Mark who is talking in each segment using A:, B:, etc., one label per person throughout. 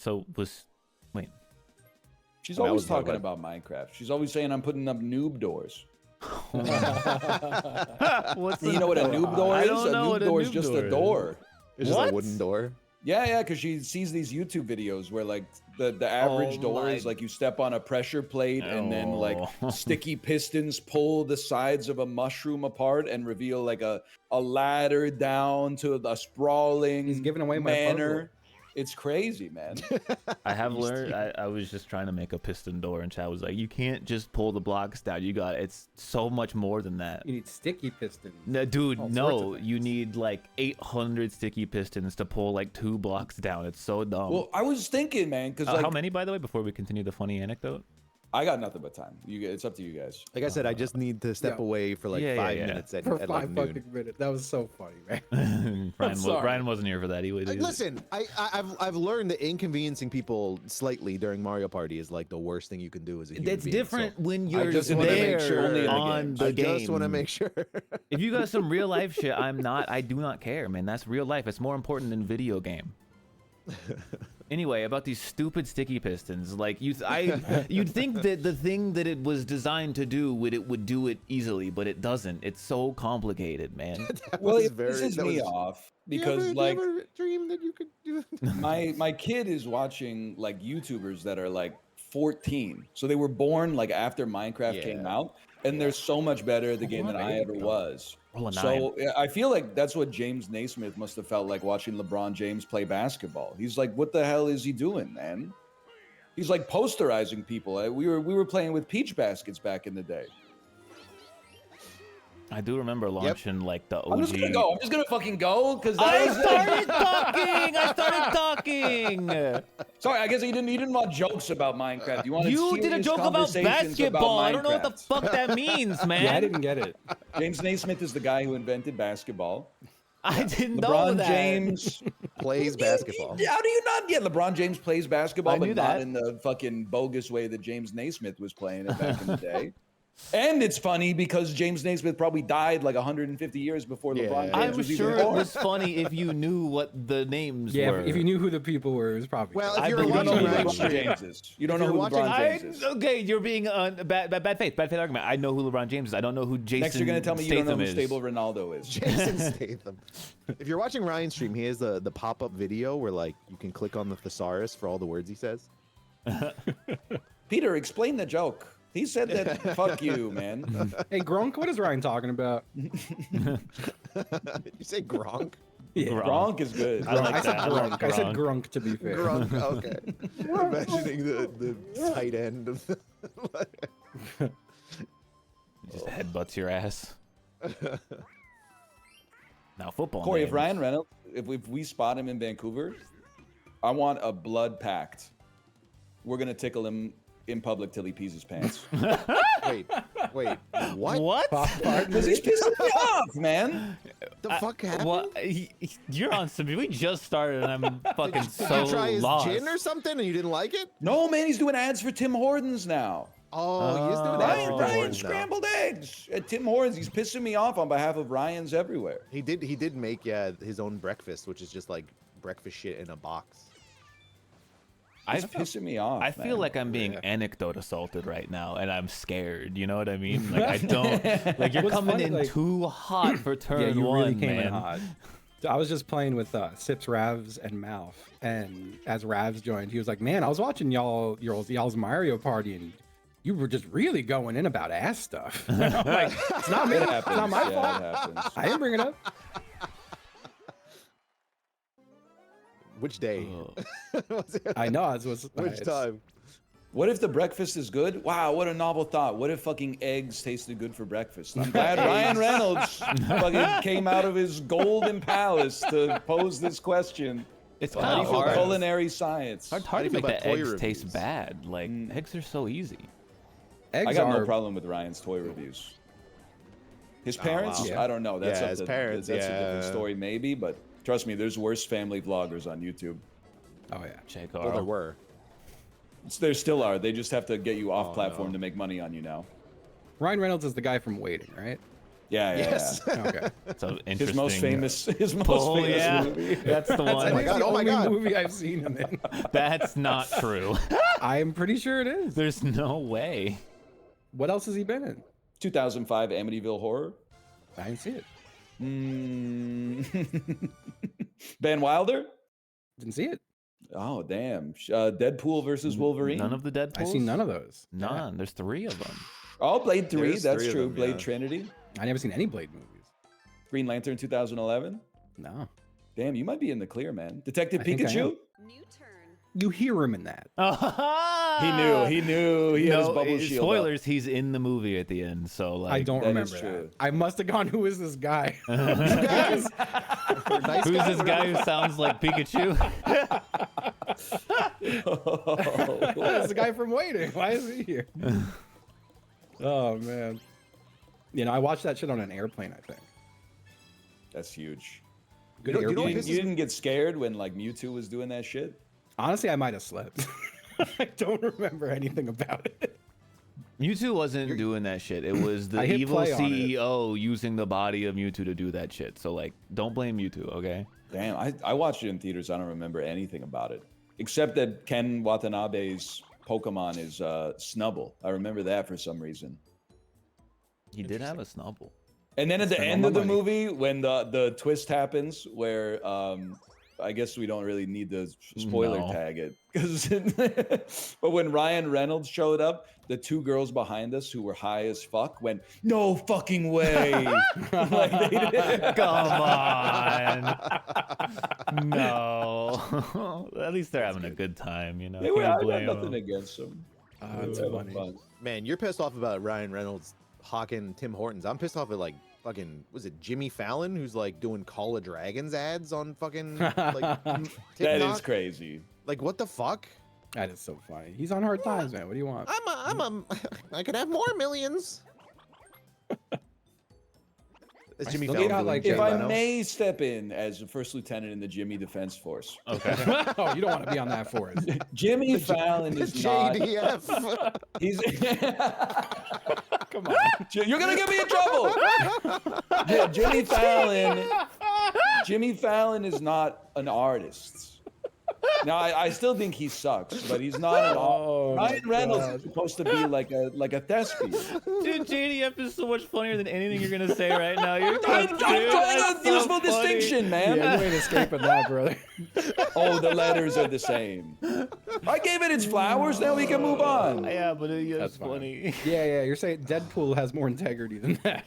A: So wait.
B: She's always talking about Minecraft. She's always saying I'm putting up noob doors.
A: What's
B: you know what a noob door is?
A: I don't know
B: a
A: what
B: noob door is just a door.
C: It's just a wooden door.
B: Yeah, because she sees these YouTube videos where like the average door is like you step on a pressure plate and then like sticky pistons pull the sides of a mushroom apart and reveal like a ladder down to a sprawling
D: He's giving away
B: manor. It's crazy, man.
A: I have learned. I was just trying to make a piston door, and Chad was like, "You can't just pull the blocks down. You got it's so much more than that.
D: You need sticky pistons."
A: No, dude, no. You need like 800 sticky pistons to pull like 2 blocks down. It's so dumb.
B: Well, I was thinking, man, because
A: how many, by the way, before we continue the funny anecdote?
B: I got nothing but time. It's up to you guys.
C: Like I said, I just need to step away for like 5 minutes at
D: for
C: like
D: 5
C: noon.
D: fucking minutes. That was so funny, man.
A: Ryan wasn't here for that.
C: Listen, I've learned that inconveniencing people slightly during Mario Party is like the worst thing you can do as a human
A: That's
C: being.
A: different
C: So
A: when you're
B: just wanna
A: there
B: make sure only in the
A: on the
C: I
A: game.
C: just want to make sure.
A: If you got some real life shit, I do not care, man. That's real life. It's more important than video game. Anyway, about these stupid sticky pistons, like you'd think that the thing that it was designed to do would do it easily, but it doesn't. It's so complicated, man.
B: Well, it pisses me off because like
C: you ever dream that you could do
B: my kid is watching like YouTubers that are like 14, so they were born like after Minecraft came out, and they're so much better at the game than I ever was. So I feel like that's what James Naismith must have felt like watching LeBron James play basketball. He's like, what the hell is he doing, man? He's like posterizing people. We were playing with peach baskets back in the day.
A: I do remember launching like the OG.
B: I'm just gonna go. I'm just gonna fucking go because
A: I started talking.
B: Sorry, I guess you didn't want jokes about Minecraft. You
A: did a joke about basketball. I don't know what the fuck that means, man.
D: Yeah, I didn't get it.
B: James Naismith is the guy who invented basketball.
A: I didn't know
B: LeBron
A: that.
B: James
C: plays basketball.
B: How do you not? Yeah, LeBron James plays basketball, but
A: knew
B: not
A: that.
B: in the fucking bogus way that James Naismith was playing it back in the day. And it's funny because James Naismith probably died like 150 years before LeBron James
A: I'm
B: was
A: sure
B: even
A: it
B: born.
A: was funny if you knew what the names were.
D: If you knew who the people were, it was probably.
C: Well,
A: I
C: if you're
A: believe
B: You don't know
C: watching
B: who
C: Ryan
B: LeBron
C: stream,
B: James is. You don't know who LeBron James is.
A: Okay, you're being bad faith argument. I know who LeBron James is. I don't know who Jason
B: Next, you're gonna tell me you don't know who
A: Statham is.
B: Stable Ronaldo is.
C: Jason Statham. If you're watching Ryan's stream, he has the pop-up video where like you can click on the thesaurus for all the words he says.
B: Peter, explain the joke. He said that. Fuck you, man.
D: Hey, Gronk, what is Ryan talking about?
C: Did you say Gronk?
D: Yeah.
B: Gronk is good.
D: I said Gronk. I said Grunk, to be fair.
C: Gronk, okay. Imagining the tight end of the...
A: Just headbutts your ass. Now football.
B: Corey,
A: names.
B: if Ryan Reynolds, if we spot him in Vancouver, I want a blood pact. We're gonna tickle him in public till he pees his pants.
C: Wait, what?
A: What?
B: Because he's pissing me off, man.
C: The fuck happened?
A: What? You're on some. We just started, and I'm fucking
C: Did
A: so
C: you try his
A: lost.
C: gin or something and you didn't like it?
B: No, man, he's doing ads for Tim Hortons now.
C: Oh, he's doing that.
B: Ryan scrambled eggs at Tim Hortons. He's pissing me off on behalf of Ryan's everywhere.
C: He did make his own breakfast, which is just like breakfast shit in a box.
B: It's pissing me off.
A: I feel
B: man.
A: like I'm being anecdote assaulted right now, and I'm scared. You know what I mean? Like I don't. Like you're
D: What's
A: coming
D: funny,
A: in
D: like-
A: too hot for turn
D: Yeah, you
A: one,
D: really came
A: man.
D: in hot. I was just playing with Sips, Ravs, and Malf, and as Ravs joined, he was like, "Man, I was watching y'all's Mario Party, and you were just really going in about ass stuff." I'm like, "It's not me.
B: It
D: It's
B: happens.
D: not my
B: Yeah,
D: fault.
B: it happens.
D: I didn't bring it up."
C: Which day? Was it?
D: I know. It was
C: Which time?
B: What if the breakfast is good? Wow, what a novel thought. What if fucking eggs tasted good for breakfast? I'm glad Ryan Reynolds fucking came out of his golden palace to pose this question.
A: It's
B: How
A: kind
B: do
A: of
B: you feel
A: hard.
B: culinary science?
A: Hard
C: How do
A: to
C: you feel
A: make the
C: about toy
A: eggs taste
C: reviews?
A: bad. Like eggs are so easy.
D: Eggs
B: I got
D: are
B: no problem with Ryan's toy reviews. His parents,
C: wow.
B: I don't know. That's
C: Yeah,
B: up
C: his
B: to,
C: parents,
B: That's a different
C: yeah.
B: story, maybe. But trust me, there's worse family vloggers on YouTube.
D: Oh yeah.
A: Check
C: Well, there were.
B: There still are. They just have to get you off platform to make money on you now.
D: Ryan Reynolds is the guy from Waiting, right?
B: Yeah,
C: Yes.
D: Okay.
A: So interesting.
B: His most famous
A: pull, yeah.
B: movie.
A: That's the
D: I
A: one.
D: think it's the
C: Oh my
D: only
C: God.
D: movie I've seen him in.
A: That's not true.
D: I'm pretty sure it is.
A: There's no way.
D: What else has he been in?
B: 2005 Amityville Horror.
D: I didn't see it.
B: Van Wilder.
D: Didn't see it.
B: Oh damn! Deadpool versus Wolverine.
A: None of the Deadpools?
D: I've seen none of those.
A: None. There's 3 of them.
B: Oh, Blade 3.
C: There's
B: That's
C: 3 of
B: true.
C: them,
B: Blade
C: yeah.
B: Trinity.
D: I never seen any Blade movies.
B: Green Lantern 2011.
D: No.
B: Damn, you might be in the clear, man. Detective
D: I think I
B: Pikachu.
D: am. You hear him in that.
B: He knew. He had his bubble shield.
A: Spoilers, he's in the movie at the end, so like.
D: I don't
B: that
D: remember
B: is
D: that.
B: true.
D: I must have gone, who is this guy?
C: Nice
A: Who's
C: guy,
A: this guy who sounds like Pikachu?
D: That's the guy from Waiting. Why is he here? Oh, man. You know, I watched that shit on an airplane, I think.
B: That's huge.
D: Good
C: You know
D: airplane.
C: what
B: You didn't get scared when like Mewtwo was doing that shit?
D: Honestly, I might have slept. I don't remember anything about it.
A: Mewtwo wasn't doing that shit. It was the
D: I hit
A: evil
D: play on it.
A: CEO using the body of Mewtwo to do that shit. So like, don't blame Mewtwo, okay?
B: Damn, I watched it in theaters. I don't remember anything about it except that Ken Watanabe's Pokemon is Snubbull. I remember that for some reason.
A: He did have a Snubbull.
B: And then at the
D: Spend all
B: end
D: my
B: of the
D: money.
B: movie, when the twist happens, where I guess we don't really need to spoiler
A: No.
B: tag it, 'cause but when Ryan Reynolds showed up, the 2 girls behind us who were high as fuck went, "No fucking way!" Like they did.
A: Come on. No. At least they're having a good time, you know.
B: They were,
A: Can't
B: I got
A: blame
B: nothing
A: 'em.
B: against them.
D: It's
B: They were
D: funny.
B: fun.
C: Man, you're pissed off about Ryan Reynolds hawking Tim Hortons. I'm pissed off at like fucking, was it Jimmy Fallon who's like doing Call of Dragons ads on fucking like
B: That
C: TikTok?
B: is crazy.
C: Like what the fuck?
D: That is so funny. He's on hard times, man. What do you want?
C: I could have more millions. Is Jimmy
D: still
C: Fallon
D: got,
C: doing
D: like,
C: Jay
B: If I
C: Leno?
B: may step in as a first lieutenant in the Jimmy Defense Force,
A: Okay.
D: Oh, you don't want to be on that force.
B: Jimmy Fallon
C: The
B: is not.
C: JDF.
B: He's.
D: Come on.
B: You're gonna get me in trouble. Yeah, Jimmy Fallon is not an artist. Now I still think he sucks, but he's not an artist.
D: Oh, my
B: Ryan Reynolds
D: God.
B: is supposed to be like a thespian.
A: Dude, JDF is so much funnier than anything you're gonna say right now. You're
B: I'm
A: dude,
B: drawing
A: that's
B: a
A: so
B: useful
A: funny.
B: distinction, man.
D: Yeah, you ain't escaping that, brother.
B: Oh, the letters are the same. I gave it its flowers. Now we can move on.
A: Yeah, but it's
D: That's fine.
A: funny.
D: Yeah, you're saying Deadpool has more integrity than that.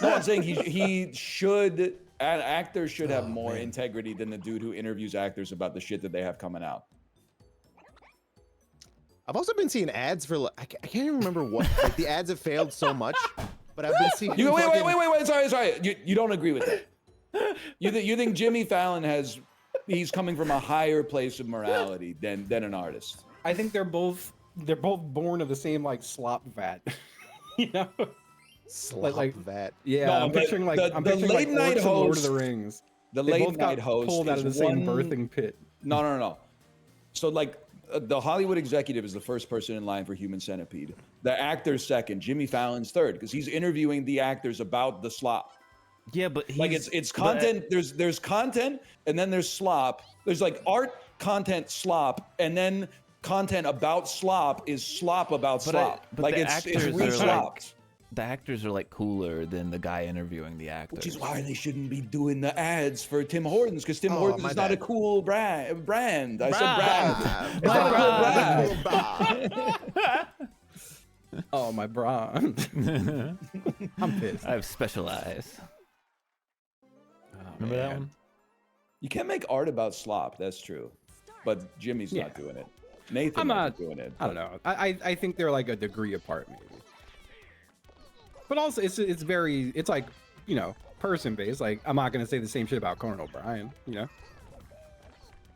B: No, I'm saying he should. Actors should have more integrity than the dude who interviews actors about the shit that they have coming out.
C: I've also been seeing ads for I can't even remember what, like the ads have failed so much, but I've been seeing
B: You
C: fucking-
B: wait. Sorry. You don't agree with that. You think Jimmy Fallon he's coming from a higher place of morality than an artist.
D: I think they're both born of the same like slop vat. You know?
C: slop
D: like-
C: that.
D: Yeah,
B: No,
D: I'm
B: but
D: picturing like
B: the late night
D: orcs in Lord of
B: host-
D: the Rings.
B: The
D: They
B: late
D: both got
B: night host
D: pulled out of the
B: is
D: same
B: one-
D: birthing pit.
B: No. So like the Hollywood executive is the first person in line for Human Centipede. The actor's second. Jimmy Fallon's third because he's interviewing the actors about the slop.
A: Yeah, but
B: Like it's content. There's content and then there's slop. There's like art, content, slop, and then content about slop is slop about slop.
A: but
B: like
A: the
B: it's
A: actors are
B: re-slopped.
A: the actors are like cooler than the guy interviewing the actors.
B: Which is why they shouldn't be doing the ads for Tim Hortons because Tim
C: Oh,
B: Hortons
C: my
B: is not a
C: bad.
B: cool brand. I said brand.
A: My
B: It's not a cool brand.
D: Oh, my bra. I'm pissed.
A: I have special eyes. Remember that one?
B: You can't make art about slop. That's true. But Jimmy's not doing it. Nathan
D: I'm not
B: doing it.
D: I don't know. I think they're like a degree apart, maybe. But also, it's very, it's like, you know, person based. Like, I'm not gonna say the same shit about Conan O'Brien, you know.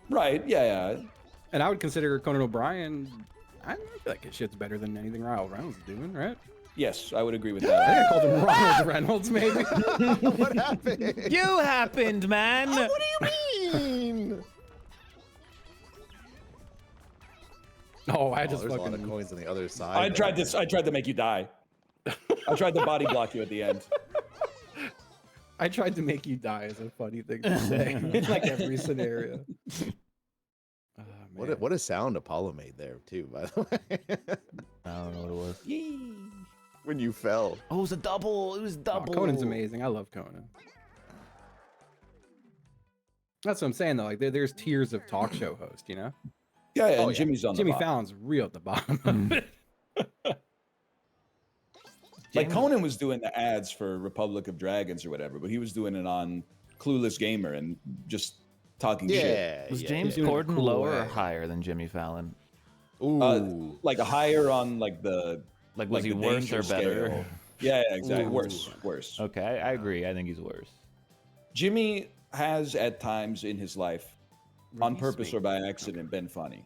B: Right? Yeah.
D: And I would consider Conan O'Brien. I feel like his shit's better than anything Ryan Reynolds is doing, right?
B: Yes, I would agree with
D: I
B: that.
D: think I called him Ronald Reynolds, maybe.
C: What happened?
A: You happened, man.
C: What do you mean?
D: Oh, I
C: Oh,
D: just
C: there's a lot of
D: fucking.
C: coins on the other side.
B: I tried to make you die. I tried to body block you at the end.
D: I tried to make you die as a funny thing to say in like every scenario. Oh,
C: What a sound Apollo made there too, by the way.
A: I don't know what it was.
C: When you fell.
A: Oh, it was a double. It was double.
D: Conan's amazing. I love Conan. That's what I'm saying though. Like there's tiers of talk show host, you know?
B: Yeah, and
C: yeah.
B: Jimmy's on
D: Jimmy
B: the bottom.
D: Fallon's real at the bottom.
B: Like Conan was doing the ads for Republic of Dragons or whatever, but he was doing it on Clueless Gamer and just talking shit.
C: Yeah.
A: Was
C: yeah,
A: James
C: yeah.
A: Corden
D: Cool
A: lower or
D: way.
A: higher than Jimmy Fallon?
C: Ooh.
B: Like a higher on like the
A: Like, was he
B: the
A: worse
B: danger
A: or better?
B: scale. Yeah, exactly.
D: Ooh.
B: Worse.
A: Okay, I agree. I think he's worse.
B: Jimmy has at times in his life, on
D: Release
B: purpose
D: me.
B: or by accident, been funny.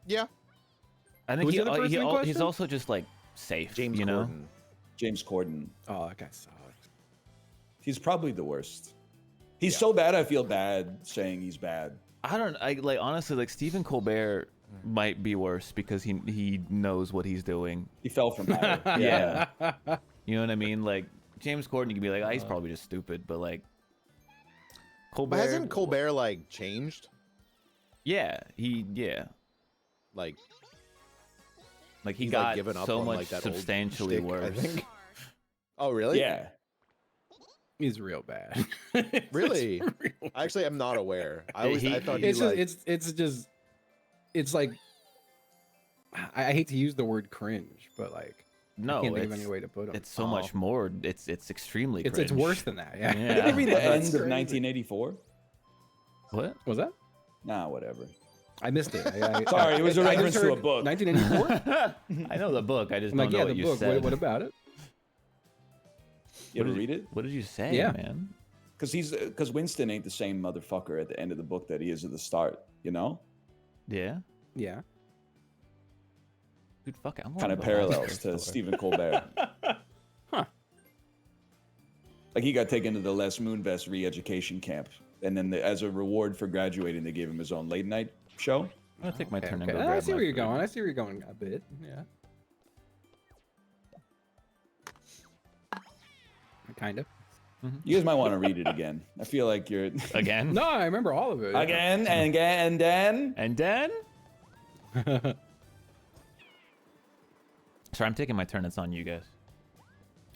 C: Yeah.
A: I think
D: Who's the other person in
A: he's
D: question?
A: also just like safe.
C: James
A: you know?
C: Corden.
B: James Corden.
D: Oh, that guy sucks.
B: He's probably the worst. He's so bad, I feel bad saying he's bad.
A: I like honestly like Stephen Colbert might be worse because he knows what he's doing.
B: He fell from higher.
A: Yeah. You know what I mean? Like James Corden, you can be like, oh, he's probably just stupid, but like Colbert.
C: But hasn't Colbert like changed?
A: Yeah,
C: Like
A: he
C: he's,
A: got
C: like, given up
A: so
C: on,
A: much
C: like, that old
A: substantially
C: shtick,
A: worse.
C: I think. Oh really?
B: Yeah.
D: He's real bad.
C: Really?
D: It's real
C: Actually, I'm not aware. I thought
D: it's
C: he
D: just
C: like.
D: it's like I hate to use the word cringe, but like
A: No,
D: I can't think of
A: it's,
D: any way to put it.
A: it's so much more. It's extremely.
D: It's
A: cringe.
D: worse than that. Yeah.
A: Yeah.
B: Did it read the
D: That's
B: end of
D: crazy.
B: 1984?
A: What?
D: Was that?
B: Nah, whatever.
D: I missed it.
B: Sorry, it was a
D: I
B: reference
D: just
B: to a
D: heard
B: book.
D: 1984.
A: I know the book. I just
D: I'm
A: don't
D: like,
A: know
D: yeah,
A: what
D: the
A: you
D: book.
A: said.
D: What about it?
B: You ever
A: did
B: read it?
A: What did you say,
D: Yeah.
A: man?
B: Because Winston ain't the same motherfucker at the end of the book that he is at the start. You know,
A: Yeah.
D: Yeah.
A: Dude, fuck it. I'm
B: kind of parallels to Stephen Colbert.
D: Huh.
B: Like he got taken to the Les Moonves re-education camp, and then as a reward for graduating, they gave him his own late night show.
A: I'm gonna take my turn and
D: Okay.
A: go
D: I
A: grab
D: see
A: my
D: where you're
A: food.
D: going. I see where you're going a bit. Yeah. Kind of.
B: You guys might want to read it again. I feel like you're
A: Again?
D: No, I remember all of it. yeah.
B: again and again and then.
A: And then? Sorry, I'm taking my turn. It's on you guys.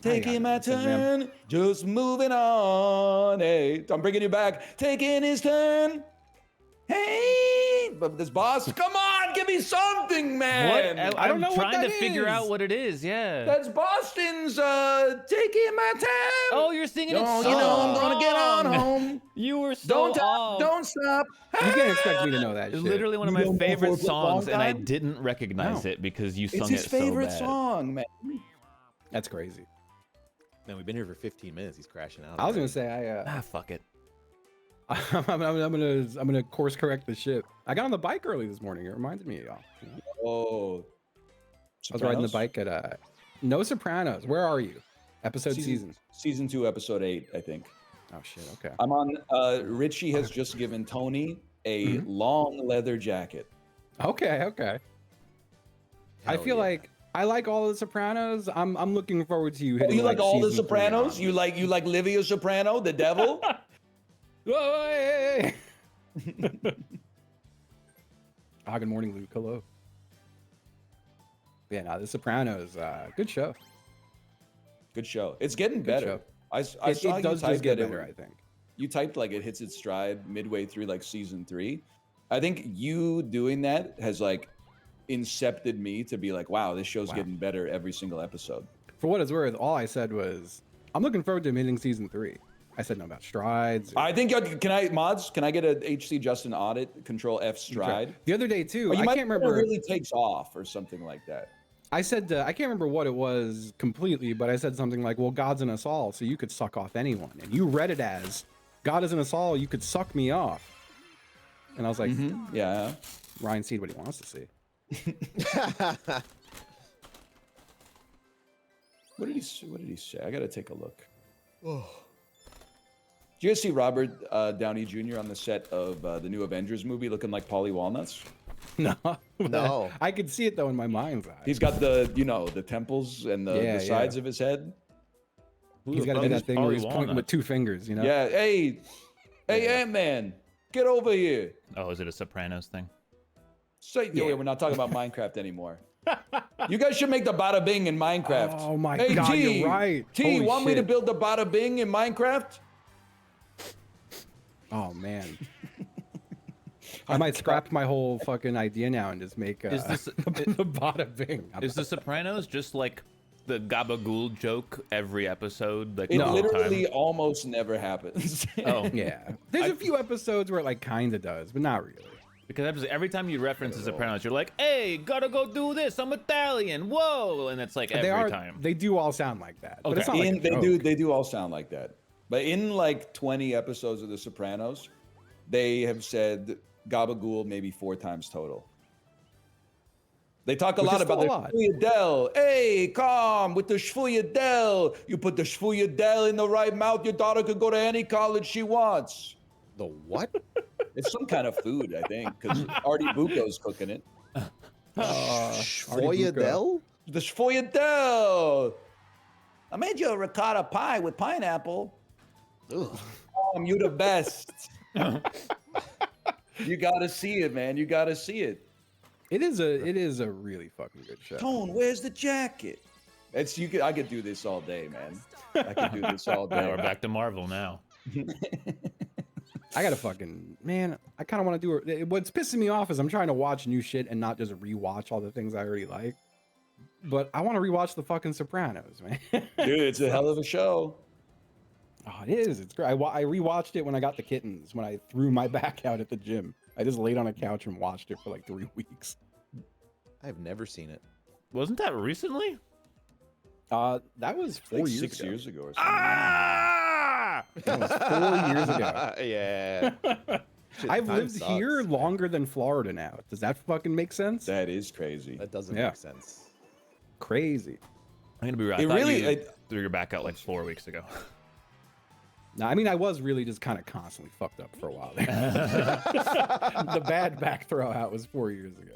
B: Taking my
D: Listen, man.
B: turn, just moving on. Hey, I'm bringing you back. Taking his turn. Hey, but this boss, come on, give me something, man.
D: I don't
A: I'm
D: know what
A: trying to
D: that
A: figure out
D: is.
A: what it is. Yeah.
B: That's Boston's taking my time.
A: Oh, you're singing it
B: Oh,
A: so
B: you know I'm gonna get on
A: wrong.
B: home.
A: You were so
B: Don't
A: off.
B: don't stop.
D: You can't expect me to know that
A: It's
D: shit.
A: literally one of
B: You
A: my
B: don't go
A: favorite
B: for a long
A: songs, and I
B: time?
A: didn't recognize
D: No.
A: it because you
B: It's
A: sung
B: his
A: it
B: favorite
A: so bad.
B: song, man.
D: That's crazy.
C: Man, we've been here for 15 minutes. He's crashing out.
D: I was gonna say
A: Ah, fuck it.
D: I'm gonna course correct the ship. I got on the bike early this morning. It reminded me of y'all. You know?
B: Oh,
D: I was riding the
B: Sopranos?
D: bike at No Sopranos. Where are you? Episode season.
B: Season 2, episode 8, I think.
D: Oh shit. Okay.
B: I'm on. Richie has just given Tony a long leather jacket.
D: Okay. I feel like I like all the Sopranos. I'm looking forward to you
B: Oh,
D: hitting.
B: you like all the
D: season 3
B: Sopranos?
D: on.
B: You like Livia Soprano, the devil?
D: Whoa, hey, hey. Good morning, Luke. Hello. Yeah, no, The Sopranos, good show.
B: Good show. It's getting
D: Good
B: better.
D: show.
B: I
D: It
B: saw you
D: does
B: type
D: just get
B: that
D: better, I think.
B: you typed like it hits its stride midway through like season 3. I think you doing that has like incepted me to be like, wow, this show's getting better every single episode.
D: For what it's worth, all I said was, I'm looking forward to hitting season 3. I said no about strides.
B: I think can I get a HC Justin audit Control F stride?
D: The other day too,
B: Oh, you
D: I
B: might
D: can't
B: think
D: remember.
B: it really takes off or something like that.
D: I said I can't remember what it was completely, but I said something like, "Well, God's in us all, so you could suck off anyone," and you read it as, "God is in us all, you could suck me off," and I was like,
B: Yeah.
D: "Ryan, see what he wants to see."
B: What did he say? I gotta take a look. Did you guys see Robert Downey Jr. on the set of the new Avengers movie looking like Paulie Walnuts?
D: No,
C: No.
D: I could see it though in my mind's eye.
B: He's got the temples and the
D: Yeah,
B: sides
D: yeah.
B: of his head.
D: He's got to do that thing where he's pointing with 2 fingers, you know?
B: Yeah. Hey, Ant-Man, get over here.
A: Oh, is it a Sopranos thing?
B: We're not talking about Minecraft anymore. You guys should make the bada bing in Minecraft.
D: Oh my God, you're right.
B: T, want me to build the bada bing in Minecraft?
D: Oh man. I might scrap my whole fucking idea now and just make the bada bing.
A: Is the Sopranos just like the gabagool joke every episode? Like
B: it literally almost never happens.
A: Oh
D: yeah. There's a few episodes where it like kind of does, but not really.
A: Because every time you reference the Sopranos, you're like, "Hey, gotta go do this. I'm Italian. Whoa!" And it's like every time.
D: They do all sound like that.
A: Okay.
D: But it's not like
B: they do all sound like that. But in like 20 episodes of The Sopranos, they have said gabagool maybe 4 times total. They talk a lot about the shfuyadel. Hey, come with the shfuyadel. You put the shfuyadel in the right mouth, your daughter could go to any college she wants.
C: The what?
B: It's some kind of food, I think, because Artie Bucco's cooking it.
C: Shfuyadel?
B: The shfuyadel. I made you a ricotta pie with pineapple.
C: Ugh.
B: You the best. You gotta see it, man. You gotta see it.
D: It is a really fucking good show.
B: Tone, where's the jacket? I could do this all day, man. I could do this all day.
A: Now we're back to Marvel now.
D: I gotta fucking man. I kind of want to do it. What's pissing me off is I'm trying to watch new shit and not just rewatch all the things I already like. But I want to rewatch the fucking Sopranos, man.
B: Dude, it's a hell of a show.
D: Oh, it is. It's great. I rewatched it when I got the kittens. When I threw my back out at the gym, I just laid on a couch and watched it for like 3 weeks.
C: I've never seen it.
A: Wasn't that recently?
D: That was 4
B: like
D: years
B: 6
D: ago.
B: years ago or something.
A: Ah!
D: That was 4 years ago.
C: Yeah. Shit,
D: I've
C: time
D: lived
C: sucks.
D: here longer than Florida now. Does that fucking make sense?
B: That is crazy.
C: That doesn't
D: Yeah.
C: make sense.
D: Crazy.
A: I'm gonna be right.
B: It really
A: threw your back out like 4 weeks ago.
D: No, I mean, I was really just kind of constantly fucked up for a while there. The bad back throw out was 4 years ago.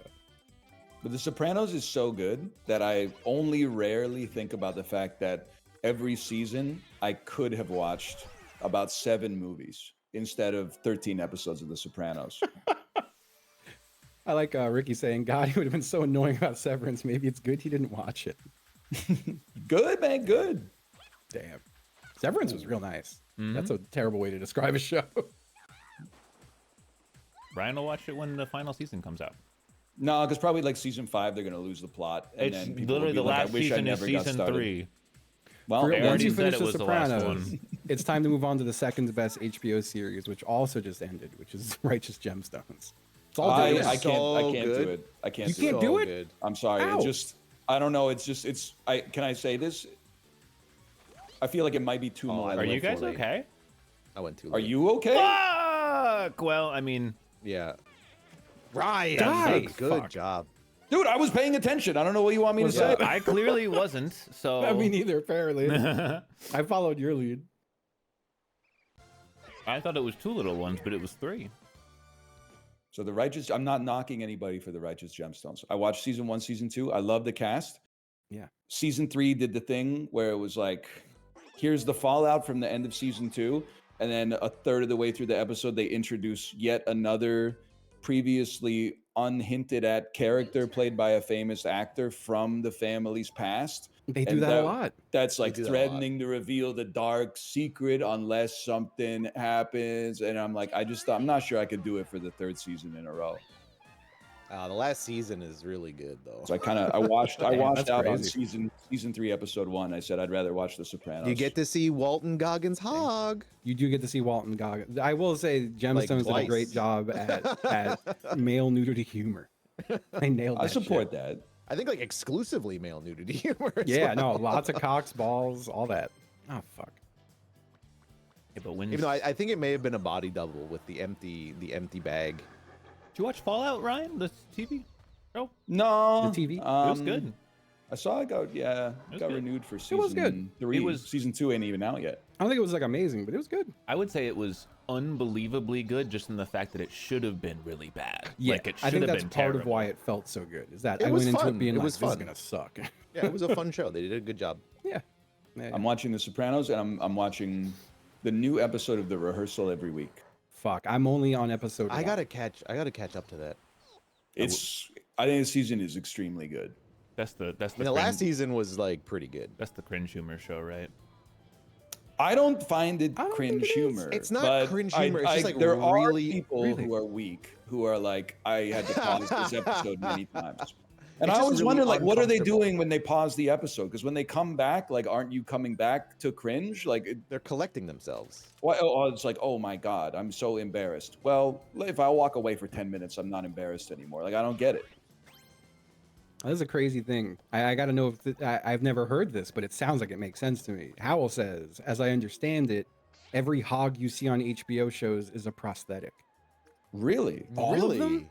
B: But The Sopranos is so good that I only rarely think about the fact that every season I could have watched about 7 movies instead of 13 episodes of The Sopranos.
D: I like Ricky saying, God, it would have been so annoying about Severance. Maybe it's good he didn't watch it.
B: Good, man, good.
D: Damn. Severance was real nice. That's a terrible way to describe a show.
A: Brian will watch it when the final season comes out.
B: No, because probably like season 5, they're going to lose the plot. And
A: It's
B: then people will
A: literally
B: be
A: the
B: like,
A: last
B: I wish I
A: season is
B: never got
A: season
B: started.
A: 3.
B: Well,
A: They
D: Once
A: already
D: you
A: said
D: finish
A: it
D: The
A: was the last
D: Sopranos,
A: one.
D: it's time to move on to the second best HBO series, which also just ended, which is Righteous Gemstones. It's all
B: I
D: good.
B: can't
C: So
B: do
C: good.
B: it. I can't
D: You
B: do
D: can't
B: it.
D: do it?
C: Good.
B: I'm sorry.
D: Ow.
B: It just, I don't know. It's just, can I say this? I feel like it might be too long.
A: Are you guys okay?
C: I went too
B: Are
C: late.
B: you okay?
A: Fuck! Well, I mean,
C: Yeah. Ryan,
D: Die.
C: good
D: Fuck.
C: job.
B: Dude, I was paying attention. I don't know what you want me to say.
A: I clearly wasn't. So
D: Me neither, apparently. I followed your lead.
A: I thought it was 2 little ones, but it was 3.
B: So I'm not knocking anybody for the Righteous Gemstones. I watched season 1, season 2. I love the cast.
D: Yeah.
B: Season 3 did the thing where it was like, here's the fallout from the end of season 2. And then a third of the way through the episode, they introduce yet another previously unhinted at character played by a famous actor from the family's past.
D: They do
B: And
D: that a lot.
B: That's like
C: do that a lot.
B: threatening to reveal the dark secret unless something happens. And I'm like, I'm not sure I could do it for the 3rd season in a row.
C: The last season is really good though.
B: So I watched
D: that's
B: out on
D: crazy.
B: season 3, episode 1. I said I'd rather watch The Sopranos.
C: You get to see Walton Goggins hog.
D: You do get to see Walton Goggins. I will say Gemstones did a great
C: twice.
D: job at male nudity humor. They nailed that
B: I support
D: shit.
B: that.
C: I think like exclusively male nudity humor. as
D: Yeah,
C: well.
D: no, lots of cocks, balls, all that. Oh, fuck.
A: Yeah, but when
C: Even though I think it may have been a body double with the empty bag.
A: did you watch Fallout, Ryan? The TV show?
B: No,
D: The TV?
A: It was good.
B: I saw it got
A: was
B: got
A: good.
B: renewed for season
D: was good.
B: 3. Season 2 ain't even out yet.
D: I don't think it was like amazing, but it was good.
A: I would say it was unbelievably good, just in the fact that it should have been really bad.
D: Yeah,
A: Like, it
D: I
A: should
D: think
A: have
D: that's
A: been
D: part
A: terrible.
D: of why it felt so good. Is that
C: It
D: I
C: was
D: went into
C: fun.
D: it being
C: It
D: like,
C: was
D: this is
C: fun.
D: gonna suck.
C: Yeah, it was a fun show. They did a good job.
D: Yeah, it Yeah.
B: I'm watching The Sopranos, and I'm watching the new episode of The Rehearsal every week.
D: Fuck, I'm only on episode.
C: I gotta catch up to that.
B: I think the season is extremely good.
A: That's the
C: The last season was like pretty good.
A: That's the cringe humor show, right?
B: I don't find it
D: I don't
B: cringe
D: think it is.
B: humor.
C: It's not
B: but
C: cringe humor, it's just, like,
B: there
C: really-
B: are people who are weak who are like, I had to pause this episode many times. And
C: It's
B: I
C: just
B: always
C: really
B: wonder, like, what are they
C: uncomfortable.
B: doing when they pause the episode? Because when they come back, like, aren't you coming back to cringe? Like,
C: They're collecting themselves.
B: it's like, oh my God, I'm so embarrassed. Well, if I walk away for 10 minutes, I'm not embarrassed anymore. Like, I don't get it.
D: This is a crazy thing. I got to know if I've never heard this, but it sounds like it makes sense to me. Howell says, as I understand it, every hog you see on HBO shows is a prosthetic.
B: Really?
D: All of
C: Really?
D: them?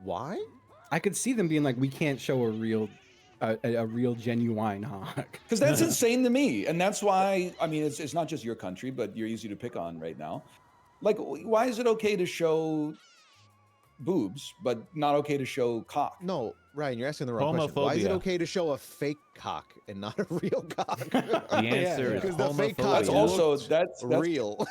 C: Why?
D: I could see them being like, we can't show a real genuine hog.
B: Because that's insane to me. And that's why, I mean, it's not just your country, but you're easy to pick on right now. Like, why is it okay to show boobs, but not okay to show cock?
C: No, Ryan, you're asking the wrong question. Why is it
A: Homophobia.
C: okay to show a fake cock and not a real cock?
A: The answer is
C: Because the fake
A: homophobia.
C: cock
B: That's also,
C: looked
B: that's
C: real.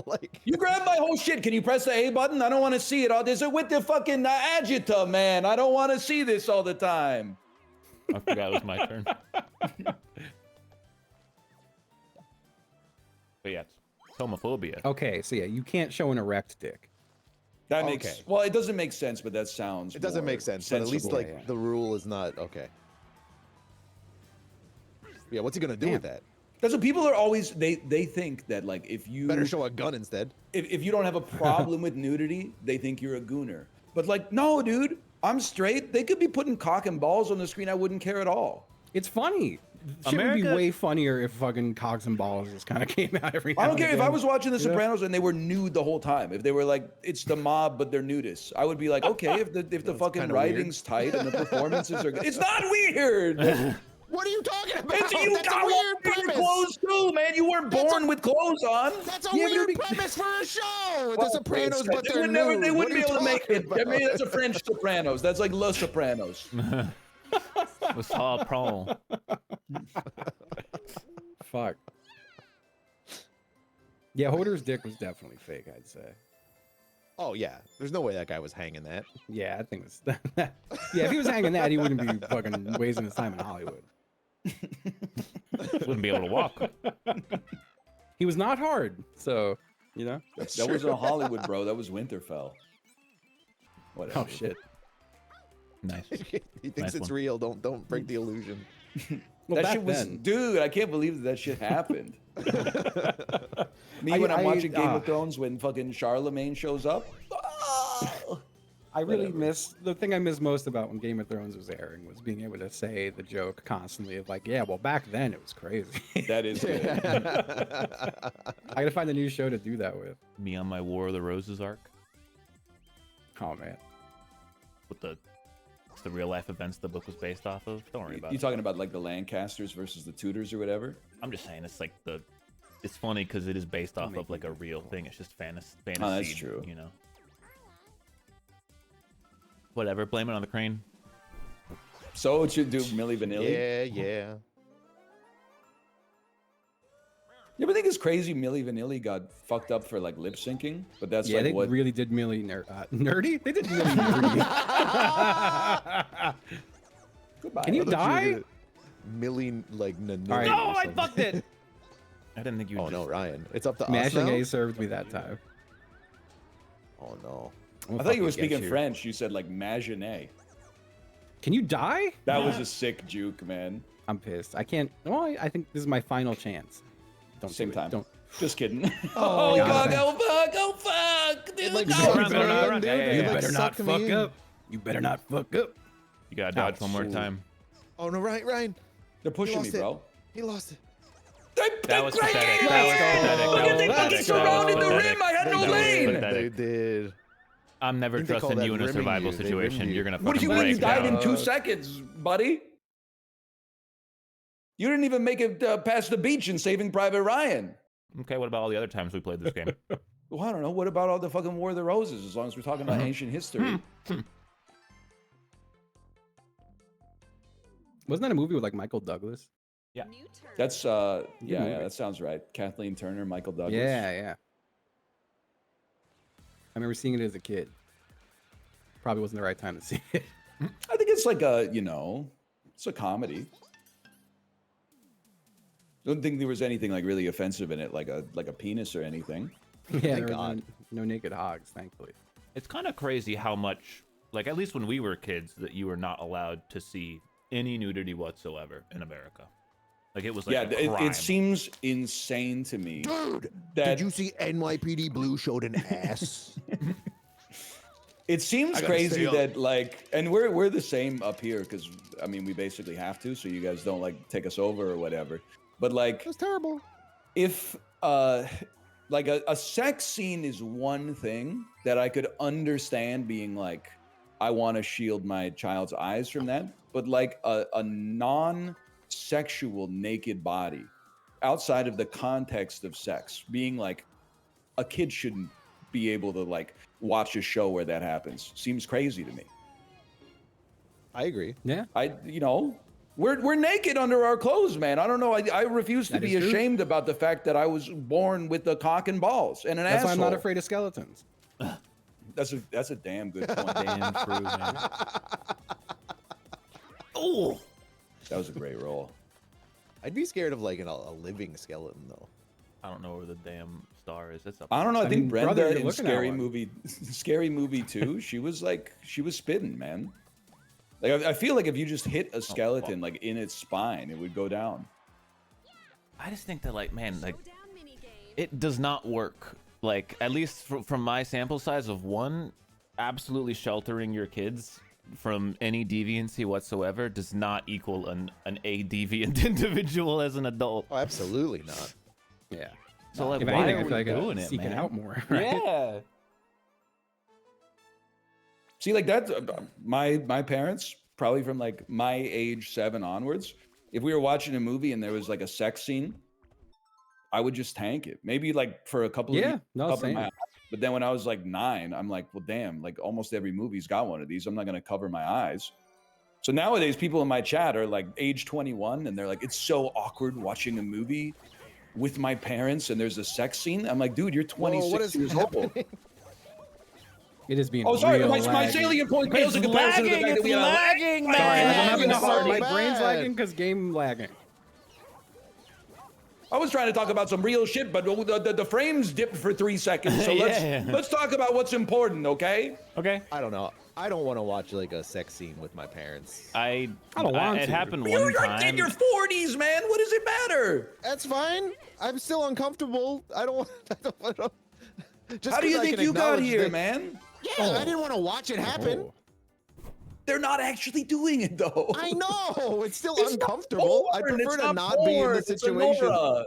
C: Like,
B: You grabbed my whole shit. Can you press the A button? I don't want to see it all. There's it with the fucking agita, man. I don't want to see this all the time.
A: I forgot it was my turn. But yeah, it's homophobia.
D: Okay, so yeah, you can't show an erect dick.
B: That makes
C: Okay.
B: well, it doesn't make sense, but that sounds.
C: it doesn't
B: more
C: make sense, but at least
B: sensible.
C: like
D: Yeah.
C: the rule is not okay. Yeah, what's he gonna do with that?
B: That's what people are always. They think that like if you
C: Better show a gun instead.
B: if you don't have a problem with nudity, they think you're a gooner. But like, no, dude, I'm straight. They could be putting cock and balls on the screen. I wouldn't care at all.
D: It's funny. Shit would be
A: America-
D: way funnier if fucking cogs and balls just kind of came out every now
B: I don't
D: and
B: care if I
D: again.
B: was watching The
D: You know?
B: Sopranos and they were nude the whole time. If they were like, it's the mob, but they're nudists, I would be like, okay, if the fucking
C: kinda
B: writing's tight and the performances are good. It's not weird.
C: What are you talking about?
B: It's you
C: That's
B: got
C: a weird
B: your
C: premise.
B: clothes too, man. You weren't born with clothes on.
C: That's a
B: You
C: weird
B: ever-
C: premise for a show.
B: Well,
C: The Sopranos, but
B: they
C: they're
B: would never,
C: nude.
B: they
C: What
B: wouldn't
C: are
B: be
C: you
B: able to make it.
C: talking
B: I mean,
C: about?
B: that's a French Sopranos. That's like Le Sopranos.
A: With Saul Prong.
D: Fuck. Yeah, Hodor's dick was definitely fake, I'd say.
C: Oh yeah, there's no way that guy was hanging that.
D: Yeah, I think it's yeah. If he was hanging that, he wouldn't be fucking wasting his time in Hollywood.
A: Wouldn't be able to walk.
D: He was not hard, so you know.
B: That was a Hollywood, bro. That was Winterfell. Whatever.
D: Oh shit.
A: Nice.
C: He thinks
A: Nice
C: it's
A: one.
C: real. Don't break the illusion.
D: Well,
B: That
D: back
B: shit was,
D: then,
B: dude. I can't believe that shit happened. Me when I'm
D: I-
B: watching Game
D: ah.
B: of Thrones when fucking Charlemagne shows up.
D: I really
B: whatever.
D: miss the thing I miss most about when Game of Thrones was airing was being able to say the joke constantly of like, yeah, well, back then it was crazy.
B: That is good.
D: I gotta find a new show to do that with.
A: Me on my War of the Roses arc
D: Oh man.
A: with the real life events the book was based off of. Don't worry about
B: You
A: it.
B: talking about like the Lancasters versus the Tudors or whatever?
A: I'm just saying it's like it's funny because it is based off
D: make
A: of like
D: me
A: a real thing. It's just fantasy.
B: Oh, that's true.
A: You know. Whatever. Blame it on the crane.
B: So it should do Milli Vanilli.
C: Yeah.
B: You ever think it's crazy Milli Vanilli got fucked up for like lip syncing? But that's
D: Yeah,
B: like
D: they
B: what
D: really did nerdy. They did really nerdy.
B: Goodbye.
D: Can you die?
C: Millie like Nanu.
D: All right.
A: No, I fucked it. I didn't think you.
C: Oh
A: Would
C: no,
A: just...
C: Ryan. It's up to us
D: Mashing
C: now.
D: A served me that time.
C: Oh no.
B: I thought you were speaking French. You said like Maginot.
D: Can you die?
B: That was a sick juke, man.
D: I'm pissed. I can't. Well, I think this is my final chance. Don't
B: Same
D: do it.
B: time.
D: Don't.
B: Just kidding.
C: Oh,
B: God,
D: God.
B: oh fuck, dude.
C: Like,
B: go.
C: sucked
A: run,
C: me
A: run,
C: in,
A: run.
C: dude.
A: Yeah, yeah,
C: You,
A: yeah.
D: You
C: like,
D: better not
C: sucked me
D: fuck
C: in.
D: up. You better not fuck up.
A: You gotta dodge one more
D: Ouch.
A: time.
C: Oh no, Ryan.
B: They're pushing me,
C: lost it.
B: bro.
C: He lost it.
A: That was
B: Great.
A: pathetic. That was pathetic.
B: Look
A: That
B: at
A: was
B: they fucking
A: pathetic.
B: surrounded
A: That
B: the
A: was
B: rim. I had no
A: pathetic. That was
B: lane.
A: pathetic.
C: They did.
A: I'm never
C: I think they call
A: trusting
C: that
A: you in a
C: rimming
A: survival
C: you. They
A: situation.
C: rimmed you.
A: You're gonna
B: What do
A: fucking
B: you mean you
A: break
B: died
A: down.
B: in 2 seconds, buddy? You didn't even make it past the beach in Saving Private Ryan.
A: Okay, what about all the other times we played this game?
B: Well, I don't know. What about all the fucking War of the Roses? As long as we're talking about ancient history.
D: Wasn't that a movie with like Michael Douglas?
A: Yeah.
B: That's yeah, that sounds right. Kathleen Turner, Michael Douglas.
D: Yeah. I remember seeing it as a kid. Probably wasn't the right time to see it.
B: I think it's like a, it's a comedy. Don't think there was anything like really offensive in it, like a penis or anything.
D: Yeah, there were no naked hogs, thankfully.
A: It's kind of crazy how much, like at least when we were kids, that you were not allowed to see any nudity whatsoever in America. Like it was like a crime.
B: It seems insane to me.
C: Dude, did you see NYPD Blue showed an ass?
B: It seems crazy that like, and we're the same up here because I mean we basically have to, so you guys don't like take us over or whatever. But like,
C: that's terrible.
B: If like a sex scene is one thing that I could understand being like, I want to shield my child's eyes from that, but like a non-sexual naked body outside of the context of sex, being like a kid shouldn't be able to like watch a show where that happens, seems crazy to me.
C: I agree.
D: Yeah.
B: We're naked under our clothes, man. I don't know. I refuse to be ashamed about the fact that I was born with a cock and balls and an asshole.
D: That's why I'm not afraid of skeletons.
B: That's a damn good point.
A: Damn true, man. Oh,
B: that was a great roll.
C: I'd be scared of like a living skeleton though.
A: I don't know where the damn star is. It's up.
B: I don't know. I think Brenda
D: brother,
B: in Scary Movie 2, she was spitting, man. Like I feel like if you just hit a skeleton like in its spine, it would go down.
A: I just think that like, man, like it does not work. Like at least from my sample size of one, absolutely sheltering your kids from any deviancy whatsoever does not equal an a deviant individual as an adult.
C: Oh, absolutely not.
D: Yeah.
A: So like,
D: if
A: why
D: anything,
A: are
D: I feel
A: we
D: like
A: doing it,
D: seek
A: man?
D: it out more. Right?
A: Yeah.
B: See, like that, my parents, probably from like my age 7 onwards, if we were watching a movie and there was like a sex scene, I would just tank it. Maybe like for a couple of years,
D: same.
B: but then when I was like 9, I'm like, well, damn, like almost every movie's got one of these. I'm not going to cover my eyes. So nowadays, people in my chat are like age 21 and they're like, it's so awkward watching a movie with my parents and there's a sex scene. I'm like, dude, you're 26 years old.
D: It is being.
B: Oh, sorry,
D: real
B: my salient point fails in comparison to the fact that we have
A: lagging, man.
D: Sorry, I'm having a hard.
C: so
D: My brain's
C: bad.
D: lagging because game lagging.
B: I was trying to talk about some real shit, but the frames dipped for 3 seconds. So let's talk about what's important, okay?
A: Okay.
C: I don't know. I don't want to watch like a sex scene with my parents.
A: I
D: don't want
A: it
D: to.
A: happened one
B: You're
A: time.
B: like in your 40s, man. What does it matter?
C: That's fine. I'm still uncomfortable. I don't want to. Just
B: How do you
C: 'cause I
B: think
C: can
B: you got
C: acknowledge
B: here,
C: that-
B: man?
C: Yeah, I didn't want to watch it happen.
D: Oh.
B: They're not actually doing it, though.
C: I know. It's still
B: It's not
C: uncomfortable. I
B: porn.
C: prefer
B: It's
C: to not be in
B: porn.
C: the
B: It's a
C: situation.
B: Nora.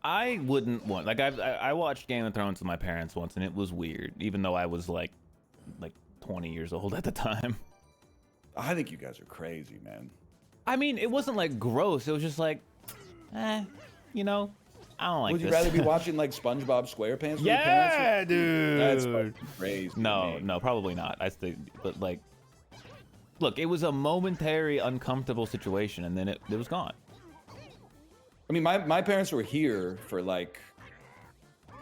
A: I wouldn't want I watched Game of Thrones with my parents once and it was weird, even though I was like 20 years old at the time.
B: I think you guys are crazy, man.
A: I mean, it wasn't like gross. It was just like, I don't like
B: Would you
A: this.
B: rather be watching like SpongeBob SquarePants? With your parents?
A: Yeah, dude.
B: That's fucking crazy. to
A: No,
B: me.
A: no, probably not. I think, but like, look, it was a momentary uncomfortable situation, and then it was gone.
B: I mean, my parents were here for like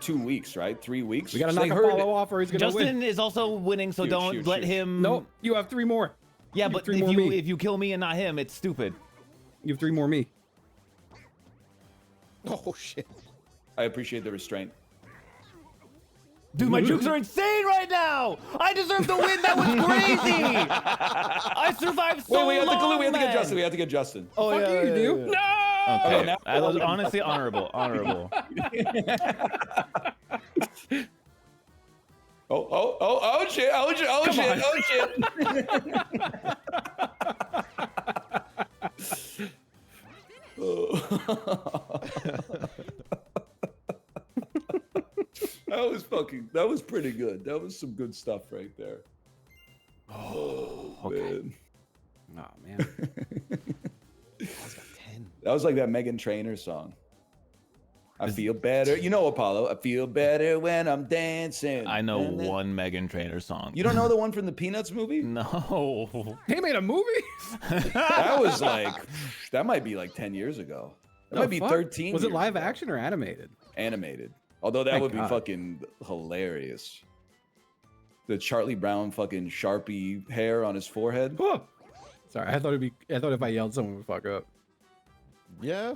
B: 2 weeks, right? 3 weeks.
D: We gotta
B: So
D: knock
B: they
D: a
B: heard
D: follow off, or he's gonna win.
A: Justin is also winning, so don't
B: Shoot,
A: let
B: shoot.
A: him.
D: Nope, you have 3 more.
A: Yeah,
D: You
A: but
D: have 3 more me.
A: if you kill me and not him, it's stupid.
D: You have 3 more me.
C: Oh shit.
B: I appreciate the restraint.
A: Dude, my jukes are insane right now. I deserve to win. That was crazy. I survived so
B: Wait, we have to
A: long,
B: we have to get
A: man.
B: Justin. We have to get Justin.
A: Oh
D: Fuck
A: yeah,
D: you, do.
A: No.
B: Okay,
A: Okay,
B: now-
A: that was honestly honorable.
B: Oh shit! Oh shit! That was pretty good. That was some good stuff right there. Oh,
A: okay.
B: man.
D: Oh man.
C: I was got 10.
B: That was like that Megan Trainor song. I feel better. You know Apollo. I feel better when I'm dancing.
A: I know one Megan Trainor song.
B: You don't know the one from the Peanuts movie?
A: No.
D: They made a movie?
B: That was like, that might be like 10 years ago. That might be 13
D: Was it
B: years
D: live
B: ago.
D: action or animated?
B: Animated. Although that
D: Thank
B: would be
D: God.
B: fucking hilarious. The Charlie Brown fucking Sharpie hair on his forehead.
D: Oh. Sorry, I thought if I yelled, someone would fuck up.
C: Yeah.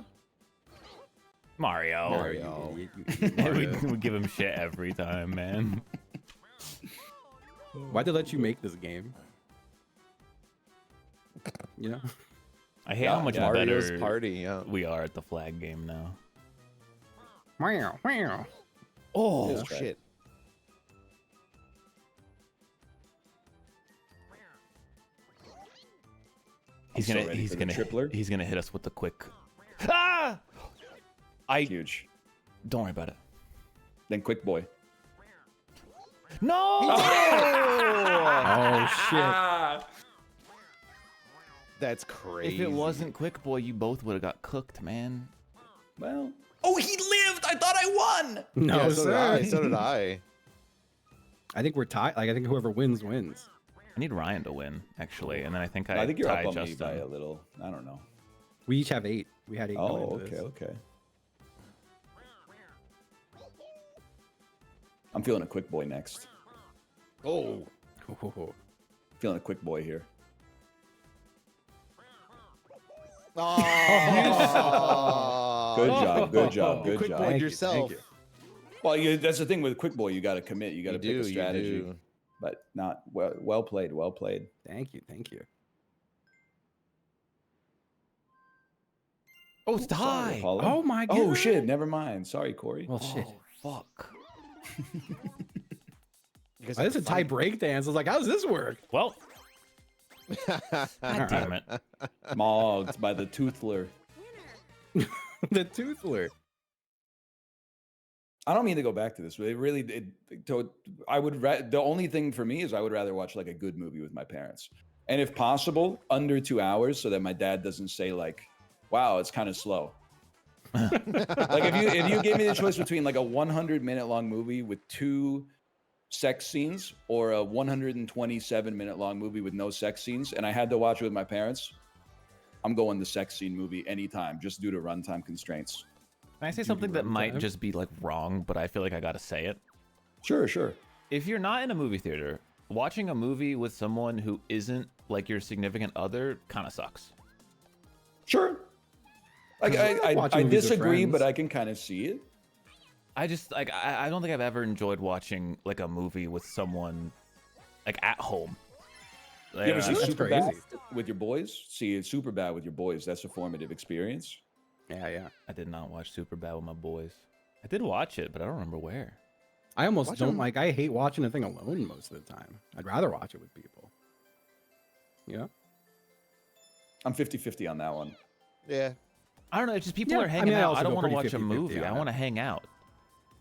A: Mario.
C: Mario.
A: We give him shit every time, man.
D: Why'd they let you make this game? You know?
A: I hate how much
C: Mario's
A: better
C: Party. Yeah.
A: we are at the flag game now.
D: Meow, meow.
C: Oh
B: This track.
C: shit.
A: He's
B: so
A: gonna
B: ready for the tripler.
A: he's gonna hit us with the quick. Ah!
B: Huge.
A: Don't worry about it.
B: Then Quick Boy.
A: No!
D: Oh shit.
C: That's crazy.
A: If it wasn't Quick Boy, you both would have got cooked, man.
B: Well. Oh, he lived! I thought I won!
D: No,
C: Yeah, so did
D: sir.
C: I. So did I.
D: I think we're tied. Like I think whoever wins wins.
A: I need Ryan to win, actually, and then I think
B: I think you're
A: tie
B: up on
A: Justin.
B: me by a little. I don't know.
D: We each have 8. We had 8.
B: Oh,
D: going into
B: okay,
D: this.
B: okay. I'm feeling a Quick Boy next.
C: Oh.
D: Oh.
B: Feeling a Quick Boy here.
C: Oh.
B: Good job, good job, good
C: Quick
B: job.
C: boy
D: Thank you,
C: yourself.
D: thank you.
B: Well, that's the thing with Quick Boy. You got to commit. You got to pick a strategy.
C: You do.
B: But not well played. Well played.
D: Thank you. Thank you.
A: Oh, it's
B: Sorry,
A: tie!
B: Apollo.
D: Oh my god.
B: Oh shit! Never mind. Sorry, Corey.
D: Well, shit.
A: Fuck.
C: You guys
D: Oh, this is a
C: are
D: tie break dance. I was like, how does this work?
A: Well,
C: fighting.
A: God damn it.
B: Mogged by the Toothler.
D: The Toothler.
B: I don't mean to go back to this, but I would. The only thing for me is I would rather watch like a good movie with my parents, and if possible, under 2 hours, so that my dad doesn't say like, "Wow, it's kind of slow." Like if you gave me the choice between like a 100-minute long movie with 2 sex scenes or a 127-minute long movie with no sex scenes, and I had to watch it with my parents, I'm going the sex scene movie anytime, just due to runtime constraints.
A: Can I say something that might
D: runtime?
A: just be like wrong, but I feel like I gotta say it?
B: Sure, sure.
A: If you're not in a movie theater, watching a movie with someone who isn't like your significant other kind of sucks.
B: Sure. Like, I
D: Watching movies with
B: disagree,
D: friends.
B: but I can kind of see it.
A: I just like I don't think I've ever enjoyed watching like a movie with someone like at home.
B: You ever see
D: That's
B: Superbad
D: crazy.
B: with your boys? See it Superbad with your boys. That's a formative experience.
D: Yeah.
A: I did not watch Superbad with my boys. I did watch it, but I don't remember where.
D: I almost
C: Watch
D: don't
C: 'em.
D: like. I hate watching a thing alone most of the time. I'd rather watch it with people. Yeah.
B: I'm 50-50 on that one.
C: Yeah.
A: I don't know. It's just people
D: Yeah,
A: are
D: I
A: hanging
D: mean, I
A: out.
D: also
A: I don't
D: go
A: want to
D: pretty
A: watch a
D: 50-50
A: movie. I
D: on
A: want to
D: it.
A: hang out.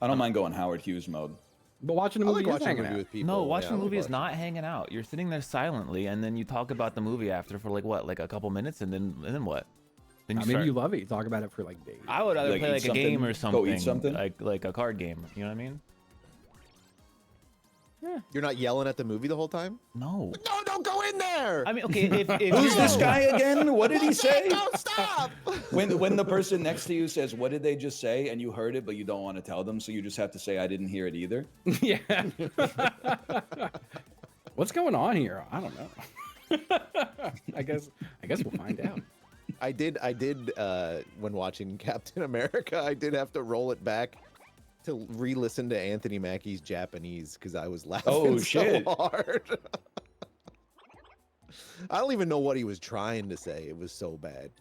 B: I don't mind going Howard Hughes mode.
D: But watching a
C: I
D: movie
C: like
D: is
C: watching a
D: hanging
C: movie
D: out.
C: with people.
A: No, watching
C: yeah,
A: a
C: I like
A: movie is
C: watching-
A: not hanging out. You're sitting there silently, and then you talk about the movie after for like what, like a couple minutes, and then what? Then
D: Maybe you love it. You talk about it for like days.
A: I would rather
B: Like,
A: play
B: eat
A: like a
B: something,
A: game or
B: go
A: something.
B: eat something?
A: Like a card game. You know what I mean?
C: You're not yelling at the movie the whole time?
A: No.
C: No, don't go in there!
A: I mean, okay, if
B: Who's this guy again? What did he say?
C: Don't stop!
B: When the person next to you says, "What did they just say?" and you heard it, but you don't want to tell them, so you just have to say, "I didn't hear it either."
D: Yeah. What's going on here? I don't know. I guess we'll find out.
C: I did when watching Captain America, I did have to roll it back to re-listen to Anthony Mackie's Japanese because I was laughing
B: Oh,
C: so
B: shit.
C: hard. I don't even know what he was trying to say. It was so bad.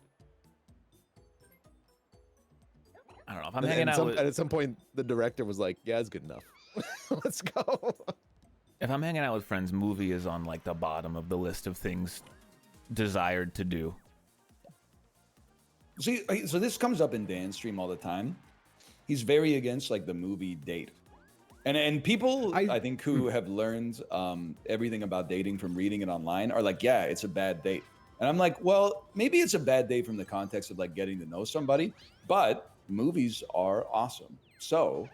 A: I don't know if I'm
C: And,
A: hanging out with
C: and at some point, the director was like, "Yeah, it's good enough. Let's go."
A: if I'm hanging out with friends, movie is on like the bottom of the list of things desired to do.
B: See, so this comes up in Dan's stream all the time. He's very against like the movie date, and people I think who have learned everything about dating from reading it online are like, yeah, it's a bad date. And I'm like, well, maybe it's a bad date from the context of like getting to know somebody, but movies are awesome. So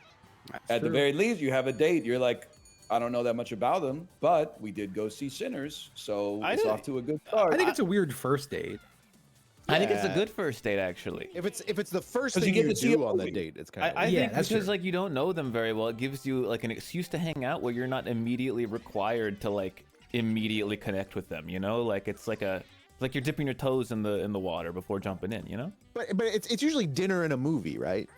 D: That's
B: at the
D: true.
B: very least, you have a date. You're like, I don't know that much about them, but we did go see Sinners, so it's off to a good start.
D: I think it's a weird first date.
A: I think it's a
C: Yeah.
A: good first date, actually.
C: If it's the first
B: 'Cause
C: thing
B: you
C: you,
B: get to see
C: do
B: a
C: on the
B: movie.
C: date, it's kind of
A: I
D: Yeah,
A: think
D: that's
A: because
D: true.
A: like you don't know them very well, it gives you like an excuse to hang out where you're not immediately required to like immediately connect with them. You know, like it's like you're dipping your toes in the water before jumping in. You know.
C: but it's usually dinner and a movie, right?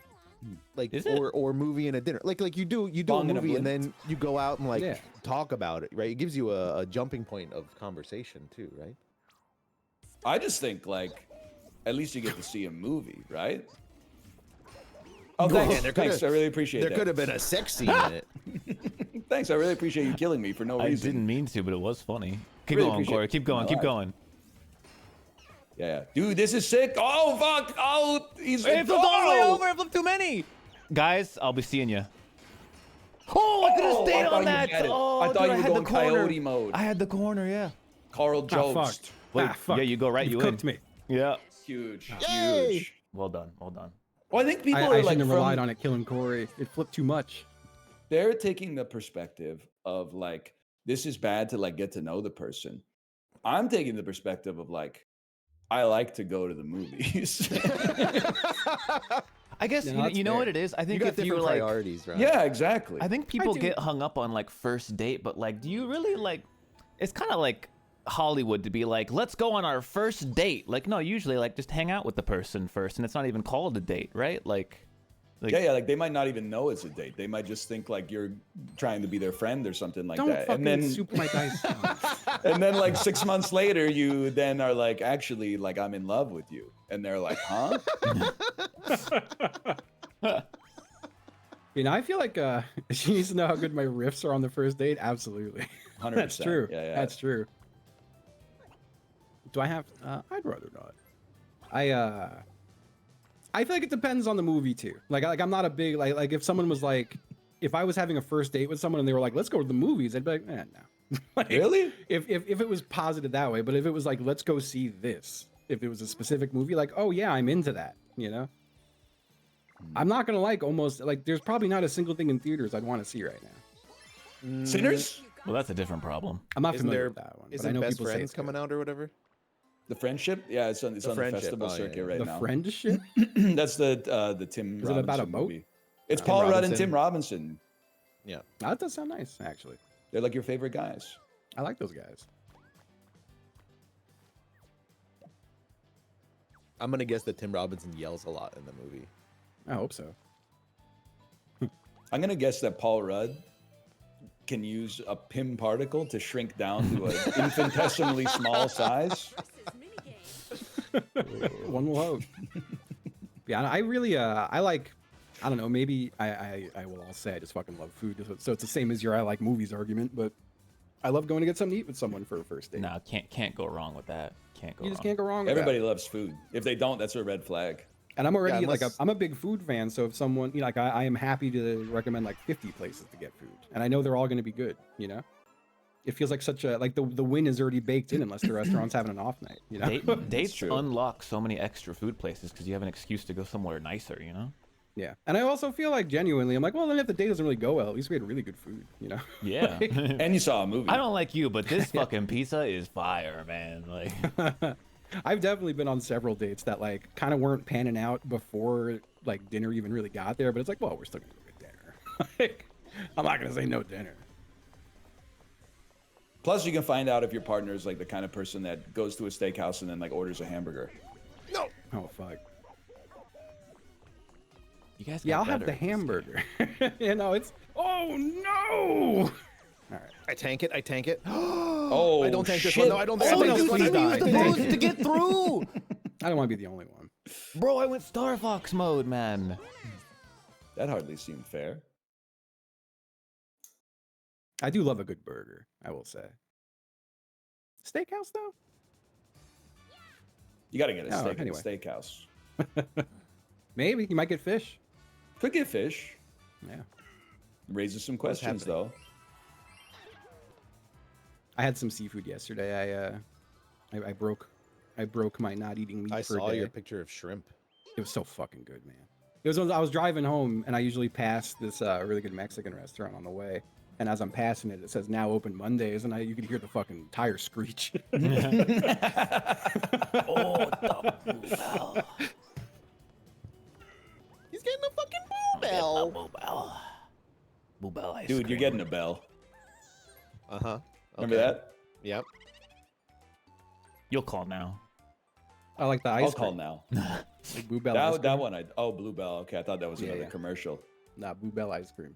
C: Like
A: Is it?
C: or movie and a dinner. Like you do a
B: Bong and a
C: movie and
B: blint.
C: then you go out and like
D: Yeah.
C: talk about it, right? It gives you a jumping point of conversation too, right?
B: I just think like at least you get to see a movie, right? Oh, thanks.
C: there
B: Thanks.
C: coulda-
B: I really appreciate
C: There
B: that.
C: could have been a sex scene in it.
B: Thanks. I really appreciate you killing me for no
A: I
B: reason.
A: didn't mean to, but it was funny. Keep
B: Really
A: going,
B: appreciate
A: Corey.
B: it.
A: Keep going. Keep
B: Alright.
A: going.
B: Yeah. Dude, this is sick. Oh, fuck. Oh, he's
A: It flipped all the way over. It flipped too many. Guys, I'll be seeing you. Oh, I could have
B: Oh,
A: stayed
B: I thought
A: on
B: you
A: that.
B: had it.
A: Oh,
B: I
A: dude,
B: thought you were
A: had
B: going
A: the corner.
B: coyote mode.
A: I had the corner. Yeah.
B: Carl
D: Ah, fuck.
B: Jobst.
A: Wait,
D: Fuck.
A: yeah, you go right.
D: You've
A: You
D: cooked
A: in.
D: me.
A: Yeah.
B: Huge.
C: Yay!
B: Huge.
A: Well done. Well done.
B: Well, I think people
D: I
B: are
D: shouldn't
B: like
D: have relied
B: from,
D: on it killing Corey. It flipped too much.
B: they're taking the perspective of like, this is bad to like get to know the person. I'm taking the perspective of like, I like to go to the movies.
A: I guess
D: Yeah,
A: you,
D: that's
A: you know
D: fair.
A: what it is. I
C: You
A: think
C: got
A: if you
C: different
A: like,
C: priorities, right?
B: Yeah, exactly.
A: I think people
D: do.
A: get hung up on like first date, but like, do you really like? It's kind of like Hollywood to be like, let's go on our first date. Like, no, usually like just hang out with the person first, and it's not even called a date, right? Like
B: yeah, like they might not even know it's a date. They might just think like you're trying to be their friend or something like
D: Don't
B: that.
D: fucking
B: And then
D: soup my dice.
B: and then like 6 months later, you then are like, actually, like I'm in love with you, and they're like, huh?
D: You know, I feel like she needs to know how good my riffs are on the first date. Absolutely.
B: 100%.
D: That's true.
B: Yeah.
D: That's true. Do I have? I'd rather not. I feel like it depends on the movie too. Like I'm not a big like if someone was like, if I was having a first date with someone and they were like, let's go to the movies, I'd be like, no. Like,
B: Really?
D: If it was posited that way, but if it was like, let's go see this, if it was a specific movie, like, oh yeah, I'm into that, you know. I'm not gonna like almost like there's probably not a single thing in theaters I'd want to see right now.
B: Sinners?
A: well, that's a different problem.
D: I'm not
C: Isn't
D: familiar
C: there
D: with that one. But I
C: isn't
D: know
C: Best
D: people say
C: Friends
D: it's
C: coming
D: good.
C: out or whatever?
B: The Friendship? Yeah, it's on the
C: Friendship.
B: festival
C: Oh, yeah,
B: circuit
C: yeah.
B: right
D: The
B: now.
D: friendship?
B: That's the Tim
D: Is it about a
B: Robinson
D: boat?
B: movie. It's
C: Tim
B: Paul Rudd and
C: Robinson.
B: Tim Robinson.
C: Yeah.
D: That does sound nice, actually.
B: They're like your favorite guys.
D: I like those guys.
C: I'm gonna guess that Tim Robinson yells a lot in the movie.
D: I hope so.
B: I'm gonna guess that Paul Rudd can use a Pym particle to shrink down to an infinitesimally small size.
D: One will hope. Yeah, I really, I like, I don't know, maybe I will all say I just fucking love food. So it's the same as your I like movies argument, but I love going to get something to eat with someone for a first date.
A: No, can't go wrong with that. Can't go
D: You just
A: wrong.
D: can't go wrong with
B: Everybody
D: that.
B: loves food. If they don't, that's a red flag.
D: And I'm already
C: Yeah,
D: like,
C: unless-
D: I'm a big food fan. So if someone, you know, like I am happy to recommend like 50 places to get food. And I know they're all going to be good, you know? It feels like such a, like the win is already baked in unless the restaurant's having an off night, you know?
A: Dates
B: true.
A: unlock so many extra food places because you have an excuse to go somewhere nicer, you know?
D: Yeah. And I also feel like genuinely, I'm like, well, then if the date doesn't really go well, at least we had really good food, you know?
A: Yeah.
B: And you saw a movie.
A: I don't like you, but this fucking pizza is fire, man. Like,
D: I've definitely been on several dates that like kind of weren't panning out before like dinner even really got there, but it's like, well, we're still gonna go get dinner. Like, I'm not gonna say no dinner.
B: Plus, you can find out if your partner is like the kind of person that goes to a steakhouse and then like orders a hamburger.
C: No.
D: Oh fuck.
A: you guys.
D: Yeah,
A: got
D: I'll have
A: better
D: the
A: at this game.
D: hamburger. You know, it's oh no. All right.
C: I tank it. I tank it.
B: Oh,
C: I don't tank this
B: shit.
C: one. No, I don't.
D: Someone
C: I
D: else
C: tank this
D: please
C: one.
D: die.
C: I
D: Thank
C: tank
A: to get through.
D: I don't want to be the only one.
A: Bro, I went Star Fox mode, man.
B: That hardly seemed fair.
D: I do love a good burger, I will say. Steakhouse though?
B: You got to get a
D: Oh,
B: steak
D: anyway.
B: at a steakhouse.
D: Maybe you might get fish.
B: Could get fish.
D: Yeah.
B: Raises some questions
C: happening?
B: though.
D: I had some seafood yesterday. I broke my not eating meat
C: I
D: for a
C: saw
D: day.
C: your picture of shrimp.
D: It was so fucking good, man. It was when I was driving home, and I usually pass this really good Mexican restaurant on the way. And as I'm passing it, it says now open Mondays, and you could hear the fucking tire screech.
A: Oh, the bluebell.
C: He's getting a fucking bluebell.
A: Bluebell. Bluebell ice
B: Dude,
A: cream.
B: you're getting a bell.
C: Uh-huh.
B: Remember that?
C: Yep.
A: You'll call now.
D: I like the ice
B: I'll
D: cream.
B: call now.
D: Bluebell ice
B: That
D: cream.
B: one, Bluebell. Okay, I thought that was another commercial.
D: Nah, Bluebell ice cream.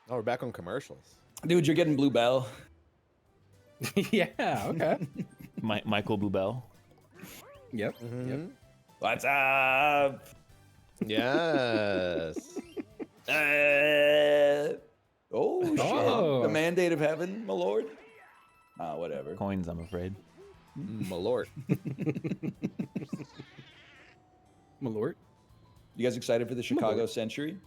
C: Oh, we're back on commercials.
B: Dude, you're getting Bluebell.
D: Yeah, okay.
A: Michael Bluebell.
D: Yep. Yep.
B: What's up?
C: Yes.
B: Oh, shit.
D: Oh.
B: The mandate of heaven, my lord. Whatever.
A: Coins, I'm afraid.
C: Malort.
D: Malort.
B: You guys excited for the Chicago Century?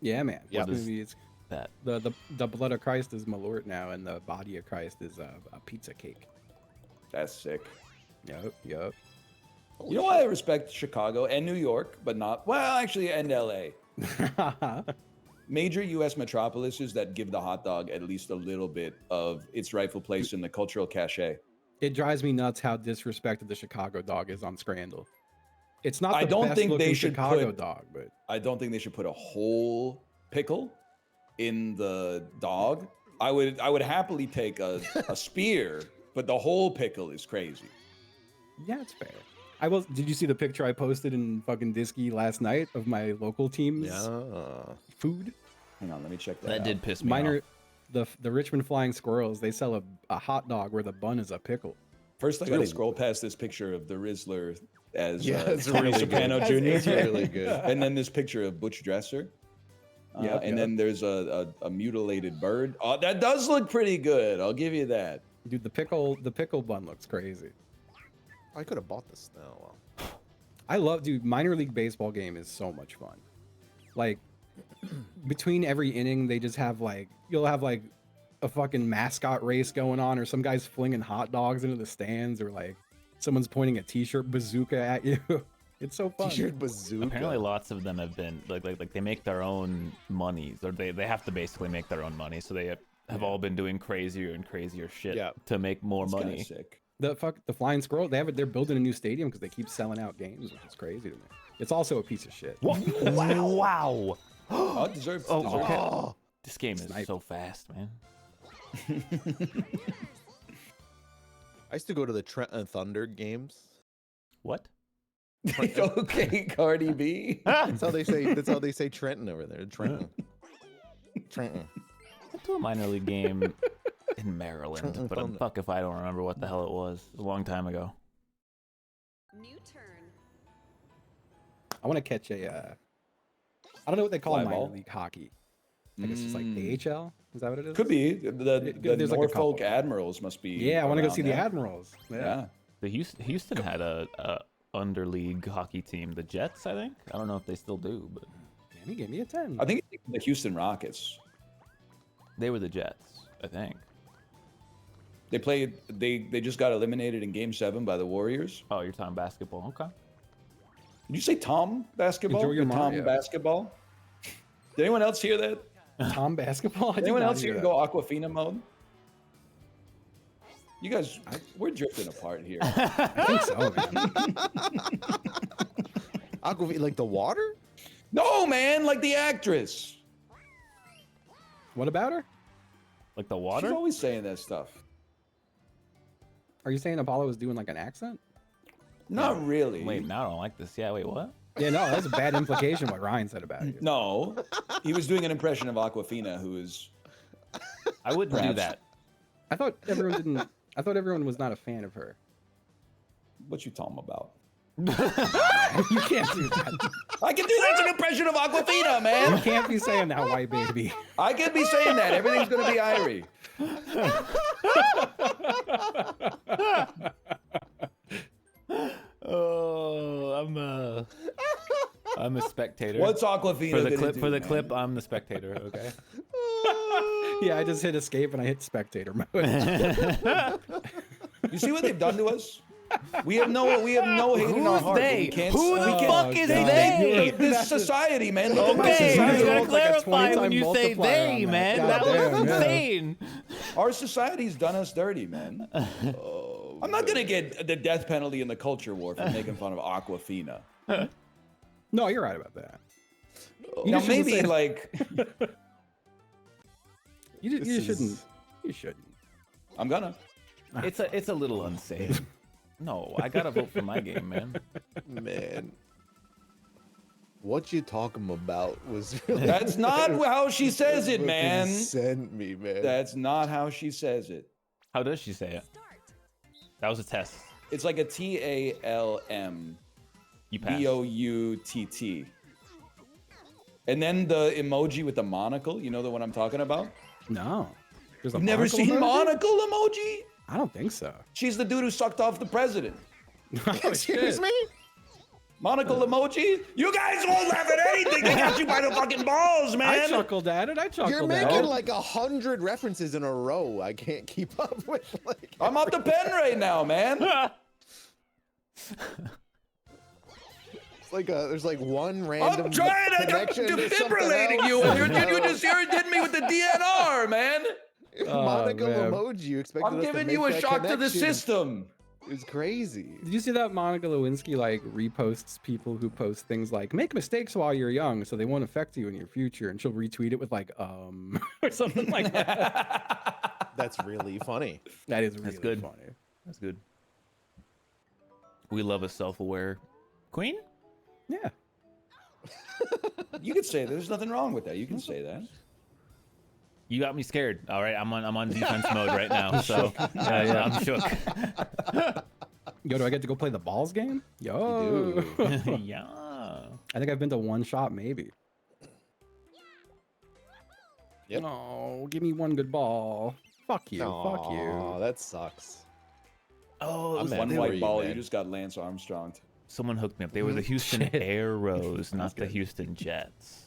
D: Yeah, man.
C: Yep.
D: This movie is
A: That.
D: the blood of Christ is Malort now, and the body of Christ is a pizza cake.
B: That's sick.
D: Yep. Yep.
B: You know why I respect Chicago and New York, but not, well, actually, and LA. Major U.S. metropolises that give the hot dog at least a little bit of its rightful place in the cultural cachet.
D: It drives me nuts how disrespected the Chicago dog is on Scrandle. It's not the
B: I don't
D: best
B: think they
D: looking
B: should
D: Chicago
B: put-
D: dog, but
B: I don't think they should put a whole pickle in the dog. I would happily take a spear, but the whole pickle is crazy.
D: yeah, it's fair. Did you see the picture I posted in fucking Disky last night of my local team's food?
B: Hang on, let me check that
A: That
B: out.
A: did piss me
D: Mine
A: off.
D: are the Richmond Flying Squirrels. They sell a hot dog where the bun is a pickle.
B: First, I gotta scroll past this picture of the Rizzler as
C: it's
B: Tony
C: really
B: Soprano
C: good.
B: Jr.
C: It's really good.
B: And then this picture of Butch Dresser.
D: Yep,
B: And then there's a mutilated bird. Oh, that does look pretty good. I'll give you that.
D: Dude, the pickle bun looks crazy.
C: I could have bought this now.
D: I love, dude, minor league baseball game is so much fun. Like, between every inning, they just have you'll have a fucking mascot race going on, or some guy's flinging hot dogs into the stands, or someone's pointing a t-shirt bazooka at you. It's so fun.
C: T-shirt bazooka.
A: Apparently, lots of them have been like they make their own monies, or they have to basically make their own money. So they have all been doing crazier and crazier shit to make more
B: It's kinda
A: money.
B: sick.
D: The Flying Squirrel, they're building a new stadium because they keep selling out games, which is crazy to me. It's also a piece of shit.
A: Wow!
B: Oh, it deserves.
A: Okay. This game is
D: Snipe.
A: so fast, man.
C: I used to go to the Trenton Thunder games.
A: What?
B: Okay, Cardi B.
C: That's how they say. That's how they say Trenton over there. Trenton. Trenton.
A: Went to a minor league game in Maryland, but fuck if I don't remember what the hell it was. It was a long time ago.
E: New turn.
D: I want to catch I don't know what they call
B: Fly
D: minor
B: ball?
D: league hockey. I guess it's like AHL. Is that what it is?
B: Could be. The
D: There's like a couple.
B: Norfolk Admirals must be.
D: Yeah, I want to go
B: around
D: see the
B: that.
D: Admirals.
B: Yeah.
A: The Houston had a underleague hockey team, the Jets, I think. I don't know if they still do, but
D: Give me a 10.
B: I think it's the Houston Rockets.
A: they were the Jets, I think.
B: They played. They just got eliminated in Game 7 by the Warriors.
A: Oh, you're talking basketball. Okay.
B: Did you say Tom basketball?
D: Enjoy your
B: Or Tom
D: Mario.
B: basketball? Did anyone else hear that?
D: Tom basketball? I did
B: Anyone
D: not
B: else
D: hear
B: here
D: that.
B: go Aquafina mode? You guys, we're drifting apart here.
D: I think so, man.
C: Aquavit, like the water?
B: No, man, like the actress.
D: What about her?
A: Like the
B: She's
A: water?
B: always saying that stuff.
D: Are you saying Apollo was doing like an accent?
B: Not really.
A: Wait, now I don't like this. Yeah, wait, what?
D: Yeah, no, that's a bad implication what Ryan said about you.
B: No, he was doing an impression of Aquafina, who is.
A: I wouldn't do
B: Perhaps.
A: that.
D: I thought everyone was not a fan of her.
B: What you talking about?
D: You can't do that.
B: I can do that's an impression of Aquafina,
D: You
B: man.
D: can't be saying that, white baby.
B: I can be saying that. Everything's gonna be Irie.
A: Oh, I'm a spectator.
B: What's Aquafina
A: for the
B: gonna
A: clip?
B: do,
A: For the
B: man?
A: clip, I'm the spectator. Okay.
D: Yeah, I just hit escape and I hit spectator mode.
B: You see what they've done to us? We have no hate in our
A: Who's
B: heart.
A: they?
B: We can't,
A: Who the
B: we can't-
A: fuck is
B: they?
A: they?
B: This society, man. Look at my
A: Okay, you
B: society.
A: gotta
D: Like a
A: clarify
D: 20
A: when you
D: time
A: say
D: multiplier
A: they,
D: on that.
A: man.
D: God
A: That was
D: damn, yeah.
A: insane.
B: Our society's done us dirty, man. I'm not gonna get the death penalty in the culture war for making fun of Aquafina.
D: No, you're right about that. You
B: Now
D: just shouldn't
B: maybe
D: say-
B: like
D: You shouldn't. You shouldn't.
B: I'm gonna.
A: It's a little unsafe. No, I gotta vote for my game, man.
C: Man. What you talking about was really
B: That's not how she says it,
C: fucking
B: man.
C: Send me, man.
B: That's not how she says it.
A: How does she say it? That was a test.
B: It's like a TALM
A: You passed.
B: BOUTT. And then the emoji with the monocle, you know the one I'm talking about?
D: No. There's a
B: You've never
D: monocle
B: seen
D: emoji?
B: monocle emoji?
D: I don't think so.
B: She's the dude who sucked off the president.
D: Oh,
C: Excuse
D: shit.
C: me?
B: Monocle emoji? You guys won't laugh at anything. They got you by the fucking balls,
D: I
B: man.
D: chuckled at it. I chuckled
C: You're
D: at
C: making
D: it.
C: like 100 references in a row. I can't keep up with like.
B: I'm off the pen right now, man.
C: It's like there's like one random.
B: I'm trying to
C: connection to something
B: defibrillating
C: else.
B: you, and you just hit me with the DNR, man.
C: Monocle
D: man.
C: emoji. You expected
B: I'm
C: us to
B: giving
C: make
B: you a
C: that
B: shock to the
C: connection.
B: system.
C: It's crazy.
D: Did you see that Monica Lewinsky like reposts people who post things like "make mistakes while you're young, so they won't affect you in your future," and she'll retweet it with like or something like that.
C: That's really funny.
D: That is really
A: That's good.
D: funny.
A: That's good. We love a self-aware queen.
D: Yeah.
B: You could say that. There's nothing wrong with that. You can say that.
A: You got me scared. All right, I'm on defense mode right now, so I'm shook.
D: Yo, do I get to go play the balls game? Yo.
A: Yeah.
D: I think I've been to one shop, maybe.
C: Yep.
D: No, give me one good ball. Fuck you. Fuck
C: Aw,
D: you.
C: that sucks.
A: Oh, it was
C: I'm
B: One
C: Who are
B: white
C: you,
B: ball,
C: man?
B: you just got Lance Armstrong.
A: someone hooked me up. They were the Houston
D: Shit.
A: Arrows, not the
D: good.
A: Houston Jets.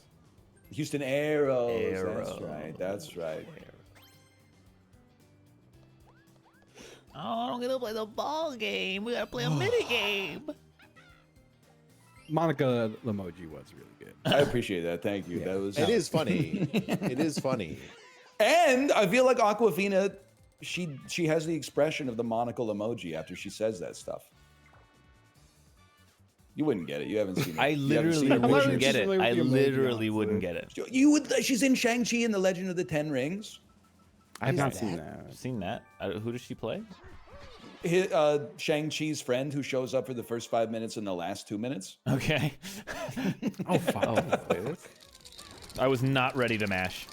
B: Houston Arrows. That's
A: Arrows.
B: right. That's right.
A: Oh, I don't get to play the ball game. We gotta play a mini game.
D: Monica Lemoji was really good.
B: I appreciate that. Thank you.
D: Yeah.
B: That was.
C: It is funny. It is funny.
B: And I feel like Aquafina, she has the expression of the monocle emoji after she says that stuff. You wouldn't get it. You haven't seen it.
A: I
B: You haven't seen
A: literally
B: it
D: I'm not
A: wouldn't
D: really
A: get it.
D: familiar with
A: I
D: the emoji,
A: literally
D: honestly.
A: wouldn't get it.
B: You would. She's in Shang-Chi and the Legend of the Ten Rings.
D: I have
A: Is
D: not
A: that-
D: seen that.
A: I've seen that. Who does she play?
B: Shang-Chi's friend who shows up for the first 5 minutes and the last 2 minutes.
A: Okay.
D: Oh, fuck.
A: I was not ready to mash.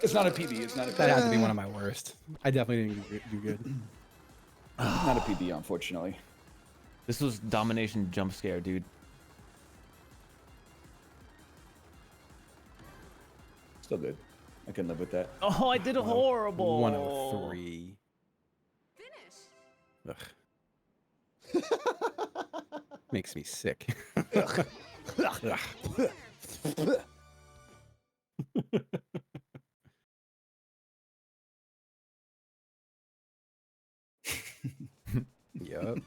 B: It's not a PB. It's not a
D: That
B: PB.
D: has to be one of my worst. I definitely didn't do good.
B: Not a PB, unfortunately.
A: This was domination jump scare, dude.
B: Still good. I can live with that.
A: Oh, I did a horrible.
D: 103.
E: Finish.
D: Ugh. Makes me sick. Yep.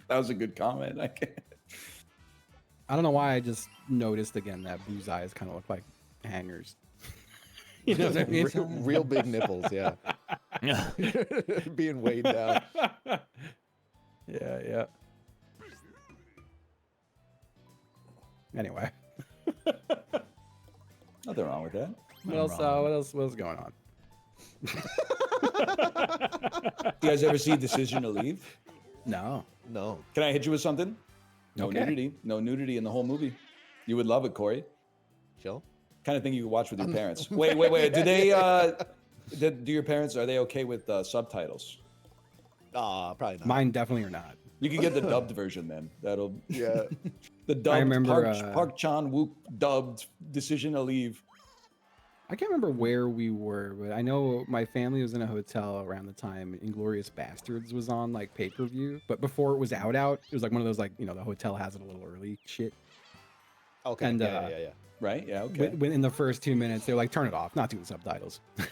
B: That was a good comment. I can't.
D: I don't know why I just noticed again that Boo's eyes kind of look like hangers. You know what I mean?
C: Real big nipples, yeah.
A: Yeah.
C: Being weighed down.
D: Yeah. Anyway,
B: Nothing wrong with that.
D: what else was going on?
B: You guys ever see Decision to Leave?
D: No.
C: No.
B: Can I hit you with something? No
D: Okay.
B: nudity. No nudity in the whole movie. You would love it, Corey.
C: Chill.
B: Kind of thing you could watch with your parents. Wait. Do they? Do your parents? Are they okay with subtitles?
C: Probably not.
D: Mine definitely are not.
B: You can get the dubbed version then. That'll
C: Yeah.
B: the dubbed
D: remember,
B: Park Chan Wook dubbed Decision to Leave.
D: I can't remember where we were, but I know my family was in a hotel around the time Inglorious Bastards was on like pay-per-view. But before it was out, it was like one of those like, you know, the hotel has it a little early shit.
C: Okay.
D: And
C: yeah.
B: Right? Yeah. Okay.
D: when in the first 2 minutes, they're like, "Turn it off, not doing subtitles." And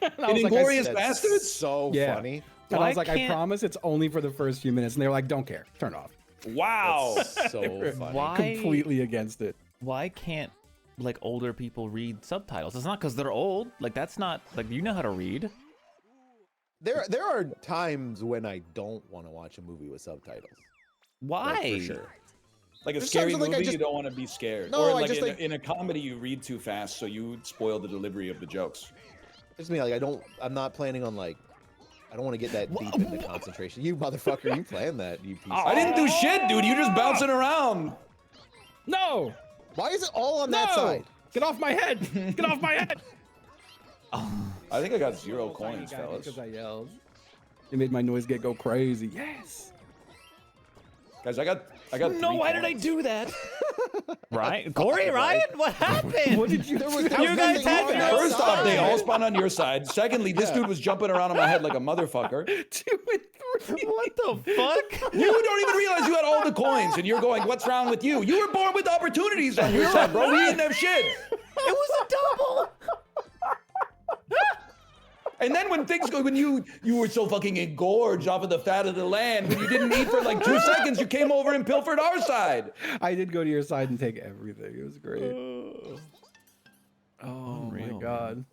D: I
B: In
D: was like,
B: Inglorious
C: That's
B: Bastards?
C: so
D: Yeah.
C: funny.
D: And I
A: Why
D: was like, I
A: can't-
D: promise it's only for the first few minutes. And they were like, don't care, turn it off.
B: Wow.
C: That's so funny.
A: Why?
D: Completely against it.
A: Why can't like older people read subtitles? It's not because they're old. Like that's not like you know how to read.
C: There are times when I don't want to watch a movie with subtitles.
A: Why?
C: Like, for sure.
B: Like a
C: There's
B: scary
C: times, like, I
B: movie,
C: just-
B: you don't want to be scared.
C: No,
B: or
C: I
B: like,
C: just, like-
B: in a comedy, you read too fast, so you spoil the delivery of the jokes.
C: It's me. Like I'm not planning on like. I don't want to get that deep into concentration. You motherfucker, you planned that, you piece.
B: I didn't do shit, dude. You're just bouncing around.
D: No,
C: Why is it all on that side?
D: Get off my head. Get off my head.
B: I think I got 0 coins, fellas.
D: Because I yelled. It made my noise gate go crazy. Yes.
B: Guys, I got.
A: No,
B: 3
A: why did I
B: coins.
A: do that? Ryan, Corey, Ryan, what happened?
D: What did you?
C: There was
A: You guys
C: nothing
A: had
C: on
A: your
C: that
A: own
B: First off, they
C: side.
B: all spawned on your side. Secondly, this dude was jumping around on my head like a motherfucker.
D: 2 and 3.
A: What the fuck?
B: You don't even realize you had all the coins, and you're going, "What's wrong with you? You were born with opportunities on your side, bro. We didn't have shit."
A: It was a double.
B: And then when things go, when you were so fucking engorged off of the fat of the land, when you didn't eat for like 2 seconds, you came over and pilfered our side.
D: I did go to your side and take everything. It was great. Oh my
A: Unreal,
D: god.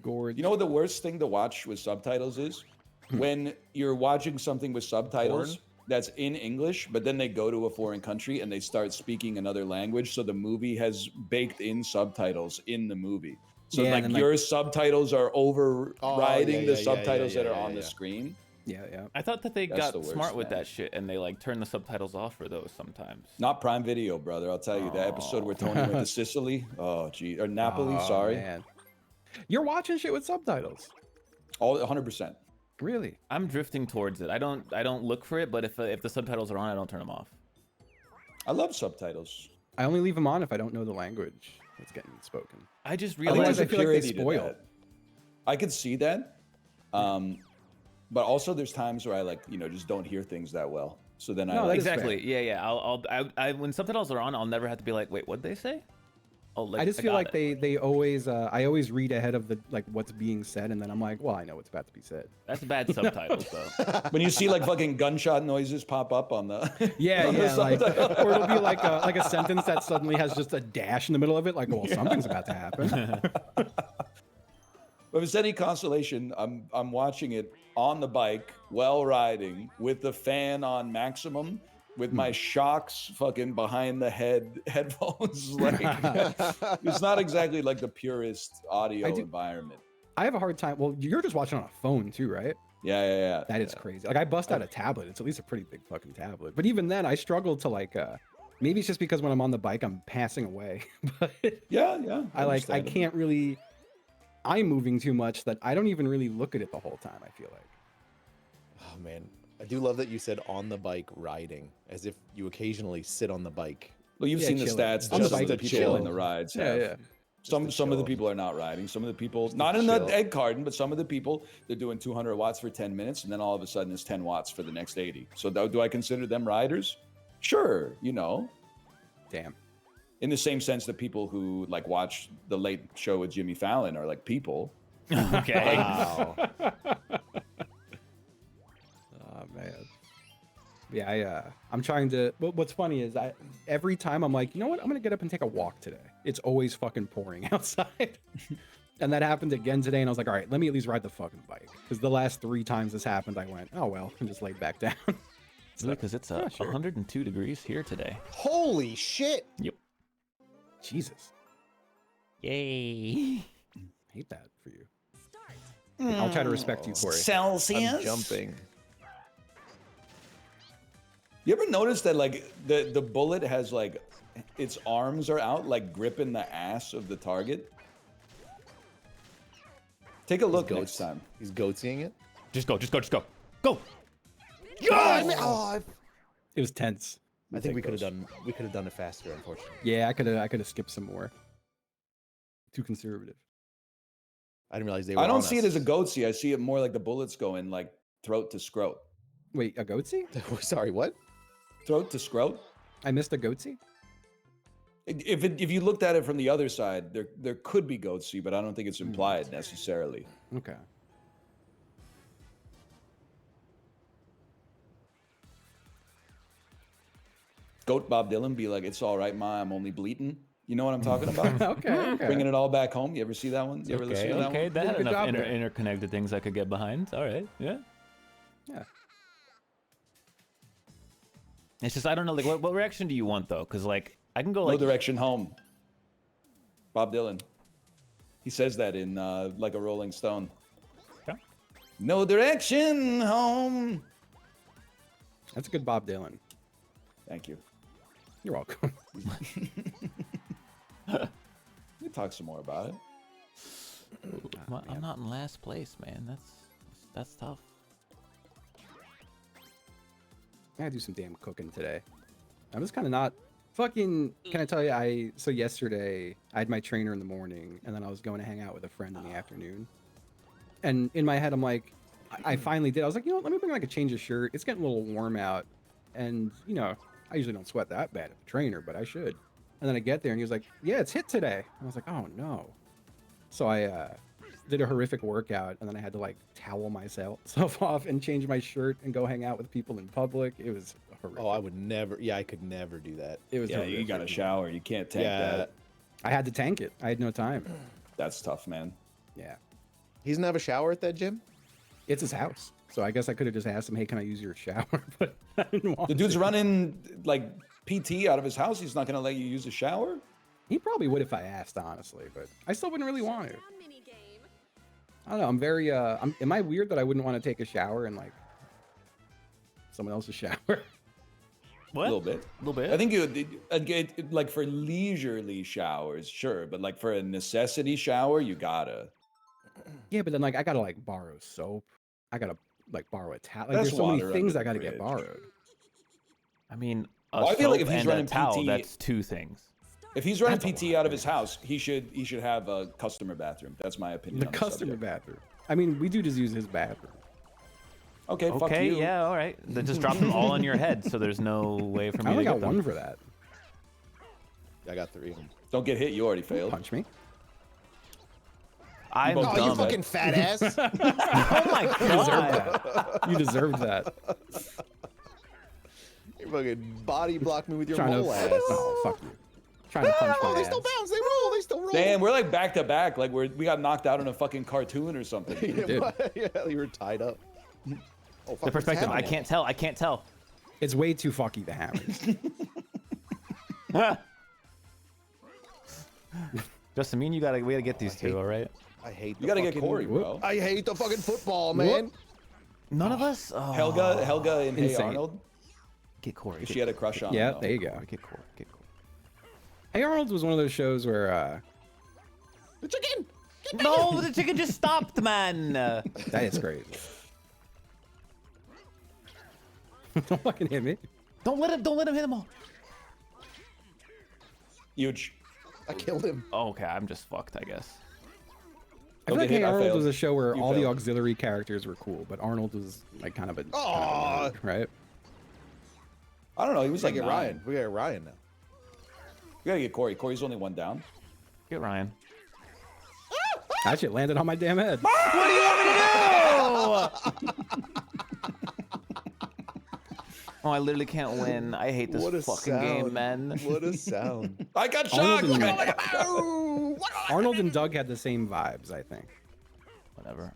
D: Gorge.
B: You know what the worst thing to watch with subtitles is? When you're watching something with subtitles that's in English, but then they go to a foreign country and they start speaking another language, so the movie has baked in subtitles in the movie. So
D: Yeah,
B: like
D: and then,
B: your subtitles are overriding the
C: yeah,
B: subtitles that are
C: yeah,
B: on the
C: yeah.
B: screen.
D: Yeah, yeah.
A: I thought that they
B: That's
A: got
B: the worst,
A: smart with
B: man.
A: that shit and they like turn the subtitles off for those sometimes.
B: Not Prime Video, brother. I'll tell you, that episode where Tony went to Sicily. Oh, gee. Or Napoli,
D: Oh,
B: sorry.
D: man. You're watching shit with subtitles.
B: All 100%.
D: Really?
A: I'm drifting towards it. I don't look for it, but if the subtitles are on, I don't turn them off.
B: I love subtitles.
D: I only leave them on if I don't know the language that's getting spoken.
A: I just
B: I think
A: realized
D: Otherwise,
B: there's
D: I
B: a
D: feel like they
B: purity to
D: spoil.
B: that. I could see that. But also there's times where I like, just don't hear things that well. So then
D: No,
B: I
D: that is
A: exactly. Yeah. I when subtitles are on, I'll never have to be like, wait, what'd they say? Oh,
D: I just feel
A: got
D: like
A: it.
D: they always I always read ahead of the like what's being said, and then I'm like, well, I know what's about to be said.
A: That's bad subtitles though.
B: when you see like fucking gunshot noises pop up on the
D: Yeah,
B: on the
D: yeah, like,
B: subtitle.
D: or it'll be like a sentence that suddenly has just a dash in the middle of it, like, well, something's about to happen.
B: But if it's any consolation, I'm watching it on the bike while riding with the fan on maximum with my shocks fucking behind the headphones. Like it's not exactly like the purest audio environment.
D: I have a hard time. Well, you're just watching on a phone too, right?
B: Yeah.
D: That is crazy. Like I bust out a tablet. It's at least a pretty big fucking tablet. But even then, I struggle to like. Maybe it's just because when I'm on the bike, I'm passing away. But
B: Yeah.
D: I can't really. I'm moving too much that I don't even really look at it the whole time. I feel like.
C: Oh man, I do love that you said on the bike riding, as if you occasionally sit on the bike.
B: Well, you've
D: Yeah,
B: seen the
D: chilling.
B: stats.
D: On the
B: Just
D: bike
B: the
D: to
B: people
C: chill.
B: in the rides.
D: Yeah,
B: have.
D: yeah.
B: Some
C: to
B: of the
C: chill.
B: people are not riding. Some of the people,
C: to
B: not in the
C: chill.
B: egg carton, but some of the people, they're doing 200 watts for 10 minutes, and then all of a sudden it's 10 watts for the next 80. So do I consider them riders? Sure,
D: Damn.
B: in the same sense that people who like watch the Late Show with Jimmy Fallon are like people.
A: Okay.
C: Wow.
D: Oh man. Yeah, I'm trying to. What's funny is every time I'm like, you know what? I'm gonna get up and take a walk today. It's always fucking pouring outside, and that happened again today. And I was like, all right, let me at least ride the fucking bike. Because the last 3 times this happened, I went, oh well, and just laid back down.
A: Because it's
D: Yeah, sure.
A: 102 degrees here today.
C: Holy shit!
A: Yep.
D: Jesus,
A: Yay.
D: hate that for you. I'll try to respect you, Corey.
C: I'm jumping.
B: You ever notice that like the bullet has like its arms are out, like gripping the ass of the target? Take a look next time.
C: He's goatseeing it.
A: Just go. Go.
D: It was tense.
C: I think we could have done it faster, unfortunately.
D: Yeah, I could have skipped some more. Too conservative.
C: I didn't realize they were
B: I don't
C: on
B: see
C: us.
B: it as a goatsy. I see it more like the bullets going like throat to scrot.
D: Wait, a goatsy?
C: Sorry, what?
B: Throat to scrot?
D: I missed a goatsy?
B: If you looked at it from the other side, there could be goatsy, but I don't think it's implied necessarily.
D: Okay.
B: Goat Bob Dylan be like, "It's all right, ma, I'm only bleating." You know what I'm talking about?
D: Okay.
B: Bringing it all back home. You ever see that one? You ever listen to that
A: Okay,
B: one?
A: that had
D: Good
A: enough
D: job there.
A: interconnected things I could get behind. All right, yeah.
D: Yeah.
A: It's just I don't know. Like, what reaction do you want though? Because like I can go
B: No
A: like
B: Direction Home. Bob Dylan. He says that in like a Rolling Stone.
A: Okay.
B: No direction home.
D: That's a good Bob Dylan.
B: Thank you.
D: You're welcome.
B: We talk some more about it.
A: I'm not in last place, man. That's tough.
D: I gotta do some damn cooking today. I'm just kind of not fucking. Can I tell you? So yesterday I had my trainer in the morning, and then I was going to hang out with a friend in the afternoon. And in my head, I'm like, I finally did. I was like, you know what? Let me bring like a change of shirt. It's getting a little warm out, and you know, I usually don't sweat that bad at the trainer, but I should. And then I get there, and he was like, yeah, it's hit today. And I was like, oh no. So I did a horrific workout, and then I had to like towel myself off and change my shirt and go hang out with people in public. It was horrific.
C: Oh, I would never. Yeah, I could never do that.
D: It was
B: Yeah, you
D: horrific.
B: got to shower. You can't tank that.
D: I had to tank it. I had no time.
B: That's tough, man.
D: Yeah.
C: He doesn't have a shower at that gym.
D: It's his house. So I guess I could have just asked him, hey, can I use your shower? But I didn't want
B: The dude's
D: to.
B: running like PT out of his house. He's not going to let you use a shower?
D: He probably would if I asked, honestly, but I still wouldn't really want to.
E: Round mini game.
D: I don't know. I'm very, am I weird that I wouldn't want to take a shower in like someone else's shower?
A: What?
B: A little bit.
A: A little bit.
B: I think you like for leisurely showers, sure, but like for a necessity shower, you gotta.
D: Yeah, but then like I gotta like borrow soap. I gotta like borrow a towel. Like
B: That's
D: there's so many
B: water
D: things
B: under
D: I
B: the
D: gotta get
B: bridge.
D: borrowed.
A: I mean,
B: Well, I feel like
A: soap
B: if he's
A: and
B: running
A: a towel,
B: PT
A: that's two things.
B: If he's running
D: That's a
B: PT
D: lot,
B: out of his
D: man.
B: house, he should have a customer bathroom. That's my opinion.
D: The
B: on
D: customer
B: subject.
D: bathroom. I mean, we do just use his bathroom.
B: Okay, fuck
A: Okay,
B: you.
A: yeah, all right. Then just drop them all on your head, so there's no way for
D: I
A: me to
D: only
A: get
D: got
A: them.
D: one for that.
C: I got 3 of them.
B: Don't get hit. You already failed.
D: Punch me.
A: I'm
B: both
C: Oh,
A: dumb.
C: you fucking fat ass!
A: Oh my god!
D: You deserved that.
C: You fucking body blocked me with your
D: Trying to.
C: mole ass.
D: Oh, fuck you. Trying to punch
C: Oh,
D: my
C: they
D: ass.
C: still bounce. They roll. They still roll.
B: Damn, we're like back to back. Like we got knocked out in a fucking cartoon or something.
C: Yeah, you were tied up. Oh,
A: The perspective. I can't tell. I can't tell.
D: It's way too fucky the hammer.
A: Justin, me and you we gotta get these two, all right?
C: I hate.
B: You gotta get
C: fucking-
B: Corey, bro.
C: I hate the fucking football, man.
A: None of us. Oh.
B: Helga and Hey
D: Insane.
B: Arnold.
A: Get Corey.
B: She had a crush on him.
D: Yeah,
B: though.
D: there you go.
A: Get Corey. Get Corey.
D: Hey Arnold was one of those shows where
C: The chicken.
A: No, the chicken just stopped, man.
D: that is crazy. Don't fucking hit me.
A: Don't let him hit them all.
B: Huge.
C: I killed him.
A: Oh, okay, I'm just fucked, I guess.
D: I feel
B: Don't
D: like
B: get hit,
D: Hey
B: I
D: Arnold
B: failed.
D: was a show where
B: You
D: all the
B: failed.
D: auxiliary characters were cool, but Arnold was like kind of a
C: Aw.
D: nerd, right?
B: I don't know. He was
C: We
B: like
C: gotta get
B: 9.
C: Ryan. We got Ryan now.
B: We gotta get Corey. Corey's only one down.
A: Get Ryan.
D: That shit landed on my damn head.
A: Oh, I literally can't win. I hate this
C: What a
A: fucking
C: sound.
A: game, man.
C: What a sound.
B: I got
D: Arnold
B: shocked.
D: and, Arnold and Doug had the same vibes, I think.
A: Whatever.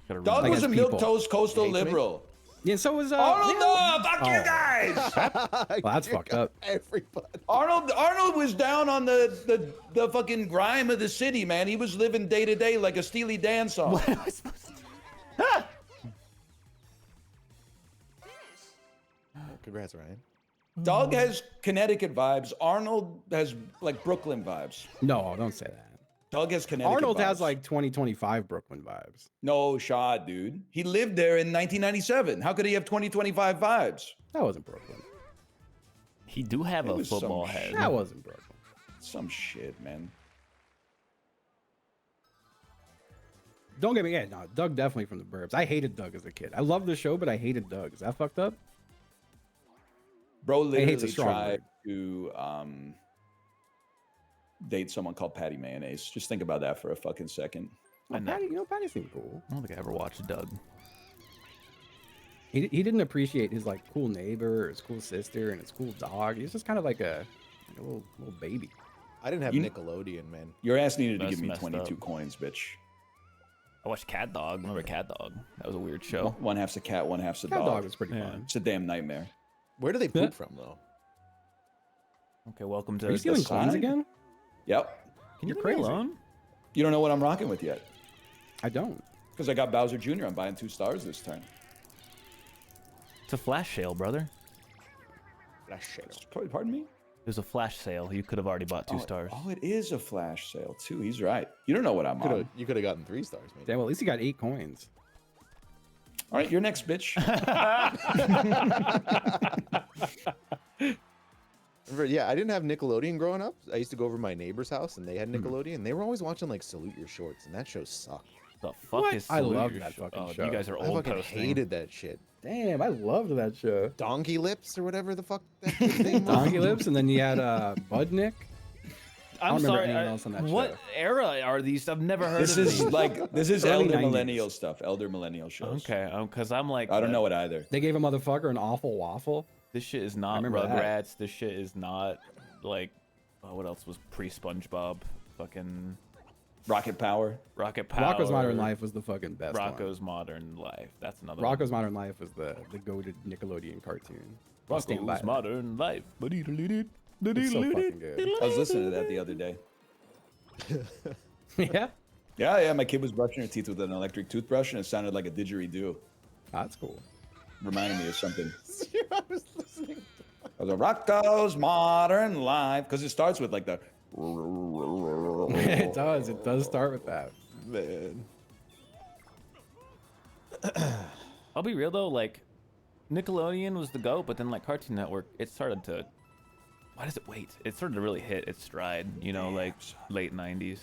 A: Gotta
B: Doug
A: read
D: Like
B: was a
D: as
B: milk
D: people.
B: toast coastal
C: Hates me?
B: liberal.
D: Yeah, so was
B: Arnold,
D: yeah.
B: no, fuck you guys.
D: Well, that's fucked up.
C: Everybody.
B: Arnold was down on the fucking grime of the city, man. He was living day to day like a Steely Dan song.
A: What am I supposed to do?
C: Congrats, Ryan.
B: Doug has Connecticut vibes. Arnold has like Brooklyn vibes.
D: No, don't say that.
B: Doug has Connecticut
D: Arnold
B: vibes.
D: has like 2025 Brooklyn vibes.
B: No shot, dude. He lived there in 1997. How could he have 2025 vibes?
D: That wasn't Brooklyn.
A: He do have
B: It
A: a
B: was some
A: football head.
D: That wasn't Brooklyn.
B: Some shit, man.
D: Don't get me no, Doug definitely from the burbs. I hated Doug as a kid. I loved the show, but I hated Doug. Is that fucked up?
B: Bro
D: hate's a
B: literally
D: strong
B: tried
D: word.
B: to date someone called Patty Mayonnaise. Just think about that for a fucking second.
D: Patty, Patty seemed cool.
A: I don't think I ever watched Doug.
D: He didn't appreciate his like cool neighbor, or his cool sister, and his cool dog. He was just kind of like a little baby.
C: I didn't have Nickelodeon, man.
B: Your ass needed to
A: That's
B: give me
A: messed
B: 22
A: up.
B: coins, bitch.
A: I watched Cat Dog. Remember Cat Dog? That was a weird show.
B: One half's a cat, one half's a
D: Cat
B: dog.
D: dog was pretty
A: Yeah.
D: fun.
B: It's a damn nightmare.
C: Where do they poop from, though?
A: Okay, welcome to.
D: Are you stealing coins
B: side?
D: again?
B: Yep.
A: Can you
D: You're
A: leave me
D: crazy.
A: alone?
B: You don't know what I'm rocking with yet.
D: I don't.
B: Because I got Bowser Jr. I'm buying 2 stars this turn.
A: It's a flash sale, brother.
B: Pardon me?
A: It was a flash sale. You could have already bought 2 stars.
B: Oh, it is a flash sale, too. He's right. You don't know what I'm on.
C: You could have gotten 3 stars, maybe.
D: Yeah, well, at least he got 8 coins.
B: All right, you're next, bitch.
C: Yeah, I didn't have Nickelodeon growing up. I used to go over to my neighbor's house, and they had Nickelodeon. And they were always watching like Salute Your Shorts, and that show sucked.
A: The fuck
D: What?
A: is
D: I
A: Salute
D: love
A: Your
D: that
A: Show?
D: fucking
A: Oh,
D: show.
A: You guys are
C: I
A: old
C: fucking
A: toasting.
C: hated that shit.
D: Damn, I loved that show.
C: Donkey Lips or whatever the fuck that thing was.
D: Donkey Lips, and then you had Budnick.
A: I'm
D: don't remember
A: sorry.
D: anything else on that
A: what
D: show.
A: era are these? I've never heard
B: This
A: of
B: is
A: these.
B: this is
D: Early
B: elder
D: 90s.
B: millennial stuff. Elder millennial shows.
A: Okay, because I'm like,
B: I don't know it either.
D: They gave a motherfucker an awful waffle.
A: This shit is not
D: remember that.
A: Rugrats. This shit is not like, what else was pre-SpongeBob? Fucking
B: Rocket Power.
A: Rocket Power.
D: Rocco's Modern Life was the fucking best
A: Rocco's Modern Life. That's another
D: one. Rocco's Modern Life was the goated Nickelodeon cartoon. I'll stand by
A: Rocco's
D: that.
A: Modern Life.
D: It's so fucking good.
B: I was listening to that the other day.
D: Yeah,
B: Yeah. My kid was brushing her teeth with an electric toothbrush, and it sounded like a didgeridoo.
D: that's cool.
B: Reminded me of something.
C: I was listening.
B: I was like, Rocco's Modern Life, because it starts with like the.
D: It does. It does start with that.
C: Man.
A: I'll be real though, like Nickelodeon was the GOAT, but then like Cartoon Network, it started to. Why does it wait? It started to really hit its stride, you know, like late 90s.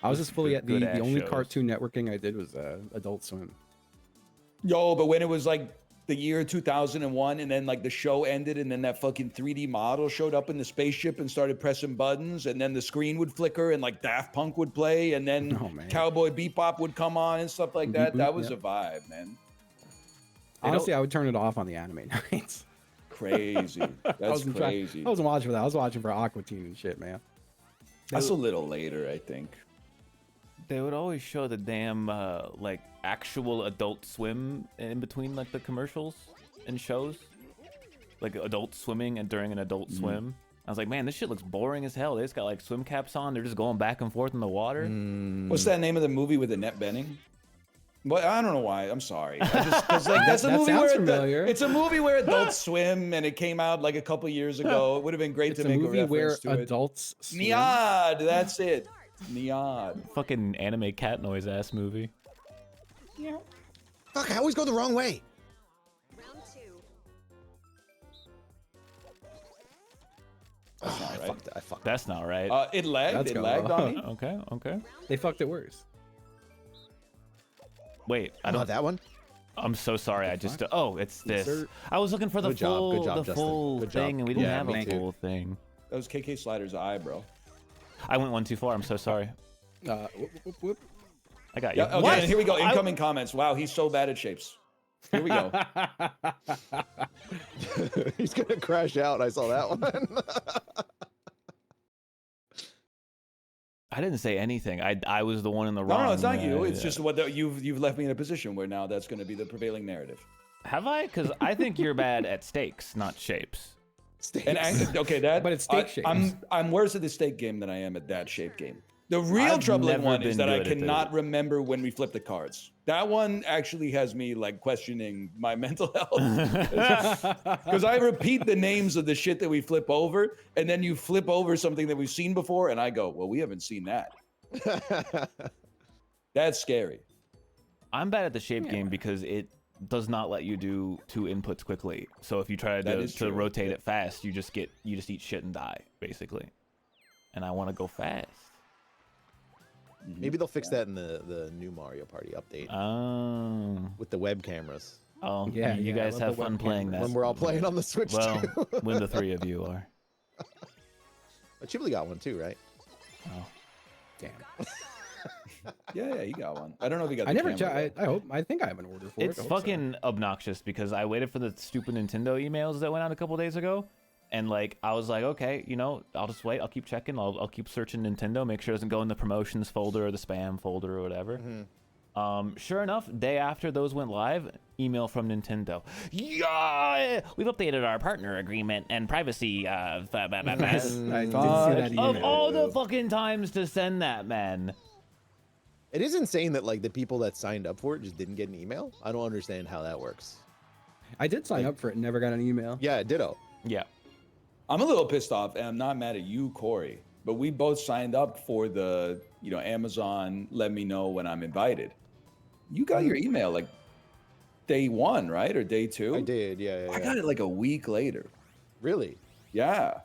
D: I was just fully at the
A: Good-ass
D: only
A: shows.
D: Cartoon Networking I did was Adult Swim.
B: Yo, but when it was like the year 2001, and then like the show ended, and then that fucking 3D model showed up in the spaceship and started pressing buttons, and then the screen would flicker, and like Daft Punk would play, and then
D: Oh, man.
B: Cowboy Bebop would come on and stuff like that.
D: Mhm,
B: That was
D: yep.
B: a vibe, man.
D: Honestly, I would turn it off on the anime nights.
B: Crazy. That's
D: wasn't trying-
B: crazy.
D: I wasn't watching for that. I was watching for Aqua Teen and shit, man.
B: That's a little later, I think.
A: They would always show the damn like actual Adult Swim in between like the commercials and shows, like adult swimming and during an Adult Swim. I was like, man, this shit looks boring as hell. They just got like swim caps on. They're just going back and forth in the water.
B: What's that name of the movie with the net bending? Well, I don't know why. I'm sorry. Cause like that's a
D: That
B: movie
D: sounds
B: where
D: familiar.
B: it's a movie where adults swim, and it came out like a couple years ago. It would have been great
D: It's
B: to
D: a
B: make
D: movie
B: a
D: where
B: reference to it.
D: adults swim.
B: Niad, that's it. Niad.
A: Fucking anime cat noise ass movie.
C: Fuck, I always go the wrong way.
E: Round 2.
B: That's not right.
C: I fucked.
A: That's not right.
B: It lagged.
D: That's
B: It
D: going
B: lagged on me.
A: Okay, okay.
D: They fucked it worse.
A: Wait, I
C: Not
A: don't.
C: that one.
A: I'm so sorry. I just. Oh, it's this.
D: Insert.
A: I was looking for the
C: Good job,
A: full,
C: good job,
A: the
C: Justin.
A: full
C: Good job.
A: thing, and we didn't
C: Yeah,
A: have a
C: me too.
A: full thing.
B: That was KK Slider's eye, bro.
A: I went one too far. I'm so sorry.
D: Whoop, whoop, whoop.
A: I got you.
B: Yeah. Okay.
A: What?
B: And here we go. Incoming comments. Wow, he's so bad at shapes. Here we go.
C: He's gonna crash out. I saw that one.
A: I didn't say anything. I was the one in the
B: No,
A: wrong.
B: no, it's not you. It's
A: yeah.
B: just what you've left me in a position where now that's going to be the prevailing narrative.
A: Have I? Because I think you're bad at steaks, not shapes.
B: And okay, that.
D: But it's steak shapes.
B: I'm worse at the steak game than I am at that shape game. The real
A: I've
B: troubling
A: never
B: one is
A: been
B: that I
A: good at
B: cannot remember when we flip the cards. That one actually has me like questioning my mental health because I repeat the names of the shit that we flip over, and then you flip over something that we've seen before, and I go, "Well, we haven't seen that." That's scary.
A: I'm bad at the shape game because it does not let you do 2 inputs quickly. So if you try
B: That
A: to
B: is true.
A: rotate it fast, you just eat shit and die basically. And I want to go fast.
C: Maybe they'll fix that in the new Mario Party update
A: Oh,
C: with the web cameras
A: yeah. You
D: I
A: guys
D: love the
A: have fun
D: web
A: playing
D: cameras.
A: that.
C: when we're all playing on the Switch
A: Well,
C: too.
A: when the 3 of you are.
C: Ghibli got one too, right?
D: Oh, damn.
B: Yeah, he got one. I don't know if he got.
D: I
B: the
D: never.
B: camera, though.
D: I think I have an order for it.
A: It's
D: I hope so.
A: fucking obnoxious because I waited for the stupid Nintendo emails that went out a couple days ago, and like I was like, okay, you know, I'll just wait. I'll keep checking. I'll keep searching Nintendo, make sure it doesn't go in the promotions folder or the spam folder or whatever. Sure enough, day after those went live, email from Nintendo. Yeah, we've updated our partner agreement and privacy.
D: I did see that
A: Of
D: email.
A: all the fucking times to send that, man.
C: It is insane that like the people that signed up for it just didn't get an email. I don't understand how that works.
D: I did sign up for it and never got an email.
C: Yeah, ditto.
A: Yeah.
B: I'm a little pissed off, and I'm not mad at you, Corey. But we both signed up for the, Amazon. Let me know when I'm invited. You got your email like day 1, right, or day 2?
C: I did, yeah.
B: I got it like a week later.
C: Really?
B: Yeah.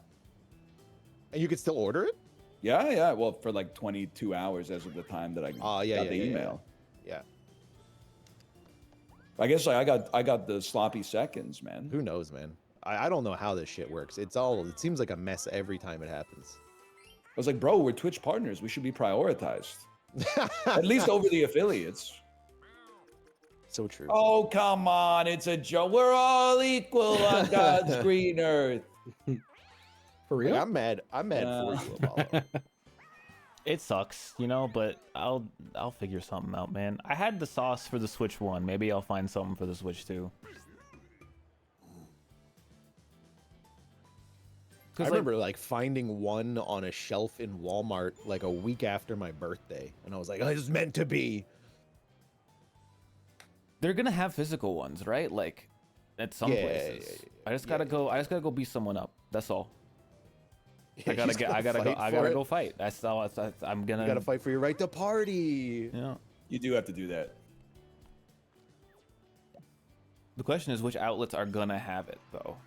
C: And you could still order it?
B: Yeah. Well, for like 22 hours as of the time that I got the email.
C: Yeah.
B: I guess I got the sloppy seconds, man.
C: Who knows, man? I don't know how this shit works. It seems like a mess every time it happens.
B: I was like, bro, we're Twitch partners. We should be prioritized. At least over the affiliates.
C: So true.
B: Oh, come on. It's a joke. We're all equal on God's green earth.
D: For real?
C: Like, I'm mad for you, Apollo.
A: It sucks, but I'll figure something out, man. I had the sauce for the Switch 1. Maybe I'll find something for the Switch 2.
C: I remember like finding one on a shelf in Walmart like a week after my birthday, and I was like, "Oh, it's meant to be."
A: They're gonna have physical ones, right? Like at some places. I just gotta go beat someone up. That's all. I gotta go fight. That's all. I'm gonna.
C: You gotta fight for your right to party.
A: Yeah.
B: You do have to do that.
A: The question is, which outlets are gonna have it though?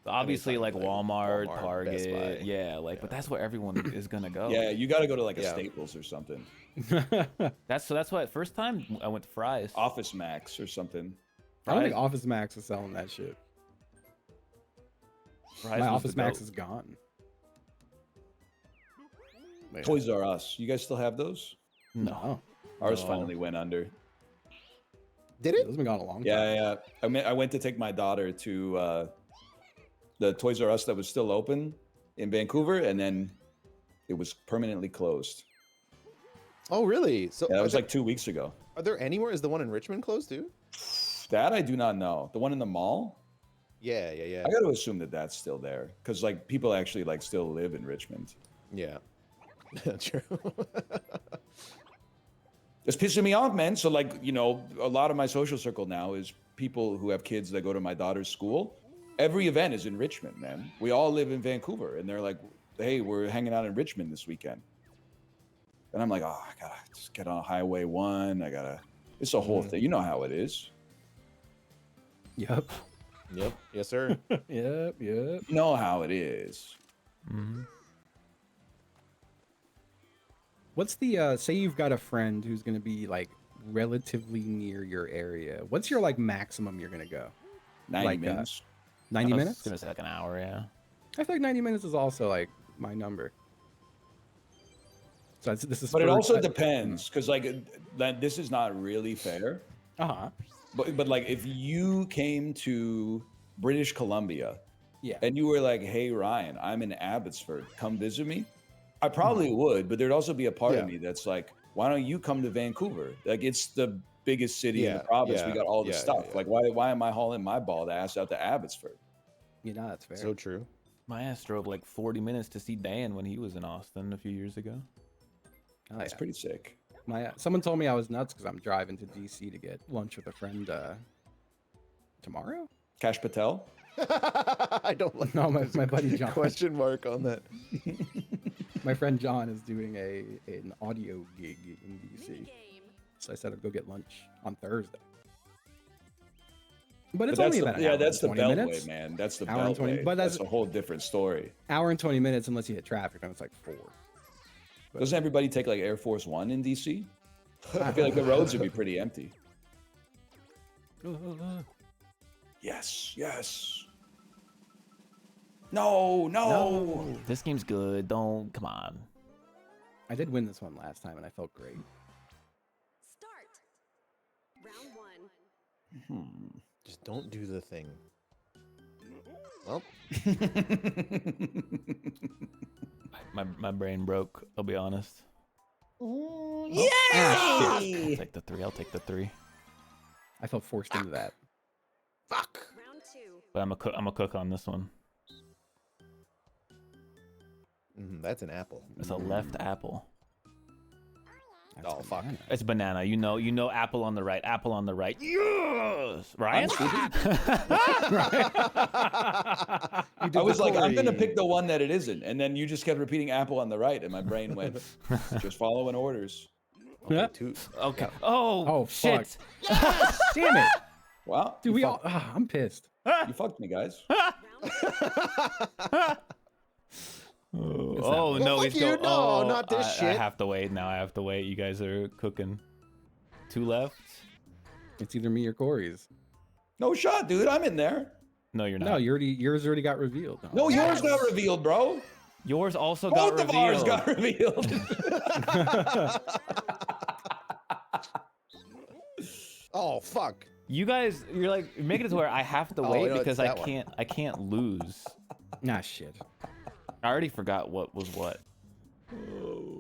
A: Obviously, like Walmart, Target, but that's where everyone is gonna go.
B: Yeah, you got to go to like a Staples or something.
A: That's why first time I went to Fry's.
B: Office Max or something.
D: I don't think Office Max is selling that shit.
A: Fry's
D: My
A: was
D: Office
A: the
D: Max
A: goat.
D: is gone.
C: Man.
B: Toys R Us. You guys still have those?
A: No.
B: Ours finally went under.
C: Did it?
D: Those have been gone a long time.
B: Yeah. I went to take my daughter to the Toys R Us that was still open in Vancouver, and then it was permanently closed.
C: Oh, really? So
B: Yeah, that was like 2 weeks ago.
C: Are there anywhere? Is the one in Richmond closed too?
B: That I do not know. The one in the mall?
C: Yeah.
B: I got to assume that that's still there because like people actually like still live in Richmond.
C: Yeah. True.
B: It's pissing me off, man. So like, a lot of my social circle now is people who have kids that go to my daughter's school. Every event is in Richmond, man. We all live in Vancouver, and they're like, hey, we're hanging out in Richmond this weekend. And I'm like, oh, I gotta just get on Highway 1. It's a whole thing. You know how it is.
D: Yep.
C: Yep. Yes, sir.
D: Yep.
B: You know how it is.
A: Mm-hmm.
D: What's the say you've got a friend who's gonna be like relatively near your area? What's your like maximum you're gonna go?
B: 90 minutes.
D: 90
A: I was
D: minutes?
A: gonna say like an hour, yeah.
D: I feel like 90 minutes is also like my number. So this is.
B: But it also depends because like this is not really fair.
D: Uh-huh.
B: But like if you came to British Columbia,
D: Yeah.
B: and you were like, hey Ryan, I'm in Abbotsford, come visit me, I probably would, but there'd also be a part of me that's like, why don't you come to Vancouver? Like it's the biggest city in the province. We got all the stuff. Like why am I hauling my bald ass out to Abbotsford?
D: That's fair.
C: So true.
A: My ass drove like 40 minutes to see Dan when he was in Austin a few years ago.
D: Oh,
B: That's
D: yeah.
B: pretty sick.
D: Someone told me I was nuts because I'm driving to DC to get lunch with a friend tomorrow.
B: Cash Patel?
C: I don't like
D: No, my buddy John.
C: question mark on that.
D: My friend John is doing an audio gig in DC, so I said I'd go get lunch on Thursday. But it's only about an hour
B: that's the
D: and 20
B: Beltway,
D: minutes.
B: man. That's the
D: Hour and 20
B: Beltway.
D: but
B: That's a whole different story.
D: Hour and 20 minutes unless you hit traffic, and it's like 4.
B: Doesn't everybody take like Air Force One in DC? I feel like the roads would be pretty empty. Yes. No.
A: This game's good. Don't come on.
D: I did win this one last time, and I felt great.
E: Start. Round 1.
C: Just don't do the thing. Well,
A: My brain broke. I'll be honest.
B: Yay!
A: I'll take the 3. I'll take the 3.
D: I felt forced into that.
C: fuck.
E: Round 2.
A: But I'm a cook on this one.
C: That's an apple.
A: It's a left apple.
D: That's
C: Oh, fuck.
D: banana.
A: It's banana. You know, apple on the right. Apple on the right. Yes, Ryan.
B: I was like, I'm gonna pick the one that it isn't, and then you just kept repeating apple on the right, and my brain went, just following orders.
D: Yeah.
A: Okay. Oh.
D: Oh,
A: shit.
D: fuck. Damn it.
B: Wow,
D: Dude,
B: you,
D: I'm pissed.
B: you fucked me, guys.
A: Oh
C: Well,
A: no,
C: fuck
A: he's
C: you.
A: going.
C: No,
A: Oh,
C: not this
A: I
C: shit.
A: have to wait now. I have to wait. You guys are cooking. 2 left.
D: It's either me or Corey's.
B: No shot, dude. I'm in there.
A: No, you're not.
D: No, yours already got revealed.
B: No, yours got revealed, bro.
A: Yours also got
B: Both of
A: revealed.
B: ours got revealed.
C: Oh, fuck.
A: You guys, you're like making it to where I have to
C: Oh,
A: wait
C: no, it's
A: because
C: that one.
A: I can't lose.
D: Nah, shit.
A: I already forgot what was what.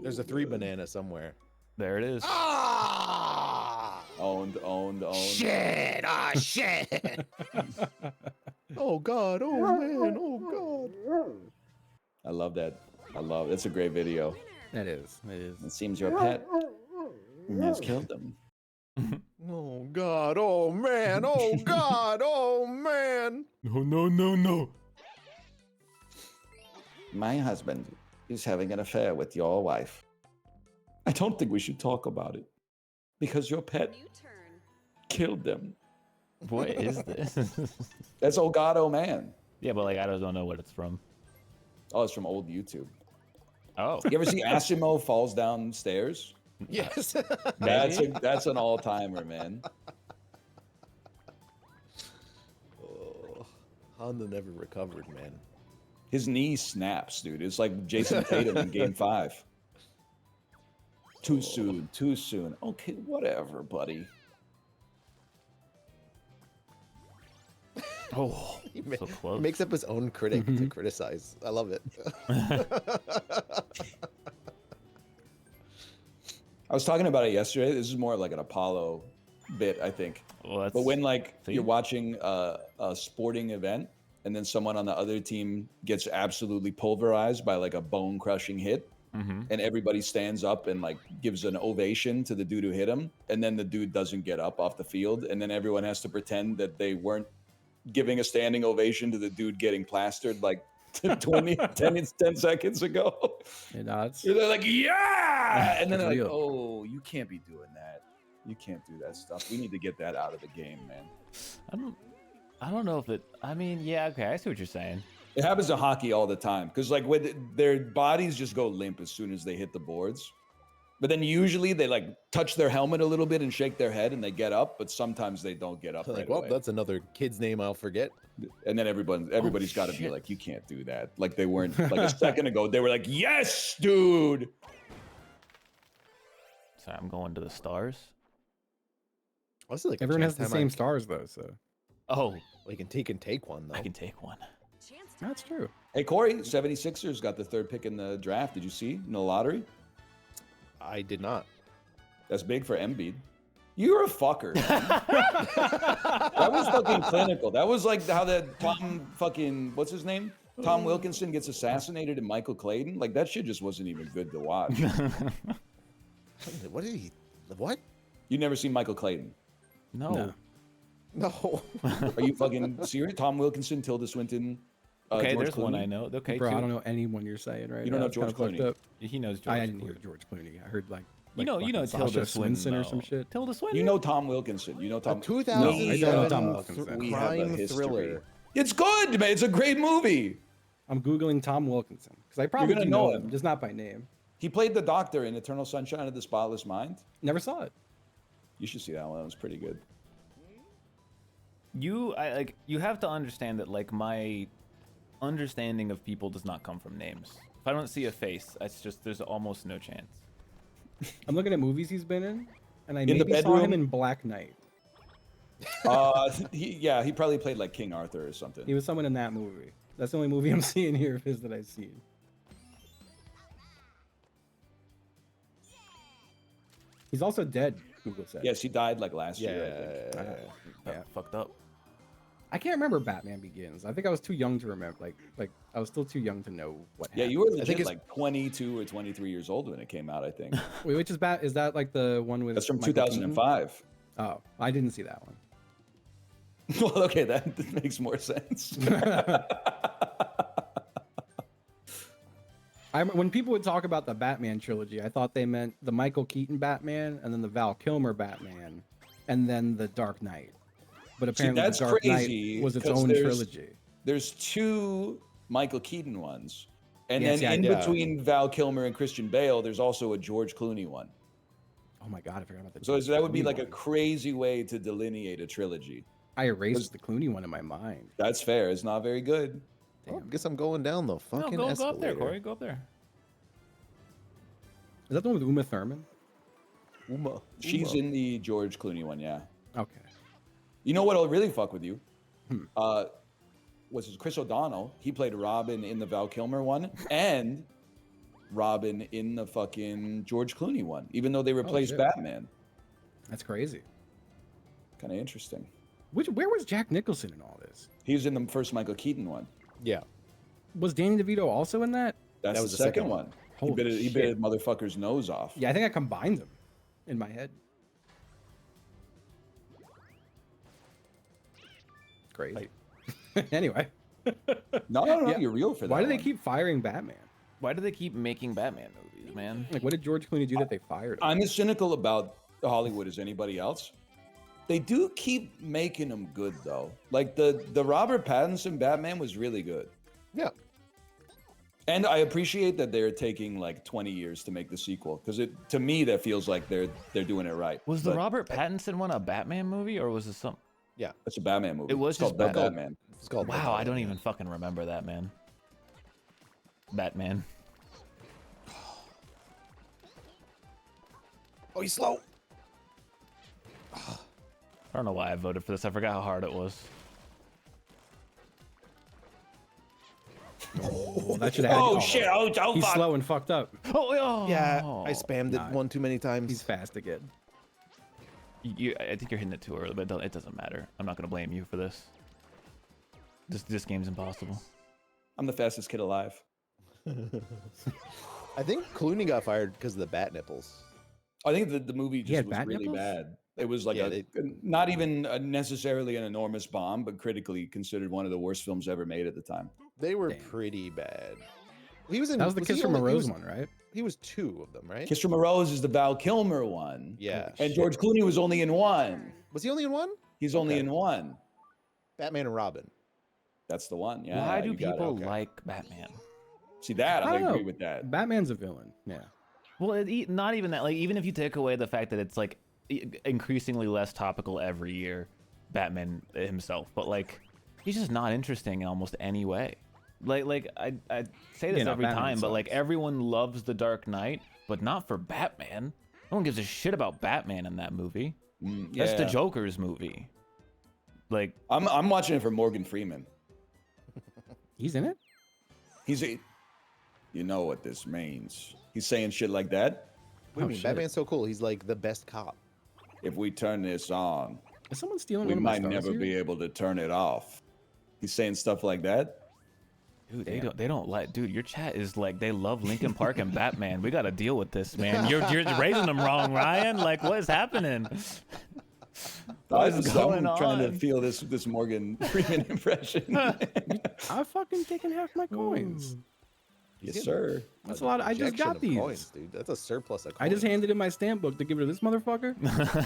C: There's a 3 banana somewhere.
A: There it is.
C: Ah!
B: Owned.
C: Shit! Ah, shit! Oh, God. Oh, man. Oh, God.
B: I love that. It's a great video.
D: That is. It is.
B: It seems your pet has killed them.
C: Oh, God. Oh, man. Oh, God. Oh, man.
A: No.
B: My husband is having an affair with your wife. I don't think we should talk about it because your pet
E: New turn.
B: killed them.
A: What is this?
B: That's Oh God, Oh Man.
A: Yeah, but like I don't know what it's from.
B: Oh, it's from old YouTube.
A: Oh.
B: You ever see Asimo falls downstairs?
C: Yes.
B: That's an all-timer, man.
C: Oh, Honda never recovered, man.
B: His knee snaps, dude. It's like Jason Tatum in Game 5. Too soon. Okay, whatever, buddy.
A: Oh,
C: He
A: so close.
C: makes up his own critic to criticize. I love it.
B: I was talking about it yesterday. This is more like an Apollo bit, I think.
A: Well, that's,
B: But when like
A: See?
B: you're watching a sporting event and then someone on the other team gets absolutely pulverized by like a bone-crushing hit, and everybody stands up and like gives an ovation to the dude who hit him, and then the dude doesn't get up off the field, and then everyone has to pretend that they weren't giving a standing ovation to the dude getting plastered like 10 seconds ago.
D: You know, it's,
B: They're like, yeah! And then they're like,
D: Real.
B: oh, you can't be doing that. You can't do that stuff. We need to get that out of the game, man.
A: I don't know if it. I mean, yeah, okay, I see what you're saying.
B: It happens to hockey all the time because like their bodies just go limp as soon as they hit the boards. But then usually they like touch their helmet a little bit and shake their head and they get up, but sometimes they don't get up
C: Like,
B: right
C: well,
B: away.
C: that's another kid's name I'll forget.
B: And then everybody's got to be
A: shit.
B: like, you can't do that. Like they weren't like a second ago. They were like, yes, dude.
A: Sorry, I'm going to the stars.
C: Also, like
D: everyone has
C: chance
D: the
C: time
D: same stars, though, so
A: Oh,
C: Well, you can take one though.
A: I can take one.
E: Chance to
D: that's true.
B: Hey, Corey, 76ers got the 3rd pick in the draft. Did you see in the lottery?
C: I did not.
B: That's big for Embiid. You're a fucker. Man. That was fucking clinical. That was like how that Tom fucking, what's his name? Tom Wilkinson gets assassinated in Michael Clayton. Like that shit just wasn't even good to watch.
C: What did he? What?
B: You never seen Michael Clayton?
A: No.
D: No.
C: No.
B: Are you fucking serious? Tom Wilkinson, Tilda Swinton.
A: Okay,
B: George
A: there's one
B: Clooney?
A: I know. Okay,
D: Bro,
A: two.
D: I don't know anyone you're saying right
B: You don't
D: now.
B: know
D: It's kinda
B: George
D: fucked
B: Clooney?
D: up.
A: He knows George.
D: I didn't hear
A: Clooney.
D: George Clooney. I heard like
A: You know
D: fucking
A: Tilda
D: Sasha Swinson or some
A: though.
D: shit.
A: Tilda Swinton.
B: You know Tom Wilkinson. You know Tom.
C: 2007
D: I don't know Tom Wilkinson.
B: We have a
C: crime
B: history.
C: thriller.
B: It's good, man. It's a great movie.
D: I'm googling Tom Wilkinson because I probably
B: gonna
D: do
B: know
D: know
B: him.
D: him, just not by name.
B: He played the doctor in Eternal Sunshine of the Spotless Mind.
D: Never saw it.
B: You should see that one. That was pretty good.
A: You have to understand that like my understanding of people does not come from names. If I don't see a face, it's just there's almost no chance.
D: I'm looking at movies he's been in, and I
B: In the
D: maybe saw him
B: bedroom?
D: in Black Knight.
B: He probably played like King Arthur or something.
D: He was someone in that movie. That's the only movie I'm seeing here of his that I've seen. He's also dead, Google said.
B: Yes, he died like last year. I think.
D: Yeah.
A: Fucked up.
D: I can't remember Batman Begins. I think I was too young to remember. Like I was still too young to know what
B: Yeah,
D: happened.
B: you were
C: think
B: legit
C: it's-
B: like 22 or 23 years old when it came out, I think.
D: Wait, which is Bat? Is that like the one with?
B: That's from
D: Michael Keaton?
B: 2005.
D: Oh, I didn't see that one.
B: Well, okay, that makes more sense.
D: When people would talk about the Batman trilogy, I thought they meant the Michael Keaton Batman and then the Val Kilmer Batman and then the Dark Knight. But apparently
B: that's
D: the Dark
B: crazy,
D: Knight was its
B: 'cause
D: own
B: there's-
D: trilogy.
B: There's 2 Michael Keaton ones. And
D: Yes,
B: then
D: yeah,
B: in
D: yeah.
B: between Val Kilmer and Christian Bale, there's also a George Clooney one.
D: Oh my god, I forgot about the.
B: So that would be
D: Clooney
B: like a
D: one.
B: crazy way to delineate a trilogy.
D: I erased the Clooney one in my mind.
B: That's fair. It's not very good.
C: Oh, guess I'm going down the
A: No,
C: fucking
A: go
C: escalator.
A: up there, Corey. Go up there.
D: Is that the one with Uma Thurman?
B: She's in the George Clooney one, yeah.
D: Okay.
B: You know what'll really fuck with you?
D: Hmm.
B: Was Chris O'Donnell. He played Robin in the Val Kilmer one and Robin in the fucking George Clooney one, even though they replaced
D: shit.
B: Batman.
D: That's crazy.
B: Kind of interesting.
D: Where was Jack Nicholson in all this?
B: He was in the first Michael Keaton one.
C: Yeah.
D: Was Danny DeVito also in that?
B: That's
C: was
B: the
C: the
B: second
C: second
B: one.
D: Holy
B: He bit a
D: shit.
B: motherfucker's nose off.
D: Yeah, I think I combined them in my head. Crazy. Anyway,
B: No,
D: Yeah.
B: you're real for that.
D: why do they
B: one.
D: keep firing Batman?
A: Why do they keep making Batman movies, man?
D: Like, what did George Clooney do that they fired him?
B: I'm as cynical about Hollywood as anybody else. They do keep making them good though. Like the Robert Pattinson Batman was really good.
C: Yeah.
B: And I appreciate that they're taking like 20 years to make the sequel because to me that feels like they're doing it right.
A: Was the
B: But
A: Robert Pattinson one a Batman movie or was it some?
C: Yeah.
B: It's a Batman movie.
A: It was
B: It's
A: just
B: called
A: Batman.
B: Batman.
C: It's called
A: Wow, I don't even fucking remember that, man. Batman.
C: Oh, he's slow.
A: I don't know why I voted for this. I forgot how hard it was.
D: Oh, that should have.
B: Oh shit! Oh
D: He's
B: fuck!
D: slow and fucked up.
A: Oh,
C: Yeah, I spammed it
D: Nah.
C: one too many times.
D: He's fast again.
A: I think you're hitting it too early, but it doesn't matter. I'm not gonna blame you for this. This game's impossible.
B: I'm the fastest kid alive.
C: I think Clooney got fired because of the bat nipples.
B: I think the movie
D: He
B: just
D: had
B: was
D: bat
B: really
D: nipples?
B: bad. It was like
C: Yeah,
B: not even necessarily an enormous bomb, but critically considered one of the worst films ever made at the time.
C: They were
D: Damn.
C: pretty bad. He was in.
D: That was the
C: he
D: Kiss from a
C: only- he
D: Rose
C: was-
D: one, right?
C: He was 2 of them, right?
B: Kiss from a Rose is the Val Kilmer one.
C: Yeah.
B: And George Clooney was only in one.
C: Was he only in one?
B: He's only
C: Okay.
B: in one.
C: Batman and Robin.
B: That's the one. Yeah.
A: Why do
B: you got it.
A: people
B: Okay.
A: like Batman?
B: See that? I
D: I don't
B: agree
D: know.
B: with that.
D: Batman's a villain. Yeah.
A: Well, not even that. Like, even if you take away the fact that it's like increasingly less topical every year, Batman himself, but like he's just not interesting in almost any way. Like I say this
D: Yeah, no,
A: every
D: Batman
A: time, but like
D: sucks.
A: everyone loves The Dark Knight, but not for Batman. No one gives a shit about Batman in that movie. That's the
B: Yeah.
A: Joker's movie. Like,
B: I'm watching it for Morgan Freeman.
D: He's in it.
B: He's a. You know what this means? He's saying shit like that.
C: What do you
D: Oh,
C: mean?
D: shit.
C: Batman's so cool. He's like the best cop.
B: If we turn this on,
D: Is someone stealing
B: we
D: one of my
B: might
D: stars
B: never
D: here?
B: be able to turn it off. He's saying stuff like that.
A: dude, they don't like, dude. Your chat is like they love Linkin Park and Batman. We got to deal with this, man. You're raising them wrong, Ryan. Like, what is happening? What is going
B: I'm trying to
A: on?
B: feel this Morgan Freeman impression.
D: I've fucking taken half my coins.
B: Yes, sir.
D: That's a lot. I just
C: Injection
D: got
C: of
D: these.
C: coins, dude. That's a surplus of coins.
D: I just handed in my stamp book to give it to this motherfucker.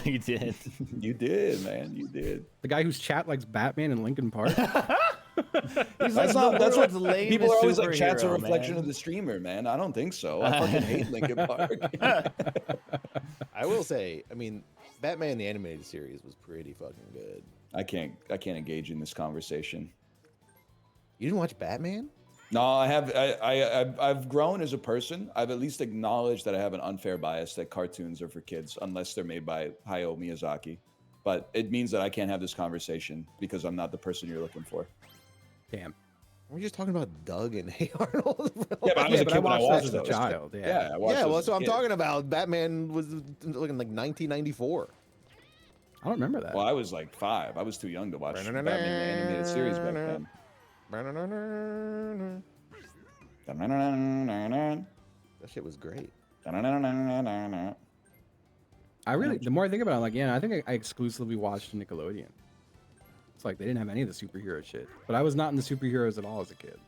A: You did.
B: You did, man. You did.
D: The guy whose chat likes Batman and Linkin Park.
A: He's
B: That's not. That's what people are always like. Chat's a
A: superhero,
B: reflection
A: man.
B: of the streamer, man. I don't think so. I fucking hate Linkin Park.
C: I will say, I mean, Batman the animated series was pretty fucking good.
B: I can't engage in this conversation.
C: You didn't watch Batman?
B: No, I have. I've grown as a person. I've at least acknowledged that I have an unfair bias that cartoons are for kids unless they're made by Hayao Miyazaki. But it means that I can't have this conversation because I'm not the person you're looking for.
D: Damn.
C: We're just talking about Doug and Hey Arnold.
B: Yeah, but I was a
D: but
B: kid
D: I
B: when I
D: watched
B: watched
D: those as a
B: those.
D: child. Yeah.
B: Yeah, I watched
C: Yeah,
B: those
C: well,
B: as
C: that's
B: a
C: what I'm
B: kid.
C: talking about. Batman was looking like 1994.
D: I don't remember that.
B: Well, I was like 5. I was too young to watch Batman the animated series back then.
C: That shit was great.
D: I really, the more I think about it, I'm like, yeah, I think I exclusively watched Nickelodeon. It's like they didn't have any of the superhero shit, but I was not into superheroes at all as a kid.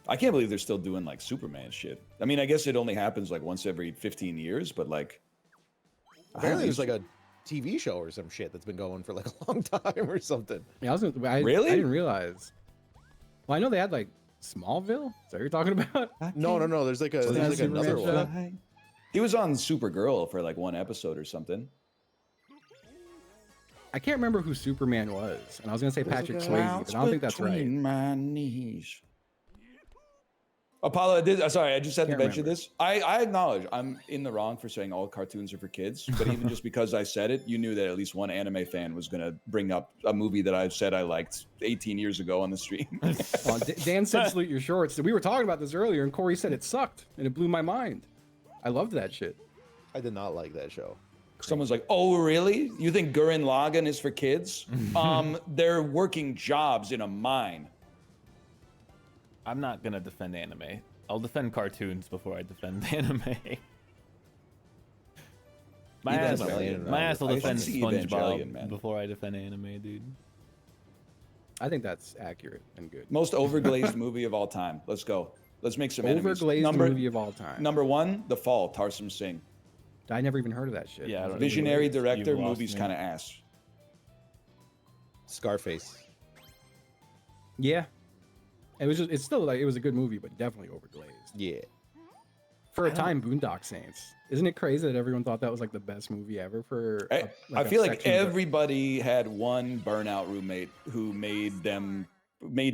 B: I can't believe they're still doing like Superman shit. I mean, I guess it only happens like once every 15 years, but like
C: Apparently, there's like a TV show or some shit that's been going for like a long time or something.
D: Yeah,
B: Really?
D: I didn't realize. Well, I know they had like Smallville. Is that what you're talking about?
C: No. There's like a
D: So
C: there's
D: that's
C: like another
D: Superman
C: one.
D: show?
B: He was on Supergirl for like one episode or something.
D: I can't remember who Superman was, and I was gonna say Patrick Swayze, but I don't think that's right.
B: My knees. Apollo, sorry, I just had to
D: Can't
B: mention
D: remember.
B: this. I acknowledge I'm in the wrong for saying all cartoons are for kids, but even just because I said it, you knew that at least one anime fan was going to bring up a movie that I said I liked 18 years ago on the stream.
D: Well, Dan said salute your shorts. We were talking about this earlier, and Corey said it sucked, and it blew my mind. I loved that shit.
C: I did not like that show.
B: Someone's like, "Oh, really? You think Gurren Lagann is for kids? They're working jobs in a mine."
A: I'm not gonna defend anime. I'll defend cartoons before I defend anime. My ass will
B: I
A: defend
B: see Evangelion,
A: SpongeBob
B: man.
A: before I defend anime, dude.
D: I think that's accurate and good.
B: Most overglazed movie of all time. Let's go. Let's make some enemies.
D: Overglazed movie of all time.
B: Number 1, The Fall, Tarsum Singh.
D: I never even heard of that shit.
A: Yeah, I don't
B: Visionary
A: You've
B: director,
A: lost
B: movie's
A: me.
B: kind of ass.
C: Scarface.
D: Yeah. It's still like, it was a good movie, but definitely overglazed.
C: Yeah.
D: For a time, Boondock Saints. Isn't it crazy that everyone thought that was like the best movie ever for
B: I feel like
D: section of it?
B: everybody had one burnout roommate who made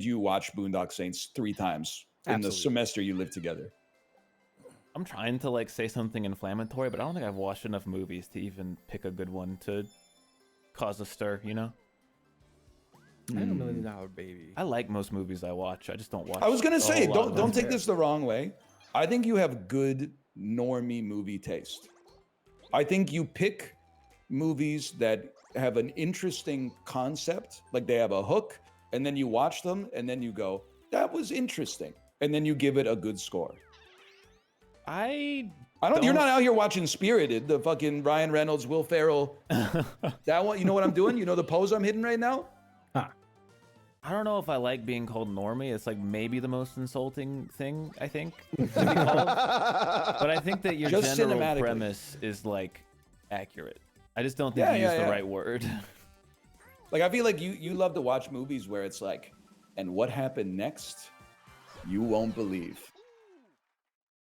B: you watch Boondock Saints 3 times in the
D: Absolutely.
B: semester you lived together.
A: I'm trying to like say something inflammatory, but I don't think I've watched enough movies to even pick a good one to cause a stir, you know?
D: I have $1 Million Baby.
A: I like most movies I watch. I just don't watch.
B: I was gonna
A: a
B: say,
A: whole lot of
B: don't
A: them.
B: take this the wrong way. I think you have good normie movie taste. I think you pick movies that have an interesting concept, like they have a hook, and then you watch them, and then you go, "That was interesting," and then you give it a good score.
A: I
B: You're not out here watching Spirited, the fucking Ryan Reynolds, Will Ferrell. That one, you know what I'm doing? You know the pose I'm hitting right now?
A: I don't know if I like being called normie. It's like maybe the most insulting thing, I think, to be called. But I think that your
B: Just
A: general
B: cinematically.
A: premise is like accurate. I just don't think
B: Yeah,
A: you
B: yeah,
A: use
B: yeah.
A: the right word.
B: Like, I feel like you love to watch movies where it's like, and what happened next? You won't believe.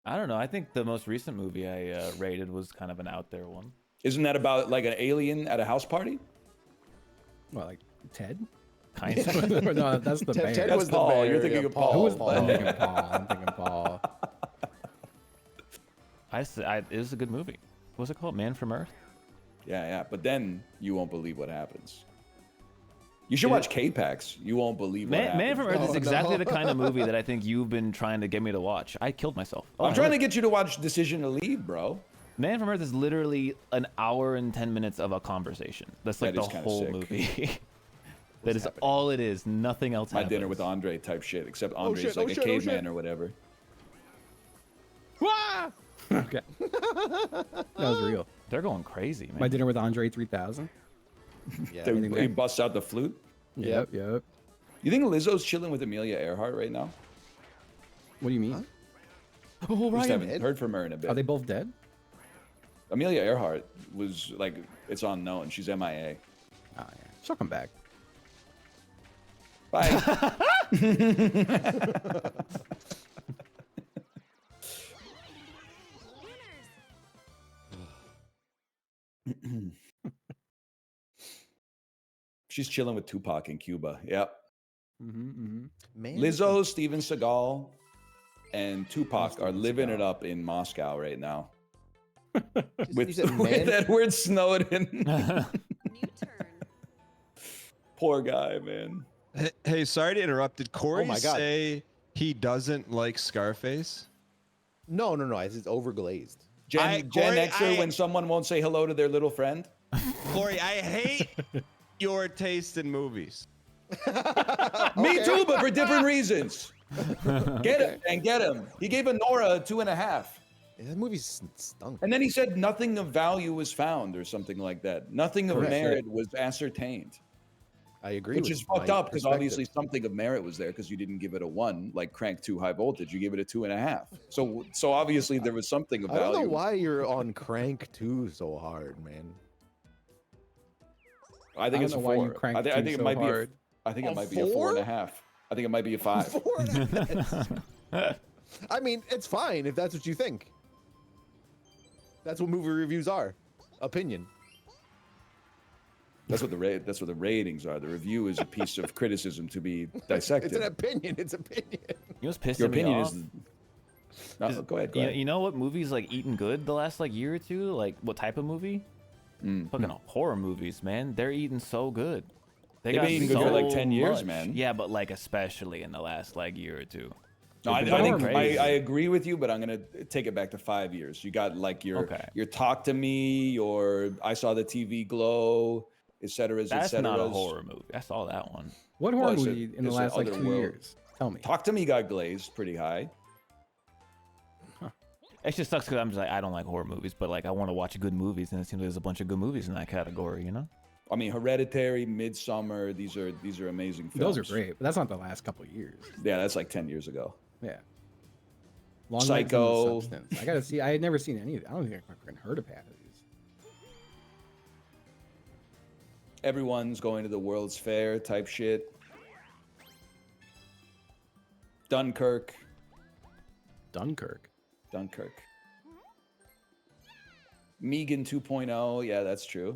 A: I don't know. I think the most recent movie I rated was kind of an out there one.
B: Isn't that about like an alien at a house party?
D: Well, like Ted?
A: Kind of.
D: No, that's the bear.
C: Ted
B: That's
C: was the
B: Paul.
C: bear.
B: You're thinking
C: Yeah,
B: of Paul.
D: Who was
C: Paul.
D: I'm thinking Paul. I'm thinking Paul.
A: It was a good movie. What was it called? Man from Earth?
B: Yeah, yeah. But then you won't believe what happens. You should watch K-Pax. You won't believe what happens.
A: Man from Earth is
C: Oh,
A: exactly
C: no.
A: the kind of movie that I think you've been trying to get me to watch. I killed myself. Oh,
B: I'm trying to get you to watch Decision to Leave, bro.
A: Man from Earth is literally an hour and 10 minutes of a conversation. That's like
B: That
A: the
B: is kinda
A: whole
B: sick.
A: movie. That is
C: happening?
A: all it is. Nothing else
B: My
A: happens.
B: dinner with Andre type shit, except Andre's
C: shit,
B: like
C: oh
B: a
C: shit, oh
B: caveman
C: shit.
B: or whatever.
D: Okay. That was real.
A: They're going crazy, man.
D: My Dinner with Andre 3000.
C: Yeah.
B: He busts out the flute.
D: Yep.
B: You think Lizzo's chilling with Amelia Earhart right now?
D: What do you mean?
A: Oh,
B: Just
A: Ryan.
B: haven't heard from her in a bit.
D: Are they both dead?
B: Amelia Earhart was like, it's unknown. She's MIA.
D: Oh, yeah. She'll come back.
B: Bye. She's chilling with Tupac in Cuba. Yep.
D: Mm-hmm.
C: Man,
B: Lizzo, Steven Seagal, and Tupac are living it up in Moscow right now.
C: you said
B: With Edward Snowden.
E: New turn.
B: Poor guy, man.
F: Hey, sorry to interrupt. Did Corey
C: my God.
F: say he doesn't like Scarface?
C: No. It's overglazed.
B: Gen
F: Corey,
B: Xer, when someone won't say hello to their little friend.
F: Corey, I hate your taste in movies.
B: Me too, but for different reasons. Get him and get him. He gave Nora a 2.5.
C: Yeah, that movie stunk.
B: And then he said nothing of value was found or something like that. Nothing of
C: Correct.
B: merit was ascertained.
C: I agree.
B: Which
C: with
B: is fucked
C: my
B: up because
C: perspective.
B: obviously something of merit was there because you didn't give it a 1 like Crank 2 High Voltage. You gave it a 2.5. So obviously there was something of
C: I don't
B: value.
C: know why you're on Crank 2 so hard, man.
B: I think
D: I
B: it's a
D: don't know why
B: 4.
D: you crank
B: I think
D: two
B: it
D: so
B: might
D: hard.
B: be. I think it
C: A
B: might be a
C: 4?
B: 4.5. I think it might be a 5.
C: I mean, it's fine if that's what you think. That's what movie reviews are. Opinion.
B: That's what the ratings are. The review is a piece of criticism to be dissected.
C: It's an opinion. It's opinion.
A: You know what's pissing
B: Your
A: me
B: opinion
A: off?
B: is. No, go ahead. Go
A: You,
B: ahead.
A: you know what movies like eating good the last like year or two? Like what type of movie? Fucking horror movies, man. They're eating so good.
B: They've been eating good for, like, 10 years,
A: much.
B: man.
A: Yeah, but like especially in the last like year or two.
B: No, I
A: They've been
B: think
A: going crazy.
B: I agree with you, but I'm gonna take it back to 5 years. You got like your Talk to Me, your I Saw the TV Glow, et cetera.
A: That's not a horror movie. I saw that one.
D: What horror
B: Well, it's a-
D: movie in the
B: it's
D: last like 2
B: Otherworld.
D: years? Tell me.
B: Talk to Me got glazed pretty high.
A: It just sucks because I'm just like I don't like horror movies, but like I want to watch good movies, and it seems like there's a bunch of good movies in that category, you know?
B: I mean, Hereditary, Midsummer. These are amazing films.
D: Those are great, but that's not the last couple of years.
B: Yeah, that's like 10 years ago.
D: Yeah. Long Legs and the
B: Psycho.
D: Substance. I gotta see. I had never seen any of it. I don't think I've fucking heard of half of these.
B: Everyone's going to the World's Fair type shit. Dunkirk.
D: Dunkirk.
B: Megan 2.0. Yeah, that's true.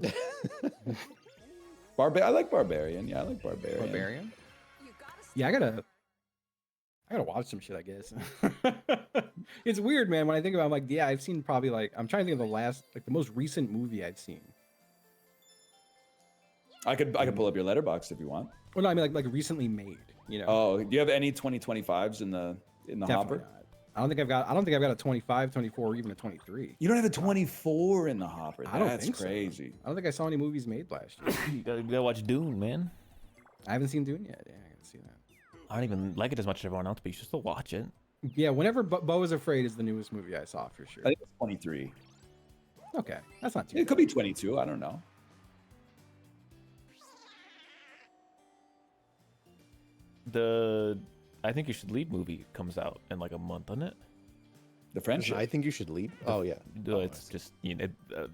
B: I like Barbarian. Yeah, I like Barbarian.
D: Barbarian.
E: You gotta
D: Yeah, I gotta watch some shit, I guess. It's weird, man. When I think about it, I'm like, yeah, I've seen probably like I'm trying to think of the most recent movie I've seen.
B: I could pull up your letterbox if you want.
D: Well, no, I mean like recently made. You know.
B: Oh, do you have any 2025s in the
D: Definitely
B: hopper?
D: not. I don't think I've got a 25, 24, or even a 23.
B: You don't have a 24 in the hopper.
D: I don't
B: That's
D: think so.
B: crazy.
D: I don't think I saw any movies made last year.
A: You gotta watch Dune, man.
D: I haven't seen Dune yet. Yeah, I gotta see that.
A: I don't even like it as much as everyone else, but you should still watch it.
D: Yeah, whenever Bo is Afraid is the newest movie I saw for sure.
B: I think it's 23.
D: Okay, that's not too
B: It could be 22. I don't know.
A: The I Think You Should Leave movie comes out in like a month, doesn't it?
B: The Friendship.
C: I think you should leave. Oh yeah.
A: It's just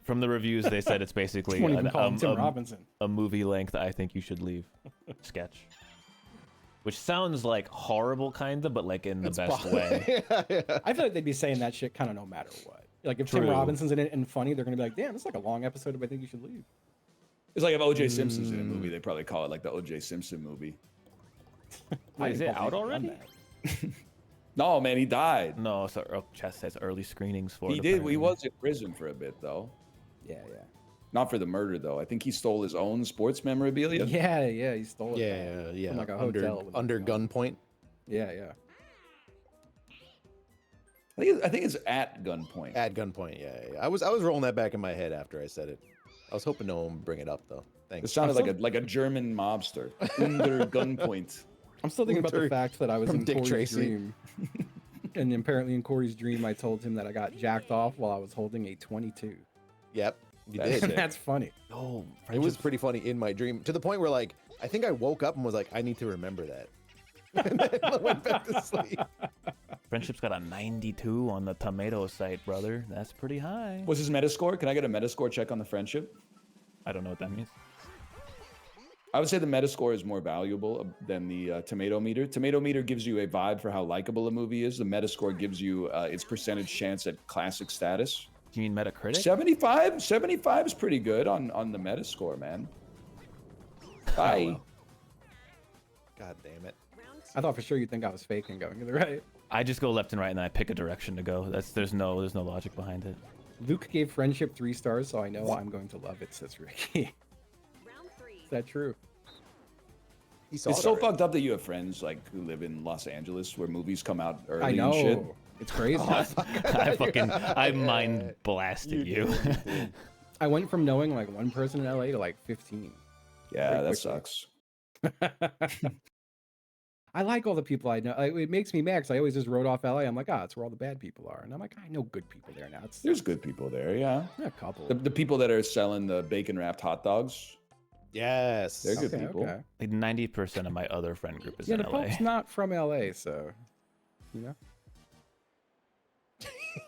A: from the reviews they said it's basically
D: Won't even call him Tim
A: a
D: Robinson.
A: movie length I Think You Should Leave sketch, which sounds like horrible kind of, but like in the best way.
D: I feel like they'd be saying that shit kind of no matter what. Like if Tim
A: True.
D: Robinson's in it and funny, they're gonna be like, damn, it's like a long episode of I Think You Should Leave.
B: It's like if O.J. Simpson's in a movie, they probably call it like the O.J. Simpson movie.
A: Wait, is it out
D: Done
A: already?
D: that.
B: No, man, he died.
A: No, so Chess says early screenings for
B: He
A: it.
B: did. He
A: apparently.
B: was in prison for a bit, though.
D: Yeah,
B: Not for the murder, though. I think he stole his own sports memorabilia.
D: yeah, he stole it.
C: Yeah.
D: From like a
C: under
D: hotel with
C: under
D: a-
C: gunpoint.
D: Yeah.
B: I think it's at gunpoint.
C: At gunpoint. Yeah. I was rolling that back in my head after I said it. I was hoping no one would bring it up though.
B: It
C: Thanks.
B: sounded like a German mobster. Under gunpoint.
D: I'm still thinking about the
C: Winter
D: fact that I was
C: from
D: in
C: Dick
D: Corey's
C: Tracy.
D: dream. And apparently in Corey's dream, I told him that I got jacked off while I was holding a 22.
C: Yep. You
B: That's
C: did.
B: it.
D: That's funny.
A: Oh,
C: It was pretty funny in my dream to the point where like I think I woke up and was like, I need to remember that. And then I went back to sleep.
A: Friendship's got a 92 on the tomato site, brother. That's pretty high.
B: What's his Metascore? Can I get a Metascore check on the Friendship?
A: I don't know what that means.
B: I would say the Metascore is more valuable than the Tomato Meter. Tomato Meter gives you a vibe for how likable a movie is. The Metascore gives you its percentage chance at classic status.
A: Do you mean Metacritic?
B: 75 is pretty good on the Metascore, man. Bye.
C: God damn it.
D: I thought for sure you'd think I was fake and going to the right.
A: I just go left and right, and then I pick a direction to go. There's no logic behind it.
D: Luke gave friendship 3 stars, so I know I'm going to love it, says Ricky.
E: Round 3.
D: Is that true?
C: He saw
B: It's
C: it
B: so
C: already.
B: fucked up that you have friends like who live in Los Angeles where movies come out early
D: I
B: and shit.
D: know. It's crazy.
A: I mind blasted you.
D: I went from knowing like one person in LA to like 15.
B: Yeah,
D: Very
B: that
D: quickly.
B: sucks.
D: I like all the people I know. It makes me mad because I always just wrote off LA. I'm like, it's where all the bad people are. And I'm like, I know good people there now.
B: There's good people there, yeah.
D: a couple.
B: The people that are selling the bacon wrapped hot dogs,
C: Yes.
B: they're good people.
D: Okay.
A: Like 90% of my other friend group is
D: Yeah,
A: in
D: the
A: LA.
D: Pope's not from LA, so you know.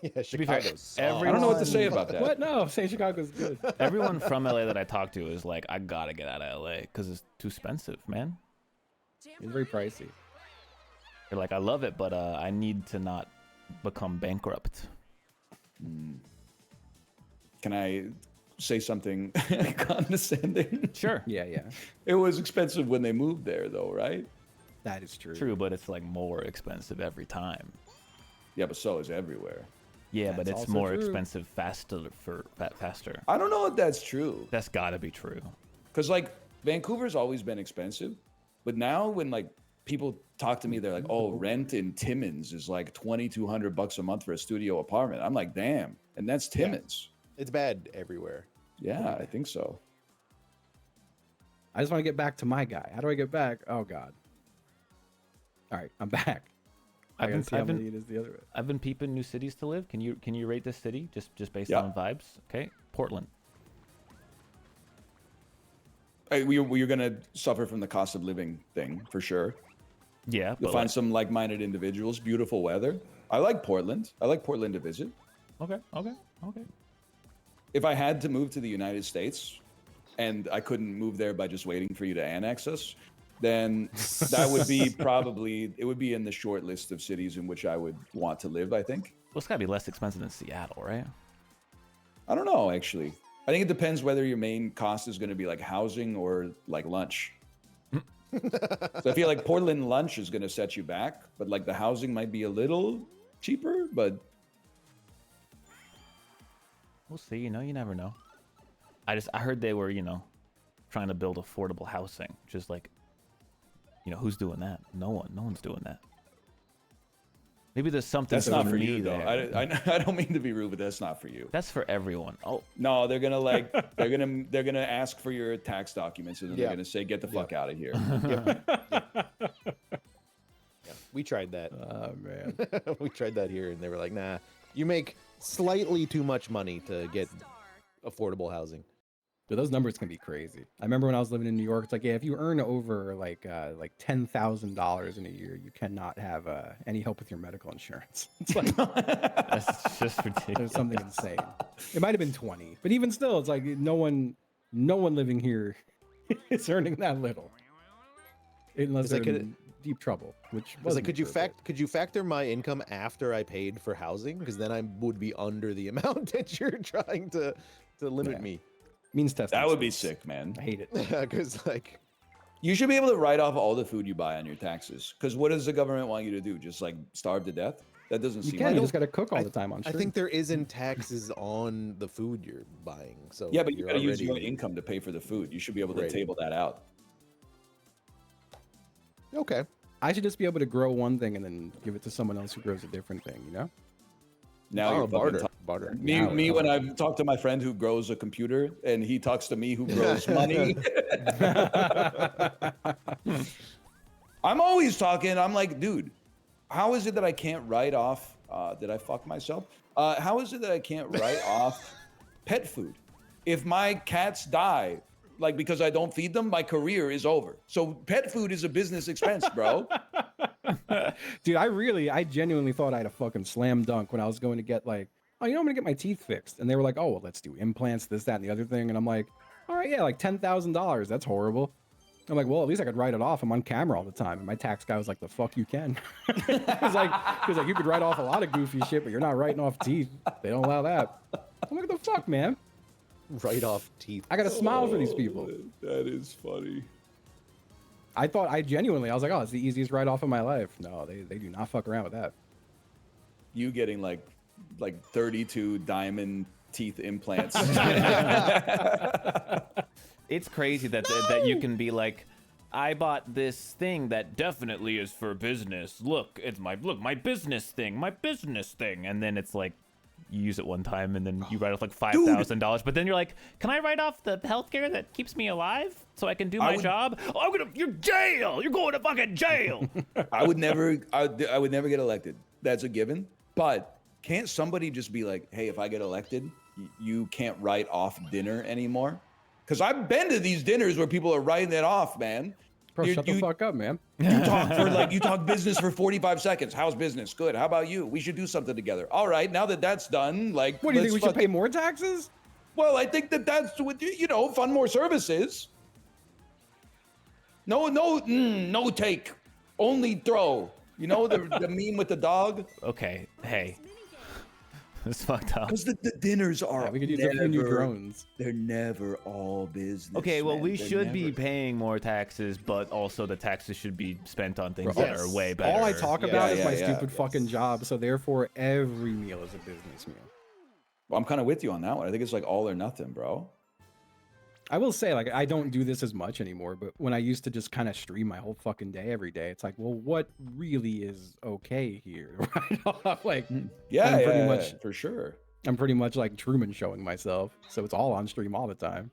C: Yeah,
A: To be fair,
C: Chicago's
B: I don't know what to say about that.
D: What? No, I'm saying Chicago's good.
A: Everyone from LA that I talk to is like, I gotta get out of LA because it's too expensive, man.
D: It's very pricey.
A: They're like, I love it, but I need to not become bankrupt.
B: Can I say something condescending?
A: Sure.
D: Yeah.
B: It was expensive when they moved there, though, right?
D: That is true.
A: True, but it's like more expensive every time.
B: Yeah, but so is everywhere.
A: Yeah, but
D: That's
A: it's
D: also
A: more
D: true.
A: expensive faster.
B: I don't know if that's true.
A: That's gotta be true.
B: Because, like, Vancouver's always been expensive. But now when, like, people talk to me, they're like, oh, rent in Timmins is like $2,200 a month for a studio apartment. I'm like, damn. And that's Timmins.
C: It's bad everywhere.
B: Yeah, I think so.
D: I just want to get back to my guy. How do I get back? Oh God. All right, I'm back. I gotta see how many it is the other way.
A: I've been peeping new cities to live. Can you rate this city just based
B: Yeah.
A: on vibes? Okay, Portland.
B: We're going to suffer from the cost of living thing for sure.
A: Yeah,
B: You'll
A: but
B: find some like-minded individuals, beautiful weather. I like Portland. I like Portland to visit.
A: okay.
B: If I had to move to the United States and I couldn't move there by just waiting for you to annex us, then that would be it would be in the short list of cities in which I would want to live, I think.
A: Well, it's gotta be less expensive than Seattle, right?
B: I don't know, actually. I think it depends whether your main cost is going to be like housing or like lunch. So I feel like Portland lunch is going to set you back, but like the housing might be a little cheaper, but
A: We'll see. You never know. I heard they were, trying to build affordable housing, which is like, who's doing that? No one's doing that. Maybe there's something
B: that's not for
A: me
B: you though.
A: there.
B: I don't mean to be rude, but that's not for you.
A: That's for everyone. Oh,
B: No, they're gonna they're gonna ask for your tax documents and then they're gonna say, get the fuck out of here.
C: Yeah, we tried that.
D: Oh man.
C: We tried that here, and they were like, "Nah, you make slightly too much money to get affordable housing."
D: Dude, those numbers can be crazy. I remember when I was living in New York, it's like, yeah, if you earn over like $10,000 in a year, you cannot have any help with your medical insurance. It's like
A: that's just ridiculous.
D: there's something insane. It might have been 20, but even still, it's like no one living here is earning that little, unless
C: It's
D: they're
C: like
D: in deep trouble. Which
C: Was
D: was
C: like, could you factor my income after I paid for housing? Because then I would be under the amount that you're trying to limit
D: Yeah.
C: me.
D: means testing?
B: That would be sick, man.
D: I hate it.
C: Because like,
B: You should be able to write off all the food you buy on your taxes. Because what does the government want you to do? Just like starve to death? That doesn't
D: You
B: seem
D: can.
B: like
D: You just got to cook all the time on
C: I
D: stream.
C: think there isn't taxes on the food you're buying. So
B: Yeah, but you
C: you're
B: gotta use your own
C: already-
B: income to pay for the food. You should be able to
C: Right.
B: table that out.
C: Okay.
D: I should just be able to grow one thing and then give it to someone else who grows a different thing. You know?
B: Now
C: Oh,
B: you're
C: barter.
B: fucking
C: Barter.
B: me when I've talked to my friend who grows a computer and he talks to me who grows money. I'm always talking. I'm like, dude, how is it that I can't write off? Did I fuck myself? How is it that I can't write off pet food? If my cats die, like because I don't feed them, my career is over. So pet food is a business expense, bro.
D: Dude, I genuinely thought I had a fucking slam dunk when I was going to get like, oh, I'm gonna get my teeth fixed, and they were like, oh, well, let's do implants, this, that, and the other thing, and I'm like, all right, yeah, like $10,000. That's horrible. I'm like, well, at least I could write it off. I'm on camera all the time. And my tax guy was like, the fuck you can. he was like, you could write off a lot of goofy shit, but you're not writing off teeth. They don't allow that. I'm like, what the fuck, man?
C: Write off teeth.
D: I got to smile for these people.
B: That is funny.
D: I genuinely, I was like, oh, it's the easiest write off of my life. No, they do not fuck around with that.
B: You getting like 32 diamond teeth implants.
A: It's crazy that you can be like, I bought this thing that definitely is for business. Look, it's my business thing, and then it's like you use it one time and then you write off like $5,000. But then you're like, can I write off the healthcare that keeps me alive so I can do my job? Oh, you're jail. You're going to fucking jail.
B: I would never get elected. That's a given. But can't somebody just be like, hey, if I get elected, you can't write off dinner anymore? Because I've been to these dinners where people are writing it off, man.
D: Bro, shut the fuck up, man.
B: You talk business for 45 seconds. How's business? Good. How about you? We should do something together. All right. Now that that's done, like,
D: what do you think? We should pay more taxes?
B: Well, I think that's what fund more services. No take, only throw. You know the meme with the dog.
A: Okay. Hey. It's fucked up.
B: Because the dinners are
D: we could use a few new drones.
B: They're never all business.
A: Okay, well,
B: man.
A: we
B: They're
A: should be
B: never-
A: paying more taxes, but also the taxes should be spent on things that are way better.
D: All I talk about is my
B: yeah,
D: stupid fucking job, so therefore every meal is a business meal.
B: Well, I'm kind of with you on that one. I think it's like all or nothing, bro.
D: I will say, like, I don't do this as much anymore, but when I used to just kind of stream my whole fucking day every day, it's like, well, what really is okay here? Right? Like,
B: Yeah,
D: I'm pretty much
B: for sure.
D: I'm pretty much like Truman showing myself, so it's all on stream all the time.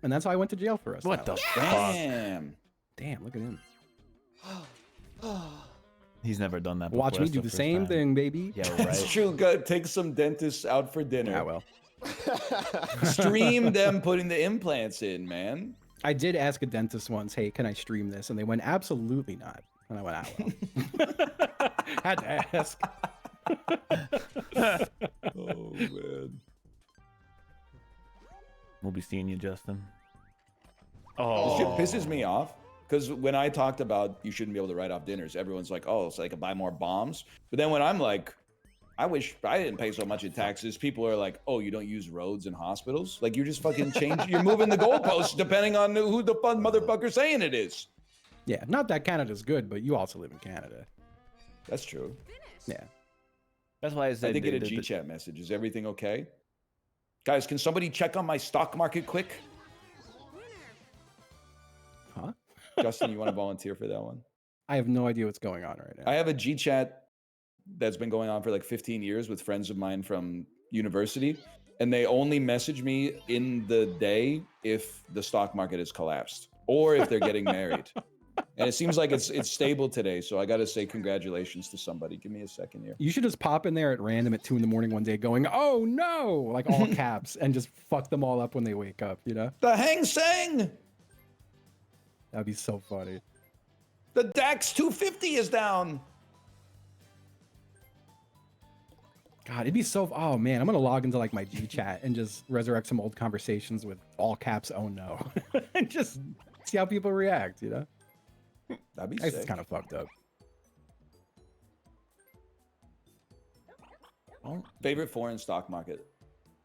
D: And that's how I went to jail for us.
A: What the fuck?
B: Damn.
D: Damn, look at him.
A: He's never done that before.
D: Watch me
A: That's
D: do the
A: first
D: same
A: time.
D: thing, baby.
A: Yeah,
B: It's
A: right.
B: true. Go take some dentists out for dinner.
D: Yeah, well.
B: Stream them putting the implants in, man.
D: I did ask a dentist once, hey, can I stream this? And they went, absolutely not. And I went, well. Had to ask.
B: Oh, man.
A: We'll be seeing you, Justin.
B: This
A: Oh,
B: shit pisses me off. Because when I talked about you shouldn't be able to write off dinners, everyone's like, oh, so I can buy more bombs. But then when I'm like, I wish I didn't pay so much in taxes, people are like, oh, you don't use roads and hospitals? Like, you're just fucking changing, you're moving the goalposts depending on who the fun motherfucker saying it is.
D: Yeah, not that Canada's good, but you also live in Canada.
B: That's true.
D: Yeah.
A: that's why I
B: I
A: said.
B: did get a G-chat message. Is everything okay? Guys, can somebody check on my stock market quick?
D: Huh?
B: Justin, you want to volunteer for that one?
D: I have no idea what's going on right now.
B: I have a G-chat that's been going on for like 15 years with friends of mine from university, and they only message me in the day if the stock market has collapsed or if they're getting married. And it seems like it's stable today, so I got to say congratulations to somebody. Give me a second here.
D: You should just pop in there at random at 2 a.m. one day going, oh no, like all caps, and just fuck them all up when they wake up, you know?
B: The Hang Seng!
D: That'd be so funny.
B: The DAX 250 is down.
D: God, it'd be so, oh man, I'm gonna log into like my G chat and just resurrect some old conversations with all caps, oh no. And just see how people react, you know?
B: That'd be
D: It's
B: sick.
D: kind of fucked up.
B: Favorite foreign stock market?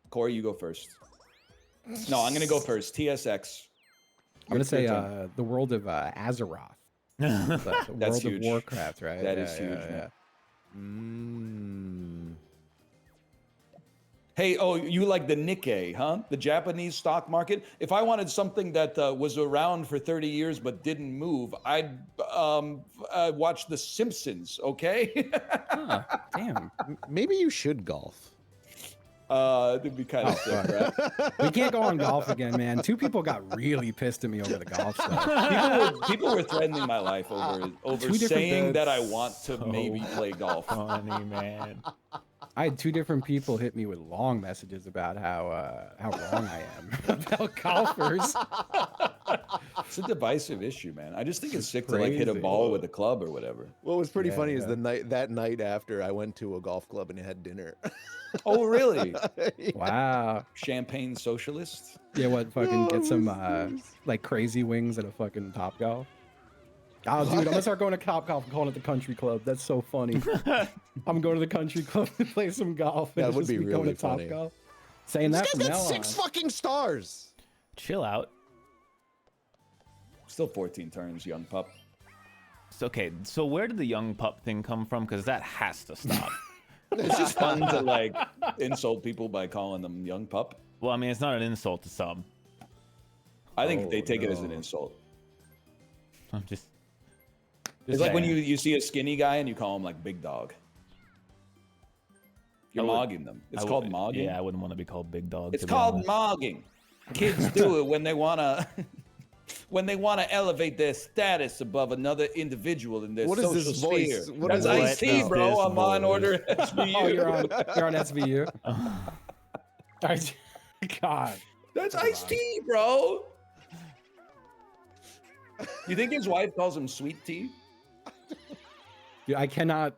B: Corey, you go first. No, I'm going to go first. TSX.
D: I'm gonna say
B: Your turn.
D: the world of Azeroth. The
B: That's
D: world
B: huge.
D: of Warcraft, right?
B: That is huge, man. Hey, oh, you like the Nikkei, huh? The Japanese stock market? If I wanted something that was around for 30 years but didn't move, I'd watch The Simpsons, okay?
D: Huh, damn.
C: Maybe you should golf.
B: It'd be kind of sick, right?
D: We can't go on golf again, man. 2 people got really pissed at me over the golf stuff.
B: People were threatening my life over
D: Two different
B: saying that I
A: bets.
B: want to maybe play golf.
A: funny, man.
D: I had 2 different people hit me with long messages about how wrong I am about golfers.
B: It's a divisive issue, man. I just think it's sick to like hit a
D: Crazy.
B: ball with a club or whatever.
C: What was pretty
D: Yeah,
C: funny is
D: yeah.
C: that night after I went to a golf club and had dinner.
B: Oh, really?
D: Wow.
B: Champagne socialist?
D: Yeah, what fucking get some like crazy wings at a fucking Top Golf? Oh, dude, I'm gonna start going to Top Golf and calling it the country club. That's so funny. I'm going to the country club to play some golf. And
C: That
D: it's
C: would
D: just
C: be
D: me going
C: really
D: to Top
C: funny.
D: Golf. Saying that
C: This
D: from
C: guy's
D: now
C: got
D: on.
C: 6 fucking stars.
A: Chill out.
B: Still 14 turns, young pup.
A: Okay, so where did the young pup thing come from? Because that has to stop.
B: It's just fun to like insult people by calling them young pup.
A: Well, I mean, it's not an insult to some.
B: I think they take it as an insult.
A: I'm just
B: It's like when
A: saying.
B: you see a skinny guy and you call him like big dog. You're
A: I would-
B: mogging them. It's called mogging.
A: Yeah, I wouldn't want to be called big dog.
B: It's
A: to be
B: called
A: honest.
B: mogging. Kids do it when they wanna elevate their status above another individual in their
C: What is
B: social
C: this
B: sphere.
C: voice? What
B: That's
C: is
B: Ice T,
A: this
B: bro. I'm on
A: voice?
B: order SVU.
D: Oh, you're on SVU. God.
B: That's Ice T, bro. You think his wife calls him Sweet Tea?
D: Dude, I cannot.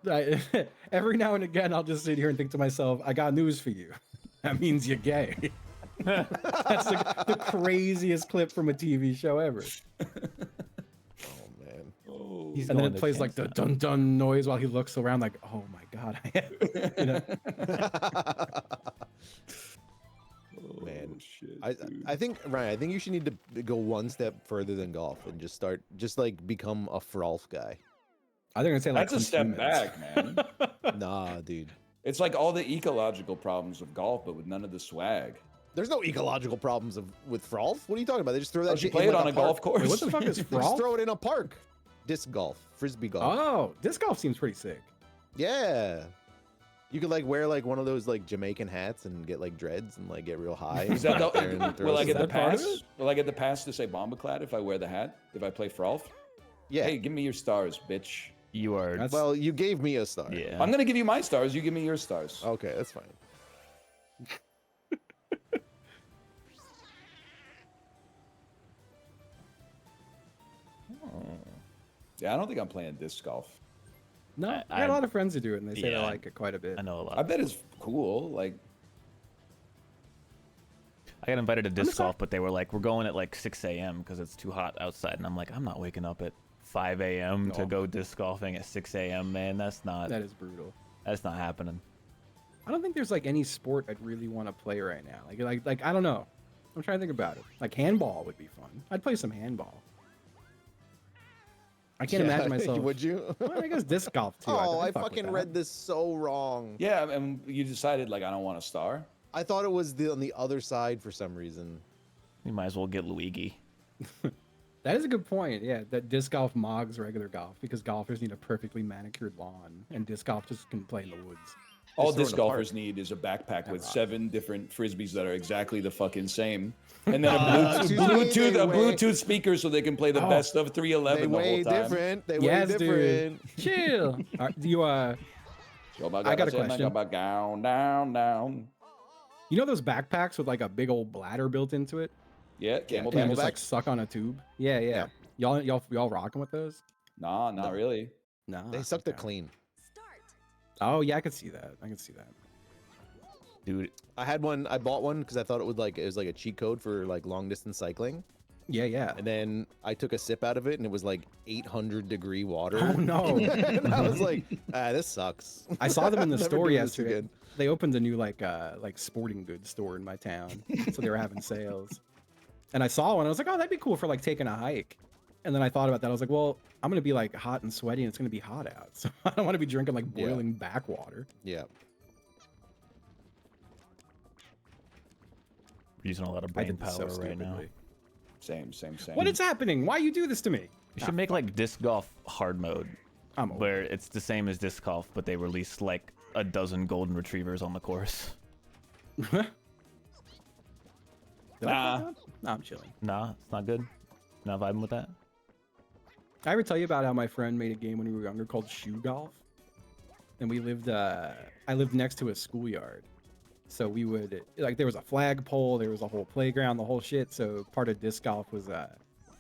D: Every now and again, I'll just sit here and think to myself, I got news for you. That means you're gay. That's the craziest clip from a TV show ever.
C: Oh man.
B: Oh.
A: He's
D: And then
A: going
D: it
A: to
D: plays like the dun dun noise while he looks around, like, oh my God, I am. You know?
C: Man,
B: shit,
C: I think Ryan, I think you should need to go one step further than golf and just like become a frolf guy.
D: I think I'd say like
B: That's a step
D: consumers.
B: back, man.
C: Nah, dude.
B: It's like all the ecological problems of golf, but with none of the swag.
C: There's no ecological problems with frolf. What are you talking about? They just throw that
B: Oh, she
C: shit
B: play
C: in
B: it
C: like
B: on a
C: park.
B: golf course.
D: Wait, what the fuck is
C: Just
D: frolf?
C: throw it in a park. Disc golf, frisbee golf.
D: Oh, disc golf seems pretty sick.
C: Yeah. You could like wear like one of those like Jamaican hats and get like dreads and like get real high.
B: Is that
C: and out there
B: the,
C: and throw
B: will I
C: some-
B: get the
D: that part of
B: pass?
D: it?
B: Will I get the pass to say Bombaclad if I wear the hat? If I play frolf?
C: Yeah.
B: Hey, give me your stars, bitch.
A: You are.
D: That's-
C: Well, you gave me a star.
A: Yeah.
B: I'm gonna give you my stars. You give me your stars.
C: Okay, that's fine.
B: Yeah, I don't think I'm playing disc golf.
D: No,
A: I-
D: I got a lot of friends who do it, and they say they
A: yeah.
D: like it quite a bit.
A: I know a lot.
B: I bet it's cool. Like,
A: I got invited to disc
D: excited.
A: golf, but they were like, "We're going at like 6 a.m. because it's too hot outside," and I'm like, "I'm not waking up at 5 a.m. to
D: No.
A: go disc golfing at 6 a.m. Man, that's not
D: That is brutal.
A: that's not happening."
D: I don't think there's like any sport I'd really want to play right now. Like I don't know. I'm trying to think about it. Like handball would be fun. I'd play some handball. I can't
C: Yeah,
D: imagine myself.
C: Would you?
D: Well, I guess disc golf too.
C: Oh, I
D: I'd fuck with
C: fucking
D: that.
C: read this so wrong.
B: yeah, and you decided like I don't want a star.
C: I thought it was on the other side for some reason.
A: You might as well get Luigi.
D: That is a good point. Yeah, that disc golf mogs regular golf because golfers need a perfectly manicured lawn, and disc golf just can play in the woods.
B: All
C: Just throw
B: disc
C: it in a park.
B: golfers need is a backpack with
D: rock.
B: 7 different frisbees that are exactly the fucking same, and then a
C: excuse me,
B: Bluetooth,
C: they
B: a
C: weigh-
B: Bluetooth speaker so they can play the
D: Oh.
B: best of
C: They
B: 311 the
C: way
B: whole time.
C: different. They
D: Yes,
C: way different.
D: dude. Chill. All right, do you
B: I
D: got a question.
B: Down, down, down.
D: you know those backpacks with like a big old bladder built into it?
B: Yeah, camelback.
D: And you just like
C: Camelbacks?
D: suck on a tube. Yeah. Y'all rocking with those?
B: Nah, not really.
D: No.
C: They sucked it clean.
E: Start.
D: Oh yeah, I could see that. I could see that.
A: Dude,
C: I had one. I bought one because I thought it was like a cheat code for like long distance cycling.
D: Yeah.
C: And then I took a sip out of it and it was like 800-degree water.
D: Oh no.
C: And I was like, this sucks.
D: I saw them in the
C: Never
D: store
C: doing this
D: yesterday.
C: again.
D: They opened a new like sporting goods store in my town, so they were having sales. And I saw one. I was like, oh, that'd be cool for like taking a hike. And then I thought about that. I was like, well, I'm gonna be like hot and sweaty, and it's gonna be hot out, so I don't want to be drinking like
C: Yeah.
D: boiling backwater.
C: Yeah.
A: we're using a lot of
D: I
A: brain
D: did this
A: power
D: so
A: right now.
D: stupidly.
B: Same.
D: What is happening? Why you do this to me?
A: You should make like disc golf hard mode,
D: I'm over.
A: where it's the same as disc golf, but they release like a dozen golden retrievers on the course.
D: Did I
B: Nah.
D: fuck up? No, I'm chilling.
A: Nah, it's not good. Not vibing with that.
D: I ever tell you about how my friend made a game when we were younger called shoe golf? And we lived, I lived next to a schoolyard. So we would, like, there was a flagpole, there was a whole playground, the whole shit. So part of disc golf was,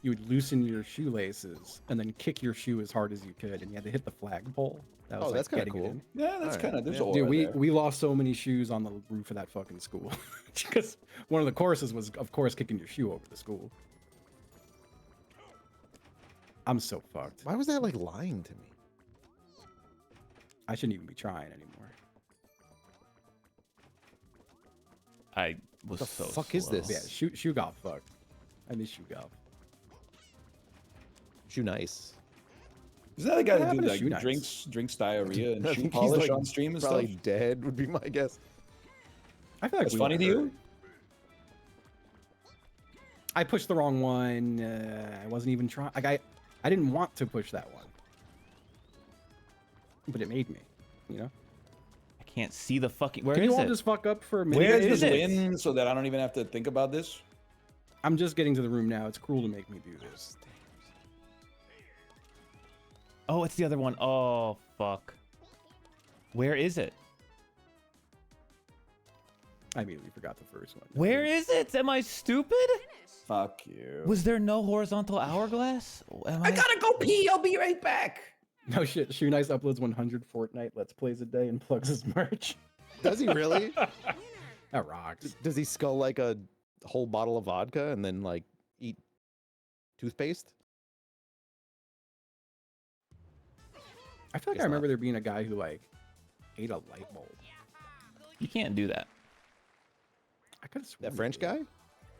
D: you would loosen your shoelaces and then kick your shoe as hard as you could. And you had to hit the flagpole. That was
C: Oh,
D: like,
C: that's kinda
D: getting it
C: cool.
D: in.
B: Yeah, that's
C: Alright,
B: kind of there's
C: yeah.
B: a
D: Dude,
B: aura
D: we,
B: there.
D: we lost so many shoes on the roof of that fucking school. Because one of the courses was, of course, kicking your shoe over the school. I'm so fucked.
C: Why was that like lying to me?
D: I shouldn't even be trying anymore.
A: I was
C: The
A: so
C: fuck is
A: slow.
C: this?
D: Yeah, shoe golf fucked. I miss shoe golf.
C: Shoe nice.
B: Isn't that the guy
D: What
B: that
D: happened
B: do
D: to Shoe
B: like
D: Nice?
B: drinks diarrhea and
C: I
B: shoe
C: think he's
B: polish
C: like
B: on stream and
C: probably
B: stuff?
C: dead would be my guess.
D: I feel like
B: That's
D: we
B: funny to
D: were-
B: you?
D: I pushed the wrong one. I wasn't even trying. Like I didn't want to push that one, but it made me. You know.
A: I can't see the fucking. Where
D: Can
A: is
D: you all
A: it?
D: just fuck up for a
B: Can you
D: minute?
B: guys
A: is
B: just
A: it?
B: win so that I don't even have to think about this?
D: I'm just getting to the room now. It's cruel to make me do this.
A: Oh, it's the other one. Oh, fuck. Where is it?
D: I immediately forgot the first one.
A: Where is it? Am I stupid?
B: Fuck you.
A: Was there no horizontal hourglass? Am
B: I gotta go pee. I'll be right back.
D: No shit. Shoe Nice uploads 100 Fortnite Let's Plays a day and plugs his merch.
C: Does he really?
D: That rocks.
C: Does he skull like a whole bottle of vodka and then like eat toothpaste?
D: I feel like
C: Guess
D: I remember
C: not.
D: there being a guy who like ate a light bulb.
A: You can't do that.
D: I could have
C: That French guy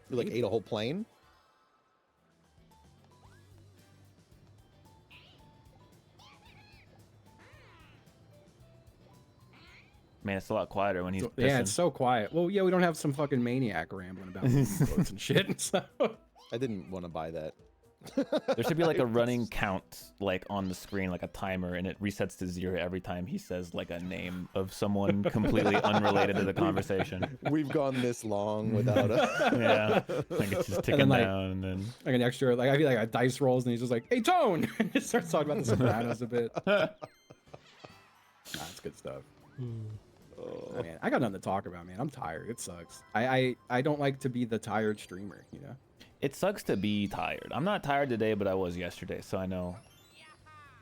C: who like ate a whole plane?
A: Man, it's a lot quieter when he's pissing.
D: Yeah, it's so quiet. Well, yeah, we don't have some fucking maniac rambling about boats and shit. So
C: I didn't want to buy that.
A: There should be like a running count like on the screen, like a timer, and it resets to 0 every time he says like a name of someone completely unrelated to the conversation.
C: We've gone this long without a.
A: Yeah, like it's just ticking
D: like-
A: down, and then
D: like an extra, like I feel like a dice rolls and he's just like, "Hey, Tone," and just starts talking about the Sopranos a bit. Nah, it's good stuff. I mean, I got nothing to talk about, man. I'm tired. It sucks. I don't like to be the tired streamer, you know.
A: it sucks to be tired. I'm not tired today, but I was yesterday, so I know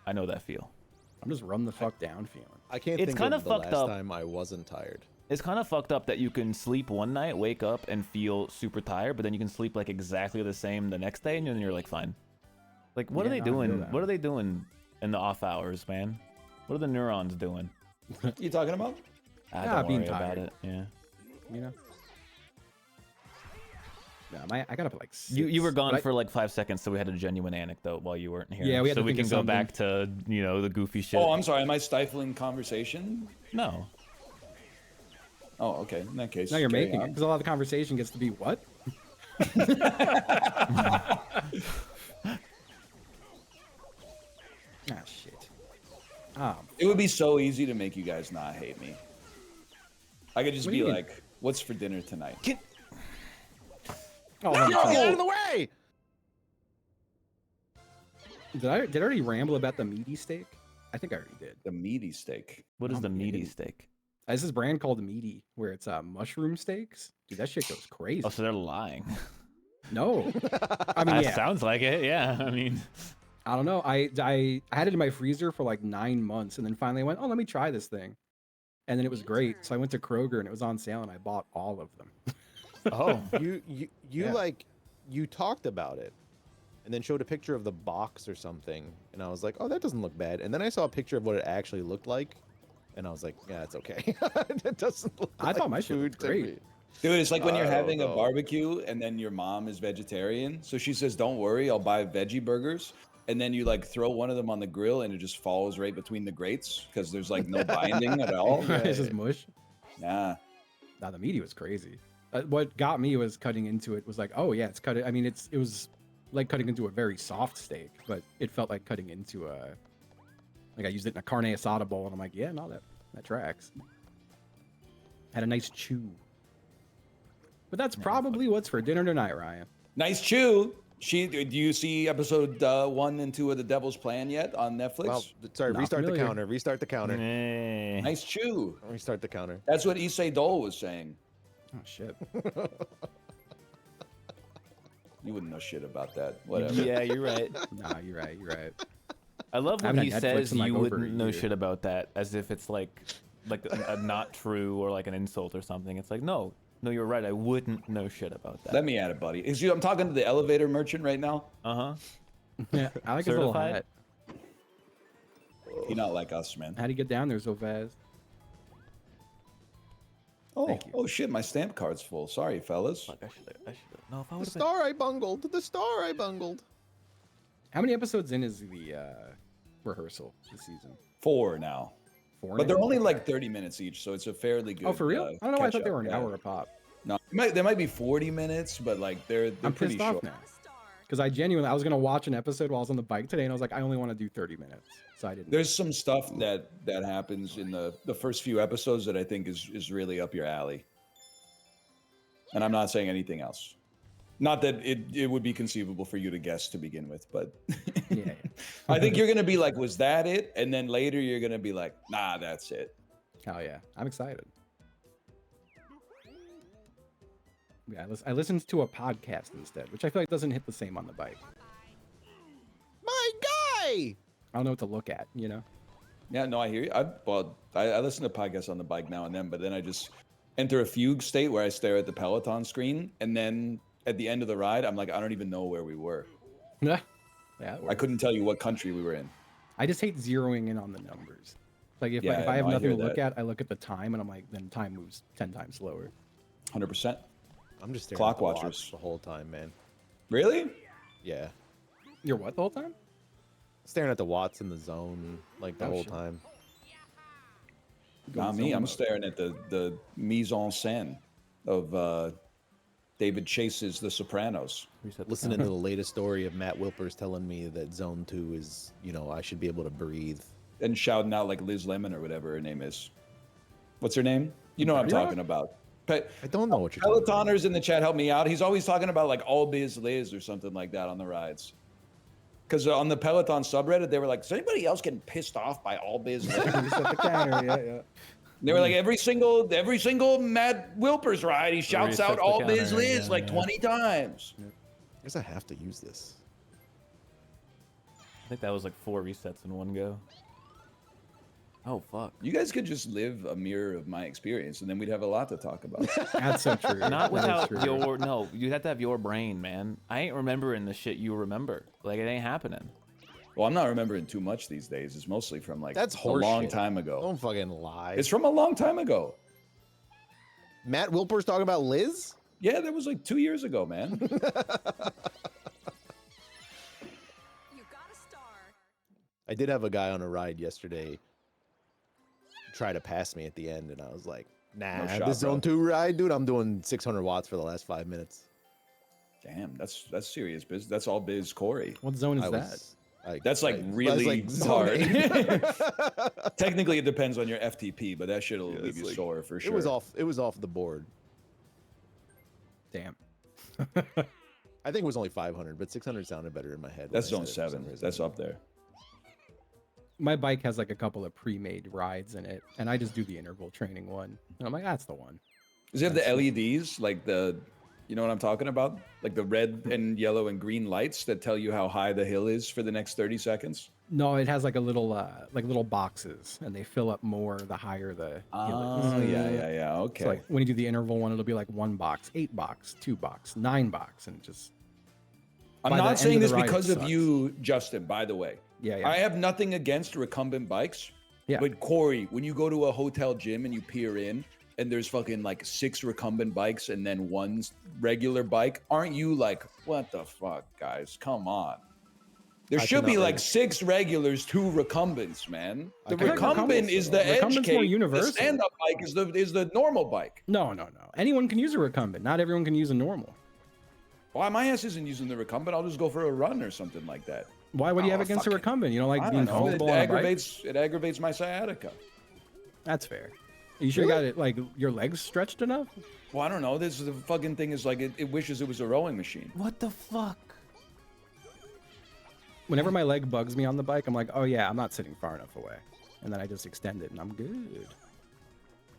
A: that feel.
D: I'm just run the fuck down feeling.
C: I can't
A: It's
C: think
A: kinda
C: of the
A: fucked
C: last
A: up.
C: time I wasn't tired.
A: It's kind of fucked up that you can sleep one night, wake up, and feel super tired, but then you can sleep like exactly the same the next day, and then you're like fine. Like, what are
D: Yeah,
A: they
D: no, I feel
A: doing?
D: that.
A: What are they doing in the off hours, man? What are the neurons doing?
B: You talking about?
A: Don't
D: being
A: worry about
D: tired.
A: it. Yeah.
D: You know. No, I got up at like 6.
A: You were gone
D: but
A: for like 5 seconds, so we had a genuine anecdote while you weren't here.
D: Yeah, we had
A: so
D: to
A: we
D: think
A: can
D: of
A: go
D: something.
A: back to the goofy shit.
B: Oh, I'm sorry. Am I stifling conversation?
A: No.
B: Oh, okay. In that case,
D: now you're
B: carry
D: making it
B: on.
D: because a lot of the conversation gets to be what? Ah shit.
B: It would be so easy to make you guys not hate me. I could just
D: What do
B: be
D: you mean?
B: like, "What's for dinner tonight?"
D: Oh,
C: No,
D: let me tell
C: get
D: you.
C: out of the way!
D: Did I already ramble about the meaty steak? I think I already did.
B: The meaty steak.
A: What is
D: I'm
A: the meaty
D: kidding.
A: steak?
D: There's this brand called Meaty where it's mushroom steaks. Dude, that shit goes crazy.
A: Oh, so they're lying.
D: No, I mean,
A: That
D: yeah,
A: sounds like it. Yeah. I mean,
D: I don't know. I had it in my freezer for like 9 months, and then finally went, oh, let me try this thing, and then it was great. So I went to Kroger and it was on sale, and I bought all of them.
A: oh,
C: You
D: Yeah.
C: like you talked about it and then showed a picture of the box or something, and I was like, oh, that doesn't look bad. And then I saw a picture of what it actually looked like, and I was like, yeah, it's okay. It doesn't look
D: I
C: like
D: thought my shit
C: food
D: looked
C: to
D: great.
C: me.
B: Dude, it's like when you're
C: I don't
B: having a
C: know.
B: barbecue and then your mom is vegetarian. So she says, "Don't worry, I'll buy veggie burgers." And then you like throw one of them on the grill and it just falls right between the grates because there's like no binding at all.
D: It's just mush.
B: Nah.
D: Nah, the Meaty was crazy. What got me was cutting into it was like, oh yeah, it's cut. I mean, it was like cutting into a very soft steak, but it felt like cutting into a. Like I used it in a carne asada bowl, and I'm like, yeah, no, that tracks. Had a nice chew. But that's probably what's for dinner tonight, Ryan.
B: Nice chew. Do you see episode 1 and 2 of The Devil's Plan yet on Netflix?
C: Well, sorry,
D: Not
C: restart
D: familiar.
C: the counter. Restart the counter.
A: eh.
B: Nice chew.
C: Restart the counter.
B: That's what Issei Dole was saying.
D: Oh shit.
B: You wouldn't know shit about that. Whatever.
A: Yeah, you're right.
D: Nah, you're right. You're right.
A: I love
D: I
A: when
D: haven't
A: he
D: had Netflix
A: says
D: in, like,
A: you
D: over a
A: wouldn't know
D: year.
A: shit about that, as if it's like a not true or like an insult or something. It's like, no, you're right. I wouldn't know shit about that.
B: Let me at it, buddy. I'm talking to the elevator merchant right now.
A: Uh-huh.
D: Yeah, I like his little
A: Certified?
D: hat.
B: He not like us, man.
D: How'd he get down there so fast?
B: Oh,
D: Thank you.
B: oh shit, my stamp card's full. Sorry, fellas.
A: Fuck, I should. No, if I
C: The
A: would have been.
C: star I bungled. The star I bungled.
D: How many episodes in is the rehearsal this season?
B: 4 now.
D: 4
B: But
D: now?
B: they're only like 30 minutes each, so it's a fairly good.
D: Oh, for real? I don't know why I thought they were an
B: catch-up,
D: hour a pop.
B: No, they might be 40 minutes, but like they're
D: I'm
B: pretty
D: pissed off
B: short.
D: now. Because I was going to watch an episode while I was on the bike today, and I was like, I only want to do 30 minutes. So I didn't.
B: There's some stuff that happens in the first few episodes that I think is really up your alley. And I'm not saying anything else. Not that it would be conceivable for you to guess to begin with, but
D: Yeah.
B: I think you're going to be like, was that it? And then later you're going to be like, nah, that's it.
D: Hell yeah. I'm excited. Yeah, I listened to a podcast instead, which I feel like doesn't hit the same on the bike.
C: My guy!
D: I don't know what to look at, you know?
B: Yeah, no, I hear you. I listen to podcasts on the bike now and then, but then I just enter a fugue state where I stare at the Peloton screen, and then at the end of the ride, I'm like, I don't even know where we were.
D: Yeah.
B: I couldn't tell you what country we were in.
D: I just hate zeroing in on the numbers. Like if
B: Yeah,
D: I have
B: no, I
D: nothing
B: hear
D: to look
B: that.
D: at, I look at the time and I'm like, then time moves 10 times slower.
B: 100%.
C: I'm just staring
B: Clock
C: at the watch
B: watchers.
C: the whole time, man.
B: Really?
C: Yeah.
D: You're what the whole time?
C: Staring at the watts in the zone like the
D: Oh,
C: whole
D: shit.
C: time.
B: Not me. I'm staring at the mise en scène of David Chase's The Sopranos.
C: Listening to the latest story of Matt Wilpers telling me that Zone 2 is, I should be able to breathe.
B: And shouting out like Liz Lemon or whatever her name is. What's her name? You know what I'm
D: Yeah.
B: talking about.
C: I don't know what you're talking about.
B: Pelotoners in the chat help me out. He's always talking about like All Biz Liz or something like that on the rides. Because on the Peloton subreddit, they were like, is anybody else getting pissed off by All Biz Liz?
D: Just at the counter, yeah.
B: They were like, every single Matt Wilpers ride, he shouts out
A: Resets the
B: All Biz
A: counter,
B: Liz
A: yeah,
B: like
A: yeah.
B: 20 times.
C: I guess I have to use this.
A: I think that was like 4 resets in one go. Oh fuck.
B: You guys could just live a mirror of my experience, and then we'd have a lot to talk about.
D: That's so true.
A: Not
D: That is
A: without
D: true.
A: you have to have your brain, man. I ain't remembering the shit you remember. Like it ain't happening.
B: Well, I'm not remembering too much these days. It's mostly from like
C: That's
B: a long
C: horseshit.
B: time ago.
C: Don't fucking lie.
B: It's from a long time ago.
C: Matt Wilpers talking about Liz?
B: Yeah, that was like 2 years ago, man.
E: You got a star.
C: I did have a guy on a ride yesterday try to pass me at the end, and I was like, nah,
B: No shot,
C: this Zone
B: bro.
C: 2 ride, dude, I'm doing 600 watts for the last 5 minutes.
B: Damn, that's serious biz. That's all biz Corey.
D: What zone is
C: I
D: that?
C: was,
B: That's like
C: I was
B: really
C: like, zone
B: hard.
C: 8.
B: Technically, it depends on your FTP, but that shit'll
C: Yeah,
B: leave
C: it's
B: you
C: like-
B: sore for sure.
C: It was off the board.
D: Damn.
C: I think it was only 500, but 600 sounded better in my head. when
B: That's
C: I
B: zone
C: said it for some
B: 7.
C: reason.
B: That's up there.
D: My bike has like a couple of pre-made rides in it, and I just do the interval training one. And I'm like, that's the one.
B: Does it have the LEDs, like you know what I'm talking about? Like the red and yellow and green lights that tell you how high the hill is for the next 30 seconds?
D: No, it has like a little little boxes, and they fill up more the higher the hill is.
B: Oh, yeah. Okay.
D: So like when you do the interval one, it'll be like 1 box, 8 box, 2 box, 9 box, and it just
B: I'm
D: by the
B: not
D: end
B: saying
D: of the
B: this
D: ride, it
B: because of
D: sucks.
B: you, Justin, by the way.
D: yeah.
B: I have nothing against recumbent bikes.
D: Yeah.
B: But Corey, when you go to a hotel gym and you peer in and there's fucking like 6 recumbent bikes and then 1 regular bike, aren't you like, what the fuck, guys? Come on. There
C: I
B: should be
C: cannot
B: like
C: relate.
B: 6 regulars, 2 recumbents, man. The
C: I cannot
B: recumbent
C: relate.
B: is the edge
D: Recumbent's more
B: case.
D: universal.
B: The stand-up bike is the normal bike.
D: No. Anyone can use a recumbent. Not everyone can use a normal.
B: Why my ass isn't using the recumbent? I'll just go for a run or something like that.
D: Why would you have
B: Oh,
D: against a
B: fuck it.
D: recumbent? You don't like
B: I
D: being
B: don't know.
D: comfortable
B: It
D: on a bike?
B: aggravates my sciatica.
D: That's fair. You sure you got it like your legs stretched enough?
B: Well, I don't know. This the fucking thing is like it wishes it was a rowing machine.
A: What the fuck?
D: Whenever my leg bugs me on the bike, I'm like, oh yeah, I'm not sitting far enough away. And then I just extend it and I'm good.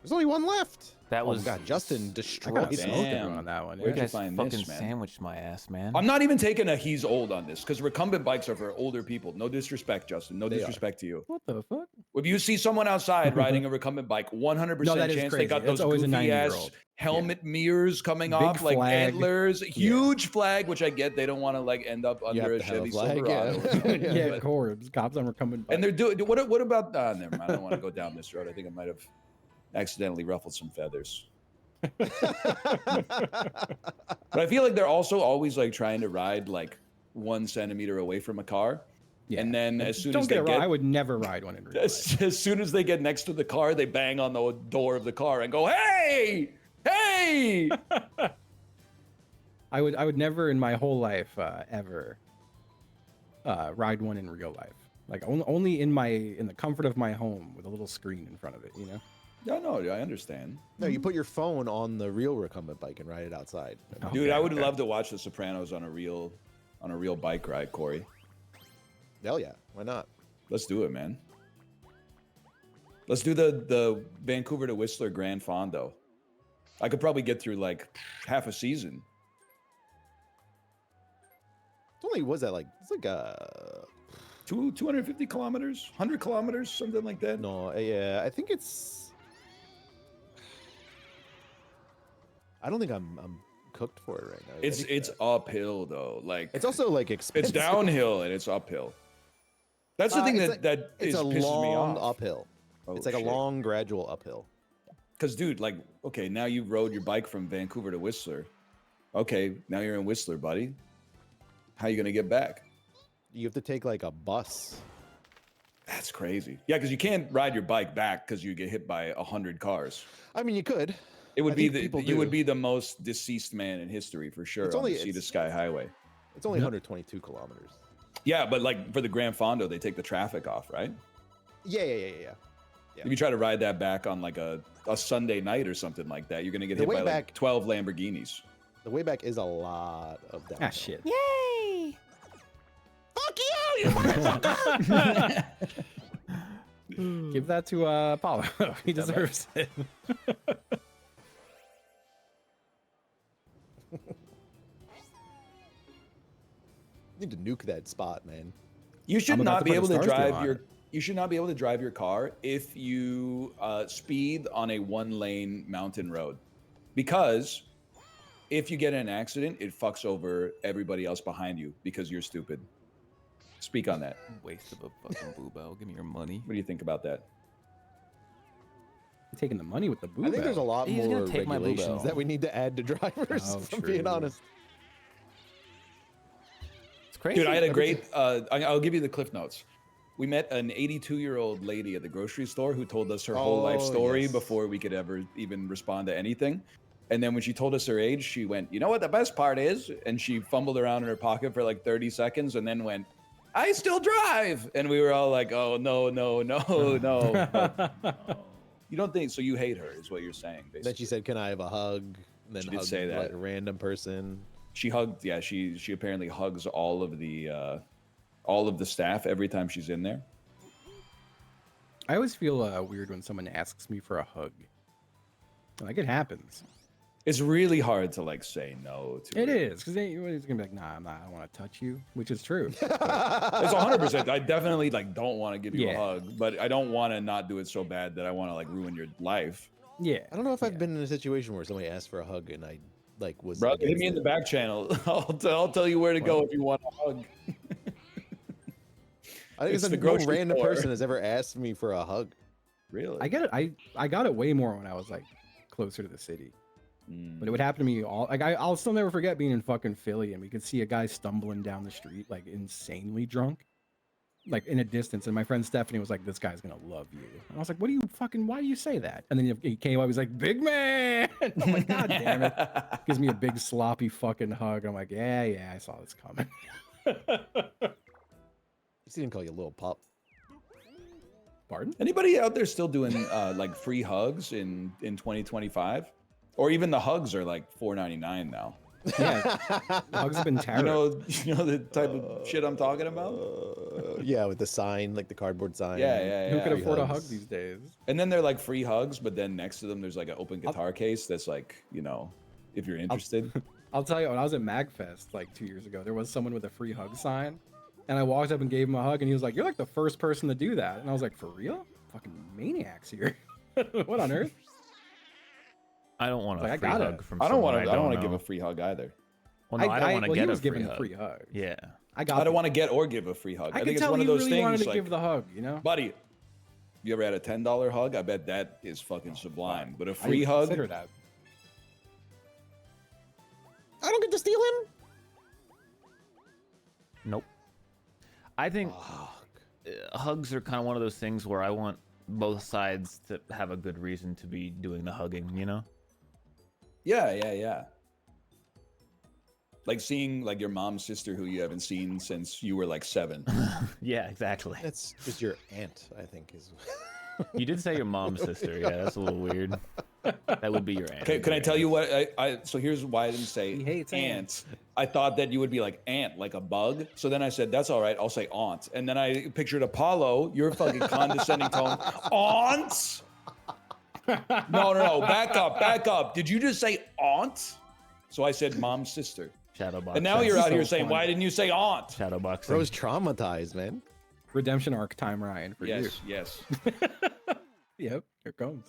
C: There's only 1 left.
A: That
C: Oh
A: was
C: God, Justin
D: I got
C: destroyed
D: smoked
C: it.
B: Damn.
D: on that one.
B: Where'd
D: Yeah.
B: you
A: guys
B: find
A: fucking
B: this, man?
A: sandwiched my ass, man.
B: I'm not even taking a he's old on this because recumbent bikes are for older people. No disrespect, Justin. No
C: They are.
B: disrespect to you.
D: What the fuck?
B: If you see someone outside riding a recumbent bike, 100%
D: No, that is
B: chance they
D: crazy.
B: got
D: That's
B: those
D: always a
B: goofy ass
D: 90-year-old.
B: helmet mirrors coming
D: Big
B: off, like
D: flag.
B: antlers, huge flag, which I get. They don't want to like end up
C: You
B: under
C: have
B: a
C: to have a
B: Chevy
C: flag,
B: Silverado.
C: yeah.
B: or something,
D: Yeah,
B: but-
D: Corbs, cops on recumbent bike.
B: And they're doing what about? Never mind. I don't want to go down this road. I think I might have accidentally ruffled some feathers. But I feel like they're also always like trying to ride like 1 centimeter away from a car.
D: Yeah.
B: And then as soon
D: Don't
B: as
D: get
B: they
D: it wrong,
B: get,
D: I would never ride one in real life.
B: as soon as they get next to the car, they bang on the door of the car and go, "Hey, hey!"
D: I would never in my whole life ever ride one in real life. Like only in the comfort of my home with a little screen in front of it, you know?
B: Yeah, no, I understand.
C: No, you put your phone on the real recumbent bike and ride it outside.
B: Dude,
D: Okay,
B: I would
D: okay.
B: love to watch The Sopranos on a real bike ride, Corey.
C: Hell yeah, why not?
B: Let's do it, man. Let's do the Vancouver to Whistler Grand Fondo. I could probably get through like half a season.
C: It's only, was that like, it's like
B: 250 kilometers, 100 kilometers, something like that.
C: no, yeah, I think it's, I don't think I'm cooked for it right now. I think
B: It's uphill though. Like
C: it's also like
B: it's
C: expensive.
B: downhill and it's uphill. That's the thing
C: it's
B: that
C: it's a
B: pisses me
C: long
B: off.
C: uphill.
B: Oh,
C: It's like a long gradual uphill.
B: Because, dude, like, okay, now you rode your bike from Vancouver to Whistler. Okay, now you're in Whistler, buddy. How you gonna get back?
C: You have to take like a bus.
B: That's crazy. Yeah, because you can't ride your bike back because you get hit by 100 cars.
C: I mean, you could.
B: It would
C: I
B: be
C: think people
B: you
C: do.
B: would be the most deceased man in history for sure
C: It's
B: on
C: only-
B: the Sea to
C: it's-
B: Sky Highway.
C: It's only 122 kilometers.
B: Yeah, but like for the Grand Fondo, they take the traffic off, right?
C: Yeah.
B: If you try to ride that back on like a Sunday night or something like that, you're gonna get
C: The
B: hit
C: way
B: by like
C: back-
B: 12 Lamborghinis.
C: The way back is a lot of downhill.
D: Ah, shit.
E: Yay!
D: Give that to Apollo. He deserves it.
C: You need to nuke that spot, man.
B: You should
D: I'm about
B: not
D: to
B: be
D: put
B: able
D: the
B: to
D: Stars deal
B: drive
D: on
B: your.
D: it.
B: You should not be able to drive your car if you speed on a 1-lane mountain road, because if you get in an accident, it fucks over everybody else behind you because you're stupid. Speak on that.
A: Waste of a fucking boobo. Give me your money.
B: What do you think about that?
D: You're taking the money with the boo.
C: I think there's a lot
A: He's gonna
C: more
A: take my
C: regulations
A: Bluebell.
C: that we need to add to drivers.
D: Oh,
C: if I'm being
D: true.
C: honest.
A: It's crazy.
B: Dude, I had a great. I'll give you the cliff notes. We met an 82-year-old lady at the grocery store who told us her whole life
C: Oh,
B: story
C: yes.
B: before we could ever even respond to anything. And then when she told us her age, she went, "You know what the best part is?" And she fumbled around in her pocket for like 30 seconds and then went, "I still drive." And we were all like, "Oh, no, no, no, no." But you don't think so? You hate her, is what you're saying, basically.
C: Then she said, "Can I have a hug?" And then
B: She did
C: hugged,
B: say that.
C: like, a random person.
B: She hugged. Yeah, she apparently hugs all of the staff every time she's in there.
D: I always feel weird when someone asks me for a hug. Like, it happens.
B: It's really hard to like say no to.
D: It is, because he's gonna be like, "Nah, I don't want to touch you," which is true.
B: It's 100%. I definitely like don't want to give you a
D: Yeah.
B: hug, but I don't want to not do it so bad that I want to like ruin your life.
D: Yeah.
C: I don't know if I've been in a situation where somebody asked for a hug and I like was.
B: Bro, hit
C: against
B: me in
C: it.
B: the back channel. I'll tell you where to go if you want a hug.
C: I think
B: It's
C: it's
B: the
C: no
B: grocery
C: random
B: store.
C: person has ever asked me for a hug.
B: Really?
D: I get it. I got it way more when I was like closer to the city. But it would happen to me all like I'll still never forget being in fucking Philly and we could see a guy stumbling down the street like insanely drunk, like in a distance. And my friend Stephanie was like, "This guy's gonna love you." And I was like, "What do you fucking? Why do you say that?" And then he came up, he's like, "Big man." I'm like, "God damn it!" Gives me a big sloppy fucking hug. I'm like, "Yeah, I saw this coming."
C: He didn't call you a little pup.
D: Pardon?
B: Anybody out there still doing like free hugs in 2025? Or even the hugs are like $4.99 now.
D: Yeah, hugs have been terrible.
B: You know the type of shit I'm talking about?
C: Yeah, with the sign, like the cardboard sign.
B: Yeah.
D: Who could
C: free
D: afford a hug
C: hugs.
D: these days?
B: And then they're like free hugs, but then next to them there's like an open guitar case that's like, you know, if you're interested.
D: I'll tell you, when I was at MagFest like 2 years ago, there was someone with a free hug sign, and I walked up and gave him a hug, and he was like, "You're like the first person to do that," and I was like, "For real? Fucking maniacs here! What on earth?"
A: I don't want a
D: Like, I
A: free
D: got
A: hug
D: it.
A: from
B: I don't
A: someone
B: want to. I don't want to
A: know.
B: give a free hug either.
A: Well, no, I don't want to
D: well,
A: get
D: he
A: a
D: was
A: free
D: giving
A: hug.
D: the free hug.
A: Yeah.
D: I got.
B: I don't want to get or give a free hug.
D: I
B: I
D: could
B: think it's
D: tell
B: one
D: he
B: of those
D: really wanted
B: things
D: to
B: like,
D: give the hug. You know,
B: buddy, you ever had a $10 hug? I bet that is fucking sublime. But a
D: I
B: free
D: didn't
B: hug,
D: consider that.
C: I don't get to steal him.
A: Nope. I think hugs are kind of one of those things where I want both sides to have a good reason to be doing the hugging, you know?
B: Yeah. Like seeing like your mom's sister who you haven't seen since you were like 7.
A: Yeah, exactly.
C: That's just your aunt, I think, is.
A: You did say your mom's sister. Yeah, that's a little weird. That would be your aunt.
B: Okay, can I tell you what so here's why I didn't say
D: He hates
B: aunt. I thought that you would be like ant, like a bug. So then I said, that's all right, I'll say aunt. And then I pictured Apollo, your fucking condescending tone. Aunt? No. Back up. Did you just say aunt? So I said mom's sister.
A: Shadowbox.
B: And now you're out
D: so
B: here saying,
D: funny.
B: why didn't you say aunt?
A: Shadowboxing.
C: Bro's traumatized, man.
D: Redemption arc time, Ryan, for you.
B: Yes.
D: Yep, here it comes.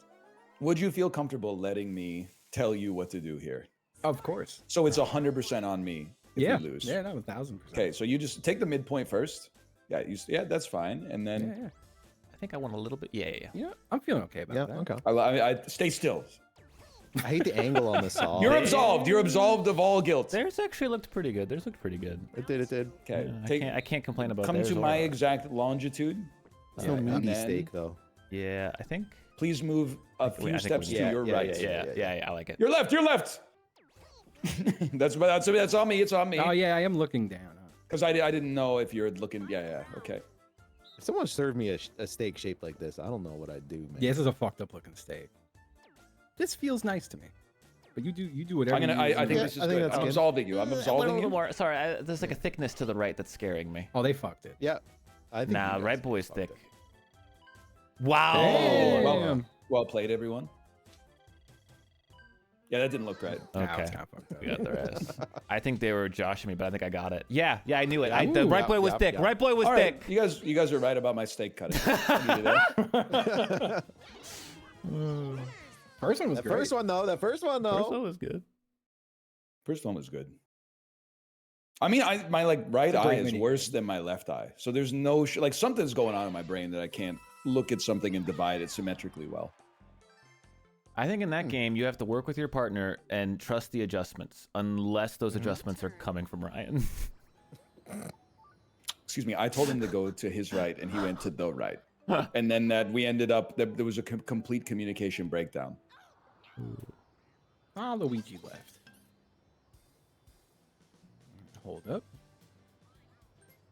B: Would you feel comfortable letting me tell you what to do here?
D: Of course.
B: So it's 100% on me if
D: Yeah.
B: we lose.
D: Yeah, no, 1000%.
B: Okay, so you just take the midpoint first. Yeah, that's fine. And then
D: Yeah.
A: I think I want a little bit. Yeah.
D: Yeah, I'm feeling okay about
C: Yeah,
D: that.
C: okay.
B: I stay still.
C: I hate the angle on the saw.
B: You're absolved. You're absolved of all guilt.
A: Theirs actually looked pretty good. Theirs looked pretty good.
C: It did.
B: Okay,
A: Yeah, I can't complain about
B: come
A: theirs
B: to
A: or
B: my
A: ours.
B: exact longitude.
C: It's no
B: and
C: meaty
B: then
C: steak, though.
A: Yeah, I think.
B: Please move a
A: I
B: few
A: think
B: steps
A: we
B: to
A: need-
B: your right.
A: Yeah, I like it.
B: Your left. That's on me. It's on me.
D: Oh yeah, I am looking down.
B: Because I didn't know if you're looking. Yeah. Okay.
C: If someone served me a steak shaped like this, I don't know what I'd do, man.
D: Yeah, this is a fucked up looking steak. This feels nice to me. But you do whatever.
B: I think
C: Yeah,
B: this is
C: I think
B: good.
C: that's
B: I'm
C: good.
B: absolving you. I'm
A: A
B: absolving
A: little
B: you.
A: more. Sorry, there's like a thickness to the right that's scaring me.
D: Oh, they fucked it.
C: Yeah. I think
A: Nah,
C: you guys
A: right boy's
C: fucked
A: thick.
C: it.
A: Wow.
D: Damn.
B: Well played, everyone. Yeah, that didn't look right.
D: Nah,
A: Okay.
D: it's kinda fucked up.
A: We got the rest. I think they were joshing me, but I think I got it. Yeah, I knew it. The
D: Ooh.
A: right boy was
C: Yep,
A: thick.
C: yep.
A: Right boy was
B: All right,
A: thick.
B: you guys are right about my steak cutting. You do that?
D: First one was
C: That
D: great.
C: first one, though.
A: First one was good.
B: First one was good. I mean, my like right
D: It's a
B: eye
D: great
B: is
D: mini
B: worse than my left eye. So there's no like something's going on in my brain that I can't look at something and divide it symmetrically well.
A: I think in that game you have to work with your partner and trust the adjustments, unless those adjustments are coming from Ryan.
B: Excuse me. I told him to go to his right, and he went to the right. And then we ended up there was a complete communication breakdown.
D: Ah, Luigi left. Hold up.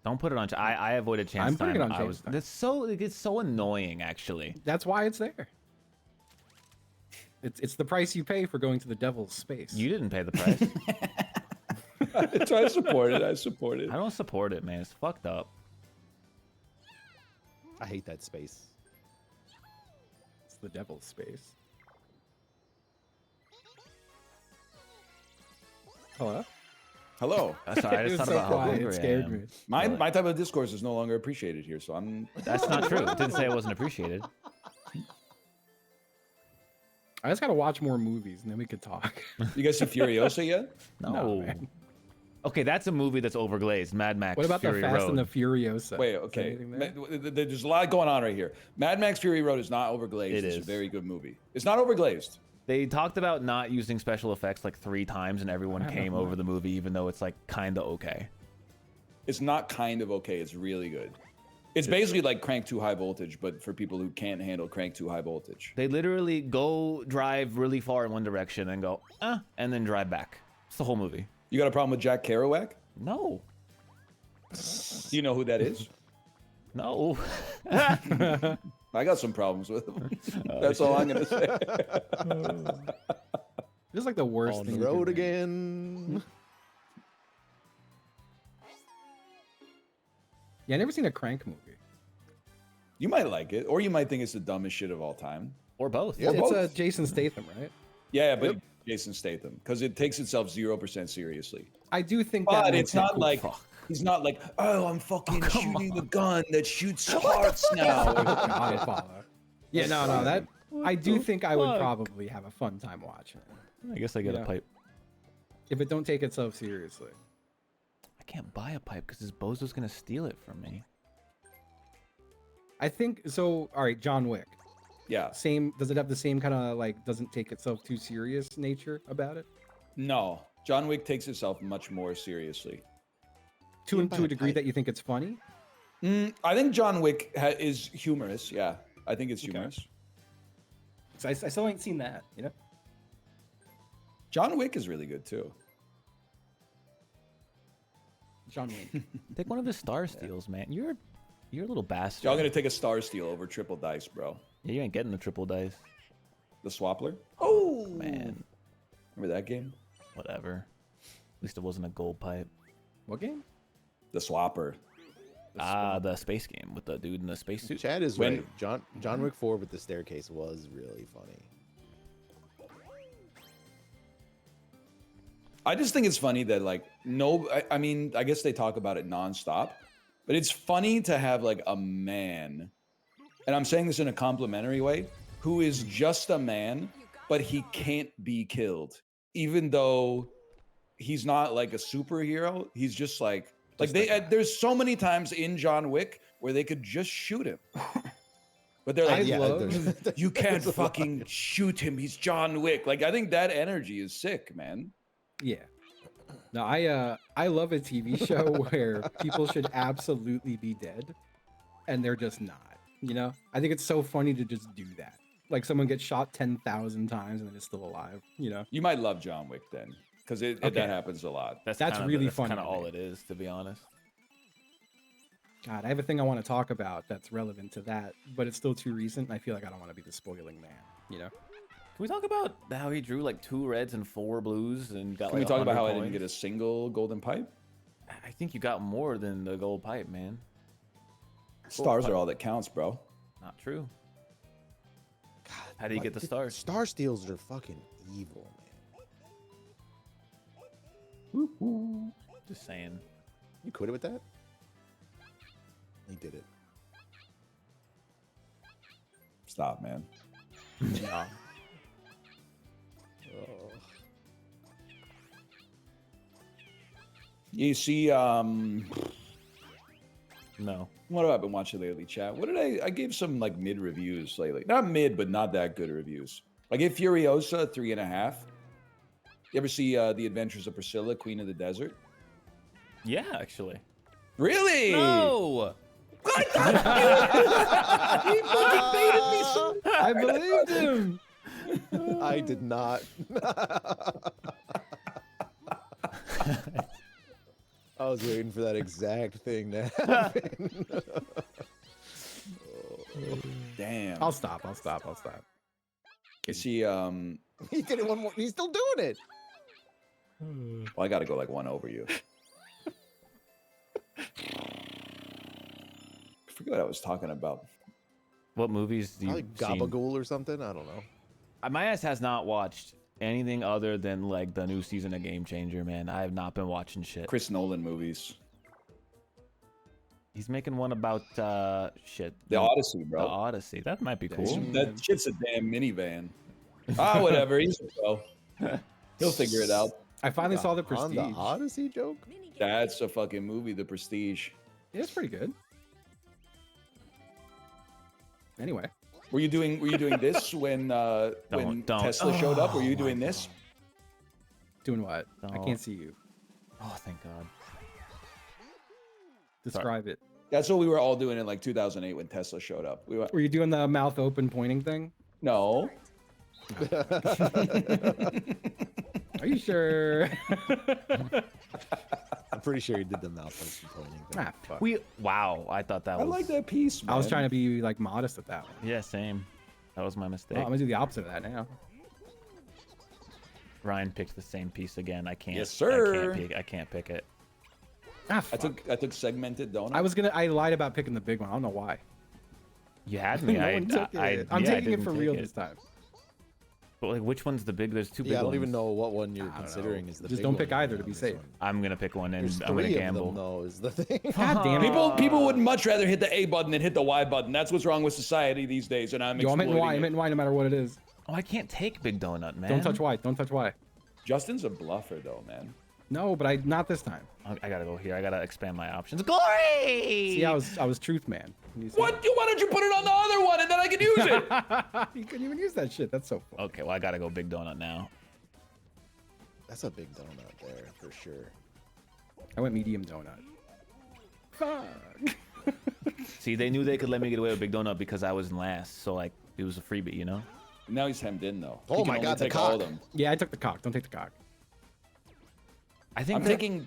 A: Don't put it on. I avoided chance
D: I'm putting
A: time.
D: it on
A: I
D: chance
A: was.
D: time.
A: It's so annoying, actually.
D: That's why it's there. It's the price you pay for going to the devil's space.
A: You didn't pay the price.
B: So I support it. I support it.
A: I don't support it, man. It's fucked up.
C: I hate that space.
D: It's the devil's space. Hello?
B: Hello.
A: Sorry, I
D: It
A: just
D: was
A: thought
D: so
A: about how
D: quiet,
A: hungry
D: it
A: I
D: scared
A: am.
D: me.
B: My type of discourse is no longer appreciated here, so I'm.
A: That's not true. It didn't say it wasn't appreciated.
D: I just gotta watch more movies and then we could talk.
B: You guys see Furiosa yet?
A: No.
D: man.
A: Okay, that's a movie that's overglazed. Mad Max.
D: What about
A: Fury
D: the Fast
A: Road.
D: and the Furiosa?
B: Wait,
D: Is there
B: okay.
D: anything there?
B: There's a lot going on right here. Mad Max Fury Road is not overglazed.
A: It
B: It's a
A: is.
B: very good movie. It's not overglazed.
A: They talked about not using special effects like 3 times, and everyone
D: I
A: came
D: don't know.
A: over the movie, even though it's like kind of okay.
B: It's not kind of okay. It's really good. It's basically like Crank 2 High Voltage, but for people who can't handle Crank 2 High Voltage.
A: They literally go drive really far in one direction and go, and then drive back. It's the whole movie.
B: You got a problem with Jack Kerouac?
A: No.
B: Do you know who that is?
A: No.
B: I got some problems with him. That's all I'm gonna say.
D: This is like the worst
C: On
D: thing.
C: the
D: you could
C: road
D: make.
C: again.
D: Yeah, I never seen a Crank movie.
B: You might like it, or you might think it's the dumbest shit of all time.
A: Or both.
C: Yeah.
D: It's
B: both.
D: Jason Statham, right?
B: Yeah, but Jason Statham, because it takes itself 0% seriously.
D: I do think
B: But
D: that
B: it's
D: makes it
B: not
D: cool.
B: like he's not like, oh, I'm fucking shooting a gun that shoots hearts now.
D: I follow. Yeah, no, that I do think I would probably have a fun time watching it
A: I guess I get
D: Yeah.
A: a pipe.
D: if it don't take itself seriously.
A: I can't buy a pipe because this bozo's going to steal it from me.
D: I think so. All right, John Wick.
B: Yeah,
D: Same. Does it have the same kind of like doesn't take itself too serious nature about it?
B: no. John Wick takes itself much more seriously.
D: to a degree that you think it's funny?
B: I think John Wick is humorous. Yeah, I think it's humorous.
G: So I still ain't seen that, you know?
B: John Wick is really good too.
G: John Wick.
A: Take one of the star steals, man. You're a little bastard.
B: Y'all gonna take a star steal over triple dice, bro.
A: Yeah, you ain't getting the triple dice.
B: The Swappler? Oh
A: Man,
B: remember that game?
A: whatever. At least it wasn't a gold pipe.
D: What game?
B: The Swapper.
A: The space game with the dude in the spacesuit.
C: Chad is
B: When-
C: right. John Wick 4 with the staircase was really funny.
B: I just think it's funny that like I mean, I guess they talk about it nonstop, but it's funny to have like a man, and I'm saying this in a complimentary way, who is just a man, but he can't be killed, even though he's not like a superhero. He's just like there's so many times in John Wick where they could just shoot him. But they're like, you can't fucking shoot him. He's John Wick. Like, I think that energy is sick, man.
D: Yeah. No, I love a TV show where people should absolutely be dead, and they're just not. You know, I think it's so funny to just do that. Like someone gets shot 10,000 times and they're still alive. You know,
B: You might love John Wick then, because that happens a lot.
D: That's
A: kind of-
D: really
A: that's
D: funny
A: kind of
D: to
A: all
D: me.
A: it is, to be honest.
D: God, I have a thing I want to talk about that's relevant to that, but it's still too recent. And I feel like I don't want to be the spoiling man. You know.
A: Can we talk about how he drew like 2 reds and 4 blues and got
B: Can we
A: like
B: talk about
A: 100
B: how I didn't
A: coins?
B: get a single golden pipe?
A: I think you got more than the gold pipe, man.
B: Stars are all that counts, bro.
A: Not true. How do you get the stars?
C: Star steals are fucking evil, man.
A: Just saying.
C: You quit it with that? He did it.
B: Stop, man.
A: No.
C: Oh.
B: You see,
A: No.
B: what have I been watching lately, chat? What did I gave some like mid reviews lately. Not mid, but not that good reviews. I gave Furiosa 3.5. You ever see The Adventures of Priscilla, Queen of the Desert?
A: Yeah, actually.
B: Really?
A: No.
B: He fucking baited me so
D: I believed him.
C: I did not. I was waiting for that exact thing to happen.
B: damn.
D: I'll stop.
B: You see,
C: He did it one more. He's still doing it.
B: well, I gotta go like one over you. I forget what I was talking about.
A: What movies do you
C: Like Gabagool or something. I don't know.
A: My ass has not watched anything other than like the new season of Game Changer, man. I have not been watching shit.
B: Chris Nolan movies.
A: He's making one about shit.
B: The Odyssey,
A: The
B: bro.
A: Odyssey. That might be cool.
B: That shit's a damn minivan. Whatever. He's a pro. He'll figure it out.
D: I finally saw the
C: On
D: Prestige.
C: the Odyssey joke?
B: That's a fucking movie, The Prestige.
D: Yeah, it's pretty good. Anyway,
B: Were you doing this when
A: Don't.
B: Tesla showed up? Were you doing this?
D: doing what? I
A: No.
D: can't see you.
A: Oh, thank God.
D: Describe it.
B: That's what we were all doing in like 2008 when Tesla showed up. We went,
D: Were you doing the mouth open pointing thing?
B: no.
D: Are you sure?
C: I'm pretty sure he did the mouth pointing thing.
D: Ah, fuck.
A: Wow. I thought that
B: I
A: was.
B: like that piece, man.
D: I was trying to be like modest at that one.
A: Yeah, same. That was my mistake.
D: Well, I'm gonna do the opposite of that now.
A: Ryan picked the same piece again. I can't.
B: Yes, sir.
A: I can't pick it.
D: Ah,
B: I
D: fuck.
B: took segmented donut.
D: I lied about picking the big one. I don't know why.
A: You had me.
D: No one took it. I'm
A: yeah, I
D: taking it
A: didn't
D: for
A: take
D: real
A: it.
D: this time.
A: But like, which one's the big? There's 2 big
C: Yeah, I don't
A: ones.
C: even know what one you're
D: I don't
C: considering
D: know.
C: is the
D: Just
C: big
D: don't
C: one
D: pick either to
C: on
D: be
C: this
D: safe.
C: one.
A: I'm gonna pick one, and
C: There's
A: I'm gonna
C: 3 of
A: gamble.
C: them, though, is the thing.
D: God damn it.
B: People would much rather hit the A button than hit the Y button. That's what's wrong with society these days, and I'm
D: Yo, I'm
B: exploiting
D: hitting Y.
B: it.
D: I'm hitting Y no matter what it is.
A: Oh, I can't take Big Donut, man.
D: Don't touch Y. Don't touch Y.
B: Justin's a bluffer, though, man.
D: No, but not this time.
A: I gotta go here. I gotta expand my options. Glory!
D: See, I was truth man. You see?
B: What? Why don't you put it on the other one and then I can use it?
D: You couldn't even use that shit. That's so fun.
A: Okay, well I gotta go Big Donut now.
C: That's a big donut there, for sure.
D: I went medium donut. Fuck.
A: See, they knew they could let me get away with Big Donut because I was in last, so like it was a freebie, you know.
B: Now he's hemmed in though.
C: Oh
B: He can
C: my
B: only
C: God, the
B: take all of
C: cock.
B: them.
D: Yeah, I took the cock. Don't take the cock.
A: I think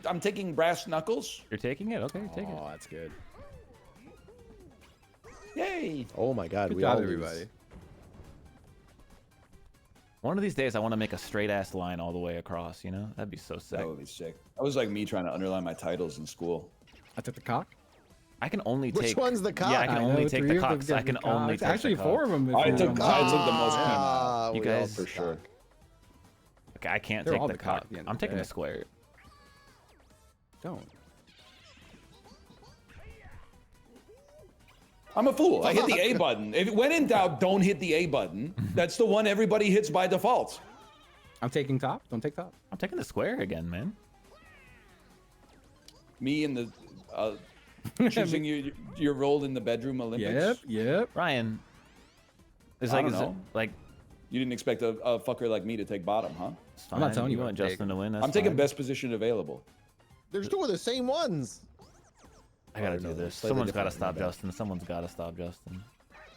B: I'm taking brass knuckles.
A: you're taking it. Okay, take it.
D: Oh, that's good.
B: Yay!
C: Oh my God,
D: Good
C: we
D: job,
C: all
D: everybody.
C: lose.
A: One of these days, I want to make a straight ass line all the way across. You know, that'd be so sick.
B: That would be sick. That was like me trying to underline my titles in school.
D: I took the cock.
A: I can only take.
C: Which one's the cock?
A: Yeah, I can
D: I
A: only
D: know,
A: take
D: 3
A: the
D: of them
A: cocks.
D: get
A: I can
D: the
A: only
D: cocks.
A: take
D: Actually,
A: the
D: 4
A: cocks.
D: of them.
B: I took the most
C: Ah,
A: You
C: we all
A: guys-
B: for
C: took
B: sure.
C: cock.
A: Okay, I can't
D: They're
A: take
D: all
A: the
D: the cock
A: cock.
D: at the end
A: I'm
D: of the
A: taking the
D: day.
A: square.
D: Don't.
B: I'm a fool. I hit the A button. When in doubt, don't hit the A button. That's the one everybody hits by default.
D: I'm taking top. Don't take top.
A: I'm taking the square again, man.
B: Me and the choosing your role in the bedroom Olympics.
D: Yep.
A: Ryan. It's
B: I
A: like,
B: don't
A: is it,
B: know.
A: like,
B: You didn't expect a fucker like me to take bottom, huh?
A: it's
D: I'm not
A: fine.
D: telling you
A: You
D: what
A: want
D: to
A: Justin
D: take.
A: to win. That's
B: I'm taking
A: fine.
B: best position available.
C: There's 2 of the same ones.
A: I gotta
C: Oh,
A: do
C: no,
A: this.
C: slightly
A: Someone's gotta
C: different,
A: stop
C: my bad.
A: Justin. Someone's gotta stop Justin.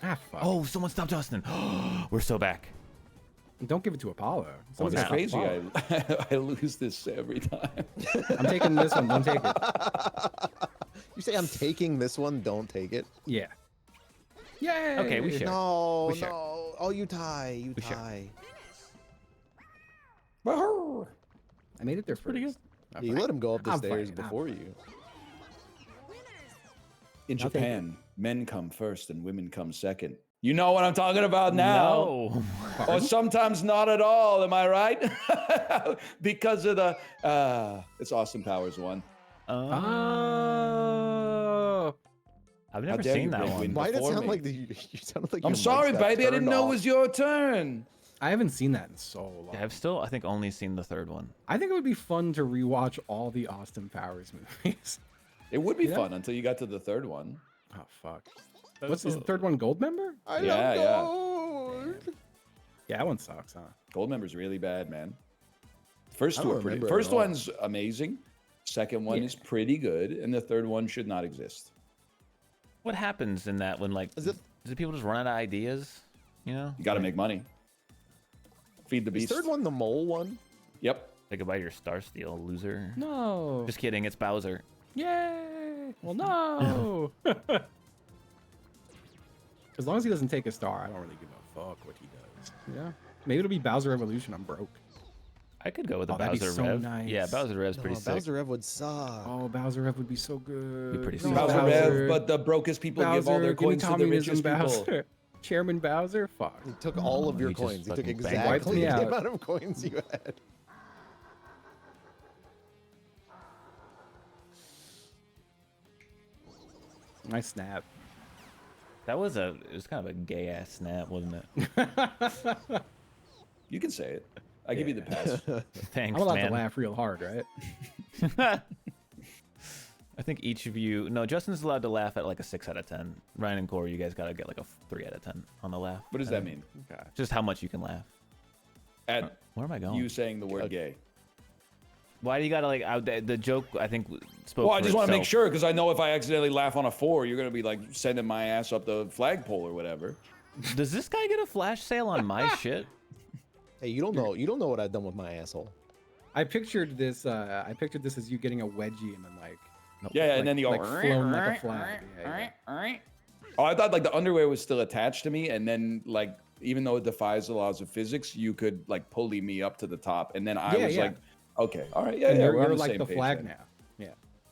D: Ah, fuck.
A: Oh, someone stop Justin. We're so back.
D: Don't give it to Apollo. Someone's
B: It's
A: now.
D: gonna stop
B: crazy.
D: Apollo.
B: I lose this every time.
D: I'm taking this one. Don't take it.
C: You say I'm taking this one, don't take it.
D: Yeah. Yay.
A: Okay, we share.
C: No,
A: We share.
C: no. Oh, you tie. You
A: We share.
C: tie.
D: I made it there
A: Pretty
D: first.
C: Yeah, you let him go up the
D: I'm
C: stairs
D: fighting, I'm
C: before you.
B: In
D: I'll take
B: Japan, men come first and women come second. You know what I'm talking about now?
A: No.
B: Or sometimes not at all, am I right? Because of the it's Austin Powers one.
D: Oh.
A: I've
B: How
A: never
B: dare
A: seen
B: you
A: that
B: bring
A: one.
B: win
C: Why did it
B: before
C: sound
B: me.
C: like you sounded like
B: I'm
C: your mics
B: sorry,
C: got
B: baby. I didn't
C: turned
B: know it
C: off.
B: was your turn.
D: I haven't seen that in so long.
A: Yeah, I've still, I think, only seen the third one.
D: I think it would be fun to rewatch all the Austin Powers movies.
B: It would be
D: Yeah.
B: fun until you got to the third one.
D: Oh fuck. Is the third one Gold Member?
C: I
B: Yeah,
C: love
B: yeah.
C: gold.
D: Yeah, that one sucks, huh?
B: Goldmember's really bad, man. First
C: I
B: two
C: don't
B: are pretty.
C: remember it
B: First
C: at all.
B: one's amazing. Second one
D: Yeah.
B: is pretty good, and the third one should not exist.
A: What happens in that when, like,
C: Is it-
A: do people just run out of ideas? You know?
B: You got to
A: Like,
B: make money. Feed the
C: Is
B: beast.
C: third one the mole one?
B: Yep.
A: Take a bite of your Star Steel, loser.
D: No.
A: Just kidding, it's Bowser.
D: Yay. Well, no. As long as he doesn't take a star, I don't really give a fuck what he does. Yeah. Maybe it'll be Bowser Revolution. I'm broke.
A: I could go with a
D: Oh, that'd be
A: Bowser
D: so
A: Rev.
D: nice.
A: Yeah, Bowser Rev's pretty
C: No,
A: sick.
C: Bowser Rev would suck.
D: Oh, Bowser Rev would be so good.
A: pretty
D: No,
A: sick.
B: Bowser Rev, but the brokest people give all their
D: give me
B: coins to the
D: communism,
B: richest people.
D: Bowser. Chairman Bowser? Fuck.
C: He took all of your
A: he just
C: coins. He took
A: fucking
C: exactly
D: wiped me
C: the
D: out.
C: amount of coins you had.
D: Nice snap.
A: That was it was kind of a gay ass snap, wasn't it?
B: You can say it. I give you the pass.
A: Thanks,
D: I'm allowed
A: man.
D: to laugh real hard, right?
A: I think each of you. No, Justin's allowed to laugh at like a 6 out of 10. Ryan and Corey, you guys gotta get like a 3 out of 10 on the laugh.
B: What does that mean?
D: Okay.
A: Just how much you can laugh.
B: At
A: Where am I going?
B: you saying the word gay.
A: Why do you gotta like the joke? I think spoke.
B: Well, I
A: for
B: just want to make
A: itself.
B: sure because I know if I accidentally laugh on a 4, you're gonna be like sending my ass up the flagpole or whatever.
A: Does this guy get a flash sale on my shit?
C: Hey, you don't know. You don't know what I've done with my asshole.
D: I pictured this as you getting a wedgie and then like
B: Yeah, and then you go.
D: like flown like a flag. Yeah, yeah.
B: Oh, I thought like the underwear was still attached to me, and then like even though it defies the laws of physics, you could like pulley me up to the top, and then I
D: Yeah,
B: was
D: yeah.
B: like, okay, all right, yeah,
D: And
B: yeah,
D: you're,
B: we're on
D: you're
B: the
D: like
B: same
D: the
B: page
D: flag
B: then.
D: now. Yeah.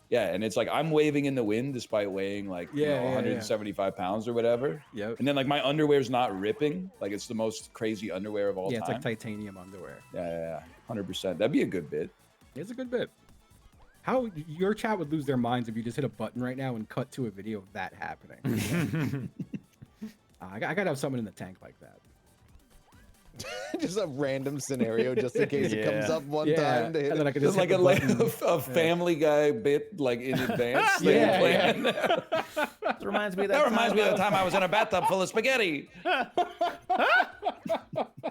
B: Yeah, and it's like I'm waving in the wind despite weighing like
D: Yeah, yeah, yeah.
B: 175 pounds or whatever.
D: Yep.
B: And then like my underwear's not ripping, like it's the most crazy underwear of all
D: Yeah, it's
B: time.
D: like titanium underwear.
B: Yeah, 100%. That'd be a good bit.
D: It's a good bit. How your chat would lose their minds if you just hit a button right now and cut to a video of that happening. I gotta have someone in the tank like that.
C: Just a random scenario, just in case it comes
A: Yeah.
C: up one
D: Yeah,
C: time. To hit
D: and then I
C: it.
D: could
B: Just
D: just
B: like
D: hit
B: a,
D: the button.
B: a Family Guy bit like in advance. that you
D: Yeah,
B: planned.
A: It reminds me of
B: That reminds me of the time I was in a bathtub full of spaghetti.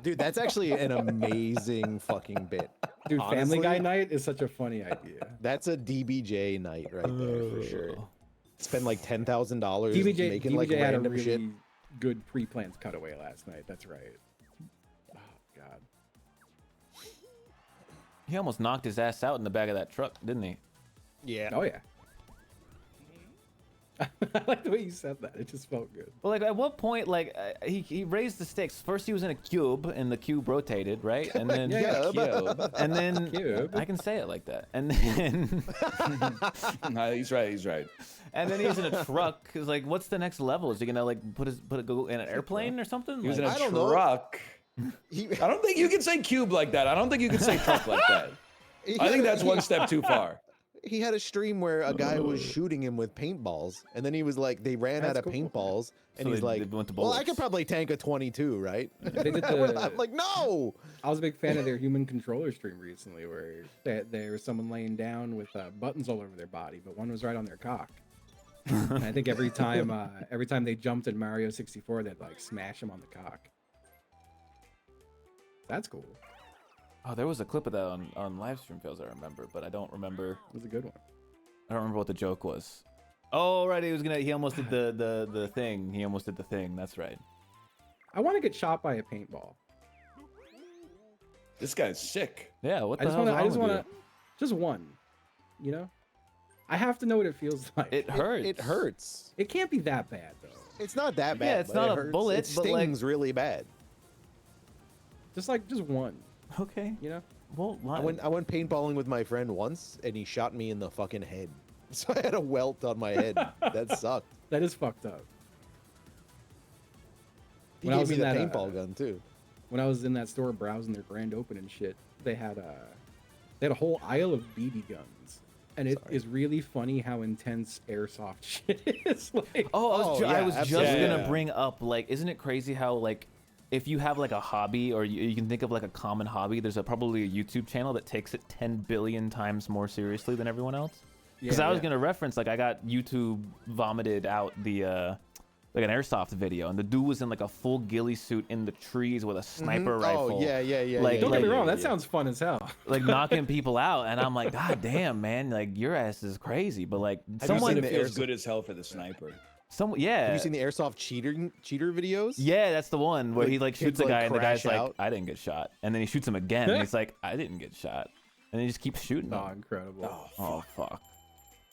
C: Dude, that's actually an amazing fucking bit.
D: Dude,
C: Honestly,
D: Family Guy night is such a funny idea.
C: That's a DBJ night right there for sure. spend like $10,000
D: DBJ,
C: making like
D: had a
C: random
D: really
C: shit.
D: good pre-planned cutaway last night. That's right. Oh God.
A: He almost knocked his ass out in the back of that truck, didn't he?
C: Yeah.
D: Oh yeah. I like the way you said that. It just felt good.
A: Well, like at what point, like he raised the stakes. First, he was in a cube, and the cube rotated, right? And then and then
D: Cube.
A: I can say it like that. And then
B: No, he's right. He's right.
A: and then he was in a truck. It's like, what's the next level? Is he gonna like go in an airplane or something?
B: He was in
A: Like,
B: a
C: I don't know.
B: truck. I don't think you can say cube like that. I don't think you can say truck like that. I think that's one step too far.
C: He had a stream where a guy was shooting him with paintballs, and then he was like, they ran out of paintballs, and
A: So
C: he's
A: they
C: like,
A: went to
C: well, I
A: bullets.
C: could probably tank a 22, right?
D: They did the,
C: I'm like, no!
D: I was a big fan of their human controller stream recently, where there was someone laying down with buttons all over their body, but one was right on their cock. And I think every time they jumped in Mario 64, they'd like smash him on the cock. That's cool.
A: Oh, there was a clip of that on live stream fails, I remember, but I don't remember.
D: It was a good one.
A: I don't remember what the joke was. Oh, right, he almost did the thing. He almost did the thing. That's right.
D: I want to get shot by a paintball.
B: This guy's sick.
A: Yeah, what
D: I
A: the
D: just
A: hell?
D: want to. I just want to. Just one. You know. I have to know what it feels like.
A: It hurts.
C: It hurts.
D: It can't be that bad though.
C: It's not that bad.
A: Yeah, it's
C: but
A: not
C: it
A: a
C: hurts.
A: bullet,
C: It
A: but, like-
C: stings really bad.
D: Just one.
A: Okay.
D: You know.
A: Well,
C: I went paintballing with my friend once, and he shot me in the fucking head. So I had a welt on my head. That sucked.
D: That is fucked up.
C: He
D: When I
C: gave
D: was
C: me
D: in
C: the
D: that,
C: paintball gun too.
D: When I was in that store browsing their grand open and shit, they had a whole aisle of BB guns, and it is really funny how intense airsoft shit is. Like,
A: I was just
C: absolutely.
A: gonna bring up, like, isn't it crazy how, like, if you have like a hobby, or you can think of like a common hobby, there's probably a YouTube channel that takes it 10 billion times more seriously than everyone else. Because I was gonna reference, like, I got YouTube vomited out the like an airsoft video, and the dude was in like a full ghillie suit in the trees with a sniper rifle.
C: Oh yeah.
A: Like-
D: don't get me wrong,
C: yeah,
D: that sounds fun as hell.
A: Like knocking people out, and I'm like, God damn, man, like your ass is crazy. But like someone,
C: seen
B: It
C: the
B: feels
C: airsoft-
B: good as hell for the sniper.
A: yeah.
C: Have you seen the airsoft cheater videos?
A: Yeah, that's the one where
C: Like,
A: he like
C: kids,
A: shoots a
C: like,
A: guy, and the guy's
C: crash
A: like,
C: out.
A: I didn't get shot, and then he shoots him again, and he's like, I didn't get shot, and he just keeps shooting.
D: Oh,
A: him.
D: incredible.
A: Oh fuck.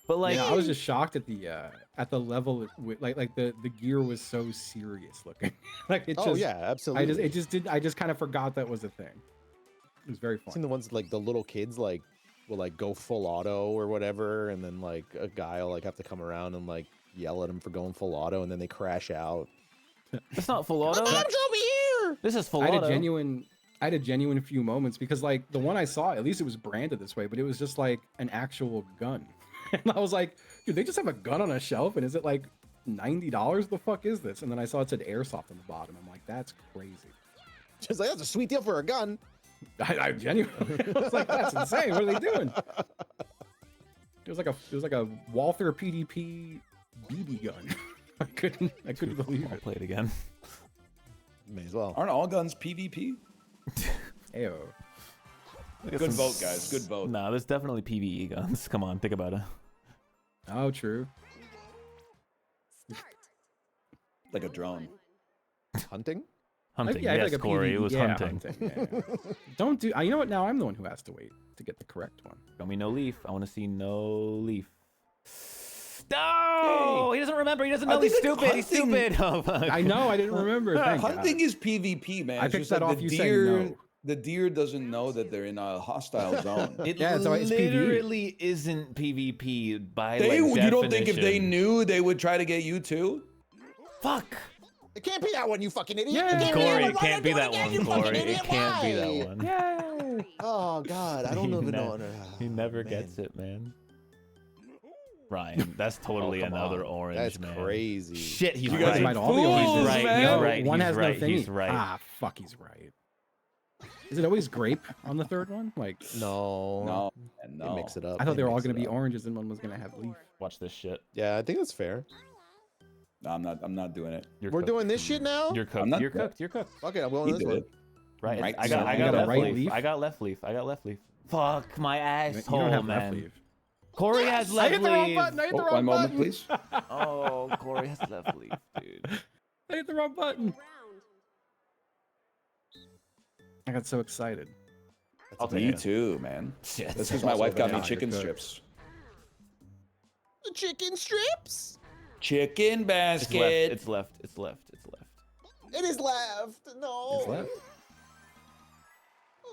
A: But like,
D: Yeah, I was just shocked at the level like the gear was so serious looking. Like it just
C: Oh yeah, absolutely.
D: I just kind of forgot that was a thing. It was very
C: Seen
D: fun.
C: the ones like the little kids like will like go full auto or whatever, and then like a guy will like have to come around and like yell at him for going full auto, and then they crash out.
A: it's not full auto.
C: over here.
A: This is full
D: I had
A: auto.
D: I had a genuine few moments because like the one I saw, at least it was branded this way, but it was just like an actual gun. And I was like, dude, they just have a gun on a shelf, and is it like $90? The fuck is this? And then I saw it said airsoft on the bottom. I'm like, that's crazy.
C: Just like that's a sweet deal for a gun.
D: I genuinely I was like, that's insane. What are they doing? It was like a Walther PDP BB gun. I couldn't believe
A: I'll
D: it.
A: play it again.
C: May as well.
B: Aren't all guns PvP?
D: Ayo.
B: Good vote, guys. Good vote.
A: Nah, there's definitely PVE guns. Come on, think about it.
D: Oh, true.
B: Like a drone.
C: Hunting?
A: Hunting,
D: I feel
A: yes,
D: like a
A: Corey,
D: PvE
A: it was
D: yeah,
A: hunting.
D: yeah. Don't do. You know what? Now I'm the one who has to wait to get the correct one.
A: Show me no leaf. I want to see no leaf. No, he doesn't remember. He doesn't know. He's stupid. He's stupid. Oh, fuck.
D: I know. I didn't remember. Thank
B: Hunting
D: God.
B: is PvP, man.
D: I
B: It's
D: picked
B: just
D: that
B: like
D: off you saying no.
B: The deer doesn't know that they're in a hostile zone.
A: It
D: Yeah, it's PvE.
A: literally isn't PvP by
B: They,
A: like
B: you don't think if they
A: definition.
B: knew, they would try to get you too?
A: Fuck.
C: It can't be that one, you fucking idiot.
D: Yeah.
C: It can't be
A: Corey,
C: that
A: it
C: one. Why
A: can't
C: did
A: be
C: I
A: that
C: do it
A: one,
C: again, you fucking
A: Corey. It
C: idiot?
A: can't be
C: Why?
A: that one.
D: Yay!
C: Oh god, I don't even know.
A: He never gets it, man. Ryan, that's totally
C: come
A: another
C: on.
A: orange,
C: That's
A: man.
C: crazy.
A: Shit, he's
B: You guys
A: right.
B: are
D: Might all be
B: fools,
D: oranges.
A: He's right.
B: man.
A: He's right.
D: One
A: he's
D: has
A: right.
D: no thingy.
A: He's right.
D: Ah, fuck, he's right. Is it always grape on the third one? Like,
C: No.
B: No.
C: They
B: No.
C: mix it up.
D: I thought they were all
C: mix
D: going to
C: it
D: be
C: up.
D: oranges and one was going to have leaf.
A: Watch this shit.
C: Yeah, I think that's fair.
B: No, I'm not doing it.
A: You're
C: We're
A: cooked.
C: doing this shit now?
A: You're cooked.
B: I'm not-
A: You're cooked. You're cooked.
C: Okay, I'm going
B: He
C: this
B: did
C: one.
B: it.
A: Right.
B: Right,
A: I
B: so
A: got
B: you got
A: left
D: right
A: leaf.
D: leaf?
A: I got left leaf. I got left leaf. Fuck my
D: You
A: asshole,
D: don't have
A: man.
D: left leaf.
A: Corey has
D: I
A: left
D: hit the wrong
A: leave.
D: button. I hit the
B: Oh,
D: wrong
B: one moment,
D: button.
B: please.
A: Oh, Corey has left leave, dude.
D: I hit the wrong button.
E: Round.
D: I got so excited.
A: I'll take
B: Me
A: it.
B: too, man.
A: Yeah,
B: That's
A: it's
B: because my
D: also
B: wife got me
D: banana
B: chicken
D: cook.
B: strips.
C: The chicken strips.
B: Chicken
A: It's
B: basket.
A: left. It's left. It's left. It's left.
C: It is left. No.
D: It's left.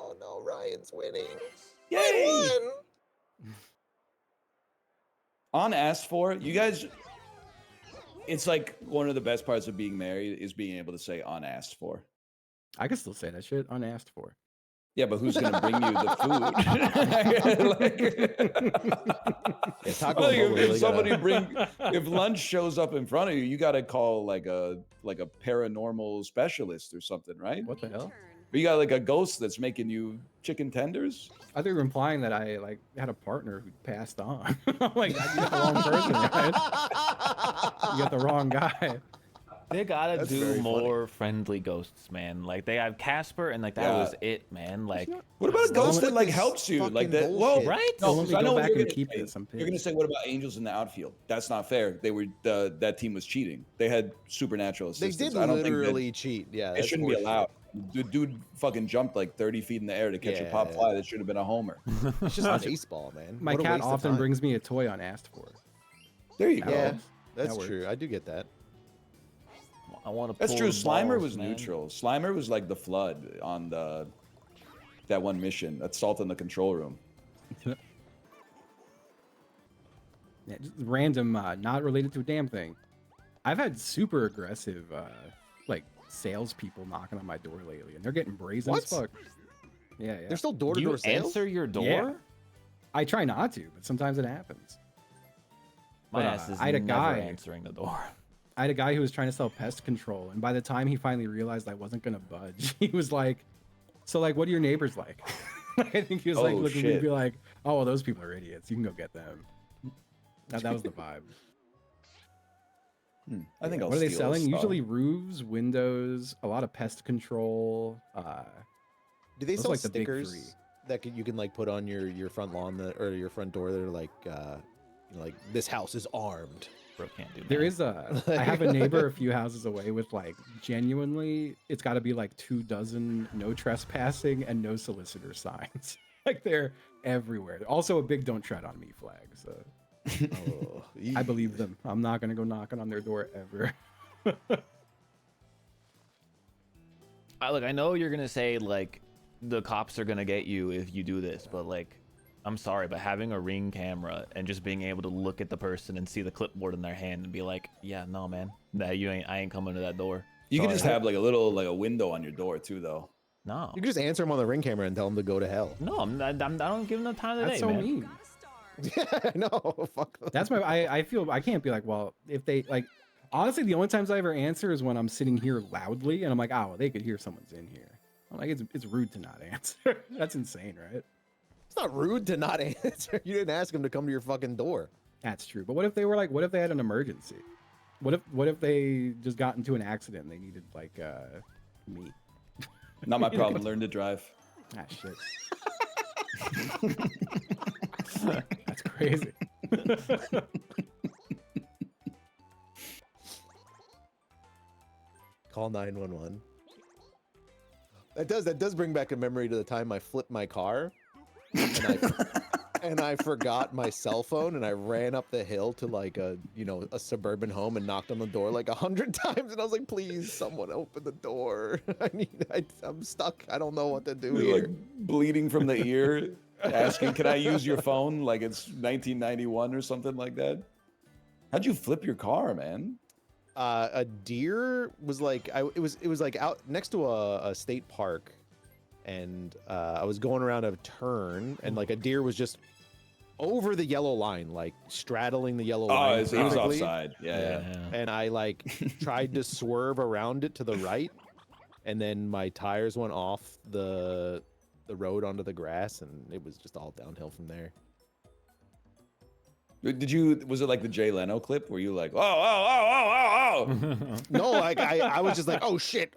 C: Oh no, Ryan's winning.
B: Yay!
C: I won.
B: On asked for, you guys. It's like one of the best parts of being married is being able to say unasked for.
D: I can still say that shit unasked for.
B: Yeah, but who's gonna bring you the food?
C: Yeah, Taco
B: Like,
C: Bell
B: if
C: really
B: somebody
C: gotta-
B: if lunch shows up in front of you, you gotta call like a paranormal specialist or something, right?
D: What the hell?
B: Or you got like a ghost that's making you chicken tenders.
D: I think you're implying that I like had a partner who passed on. I'm like, you got the wrong person, right? You got the wrong guy.
A: They gotta
C: That's
A: do
C: very
A: more friendly ghosts, man. Like they have Casper, and like that
B: Yeah.
A: was it, man. Like,
B: What about a ghost that like
C: this
B: helps you, like
C: fucking
B: that? Well,
C: bullshit.
A: right?
D: No,
B: No,
D: let
B: 'cause
D: me
B: I know
D: go
B: what
D: back
B: you're
D: and
B: gonna
D: keep
B: say.
D: this. I'm
B: You're gonna
D: pissed.
B: say, what about angels in the outfield? That's not fair. They were that team was cheating. They had supernatural
C: They
B: assistance.
C: did
B: I don't think
C: literally cheat. Yeah,
B: it
C: that's
B: shouldn't be
C: horseshit.
B: allowed. The dude fucking jumped like 30 feet in the air to catch a pop
C: Yeah.
B: fly. That should have been a homer.
C: It's just baseball, man.
D: My
C: What a
D: cat
C: waste of
D: often
C: time.
D: brings me a toy unasked for.
B: There you go.
C: Yeah,
D: That
C: that's
D: works.
C: true. I do get that.
A: I want to.
B: That's true. Slimer
A: balls,
B: was
A: man.
B: neutral. Slimer was like the flood on that one mission. That Salt in the control room.
D: Yeah, just random, not related to a damn thing. I've had super aggressive, like salespeople knocking on my door lately, and they're getting brazen as
C: What?
D: fuck. Yeah, yeah.
C: There's still
A: You
C: door-to-door sales.
A: answer your door?
D: Yeah. I try not to, but sometimes it happens.
A: My
D: But,
A: ass is
D: I had a
A: never
D: guy-
A: answering the door.
D: I had a guy who was trying to sell pest control, and by the time he finally realized I wasn't gonna budge, he was like, "So, like, what are your neighbors like?" I think he was like
B: Oh,
D: looking at me
B: shit.
D: and be like, "Oh, well, those people are idiots. You can go get them." That was the vibe.
B: I think I'll
D: What are they
B: steal
D: selling?
B: this
D: Usually
B: stuff.
D: roofs, windows, a lot of pest control.
C: Do they
D: Those
C: sell
D: like the big
C: stickers
D: three.
C: that you can like put on your front lawn or your front door that are like like this house is armed?
A: Bro, can't do
D: There
A: that.
D: is I have a neighbor a few houses away with like genuinely, it's got to be like 24 no trespassing and no solicitor signs. Like they're everywhere. Also a big "don't tread on me" flag. So
C: Oh,
D: I believe them. I'm not gonna go knocking on their door ever.
A: Look, I know you're gonna say like the cops are gonna get you if you do this, but like, I'm sorry, but having a Ring camera and just being able to look at the person and see the clipboard in their hand and be like, yeah, no, man, that I ain't coming to that door.
B: You can
A: Sorry.
B: just have like a window on your door too, though.
A: No,
C: You can just answer them on the Ring camera and tell them to go to hell.
A: no, I don't give them the time of the
D: That's
A: day,
D: so
A: man.
D: mean.
C: Yeah, no, fuck them.
D: That's my I feel I can't be like, well, if they like honestly the only times I ever answer is when I'm sitting here loudly and I'm like, oh, well, they could hear someone's in here. I'm like, it's rude to not answer. That's insane, right?
C: It's not rude to not answer. You didn't ask them to come to your fucking door.
D: That's true. But what if they were like, what if they had an emergency? What if they just got into an accident and they needed like me?
B: Not my problem. Learn to drive.
D: Ah, shit. That's crazy.
C: Call 911. That does bring back a memory to the time I flipped my car and I forgot my cell phone and I ran up the hill to like a suburban home and knocked on the door like 100 times and I was like, please someone open the door. I'm stuck. I don't know what to do
B: You're
C: here.
B: like bleeding from the ear, asking, "Can I use your phone?" Like it's 1991 or something like that. How'd you flip your car, man?
C: A deer was like it was like out next to a state park, and I was going around a turn, and like a deer was just over the yellow line, like straddling the yellow
B: Oh,
C: line.
B: it was
C: perfectly,
B: offside. Yeah.
C: And I like tried to swerve around it to the right, and then my tires went off the road onto the grass, and it was just all downhill from there.
B: Was it like the Jay Leno clip where you like, oh,
C: No, like I was just like, oh shit,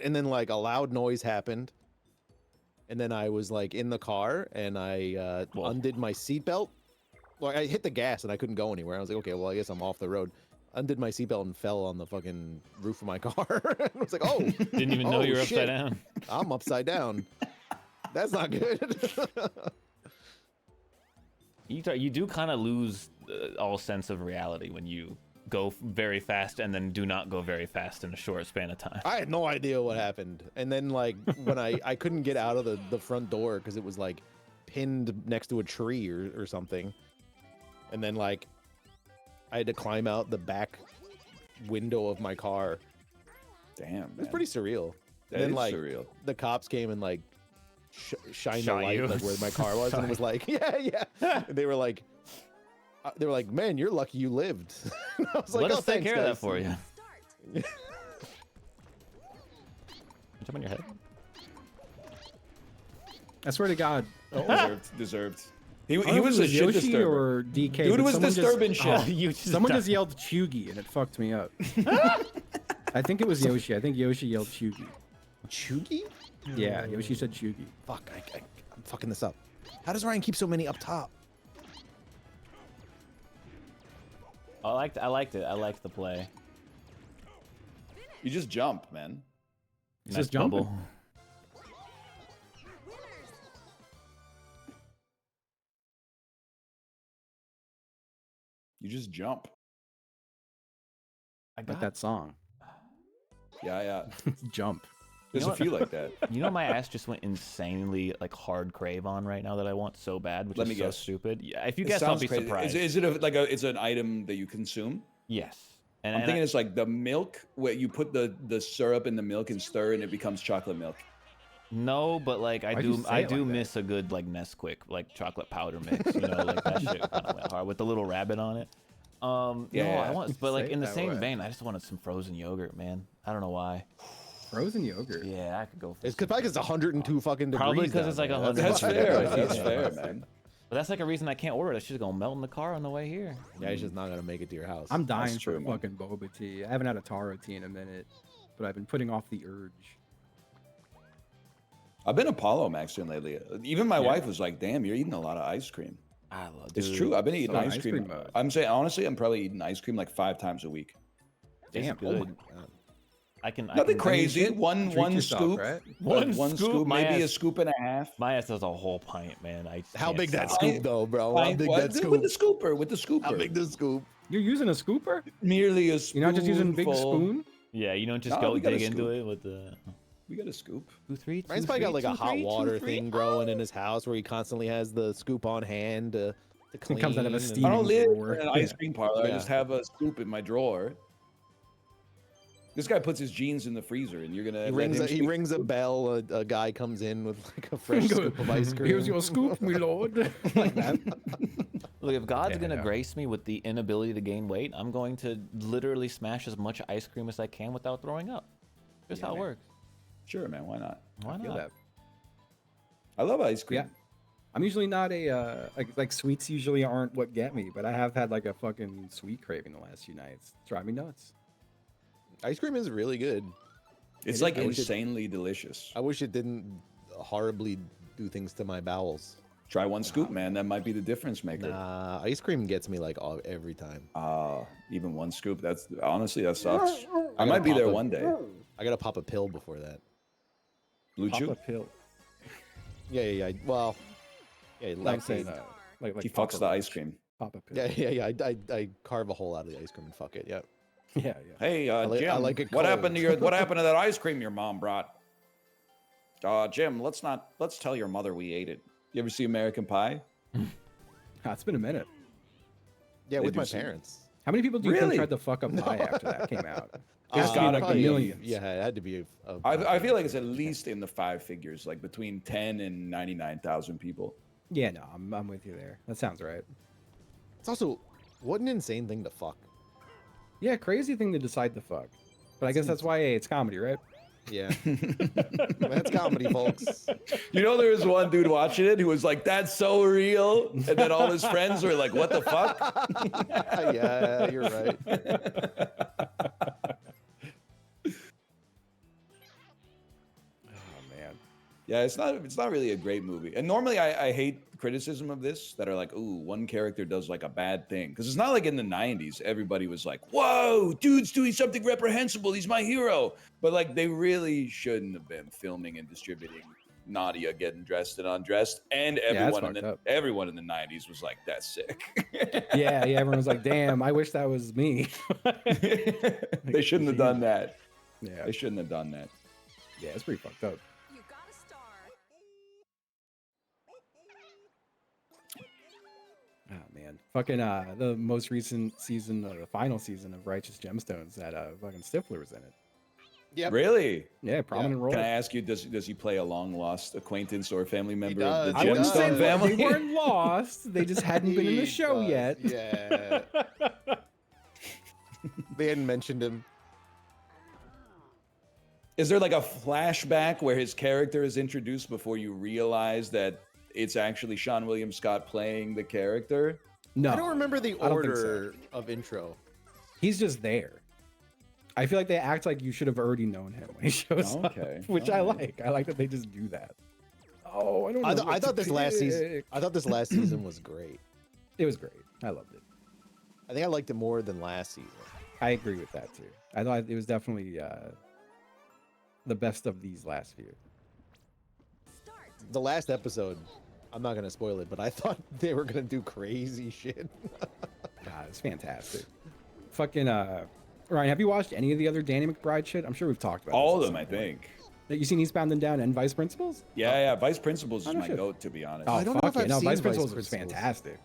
C: and then like a loud noise happened, and then I was like in the car and I undid my seatbelt, Well, I hit the gas and I couldn't go anywhere. I was like, okay, well, I guess I'm off the road. Undid my seatbelt and fell on the fucking roof of my car. I was like, oh,
A: Didn't even know
C: oh,
A: you were
C: shit.
A: upside down.
C: I'm upside down. That's not good.
A: You do kind of lose all sense of reality when you go very fast and then do not go very fast in a short span of time.
C: I had no idea what happened. And then like when I couldn't get out of the front door because it was like pinned next to a tree or something. And then like I had to climb out the back window of my car.
B: Damn,
C: It was pretty surreal.
B: That
C: then
B: is
C: like
B: surreal.
C: the cops came and like shined the
A: Shot
C: light
A: you.
C: like where my car was, and it was like, yeah. And they were like, man, you're lucky you lived. And I was like,
A: Let
C: oh,
A: us take
C: thanks,
A: care of that
C: guys."
A: for you.
E: Start.
A: Jump on your head.
D: I swear to God.
B: Deserved. He
D: I don't know
B: was
D: if it
B: a shit
D: Yoshi
B: disturber.
D: or DK.
B: Dude
D: but
B: was
D: someone
B: disturbing
D: just,
B: shit.
A: You just
D: Someone
A: died.
D: just yelled Chugi and it fucked me up. I think it was Yoshi. I think Yoshi yelled Chugi.
C: Chugi?
D: Yeah, Yoshi said Chugi.
C: Fuck, I'm fucking this up. How does Ryan keep so many up top?
A: I liked it. I liked the play.
B: You just jump, man.
D: It's
A: Nice
D: just jumping.
A: bubble.
B: You just jump.
A: I
D: Like
A: got
D: that song.
B: Yeah.
D: Jump.
B: There's
A: You know
B: a few like that.
A: You know, my ass just went insanely like hard crave on right now that I want so bad, which
B: Let
A: is
B: me
A: so
B: guess.
A: stupid. Yeah, if you
B: It
A: guess, I'll
B: sounds
A: be
B: crazy.
A: surprised.
B: Is it it's an item that you consume?
A: Yes. And,
B: I'm thinking it's like the milk where you put the syrup in the milk and stir and it becomes chocolate milk.
A: no, but like I
D: Why'd you
A: do,
D: say
A: I
D: it
A: do
D: like that?
A: miss a good like Nesquik like chocolate powder mix. You know, like that shit kind of went hard with the little rabbit on it. No,
B: Yeah.
A: I want, but like
D: Say
A: in
D: it
A: the
D: that
A: same
D: way.
A: vein, I just wanted some frozen yogurt, man. I don't know why.
D: Frozen yogurt.
A: Yeah, I could go. For
C: It's probably because it's 102 fucking degrees.
A: Probably 'cause
C: down
A: it's like
C: there.
A: 100
B: That's
A: why.
B: fair.
A: Yeah.
B: That's fair, man.
A: But that's like a reason I can't order it. It's just gonna melt in the car on the way here.
C: Yeah, he's just not gonna make it to your house.
D: I'm dying
B: That's
D: for
B: true, man.
D: fucking boba tea. I haven't had a taro tea in a minute, but I've been putting off the urge.
B: I've been Apollo maxing lately. Even my wife was like, "Damn, you're eating a lot of ice cream."
A: I love.
B: It's
A: dude,
B: true. I've been eating
D: So
B: ice
D: ice
B: cream.
D: cream mode.
B: I'm saying honestly, I'm probably eating ice cream like 5 times a week.
A: It's
D: Damn,
A: good.
C: Oh my God.
A: I can.
B: Nothing
A: I
B: crazy. One
D: Treat
B: one
D: yourself,
B: scoop,
D: right?
B: one scoop,
A: my
B: maybe a
A: ass-
B: scoop and a half.
A: My ass does a whole pint, man. I
C: How
A: can't
C: big that
A: stop.
C: scoop though, bro? How
B: Fine,
C: big
B: what?
C: that
B: With
C: scoop?
B: the scooper, with the scooper.
C: How big the scoop?
D: You're using a scooper?
B: Merely a spoon.
D: You're not just using big spoon?
A: Yeah, you don't just
B: No,
A: go
B: we got a
A: dig into
B: scoop.
A: it with the
B: We got a scoop.
A: 2, 3.
C: Ryan's probably got like a hot water thing growing in his house where he constantly has the scoop on hand to clean.
D: comes out of a
C: and-
D: steam-
B: I don't live
D: drawer.
B: in an ice cream parlor. I
C: Yeah.
B: just have a scoop in my drawer. This guy puts his jeans in the freezer, and you're gonna.
C: He
B: let him
C: he
B: scoop-
C: rings a bell. A guy comes in with like a fresh
D: Go,
C: scoop of ice cream.
D: Here's your scoop, my lord. Like that.
A: Look, if God's
D: Yeah,
A: gonna
D: yeah.
A: grace me with the inability to gain weight, I'm going to literally smash as much ice cream as I can without throwing up. Just how it
B: man.
A: works.
B: Sure, man. Why not?
A: Why
D: Feel
A: not?
D: that.
B: I love ice cream.
D: Yeah. I'm usually not a like sweets usually aren't what get me, but I have had like a fucking sweet craving the last few nights. It's driving me nuts.
C: Ice cream is really good.
B: It's
C: It
B: like
C: is. I wish it-
B: insanely delicious.
C: I wish it didn't horribly do things to my bowels.
B: Try one scoop, man. That might be the difference maker.
C: Nah, ice cream gets me like every time.
B: Even one scoop. That's honestly that sucks. I
C: gotta
B: might be
C: pop
B: there
C: a-
B: one day.
C: I gotta pop a pill before that.
B: Blue
D: Pop
B: Chew.
D: a pill.
C: Yeah. Well, yeah,
D: I'm
C: like
D: saying like
B: He
D: pop
B: fucks
D: a
B: the
D: roach.
B: ice cream.
D: Pop a pill.
C: yeah. I carve a hole out of the ice cream and fuck it. Yeah.
D: Yeah.
B: Hey,
C: li-
B: Jim.
C: I like it
B: what
C: cold.
B: happened to what happened to that ice cream your mom brought? Jim, let's tell your mother we ate it. You ever see American Pie?
D: It's been a minute.
C: Yeah,
B: They
C: with
B: do
C: my
B: seem-
C: parents.
D: How many people do you think
B: Really?
D: tried to fuck up pie after that came out?
B: There's
D: There's
B: gotta
D: like
B: be.
D: millions.
C: Yeah, it had to be.
B: I feel like it's at least in the 5 figures, like between 10 and 99,000 people.
D: Yeah, no, I'm with you there. That sounds right.
C: It's also what an insane thing to fuck.
D: Yeah, crazy thing to decide to fuck. But I guess that's why it's comedy, right?
C: Yeah, that's comedy, folks.
B: You know, there was one dude watching it who was like, "That's so real," and then all his friends were like, "What the fuck?"
C: Yeah, you're right.
D: Oh man.
B: Yeah, it's not really a great movie. And normally I hate criticism of this that are like, ooh, one character does like a bad thing. Because it's not like in the 90s, everybody was like, whoa, dude's doing something reprehensible. He's my hero. But like they really shouldn't have been filming and distributing Nadia getting dressed and undressed. And everyone everyone in the 90s was like, that's sick.
D: Yeah, everyone was like, damn, I wish that was me.
B: They shouldn't have done that.
D: Yeah.
B: They shouldn't have done that.
D: Yeah, it's pretty fucked up.
E: You got a star.
D: Oh man, fucking the most recent season, or the final season of Righteous Gemstones, that fucking Stifler was in it.
C: Yeah.
B: Really?
D: Yeah, prominent role.
B: Can I ask you, does he play a long lost acquaintance or family member
C: does.
B: of the
C: I wouldn't say
B: Gemstone family?
D: They weren't lost. They just hadn't been in the show yet.
C: Yeah. They hadn't mentioned him.
B: Is there like a flashback where his character is introduced before you realize that it's actually Sean William Scott playing the character?
D: No,
C: I don't remember the
D: I don't think
C: order of intro.
D: He's just there. I feel like they act like you should have already known him when he shows up, which I like. I like that they just do that. Oh, I don't know.
C: I thought this last season. I thought this last season was great.
D: It was great. I loved it.
C: I think I liked it more than last season.
D: I agree with that too. I thought it was definitely the best of these last few.
E: Start.
C: The last episode, I'm not gonna spoil it, but I thought they were gonna do crazy shit.
D: God, it's fantastic. Fucking Ryan, have you watched any of the other Danny McBride shit? I'm sure we've talked about
B: All
D: this
B: of them, I think.
D: You seen Eastbound and Down and Vice Principals?
B: Yeah. Vice Principals is
D: no
B: my
D: shit.
B: goat, to be honest.
D: Oh,
C: I don't know
D: fuck
C: if I've
D: yeah. No,
C: seen
D: Vice
C: Vice
D: Principals was
C: Principals.
D: fantastic.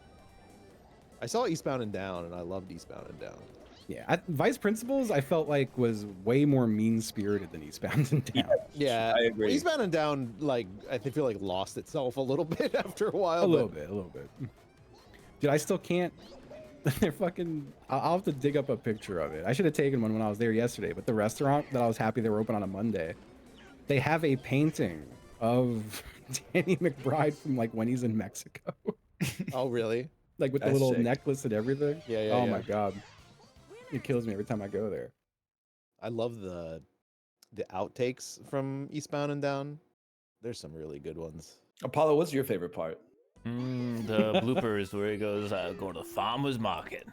C: I saw Eastbound and Down, and I loved Eastbound and Down.
D: Yeah, Vice Principals I felt like was way more mean-spirited than Eastbound and Down.
C: Yeah,
B: I agree.
C: Eastbound and Down, like I feel like lost itself a little bit after a while.
D: A little bit. Dude, I still can't. They're fucking. I'll have to dig up a picture of it. I should have taken one when I was there yesterday. But the restaurant that I was happy they were open on a Monday, they have a painting of Danny McBride from like when he's in Mexico.
C: Oh, really?
D: Like with the
B: That's
D: little
B: sick.
D: necklace and everything.
C: Yeah,
D: Oh
C: yeah.
D: my god, it kills me every time I go there.
C: I love the outtakes from Eastbound and Down. There's some really good ones.
B: Apollo, what's your favorite part?
A: The bloopers where he goes, go to the farmer's market.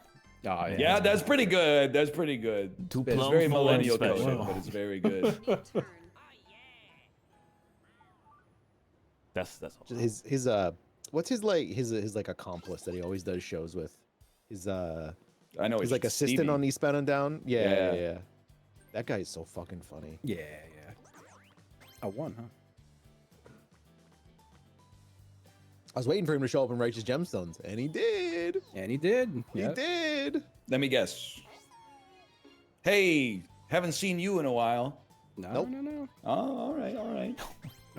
D: Oh
B: Yeah, that's pretty good. That's pretty good.
A: Two
B: It's
A: plum
B: very
A: for one
B: millennial
A: special.
B: coded, but it's very good.
E: Turn.
A: That's all.
C: His what's his like accomplice that he always does shows with? His
B: I know
C: he's
B: it's
C: like assistant
B: Stevie.
C: on Eastbound and Down. Yeah.
B: Yeah.
C: That guy is so fucking funny.
D: Yeah. Oh, one, huh?
C: I was waiting for him to show up in Righteous Gemstones, and he did.
D: And he did.
C: He
D: Yep.
C: did.
B: Let me guess. Hey, haven't seen you in a while.
D: No,
C: Nope.
D: no.
B: Oh, all right.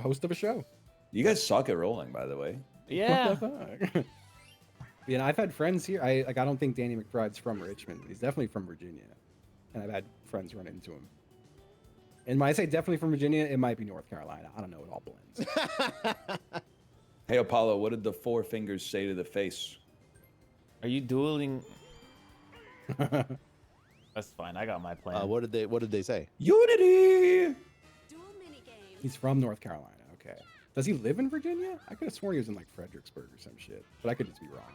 D: Host of a show.
B: You guys suck at rolling, by the way.
A: Yeah.
D: What the fuck? Yeah, and I've had friends here. I don't think Danny McBride's from Richmond. He's definitely from Virginia, and I've had friends run into him. And when I say definitely from Virginia, it might be North Carolina. I don't know. It all blends.
B: Hey, Apollo, what did the four fingers say to the face?
A: Are you dueling? That's fine. I got my plan.
C: What did they say?
B: Unity!
E: Dual minigame.
D: He's from North Carolina. Okay. Does he live in Virginia? I could have sworn he was in like Fredericksburg or some shit, but I could just be wrong.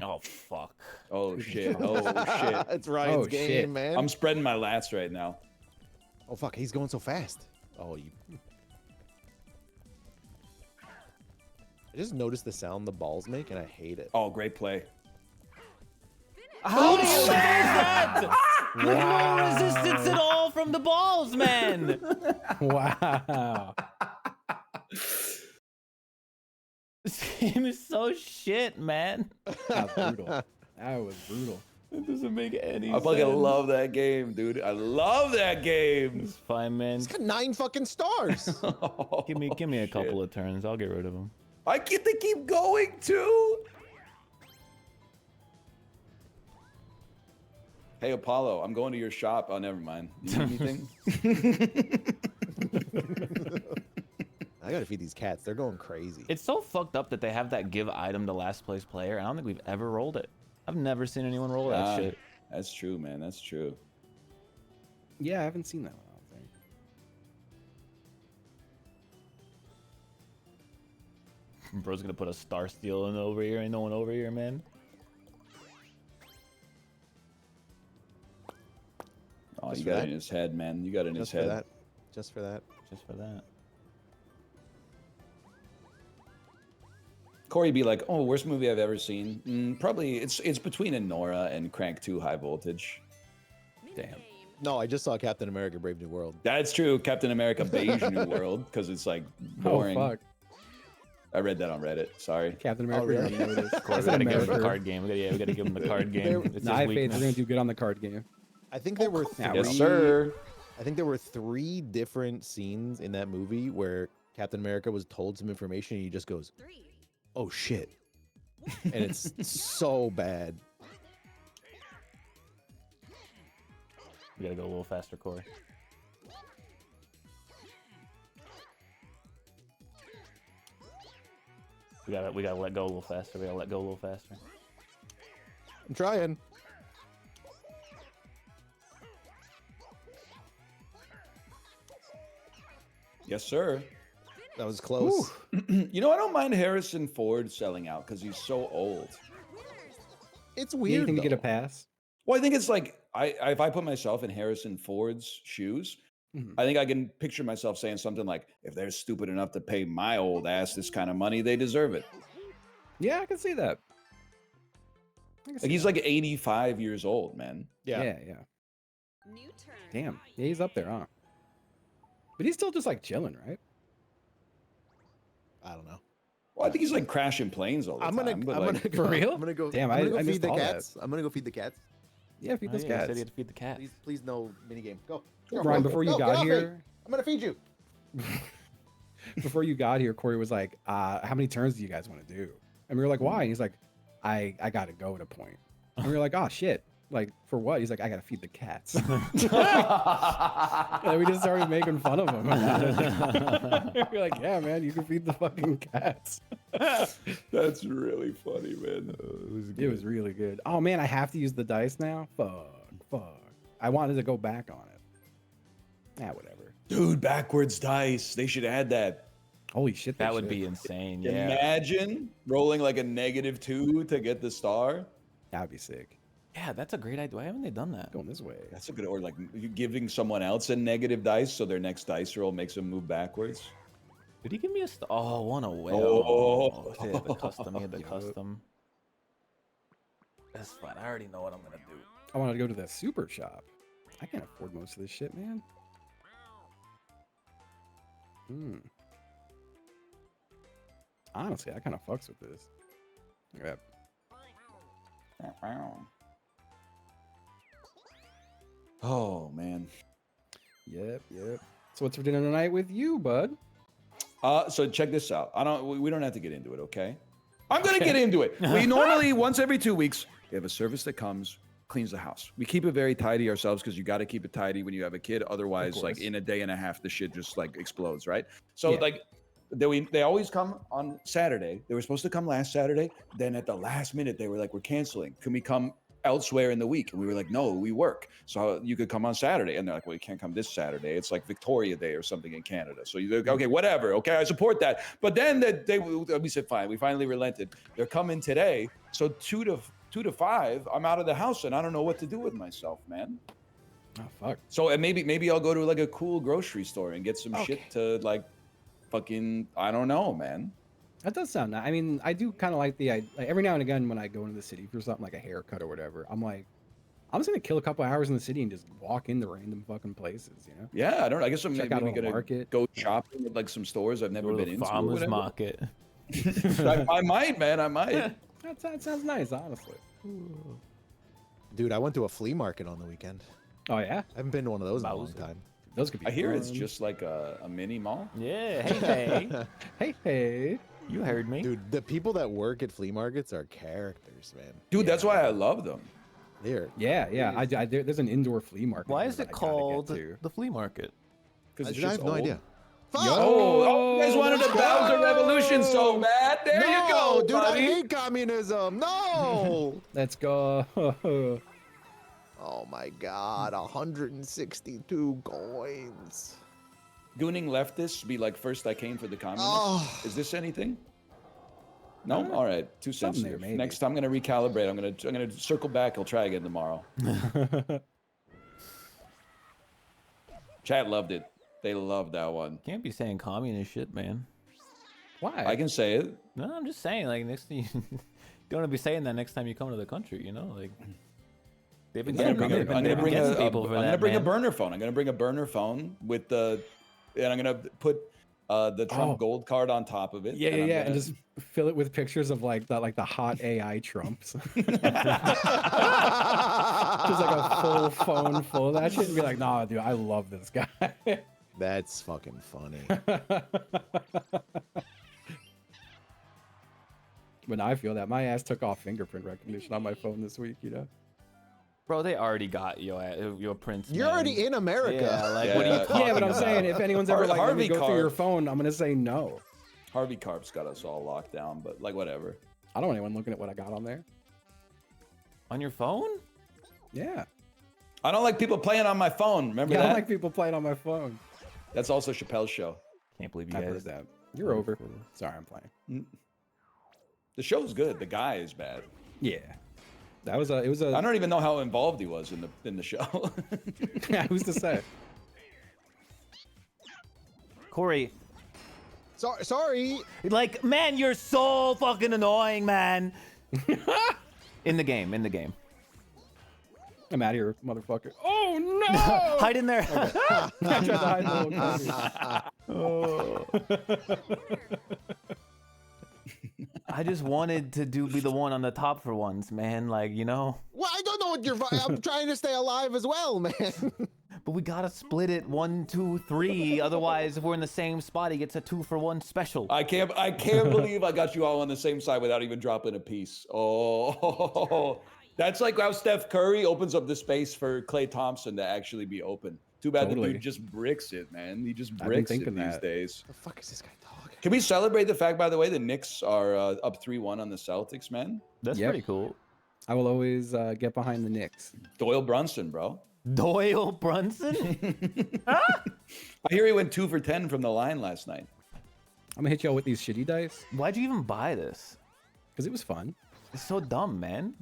A: Oh fuck.
B: Oh, shit. Oh, shit.
C: It's Ryan's
D: Oh,
C: game,
D: shit.
C: man.
B: I'm spreading my lats right now.
C: Oh fuck, he's going so fast. Oh, you. I just noticed the sound the balls make, and I hate it.
B: Oh, great play.
A: How do you lose that? No resistance at all from the balls, man.
D: Wow.
A: This game is so shit, man.
D: That was brutal. That was brutal.
A: It doesn't make any
B: I
A: sense.
B: fucking love that game, dude. I love that game.
A: It's fine, man.
C: He's got 9 fucking stars.
A: Give me a couple of turns. I'll get rid of him.
B: I get to keep going too. Hey, Apollo, I'm going to your shop. Oh, never mind. You need anything?
C: I gotta feed these cats. They're going crazy.
A: It's so fucked up that they have that give item to last place player. I don't think we've ever rolled it. I've never seen anyone roll that shit.
B: That's true, man. That's true.
D: Yeah, I haven't seen that one. I don't think.
A: Bro's gonna put a Star Steel in over here. Ain't no one over here, man.
B: Oh,
C: Just
B: you
C: for
B: got
C: that?
B: it in his head, man. You got it in his
C: Just for
B: head.
C: that. Just for that.
A: Just for that.
B: Corey be like, "Oh, worst movie I've ever seen." Probably it's between Nora and Crank 2 High Voltage.
A: Damn.
E: Minigame.
C: No, I just saw Captain America: Brave New World.
B: That's true. Captain America: Beige New World, because it's like boring.
D: Oh fuck,
B: I read that on Reddit. Sorry.
D: Captain America.
C: really?
D: didn't notice.
A: We
D: That's
A: gotta give him the
D: America.
A: card game. We gotta give him the card game. It's his
D: Nah, I have faith
A: weakness.
D: we're gonna do good on the card game.
C: I think there were
D: Yeah,
C: three.
B: Yes, sir.
C: I think there were 3 different scenes in that movie where Captain America was told some information and he just goes,
E: 3.
C: "Oh shit," and it's so bad.
A: We gotta go a little faster, Corey. We gotta let go a little faster. We gotta let go a little faster.
C: I'm trying.
B: Yes, sir.
C: That was close.
B: You know, I don't mind Harrison Ford selling out because he's so old.
C: It's
D: Yeah, you
C: weird.
D: think you get a
C: though.
D: pass?
B: Well, I think it's like if I put myself in Harrison Ford's shoes,
D: Mhm.
B: I think I can picture myself saying something like, "If they're stupid enough to pay my old ass this kind of money, they deserve it."
D: Yeah, I can see that. I can see
B: Like he's
D: that.
B: like 85 years old, man.
C: Yeah.
D: yeah.
E: New turn.
D: Damn. Yeah, he's up there, huh? But he's still just like chilling, right?
C: I don't know.
B: Well, I think he's like crashing planes all the
C: I'm
B: time.
C: gonna.
B: but
C: I'm
B: like,
C: gonna
D: For
C: go,
D: real?
C: I'm gonna go.
D: Damn,
C: I'm gonna go
D: I
C: feed
D: missed
C: the
D: all that.
C: cats. I'm gonna go feed the cats.
D: Yeah, feed
A: Oh,
D: those
A: yeah, he said
D: cats.
A: he had to feed the cat.
C: Please, no minigame. Go.
D: Ryan, before you
C: Go, get
D: got
C: off me.
D: here,
C: I'm gonna feed you.
D: before you got here, Corey was like, "How many turns do you guys want to do?" And we were like, "Why?" And he's like, "I gotta go at a point." And we were like, "Oh shit! Like for what?" He's like, "I gotta feed the cats." And we just started making fun of him. We're like, "Yeah, man, you can feed the fucking cats."
B: that's really funny, man.
D: It was really good. Oh man, I have to use the dice now. Fuck. I wanted to go back on it. Yeah, whatever.
B: Dude, backwards dice. They should add that.
D: Holy shit, they
A: That would
D: should.
A: be insane. Yeah.
B: Imagine rolling like a -2 to get the star.
D: That'd be sick.
A: Yeah, that's a great idea. Why haven't they done that?
D: Going this way.
B: That's a good, or like you giving someone else a negative dice so their next dice roll makes them move backwards.
A: Did he give me a star? Oh, one away.
B: Oh.
A: He had the custom. He had the
D: Yup.
A: custom. That's fine. I already know what I'm gonna do.
D: I wanted to go to the super shop. I can't afford most of this shit, man. Honestly, I kind of fucks with this. Look at that.
B: Oh man.
D: Yep. So what's for dinner tonight with you, bud?
B: So check this out. We don't have to get into it, okay? I'm gonna get into it. We normally once every 2 weeks we have a service that comes, cleans the house. We keep it very tidy ourselves because you got to keep it tidy when you have a kid. Otherwise, like
D: course.
B: in a day and a half, the shit just like explodes, right? So
D: Yeah.
B: like they always come on Saturday. They were supposed to come last Saturday. Then at the last minute, they were like, "We're canceling. Can we come elsewhere in the week?" And we were like, "No, we work. So you could come on Saturday." And they're like, "Well, you can't come this Saturday. It's like Victoria Day or something in Canada." So you go, "Okay, whatever. Okay, I support that." But then we said, "Fine." We finally relented. They're coming today. So 2 to 5, I'm out of the house and I don't know what to do with myself, man.
D: Oh fuck.
B: So and maybe I'll go to like a cool grocery store and get some shit to like fucking, I don't know, man.
D: That does sound nice. I mean, I do kind of like like every now and again when I go into the city for something like a haircut or whatever, I'm like, I'm just gonna kill a couple hours in the city and just walk into random fucking places, you know?
B: Yeah, I don't know. I guess I'm
D: Check out
B: maybe
D: a little
B: gonna
D: market.
B: go shopping at like some stores I've never
A: Go to
B: been
A: the
B: into. or
A: farmer's
B: whatever.
A: market.
B: I might, man. I might.
D: That sounds nice, honestly.
C: Dude, I went to a flea market on the weekend.
D: Oh yeah,
C: I haven't been to one of those in a long
A: Bowser.
C: time.
D: those could be.
B: I hear it's
D: fun.
B: just like a mini mall.
A: Yeah. Hey.
D: Hey.
A: You heard me.
C: Dude, the people that work at flea markets are characters, man.
B: Dude, that's why I love them.
C: They're
D: Yeah. There's an indoor flea market.
A: Why
D: here
A: is
D: that
A: it
D: I gotta
A: called
D: get to.
A: the flea market?
B: Because
C: I have no idea.
B: Oh, you guys wanted a
C: let's
B: Bowser
C: go!
B: Revolution so bad. There you go,
C: dude,
B: buddy.
C: I hate communism. No.
D: Let's go.
C: Oh my god, 162 coins.
B: Gooning leftists be like, first I came for the communists.
C: Oh.
B: Is this anything? No? All right. Too
D: Something there,
B: sensitive.
D: maybe.
B: Next time I'm going to recalibrate. I'm going to circle back. I'll try again tomorrow. Chat loved it. They loved that one.
A: Can't be saying communist shit, man.
D: Why?
B: I can say it.
A: No, I'm just saying, like, next thing you don't want to be saying that next time you come to the country, you know? Like, they've been
B: I'm
A: getting
B: going to bring a
A: man.
B: burner phone. I'm going to bring a burner phone with the, and I'm going to put the Trump gold card on top of it.
D: Yeah, and just fill it with pictures of like the hot AI Trumps. Just like a full phone full of that shit, and be like, nah, dude, I love this guy.
C: That's fucking funny.
D: But now I feel that my ass took off fingerprint recognition on my phone this week, you know?
A: Bro, they already got your prince.
C: You're already in America.
A: Yeah, like, what are you talking
D: Yeah, but I'm
A: about?
D: saying if anyone's ever like, let me
B: Harvey
D: go through your
B: Karp.
D: phone, I'm gonna say no.
B: Harvey Karp's got us all locked down, but like whatever.
D: I don't want anyone looking at what I got on there.
A: On your phone?
D: Yeah.
B: I don't like people playing on my phone. Remember
D: Yeah, I
B: that?
D: don't like people playing on my phone.
B: That's also Chappelle's show.
A: Can't believe you
D: I've heard
A: guys.
D: that. You're over. Sorry, I'm playing.
B: The show's good. The guy is bad.
D: Yeah. That was it was
B: I
D: a
B: don't even know how involved he was in the show.
D: yeah, who's to say?
A: Corey,
C: Sorry.
A: like, man, you're so fucking annoying, man. In the game.
D: I'm out of here, motherfucker. Oh no!
A: Hide in there.
D: I tried to hide in the little corner.
A: I just wanted to be the one on the top for once, man. Like, you know.
C: Well, I don't know what you're. I'm trying to stay alive as well, man.
A: But we gotta split it 1, 2, 3. Otherwise, if we're in the same spot, he gets a 2-for-1 special.
B: I can't believe I got you all on the same side without even dropping a piece. Oh, that's like how Steph Curry opens up the space for Klay Thompson to actually be open. Too bad
D: Totally.
B: the dude just bricks it, man. He just
D: I've been
B: bricks it
D: thinking
B: these
D: that.
B: days.
C: The fuck is this guy talking?
B: Can we celebrate the fact, by the way, the Knicks are up 3-1 on the Celtics, man?
A: That's
D: Yep.
A: pretty cool.
D: I will always get behind the Knicks.
B: Doyle Brunson, bro.
A: Doyle Brunson?
B: I hear he went 2 for 10 from the line last night.
D: I'm gonna hit y'all with these shitty dice
A: Why'd you even buy this?
D: because it was fun.
A: It's so dumb, man.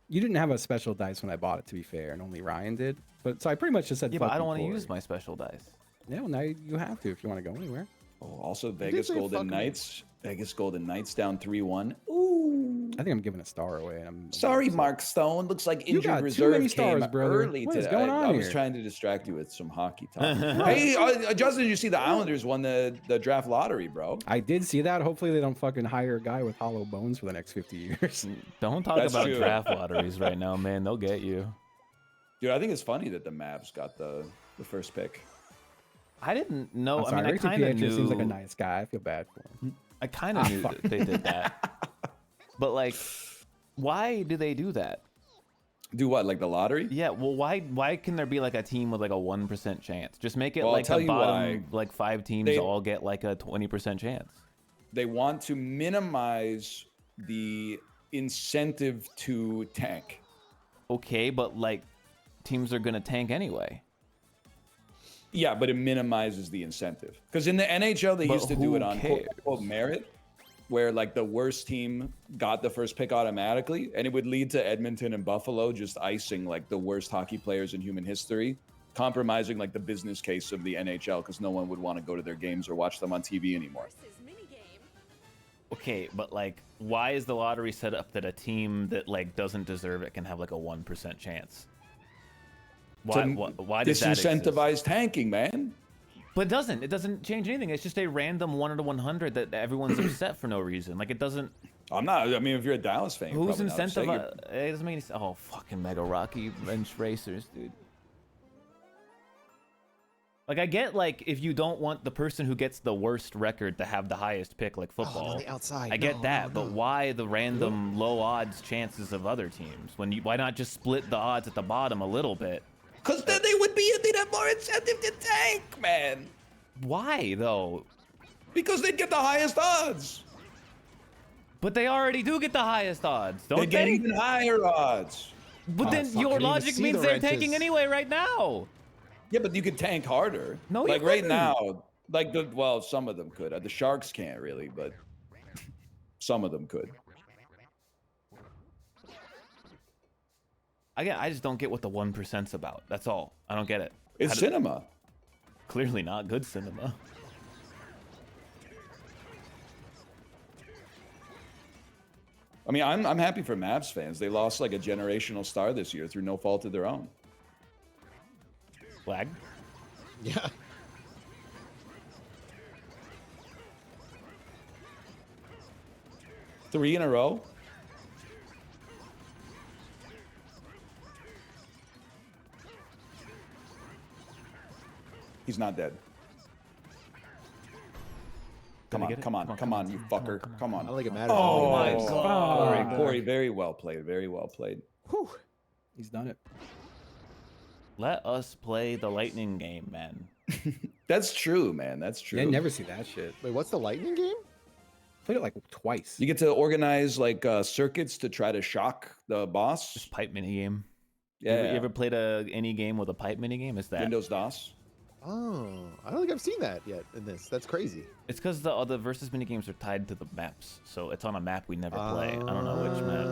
D: You didn't have a special dice when I bought it, to be fair, and only Ryan did. But so I pretty much just said,
A: Yeah, but
D: fuck
A: I don't
D: you,
A: want to
D: Corey.
A: use my special dice.
D: No, now you have to if you want to go anywhere.
B: Oh, also
C: did
B: Vegas
C: say
B: Golden
C: fucking-
B: Knights. Vegas Golden Knights down 3-1. Ooh.
D: I think I'm giving a star away. And I'm
B: Sorry, Mark Stone. Looks like
D: You
B: injured
D: got too
B: reserve
D: many stars,
B: came
D: brother.
B: early
D: What is
B: today.
D: going on
B: I was
D: here?
B: trying to distract you with some hockey talk. Hey, Justin, did you see the Islanders won the draft lottery, bro?
D: I did see that. Hopefully they don't fucking hire a guy with hollow bones for the next 50 years.
A: Don't talk
B: That's
A: about
B: true.
A: draft lotteries right now, man. They'll get you.
B: Dude, I think it's funny that the Mavs got the first pick.
A: I didn't know.
D: I'm sorry,
A: I mean, I
D: Ricky
A: kind of
D: Pietro
A: knew.
D: seems like a nice guy. I feel bad for him.
A: I kind of knew that they did that. But like, why do they do that?
B: Do what, like the lottery?
A: Yeah, well, why can there be like a team with like a 1% chance? Just make it
B: Well, I'll
A: like
B: tell
A: the
B: you
A: bottom
B: why.
A: like 5 teams
B: They-
A: all get like a 20% chance.
B: They want to minimize the incentive to tank.
A: Okay, but like teams are gonna tank anyway.
B: Yeah, but it minimizes the incentive. Because in the NHL, they
A: But
B: used to do
A: who
B: it on quote,
A: cares?
B: quote merit, where like the worst team got the first pick automatically, and it would lead to Edmonton and Buffalo just icing like the worst hockey players in human history, compromising like the business case of the NHL because no one would want to go to their games or watch them on TV anymore.
E: Versus minigame.
A: Okay, but like, why is the lottery set up that a team that like doesn't deserve it can have like a 1% chance? Why?
B: To
A: Why does that exist?
B: disincentivize tanking, man?
A: But it doesn't. It doesn't change anything. It's just a random 1 out of 100 that everyone's upset for no reason. Like it doesn't.
B: I'm not. I mean, if you're a Dallas fan, you're
A: Who's
B: probably not upset.
A: incentivized? It doesn't make any sense. Oh, fucking Mega Rocky bench racers, dude. Like I get like if you don't want the person who gets the worst record to have the highest pick, like football.
C: on the outside.
A: I get
C: No,
A: that,
C: no,
A: but
C: no.
A: why the random low odds chances of other teams? Why not just split the odds at the bottom a little bit?
B: Because then they'd have more incentive to tank, man.
A: Why though?
B: Because they'd get the highest odds.
A: But they already do get the highest odds, don't
B: They
A: they?
B: get even higher odds.
A: But then
C: fuck,
A: your
C: I didn't even
A: logic
C: see
A: means
C: the
A: they're tanking
C: wrenches.
A: anyway right now.
B: Yeah, but you could tank harder.
A: No, you
B: like right
A: couldn't.
B: now, like well, some of them could. The sharks can't really, but some of them could.
A: I just don't get what the 1%'s about. That's all. I don't get it.
B: It's cinema.
A: Clearly not good cinema.
B: I mean, I'm happy for Mavs fans. They lost like a generational star this year through no fault of their own.
A: Flag.
C: Yeah.
B: Three in a row. He's not dead. Come on, come on, you fucker. Come
C: I
B: on.
C: don't think it matters.
B: Oh
C: I
B: my
C: don't think it matters.
B: God.
D: Oh.
B: Corey, very well played. Very well played.
C: Whew.
G: He's done it.
A: Let us play the lightning game, man.
B: That's true, man. That's true.
D: Yeah, I never see that shit.
C: Wait, what's the lightning game?
D: Played it like twice.
B: You get to organize like circuits to try to shock the boss.
A: Just pipe mini game.
B: Yeah.
A: You ever played any game with a pipe mini game? It's that.
B: Windows DOS?
C: Oh, I don't think I've seen that yet in this. That's crazy.
A: It's because the other versus mini games are tied to the maps, so it's on a map we never play. I don't know which map.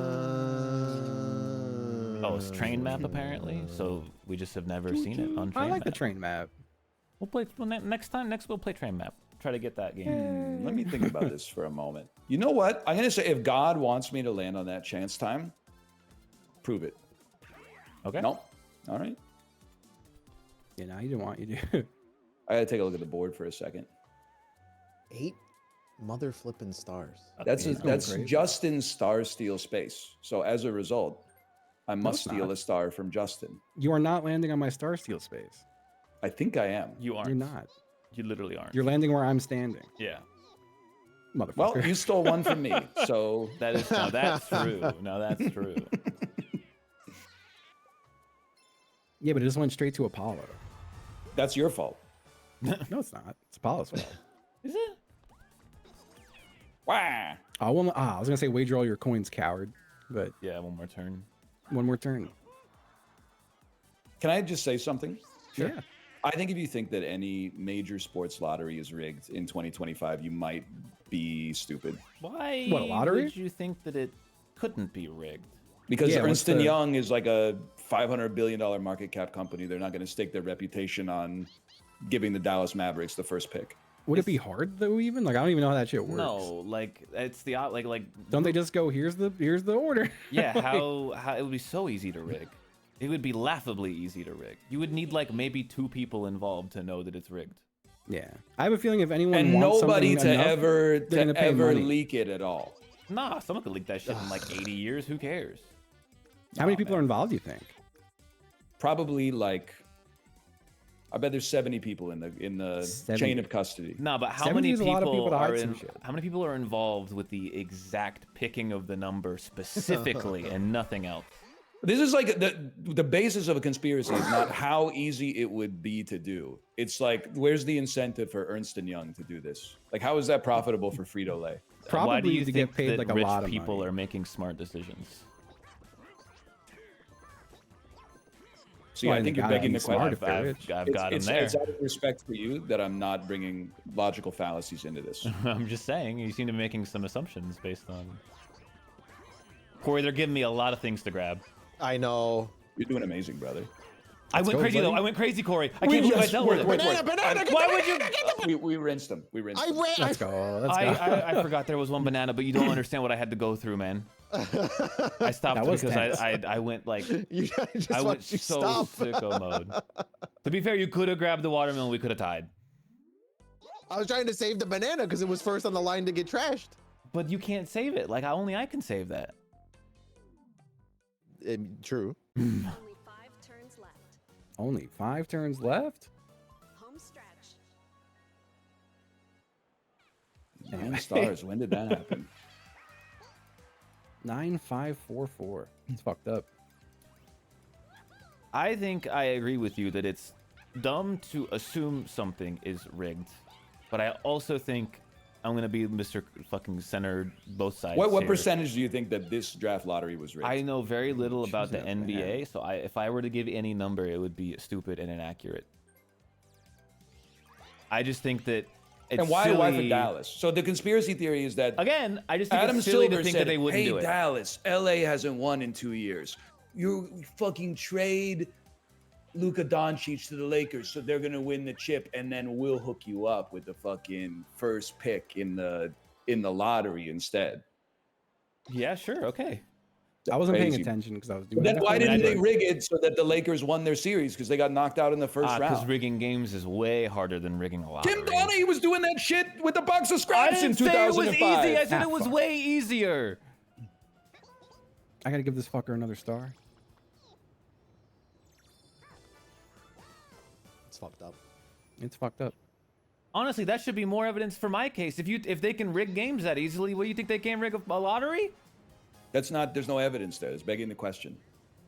A: Oh, it's train map apparently. So we just have never seen it on train.
D: I like the
A: map.
D: train map.
A: We'll play next time. Next we'll play train map. Try to get that game.
B: Let me think about this for a moment. You know what? I'm gonna say if God wants me to land on that chance time, prove it.
A: Okay.
B: No. All right.
D: You know, he didn't want you to.
B: I gotta take a look at the board for a second.
C: 8 mother flipping stars.
B: That's
D: He's going
B: that's
D: crazy.
B: Justin's star steal space. So as a result, I must
D: it's
B: steal
D: not.
B: a star from Justin.
D: You are not landing on my star steel space.
B: I think I am.
A: You aren't.
D: You're not.
A: You literally aren't.
D: You're landing where I'm standing,
A: Yeah.
D: motherfucker.
B: Well, you stole one from me, so
A: That is. Now that's true. Now that's true.
D: Yeah, but it just went straight to Apollo.
B: that's your fault.
D: No, it's not. It's Apollo's fault.
A: Is it?
B: Wah!
D: I was gonna say wager all your coins, coward. But
A: Yeah. One more turn.
D: one more turn.
B: Can I just say something?
D: Yeah.
B: I think if you think that any major sports lottery is rigged in 2025, you might be stupid.
A: Why?
D: What, a lottery?
A: Would you think that it couldn't be rigged?
B: Because
D: Yeah,
B: Ernst
D: what's the-
B: Young is like a $500 billion market cap company. They're not going to stake their reputation on giving the Dallas Mavericks the first pick.
D: Would it be hard though? Even like I don't even know how that shit works.
A: No, like it's the like.
D: Don't they just go? Here's the order.
A: Yeah, how it would be so easy to rig. It would be laughably easy to rig. You would need like maybe 2 people involved to know that it's rigged.
D: Yeah, I have a feeling if anyone
B: And
D: wants
B: nobody
D: something
B: to
D: enough,
B: ever
D: they're gonna pay money.
B: leak it at all.
A: Nah, someone could leak that shit in like 80 years. Who cares?
D: How many
B: Nah,
D: people
B: man.
D: are involved? You think?
B: Probably like, I bet there's 70 people in the
D: 70.
B: chain of custody.
A: Nah, but how
D: 70
A: many
D: is a lot of people to hide
A: are
D: some shit.
A: how many people are involved with the exact picking of the number specifically and nothing else?
B: This is like the basis of a conspiracy is not how easy it would be to do. It's like, where's the incentive for Ernst and Young to do this? Like, how is that profitable for Frito-Lay?
D: Probably
A: Why do you
D: to
A: think
D: get paid
A: that
D: like a
A: rich
D: lot of
A: people
D: money.
A: are making smart decisions?
B: See,
D: Well,
B: I
D: and
B: think
D: they
B: you're
D: gotta
B: begging
D: be
B: the
D: smart
B: question.
D: if they're rich.
A: I've got him there.
B: It's out of respect for you that I'm not bringing logical fallacies into this.
A: I'm just saying, you seem to be making some assumptions based on. Corey, they're giving me a lot of things to grab.
C: I know.
B: You're doing amazing, brother.
A: I went
D: go,
A: crazy though.
D: buddy.
A: I went crazy, Corey. I can't believe I dealt with it.
C: Banana,
A: Why would you?
B: We rinsed them. We rinsed
C: I
B: them.
C: ran.
D: Let's go. Let's go.
A: I forgot there was one banana, but you don't understand what I had to go through, man. I stopped
D: That was
A: because
D: tense.
A: I went like
C: You just
A: I
C: want
A: went
C: you
A: so
C: stop.
A: sicko mode. To be fair, you could have grabbed the watermelon. We could have tied.
C: I was trying to save the banana because it was first on the line to get trashed.
A: But you can't save it. Like only I can save that.
C: True.
E: Only 5 turns left.
D: Only 5 turns left.
E: Home stretch.
B: 9 stars. When did that happen?
D: 9544. It's fucked up.
A: I think I agree with you that it's dumb to assume something is rigged, but I also think I'm gonna be Mr. fucking center both sides.
B: What
A: here.
B: percentage do you think that this draft lottery was rigged?
A: I know very little about the
D: Choose it,
A: NBA, so if I were to give any number, it would be stupid and inaccurate. I just think that it's
B: and why
A: silly.
B: for Dallas? So the conspiracy theory is that
A: Again, I just think
B: Adam
A: it's silly
B: Silver
A: to think
B: said,
A: that they wouldn't
B: "Hey
A: do it.
B: Dallas, LA hasn't won in 2 years. You fucking trade Luka Doncic to the Lakers, so they're gonna win the chip, and then we'll hook you up with the fucking first pick in the lottery instead."
A: Yeah, sure, okay.
D: I wasn't paying
B: Crazy.
D: attention because I was doing.
B: Then
D: other
B: why
D: things.
B: didn't they rig it so that the Lakers won their series? Because they got knocked out in the first
A: Because
B: round.
A: rigging games is way harder than rigging a lottery.
B: Tim Donaghy was doing that shit with a box of
A: I
B: scraps in
A: didn't say it was
B: 2005.
A: easy. I said it was
D: fuck.
A: way easier.
D: I gotta give this fucker another star.
C: It's fucked up.
D: It's fucked up.
A: Honestly, that should be more evidence for my case. If they can rig games that easily, what do you think they can't rig a lottery?
B: That's not. There's no evidence there. It's begging the question.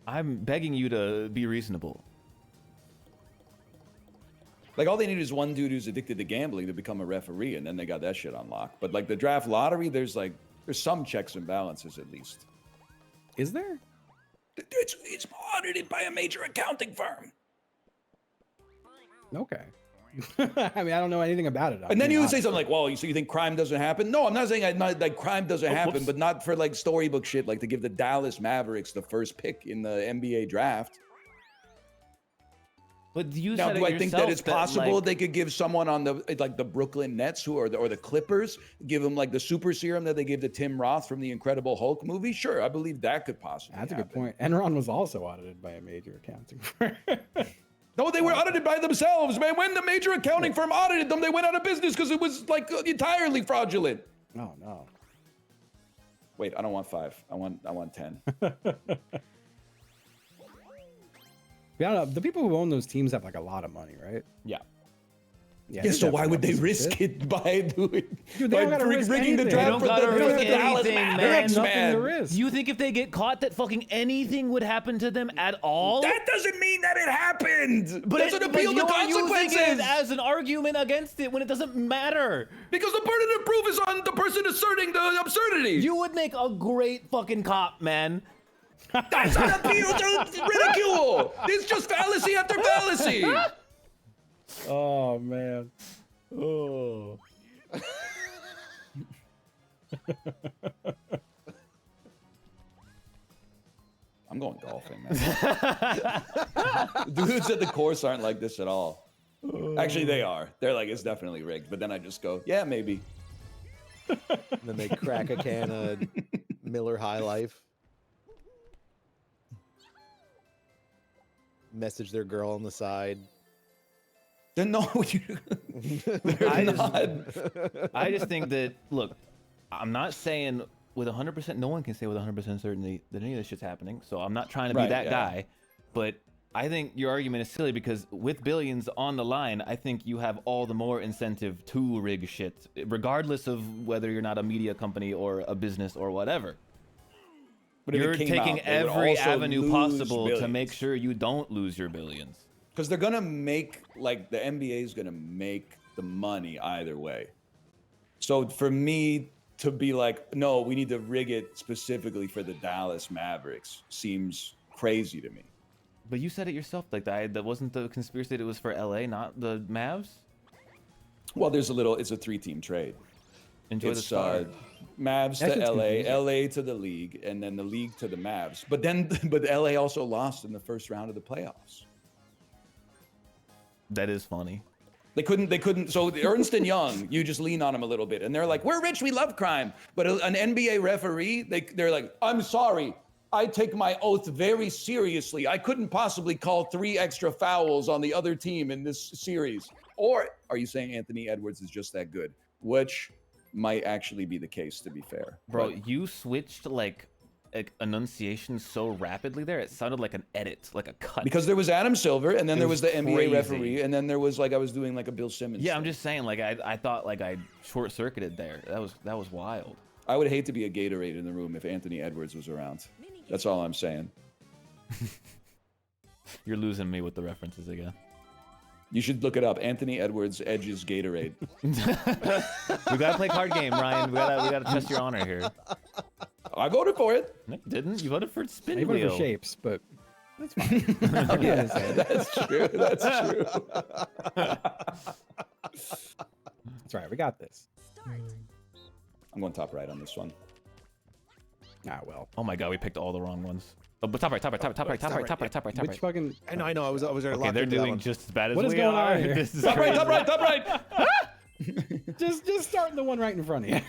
A: I'm begging you to be reasonable.
B: Like all they need is one dude who's addicted to gambling to become a referee, and then they got that shit on lock. But like the draft lottery, there's some checks and balances at least.
D: Is there?
B: It's audited by a major accounting firm.
D: Okay. I mean, I don't know anything about it.
B: And then you would say
D: honest.
B: something like, "Well, so you think crime doesn't happen?" No, I'm not saying like crime doesn't happen,
A: whoops.
B: but not for like storybook shit, like to give the Dallas Mavericks the first pick in the NBA draft.
A: But you
B: Now,
A: said
B: do
A: it
B: I think that
A: yourself
B: it's possible
A: like,
B: they could give someone on the Brooklyn Nets or the Clippers, give them like the super serum that they gave to Tim Roth from the Incredible Hulk movie? Sure, I believe that could possibly
D: That's a
B: happen.
D: good point. Enron was also audited by a major accounting firm.
B: No, they were audited by themselves, man. When the major accounting firm audited them, they went out of business because it was like entirely fraudulent.
D: Oh no.
B: Wait, I don't want 5. I want 10.
D: Yeah, I don't know. The people who own those teams have like a lot of money, right?
A: yeah.
B: Yeah, so why would they risk it by doing
D: Dude, they don't gotta risk
B: rigging the
D: anything.
B: draft
A: They don't
B: for
A: gotta
B: the
A: risk
B: Dallas
A: anything, man.
B: Mavericks,
D: Nothing
B: man?
D: to risk.
A: You think if they get caught that fucking anything would happen to them at all?
B: That doesn't mean that it happened. But doesn't appeal to
A: you're using
B: consequences.
A: it as an argument against it when it doesn't matter.
B: Because the burden of proof is on the person asserting the absurdity.
A: You would make a great fucking cop, man.
B: That's an appeal to ridicule. It's just fallacy after fallacy.
D: Oh man.
A: Oh.
B: I'm going golfing, man. Dudes at the course aren't like this at all. Actually, they are. They're like, it's definitely rigged. But then I just go, yeah, maybe.
C: And then they crack a can of Miller High Life. Message their girl on the side.
B: Then no, they're
A: I
B: not.
A: I just think that, look, I'm not saying with 100%, no one can say with 100% certainty that any of this shit's happening. So I'm not trying to be
B: Right,
A: that
B: yeah.
A: guy. But I think your argument is silly because with billions on the line, I think you have all the more incentive to rig shit, regardless of whether you're not a media company or a business or whatever.
B: But if it
A: You're
B: came
A: taking
B: out, they would
A: every
B: also
A: avenue
B: lose
A: possible to
B: billions.
A: make sure you don't lose your billions.
B: Because they're gonna make, like, the NBA is gonna make the money either way. So for me to be like, no, we need to rig it specifically for the Dallas Mavericks seems crazy to me.
A: But you said it yourself, like that wasn't the conspiracy that it was for LA, not the Mavs?
B: Well, it's a 3-team trade.
A: Enjoy the
B: It's
A: star.
B: Mavs
D: That
B: to
D: shit's
B: LA,
D: confusing.
B: LA to the league, and then the league to the Mavs. But LA also lost in the first round of the playoffs.
A: That is funny.
B: They couldn't. So Ernst and Young, you just lean on them a little bit, and they're like, "We're rich, we love crime." But an NBA referee, they're like, "I'm sorry, I take my oath very seriously. I couldn't possibly call 3 extra fouls on the other team in this series." Or are you saying Anthony Edwards is just that good? Which might actually be the case, to be fair.
A: Bro,
B: But
A: you switched like enunciation so rapidly there, it sounded like an edit, like a cut.
B: because there was Adam Silver, and then
A: It
B: there
A: was
B: was the NBA
A: crazy.
B: referee, and then there was like I was doing like a Bill Simmons.
A: Yeah, I'm
B: thing.
A: just saying, like I thought like I short circuited there. That was wild.
B: I would hate to be a Gatorade in the room if Anthony Edwards was around. That's all I'm saying.
A: You're losing me with the references again.
B: You should look it up. Anthony Edwards Edges Gatorade.
A: We gotta play card game, Ryan. We gotta test your honor here.
B: I voted for it.
A: No, you didn't. You voted for spin
D: I voted
A: wheel.
D: for shapes, but that's fine. Yeah,
B: That's true. That's true.
D: that's right. We got this.
E: Start.
B: I'm going top right on this one.
D: Ah, well.
A: Oh my god, we picked all the wrong ones. Oh, but top right.
D: Which fucking?
C: I know. I was
A: Okay,
C: locked
A: they're
C: into that
A: doing
C: one.
A: just as bad as
D: What is
A: we
D: going
A: are.
D: on here?
A: This is
B: Top right,
A: crazy.
B: top right, top right.
D: Just starting the one right in front of you.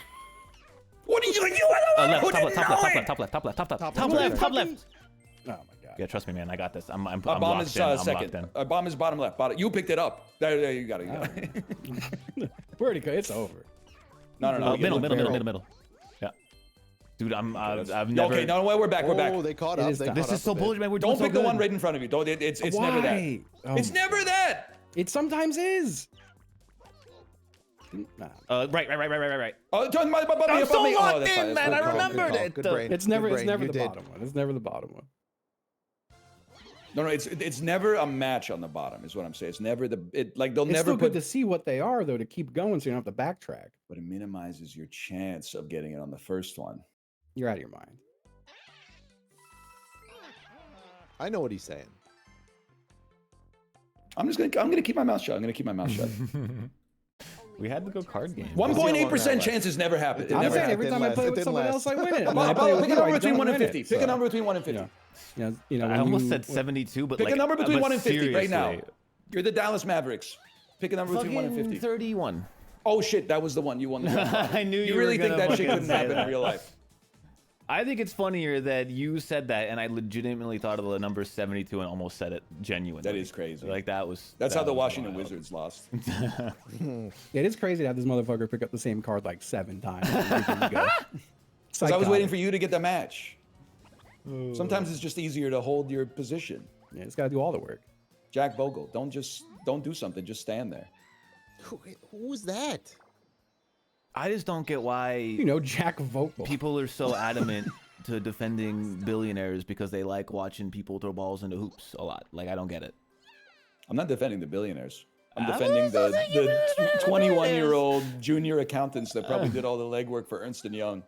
B: What are you doing?
A: Left,
B: Who
A: top
B: didn't
A: left,
B: know
A: top
B: it?
A: left, top left, top left, top left, top
C: Top
A: left,
C: left.
A: top left.
D: Oh my god.
A: Yeah, trust me, man. I got this. I'm
B: Bomb
A: locked
B: is
A: in. I'm
B: second.
A: locked in.
B: Bomb is bottom left. Bottom. You picked it up. There you got it. You got it.
D: We're already good. It's over.
B: No.
A: Middle. Yeah. Dude, I've never.
B: Okay, no, we're back. We're back.
C: Oh, they caught
D: It
C: up.
D: is
C: They
D: time.
C: caught
A: This
C: up
A: is so
C: a bit.
A: bullshit, man. We're doing
B: Don't
A: so
B: pick the one
A: good.
B: right in front of you. Don't. It's never that.
D: Why? Oh,
B: It's never that.
D: It sometimes is. Nah.
A: Right.
B: Oh, turn my.
A: I'm so locked
B: that's
A: in,
B: fine,
A: man.
B: that's
A: I
B: fine.
A: remembered it.
C: Good brain.
D: It's never
C: Good brain.
D: the
C: You did.
D: bottom one. It's never the bottom one.
B: No, it's never a match on the bottom. Is what I'm saying. It's never they'll
D: It's
B: never
D: still
B: put.
D: good to see what they are though to keep going so you don't have to backtrack.
B: But it minimizes your chance of getting it on the first one.
D: You're out of your mind.
C: I know what he's saying.
B: I'm gonna keep my mouth shut. I'm gonna keep my mouth shut.
A: We had to go card game.
B: 1.8% chances never happen. It
D: I'm
B: never
D: saying
B: happens.
D: every time I
C: last.
D: play
C: It
D: with
C: didn't
D: someone
C: last.
D: else, I win it. And I play
B: Pick
D: with
B: a
D: you,
B: number
D: I
B: between
D: don't
B: 1 and
D: win
B: 50.
D: it,
B: Pick a
D: so.
B: number between 1 and 50.
D: You know,
A: I
D: when
A: almost
D: you-
A: said 72, but
B: Pick
A: like,
B: a number between
A: but
B: 1 and 50 right now.
A: seriously.
B: You're the Dallas Mavericks. Pick a number between 1 and
A: Fucking
B: 50.
A: 31.
B: Oh shit, that was the one you won. The jackpot.
A: I knew you
B: really
A: were
B: think
A: gonna
B: that shit
A: fucking
B: couldn't
A: say
B: happen
A: that.
B: in real life?
A: I think it's funnier that you said that, and I legitimately thought of the number 72 and almost said it genuinely.
B: That is crazy.
A: Like that was.
B: That's
A: that
B: how the
A: was
B: Washington
A: wild.
B: Wizards lost.
D: Yeah, it is crazy to have this motherfucker pick up the same card like 7 times. Everything you go.
B: Because I was waiting for you to get the match. Sometimes it's just easier to hold your position.
D: Yeah, it's got to do all the work.
B: Jack Bogle, don't do something. Just stand there.
C: Who was that?
A: I just don't get why
D: You know, Jack Vogel.
A: people are so adamant to defending billionaires because they like watching people throw balls into hoops a lot. Like I don't get it.
B: I'm not defending the billionaires. I'm
A: I
B: defending
A: was
B: the
A: saying the
B: 21-year-old junior accountants that probably did all the legwork for Ernst & Young.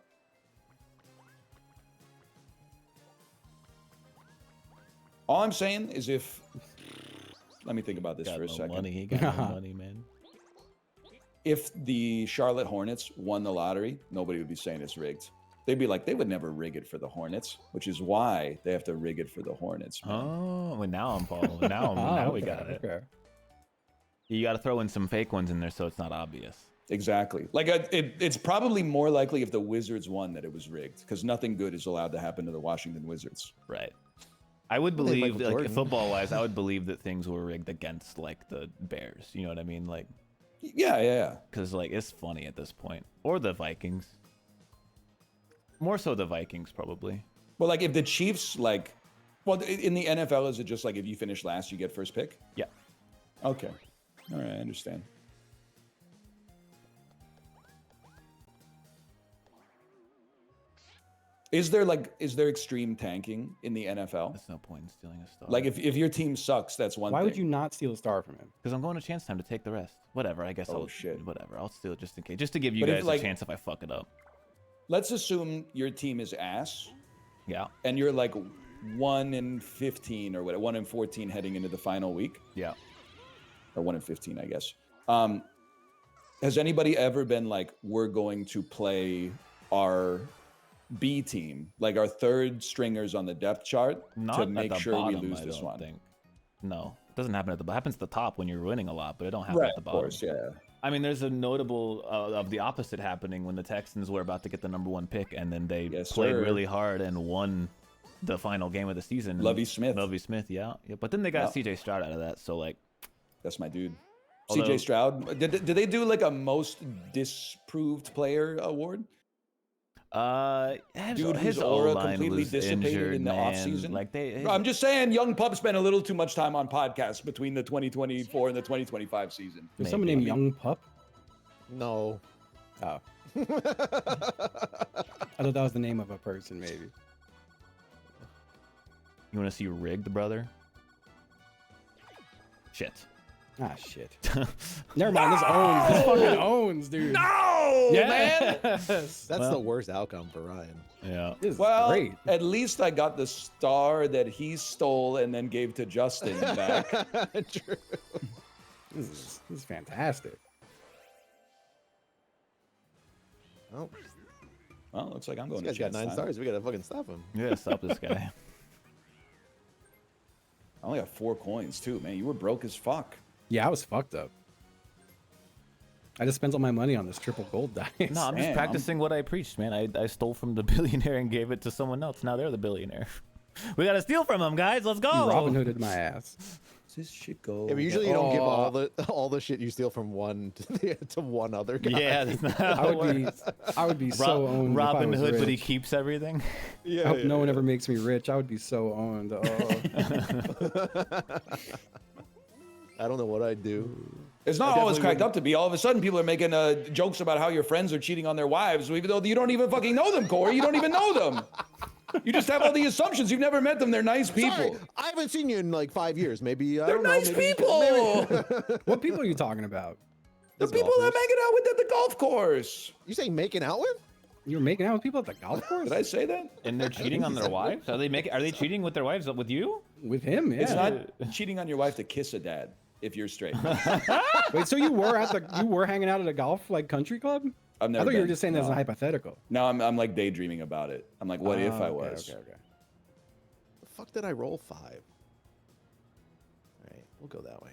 B: All I'm saying is if... Let me think about this
A: Got
B: for a
A: no
B: second.
A: money. He got no money, man.
B: If the Charlotte Hornets won the lottery, nobody would be saying it's rigged. They'd be like, they would never rig it for the Hornets, which is why they have to rig it for the Hornets. Man.
A: Oh, well, now I'm following. Now we got it.
D: Okay.
A: You got to throw in some fake ones in there so it's not obvious.
B: Exactly. Like it's probably more likely if the Wizards won that it was rigged, because nothing good is allowed to happen to the Washington Wizards.
A: Right. I would
C: Hey,
A: believe,
C: Michael
A: like
C: Jordan.
A: football-wise, I would believe that things were rigged against like the Bears. You know what I mean? Like,
B: Yeah.
A: because like it's funny at this point, or the Vikings. More so the Vikings, probably.
B: Well, like if the Chiefs, like, well, in the NFL, is it just like if you finish last, you get first pick?
A: Yeah.
B: Okay. All right, I understand. Is there extreme tanking in the NFL?
A: There's no point in stealing a star.
B: Like if your team sucks, that's one
D: Why
B: thing.
D: would you not steal a star from him?
A: Because I'm going to chance time to take the rest. Whatever. I guess
B: Oh,
A: I'll
B: shit.
A: Whatever. I'll steal it just in case, just to give you
B: But if,
A: guys
B: like-
A: a chance if I fuck it up.
B: Let's assume your team is ass,
A: Yeah.
B: and you're like 1-15 or whatever, 1-14 heading into the final week,
A: Yeah.
B: or 1-15, I guess. Has anybody ever been like, we're going to play our B team, like our third stringers on the depth chart,
A: Not
B: to
A: at
B: make
A: the
B: sure
A: bottom,
B: we lose
A: I
B: this
A: don't
B: one?
A: think. No, it doesn't happen at the. It happens at the top when you're winning a lot, but it don't happen
B: Right,
A: at the
B: of
A: bottom.
B: course, yeah.
A: I mean, there's a notable of the opposite happening when the Texans were about to get the #1 pick, and then they
B: Yes,
A: played
B: sir.
A: really hard and won the final game of the season.
B: Lovie Smith.
A: Lovie Smith, yeah. But then they got
B: Yeah.
A: C.J. Stroud out of that, so like,
B: That's my dude.
A: Although-
B: CJ Stroud. Did they do like a most disproved player award? Dude,
A: his
B: whose aura
A: O-line
B: completely
A: was
B: dissipated
A: injured,
B: in the
A: man.
B: offseason?
A: Like
B: Bro, I'm just saying, young pup spent a little too much time on podcasts between the 2024 and the 2025 season.
D: There's someone
A: Maybe.
D: named Young Pup.
C: No.
D: Oh, I thought that was the name of a person, maybe.
A: You want to see rigged, brother? Shit.
D: Ah, shit. Never mind. This owns. This fucking owns, dude.
B: No, man.
D: Yes.
C: That's the worst outcome for Ryan.
A: Yeah.
D: This is
B: Well,
D: great.
B: at least I got the star that he stole and then gave to Justin back.
C: True.
D: This is fantastic.
C: Oh,
B: Well, looks like I'm going
C: this
B: to
C: guy's got
B: chance
C: 9
B: time.
C: stars. We gotta fucking stop him.
A: Yeah, stop this guy.
B: I only got 4 coins too, man. You were broke as fuck.
D: Yeah, I was fucked up. I just spent all my money on this triple gold dice.
A: No, I'm just
B: Damn.
A: practicing what I preached, man. I stole from the billionaire and gave it to someone else. Now they're the billionaire. We gotta steal from them, guys. Let's go.
D: You Robin Hooded my ass.
B: This shit go.
C: Yeah, but usually you don't give all the shit you steal from one to one other guy.
A: Yeah, that's not how it works.
D: I would be so owned.
A: Robin
D: if I was
A: Hood, but he
D: rich.
A: keeps everything.
C: Yeah.
D: I hope no one ever makes me rich. I would be so owned. Oh.
C: I don't know what I'd do.
B: It's not
C: I
B: always
C: definitely
B: cracked
C: wouldn't-
B: up to be. All of a sudden, people are making jokes about how your friends are cheating on their wives, even though you don't even fucking know them, Corey. You don't even know them. You just have all the assumptions. You've never met them. They're nice people.
C: Sorry, I haven't seen you in like 5 years. Maybe I
B: They're
C: don't know,
B: nice
C: maybe-
B: people.
D: What people are you talking about?
B: The people that I'm hanging out with at the golf course.
C: You saying making out with?
D: You were making out with people at the golf course?
B: Did I say that?
A: And they're cheating on their wives? Are they cheating with their wives with you?
D: With him, yeah.
B: It's not cheating on your wife to kiss a dad if you're straight.
D: Wait, so you were hanging out at a golf like country club?
B: I've
D: I
B: never
D: thought you were
B: been.
D: just saying that as a
B: No.
D: hypothetical.
B: No, I'm like daydreaming about it. I'm like, what if I
D: Oh,
B: was?
D: Okay.
C: The fuck did I roll 5? All right, we'll go that way.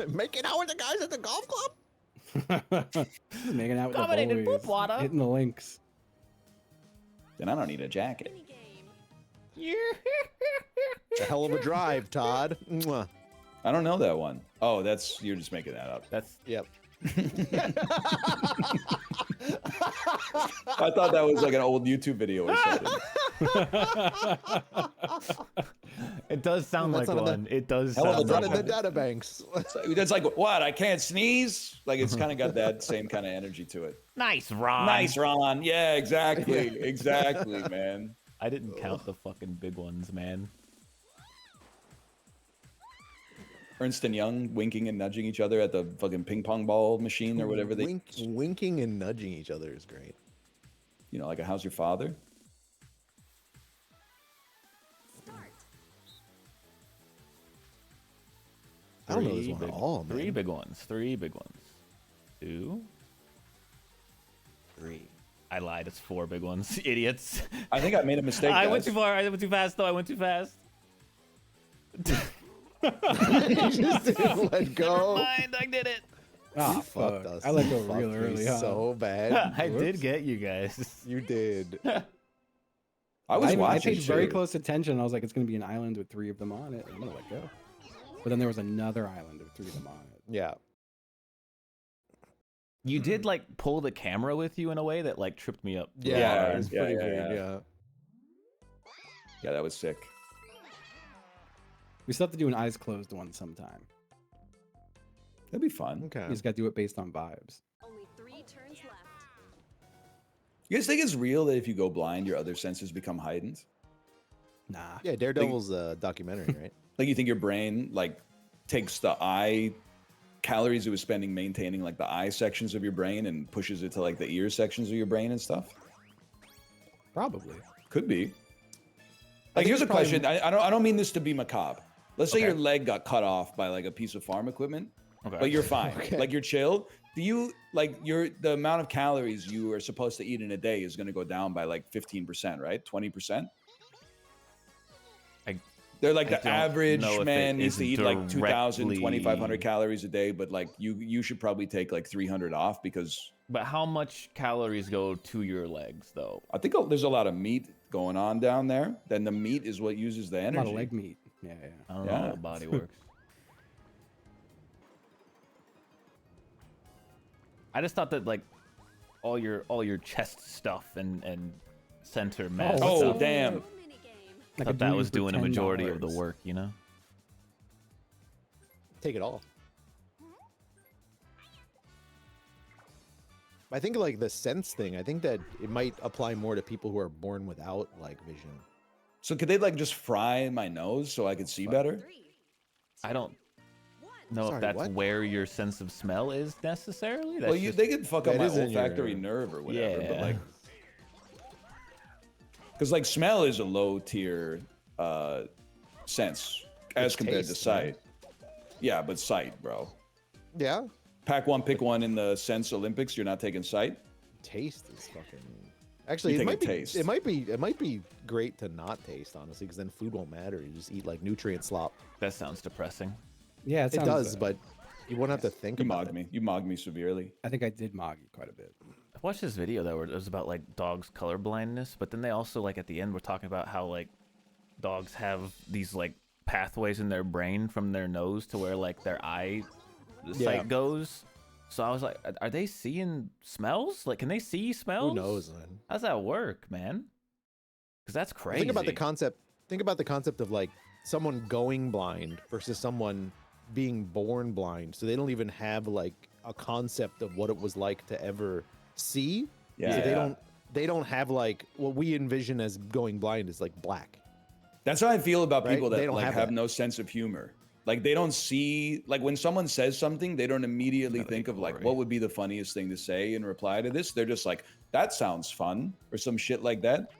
C: Making out with the guys at the golf club?
D: Just making out with
A: Dominated
D: the boys,
A: poop water.
D: hitting the links.
B: Then I don't need a jacket.
C: It's a hell of a drive, Todd. Mwah.
B: I don't know that one. Oh, you're just making that up.
A: That's
C: Yep.
B: I thought that was like an old YouTube video or something.
A: it does sound like
C: That's not
A: one. It does
B: Hell of a
A: sound
C: It's not
A: like
C: in the
A: one.
C: databanks.
B: That's like, what? I can't sneeze? Like, it's kind of got that same kind of energy to it.
A: Nice, Ron.
B: Nice, Ron. Yeah, exactly. Exactly, man.
A: I didn't count the fucking big ones, man.
B: Ernst and Young winking and nudging each other at the fucking ping pong ball machine or whatever they,
C: Winking and nudging each other is great.
B: you know, like a how's your father?
E: Start.
C: I don't know
A: Three
C: this one
A: big-
C: at all, man.
A: Three big ones. 2, 3. I lied. It's 4 big ones. Idiots.
B: I think I made a mistake.
A: I went
B: guys.
A: too far. I went too fast, though. I went too fast.
C: You just didn't let go.
A: Mind, I did it.
D: Ah,
C: You fucked
D: fuck.
C: us.
D: I let
C: You
D: go real
C: fucked me
D: early, huh?
C: so bad.
A: I did
D: Whoops.
A: get you guys.
C: You did.
B: I was
D: I
B: watching.
D: paid very
B: shit.
D: close attention. I was like, it's going to be an island with 3 of them on it. I'm going to let go. But then there was another island with 3 of them on it.
C: Yeah.
A: You did like pull the camera with you in a way that like tripped me up.
B: Yeah,
C: It was
B: yeah,
C: pretty
B: yeah,
C: weird.
B: yeah.
C: Yeah.
B: Yeah, that was sick.
D: We still have to do an eyes closed one sometime.
B: That'd be fun.
C: Okay.
D: You just got to do it based on vibes.
E: Only 3 turns left.
B: You guys think it's real that if you go blind, your other senses become heightened?
D: Nah.
C: Yeah, Daredevil's documentary, right?
B: Like, you think your brain like takes the eye calories it was spending maintaining like the eye sections of your brain and pushes it to like the ear sections of your brain and stuff?
D: Probably.
B: Could be.
C: think
B: Like, here's
C: it's
B: a question.
C: probably-
B: I don't mean this to be macabre. Let's say
A: Okay.
B: your leg got cut off by like a piece of farm equipment,
A: Okay.
B: but you're fine.
C: Okay.
B: Like, you're chill. Do you like the amount of calories you are supposed to eat in a day is going to go down by like 15%, right? 20%? They're like
A: I
B: the
A: don't
B: average
A: know if
B: man
A: it
B: needs
A: is
B: to eat like 2,000,
A: directly-
B: 2,500 calories a day, but like you should probably take like 300 off because
A: But how much calories go to your legs, though?
B: I think there's a lot of meat going on down there. Then the meat is what uses the
D: A lot
B: energy.
D: of leg meat. Yeah, yeah.
A: I don't know
B: Yeah.
A: how the body works. I just thought that like all your chest stuff and center mass
B: Oh,
A: stuff.
B: damn.
E: Minigame.
A: I
D: Like
A: thought that was
D: for
A: doing a majority of the
D: $10.
A: work, you know?
C: Take it all. I think like the sense thing, I think that it might apply more to people who are born without like vision.
B: So could they like just fry my nose so I could see better?
E: 3,
A: I don't know
C: Sorry,
A: if that's
C: what?
A: where your sense of smell is necessarily. That's
B: Well,
A: just,
B: they could fuck up
C: That
B: my
C: is in your-
B: olfactory nerve or whatever, but
A: Yeah.
B: like, because like smell is a low tier sense as
C: It's
B: compared to
C: taste, man.
B: sight. Yeah, but sight, bro.
C: Yeah.
B: Pack one, pick one in the sense Olympics. You're not taking sight.
C: Taste is fucking. Actually,
B: You
C: it
B: think
C: might
B: it
C: be.
B: tastes.
C: It might be great to not taste, honestly, because then food won't matter. You just eat like nutrient slop.
A: that sounds depressing.
D: Yeah,
C: It
D: sounds,
C: does, but you won't have to think
B: You
C: about
B: mogged
C: it.
B: me. You mogged me severely.
D: I think I did mog you quite a bit.
A: I watched this video that where it was about like dogs' color blindness, but then they also like at the end were talking about how like dogs have these like pathways in their brain from their nose to where like their eye sight goes. So I was like, are they seeing smells? Like, can they see smells?
C: Who knows, man?
A: How's that work, man? Because that's crazy.
C: Think about the concept. Think about the concept of like someone going blind versus someone being born blind. So they don't even have like a concept of what it was like to ever see.
B: Yeah.
C: So they don't have like what we envision as going blind is like black.
B: That's how I feel about
C: Right?
B: people
C: They
B: that
C: don't
B: like
C: have
B: have
C: that.
B: no sense of humor. Like they don't see, like when someone says something, they don't immediately think of like what would be the funniest thing to say in reply to this. They're just like, that sounds fun or some shit like that.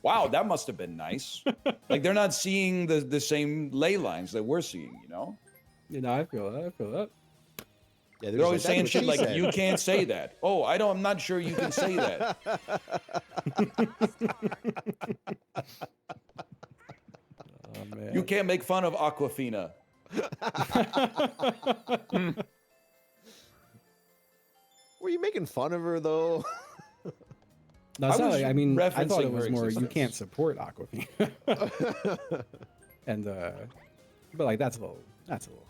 B: Wow, that must have been nice. Like they're not seeing the same ley lines that we're seeing, you know?
D: You know, I feel that. I feel that.
C: Yeah,
B: They're always saying shit like,
C: said.
B: you can't say that. Oh, I'm not sure you can say that.
D: Oh man.
B: You can't make fun of Aquafina.
C: Were you making fun of her though?
D: No, it's
B: I
D: not
B: was
D: like, I mean, I thought
B: referencing
D: it was
B: her
D: more you
B: existence.
D: can't support Aquafina. And but like that's a little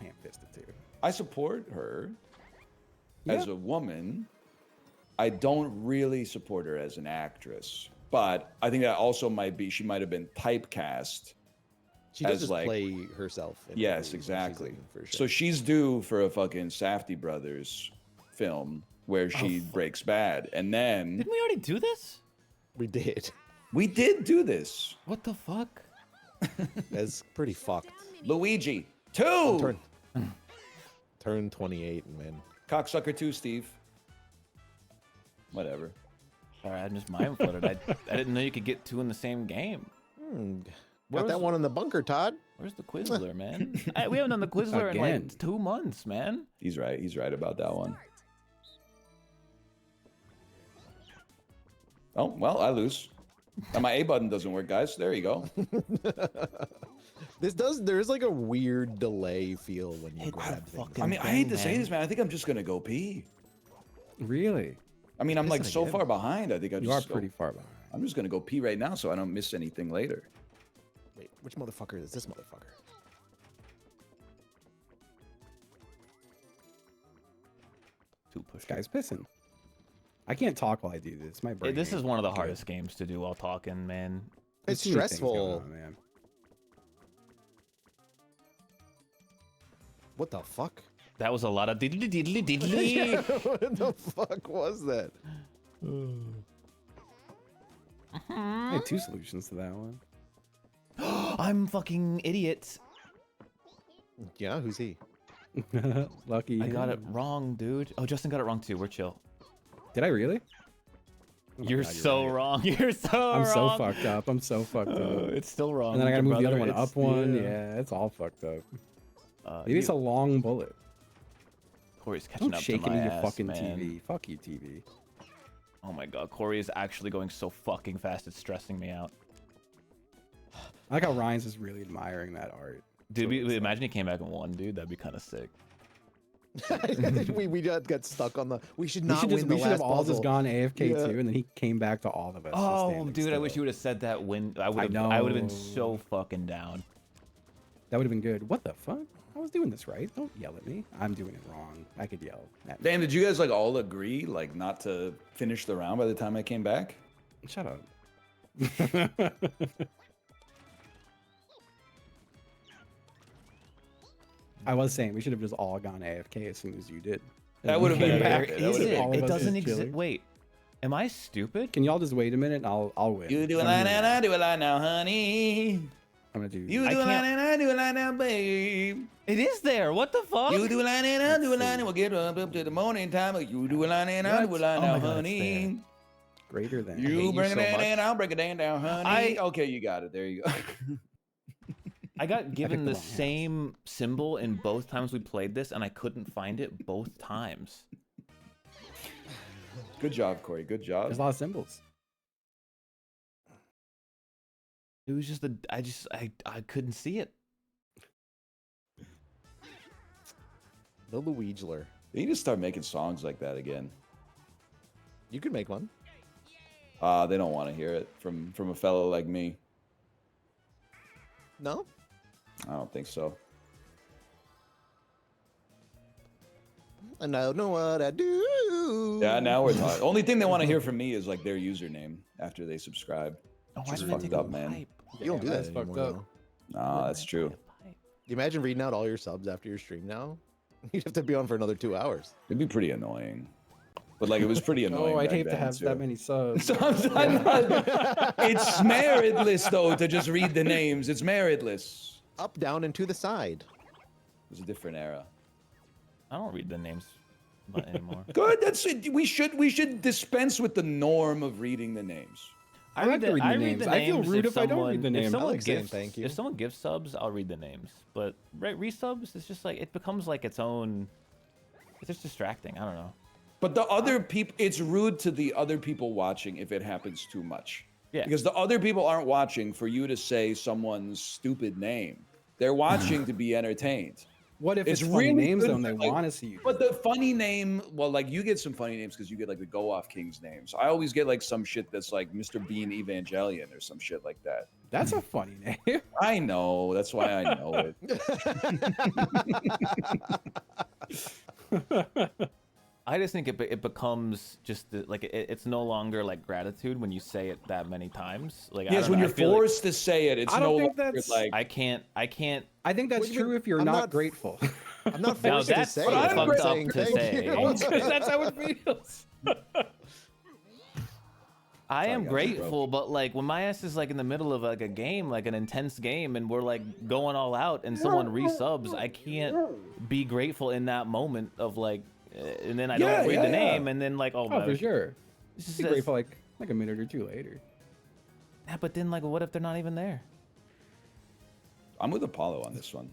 D: ham-fisted too.
B: I support her
D: Yeah.
B: as a woman. I don't really support her as an actress, but I think that also might be she might have been typecast.
C: She does
B: As,
C: just
B: like-
C: play herself. in
B: Yes,
C: movies when she's
B: exactly.
C: in, for sure.
B: So she's due for a fucking Safdie Brothers film where she breaks bad, and then
A: Didn't we already do this?
C: we did.
B: we did do this.
A: What the fuck?
C: That's pretty fucked.
B: Luigi 2,
C: Turn 28 and win.
B: Cocksucker 2, Steve. Whatever.
A: Sorry, I'm just mind flooded. I didn't know you could get two in the same game.
C: Got that one in the bunker, Todd.
A: Where's the Quizler, man? We haven't done the Quizler in
D: Again.
A: like 2 months, man.
B: He's right. He's right about that one. Oh, well, I lose. And my A button doesn't work, guys. There you go.
C: There's like a weird delay feel when you
A: It's
C: grab
A: a
C: things.
A: fucking-
B: I mean, I hate to
A: thing,
B: say
A: man.
B: this, man. I think I'm just going to go pee.
D: Really?
B: I mean, I'm like
D: Yes, I
B: so
D: get
B: far
D: it.
B: behind. I think I
D: You are
B: just
D: pretty far behind.
B: I'm just going to go pee right now so I don't miss anything later.
C: Wait, which motherfucker is this motherfucker?
A: Two push.
D: This guy's pissing. I can't talk while I do this. My brain.
A: This is
D: ain't
A: one of the
D: good.
A: hardest games to do while talking, man.
C: It's
D: Too many things going
C: stressful.
D: on, man.
C: What the fuck?
A: That was a lot of diddly diddly diddly.
C: What the fuck was that?
D: I had 2 solutions to that one.
A: I'm fucking idiot.
C: Yeah, who's he?
D: Lucky.
A: I got it
D: him.
A: wrong, dude. Oh, Justin got it wrong too. We're chill.
D: Did I really? Oh my
A: You're
D: God,
A: so
D: right.
A: wrong. You're so
D: I'm so
A: wrong.
D: fucked up. I'm so fucked up.
A: It's still wrong.
D: And then I gotta move the other
A: brother.
D: one
A: It's-
D: up one. Yeah, it's all fucked up. Maybe it's a long bullet.
A: Corey's catching
D: Don't
A: up
D: shake
A: to
D: it
A: my
D: in your
A: ass,
D: fucking
A: man.
D: TV. Fuck you, TV.
A: Oh my god, Corey is actually going so fucking fast. It's stressing me out.
D: I like how Ryan's just really admiring that art.
A: Dude, imagine he came back and won, dude. That'd be kind of sick.
C: we got stuck on the. We should
D: We
C: not
D: should,
C: win the
D: we should have
C: last
D: all just
C: puzzle.
D: gone AFK
C: Yeah.
D: too, and then he came back to all of us. just
A: Oh,
D: standing
A: dude, I wish
D: still.
A: you would have said that when I would have.
D: know.
A: I would have been so fucking down.
D: That would have been good. What the fuck? I was doing this right. Don't yell at me. I'm doing it wrong. I could yell at me.
B: Damn, did you guys like all agree like not to finish the round by the time I came back?
D: Shut up. I was saying we should have just all gone AFK as soon as you did.
B: That would have been
A: Where
B: epic. That
A: is
B: would've
A: it?
B: been-
D: all of
A: It
D: us
A: doesn't
D: just
A: exist.
D: chilling.
A: Wait, am I stupid?
D: Can y'all just wait a minute? I'll win.
B: You do a
D: I'm
B: line
D: gonna-
B: and I do a line now, honey.
D: I'm gonna do.
B: You
A: I
B: do a line
A: can't-
B: and I do a line now, babe.
A: It is there. What the fuck?
B: You do a line and I do a
D: Let's
B: line,
D: see.
B: and we'll get up to the morning time. You do a line and I do a
D: What?
B: line
A: Oh
B: now,
A: my God, it's
B: honey.
D: greater than.
B: You bring
C: so
B: it in
C: much.
B: and I'll break it down, honey. Okay, you got it. There you go.
A: I got given
D: the
A: the
D: wrong house.
A: same symbol in both times we played this, and I couldn't find it both times.
B: Good job, Corey. Good job.
D: There's a lot of symbols.
A: It was just I couldn't see it.
C: The Luigi'ler.
B: They need to start making songs like that again.
C: You could make one.
B: They don't want to hear it from a fellow like me.
C: No?
B: I don't think so.
C: And I don't know what I do.
B: Yeah, now we're talking. Only thing they want to hear from me is like their username after they subscribe.
A: Oh,
B: Just
A: didn't I
B: fucked
A: take a
B: up, man.
A: pipe?
C: You don't do
D: Yeah,
C: that
D: that's fucked
C: anymore.
D: up.
C: Though.
B: Nah, that's true.
C: Do you imagine reading out all your subs after your stream now? You'd have to be on for another 2 hours.
B: It'd be pretty annoying. But like it was pretty annoying.
D: Oh, I'd
B: back
D: hate to
B: then,
D: have
B: too.
D: that many subs.
B: So it's meritless though to just read the names. It's meritless.
C: Up, down, and to the side.
B: It was a different era.
A: I don't read the names anymore.
B: Good. That's it. We should dispense with the norm of reading the names.
D: I like to read the
A: I read
D: names.
A: the
D: I feel
A: names
D: rude if I don't read the names.
A: If
D: I
A: someone
C: like saying
A: gives,
C: thank you.
A: If someone gives subs, I'll read the names. But resubs, it's just like it becomes like its own. It's just distracting. I don't know.
B: But the other people, it's rude to the other people watching if it happens too much.
A: Yeah.
B: Because the other people aren't watching for you to say someone's stupid name. They're watching to be entertained.
D: What if it's,
B: It's
D: funny
B: really
D: names
B: good
D: though and they
B: for, like-
D: want to see you?
B: But the funny name, well, like you get some funny names because you get like the Go Off Kings names. I always get like some shit that's like Mr. Bean Evangelion or some shit like that.
D: That's a funny name.
B: I know. That's why I know it.
A: I just think it becomes just like it's no longer like gratitude when you say it that many times. Like I
B: Yes,
A: don't
B: when
A: know,
B: you're
A: I feel like
B: forced to say it, it's
D: I
B: no
D: don't think
B: longer
D: that's-
B: like.
A: I can't.
D: I think
C: What
D: that's
C: do you mean?
D: true if you're
C: I'm
D: not
C: not-
D: grateful.
C: I'm not
A: Now
C: forced to
A: that's
C: say
B: what
C: it.
B: I'm
C: I'm
B: fucked
A: up
C: saying
A: to
C: thank
A: say.
C: you.
D: That's how it feels.
A: I
B: Sorry,
A: am
B: guys,
A: grateful, but like when my ass is like in the middle of like a game, like an intense game, and we're like going all out, and someone resubs, I can't be grateful in that moment of like, and then I
B: Yeah,
A: don't read
B: yeah,
A: the
B: yeah.
A: name, and then like
D: Oh,
A: my,
D: for sure.
A: it's just
D: Be
A: says-
D: grateful like a minute or two later.
A: Yeah, but then like, what if they're not even there?
B: I'm with Apollo on this one.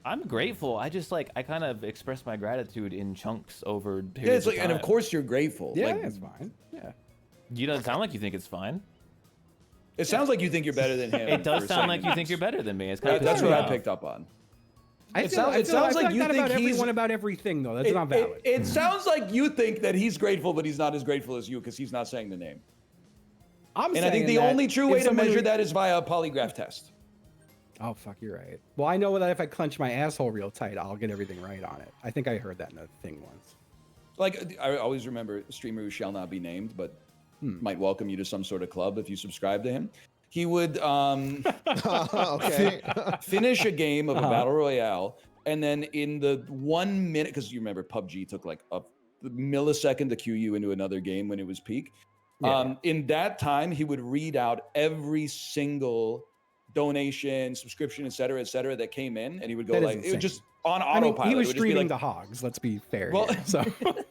A: I'm grateful. I just like I kind of express my gratitude in chunks over periods
B: Yeah, it's like,
A: of
B: and of
A: time.
B: course you're grateful.
D: Yeah,
B: Like,
D: that's fine. Yeah.
A: You don't sound like you think it's fine.
B: it sounds like you think you're better than him.
A: It does
B: for
A: sound
B: saying
A: like
B: the
A: you think
B: names.
A: you're better than me. It's kind of
B: That's what
A: pissing
B: I
A: me
B: picked
A: off.
B: up on.
D: I
B: It
D: feel,
B: sounds-
D: I
B: it
D: feel, I
B: sounds
D: feel
B: like you
D: that
B: think
D: about
B: he's-
D: everyone about everything though. That's not valid.
B: It sounds like you think that he's grateful, but he's not as grateful as you because he's not saying the name.
D: I'm
B: And I think
D: saying
B: the
D: that
B: only true
D: if
B: way to
D: someone
B: measure
D: re-
B: that is via a polygraph test.
D: Oh fuck, you're right. Well, I know that if I clench my asshole real tight, I'll get everything right on it. I think I heard that in a thing once.
B: Like I always remember a streamer who shall not be named, but might welcome you to some sort of club if you subscribe to him. He would
C: Okay.
B: finish a game of a battle royale, and then in the 1 minute, because you remember PUBG took like a millisecond to queue you into another game when it was peak.
D: Yeah.
B: In that time, he would read out every single donation, subscription, et cetera, that came in, and he would go
D: That is
B: like, it was
D: insane.
B: just on
D: I mean,
B: autopilot.
D: he was
B: It would just be
D: streaming
B: like,
D: the hogs. Let's be fair.
B: Well-
D: here. So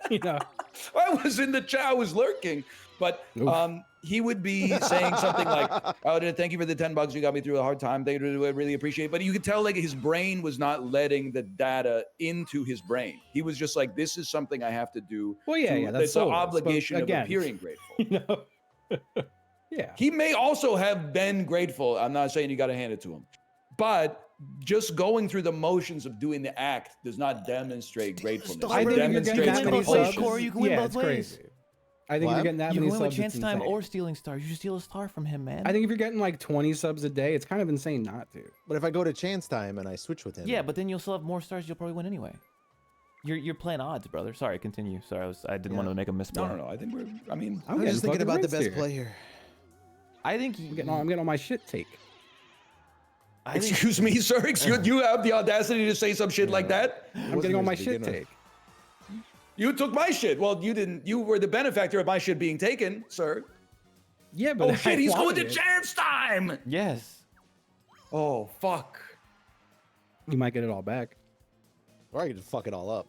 D: you know,
B: I was in the chat, I was lurking, but
D: Oof.
B: he would be saying something like, "Oh, thank you for the $10. You got me through a hard time. They really appreciate it." But you could tell like his brain was not letting the data into his brain. He was just like, "This is something I have to do."
D: well, yeah,
B: to-
D: yeah, that's
B: it's an
D: soulless, but
B: obligation of
D: again,
B: appearing grateful.
D: You know, yeah.
B: He may also have been grateful. I'm not saying you got to hand it to him, but just going through the motions of doing the act does not demonstrate gratefulness.
C: I
B: It
C: think if you're
B: demonstrates
A: getting that many
B: compulsion.
A: subs, Corey, you can win
D: yeah,
A: both
D: it's
A: ways.
D: crazy. I think if
C: What?
D: you're getting that
A: You
D: many
A: can win with
D: subs,
A: chance
D: it's
A: time
D: insane.
A: or stealing stars. You should steal a star from him, man.
D: I think if you're getting like 20 subs a day, it's kind of insane not to.
C: But if I go to chance time and I switch with him,
A: Yeah, but then you'll still have more stars. You'll probably win anyway. You're playing odds, brother. Sorry, continue. Sorry, I didn't want to make a misplay.
B: No. I think we're. I mean,
C: I'm just thinking
D: fucking
C: about the
D: rinsed
C: best
D: here.
C: player.
A: I think
D: I'm getting all my shit take.
B: Excuse me, sir. You have the audacity to say some shit like that?
D: I'm getting all my shit taken.
B: You took my shit. Well, you didn't. You were the benefactor of my shit being taken, sir.
D: Yeah, but
B: Oh shit, he's going to
D: it.
B: chance time.
A: Yes.
B: Oh fuck.
D: You might get it all back.
C: Or I could just fuck it all up.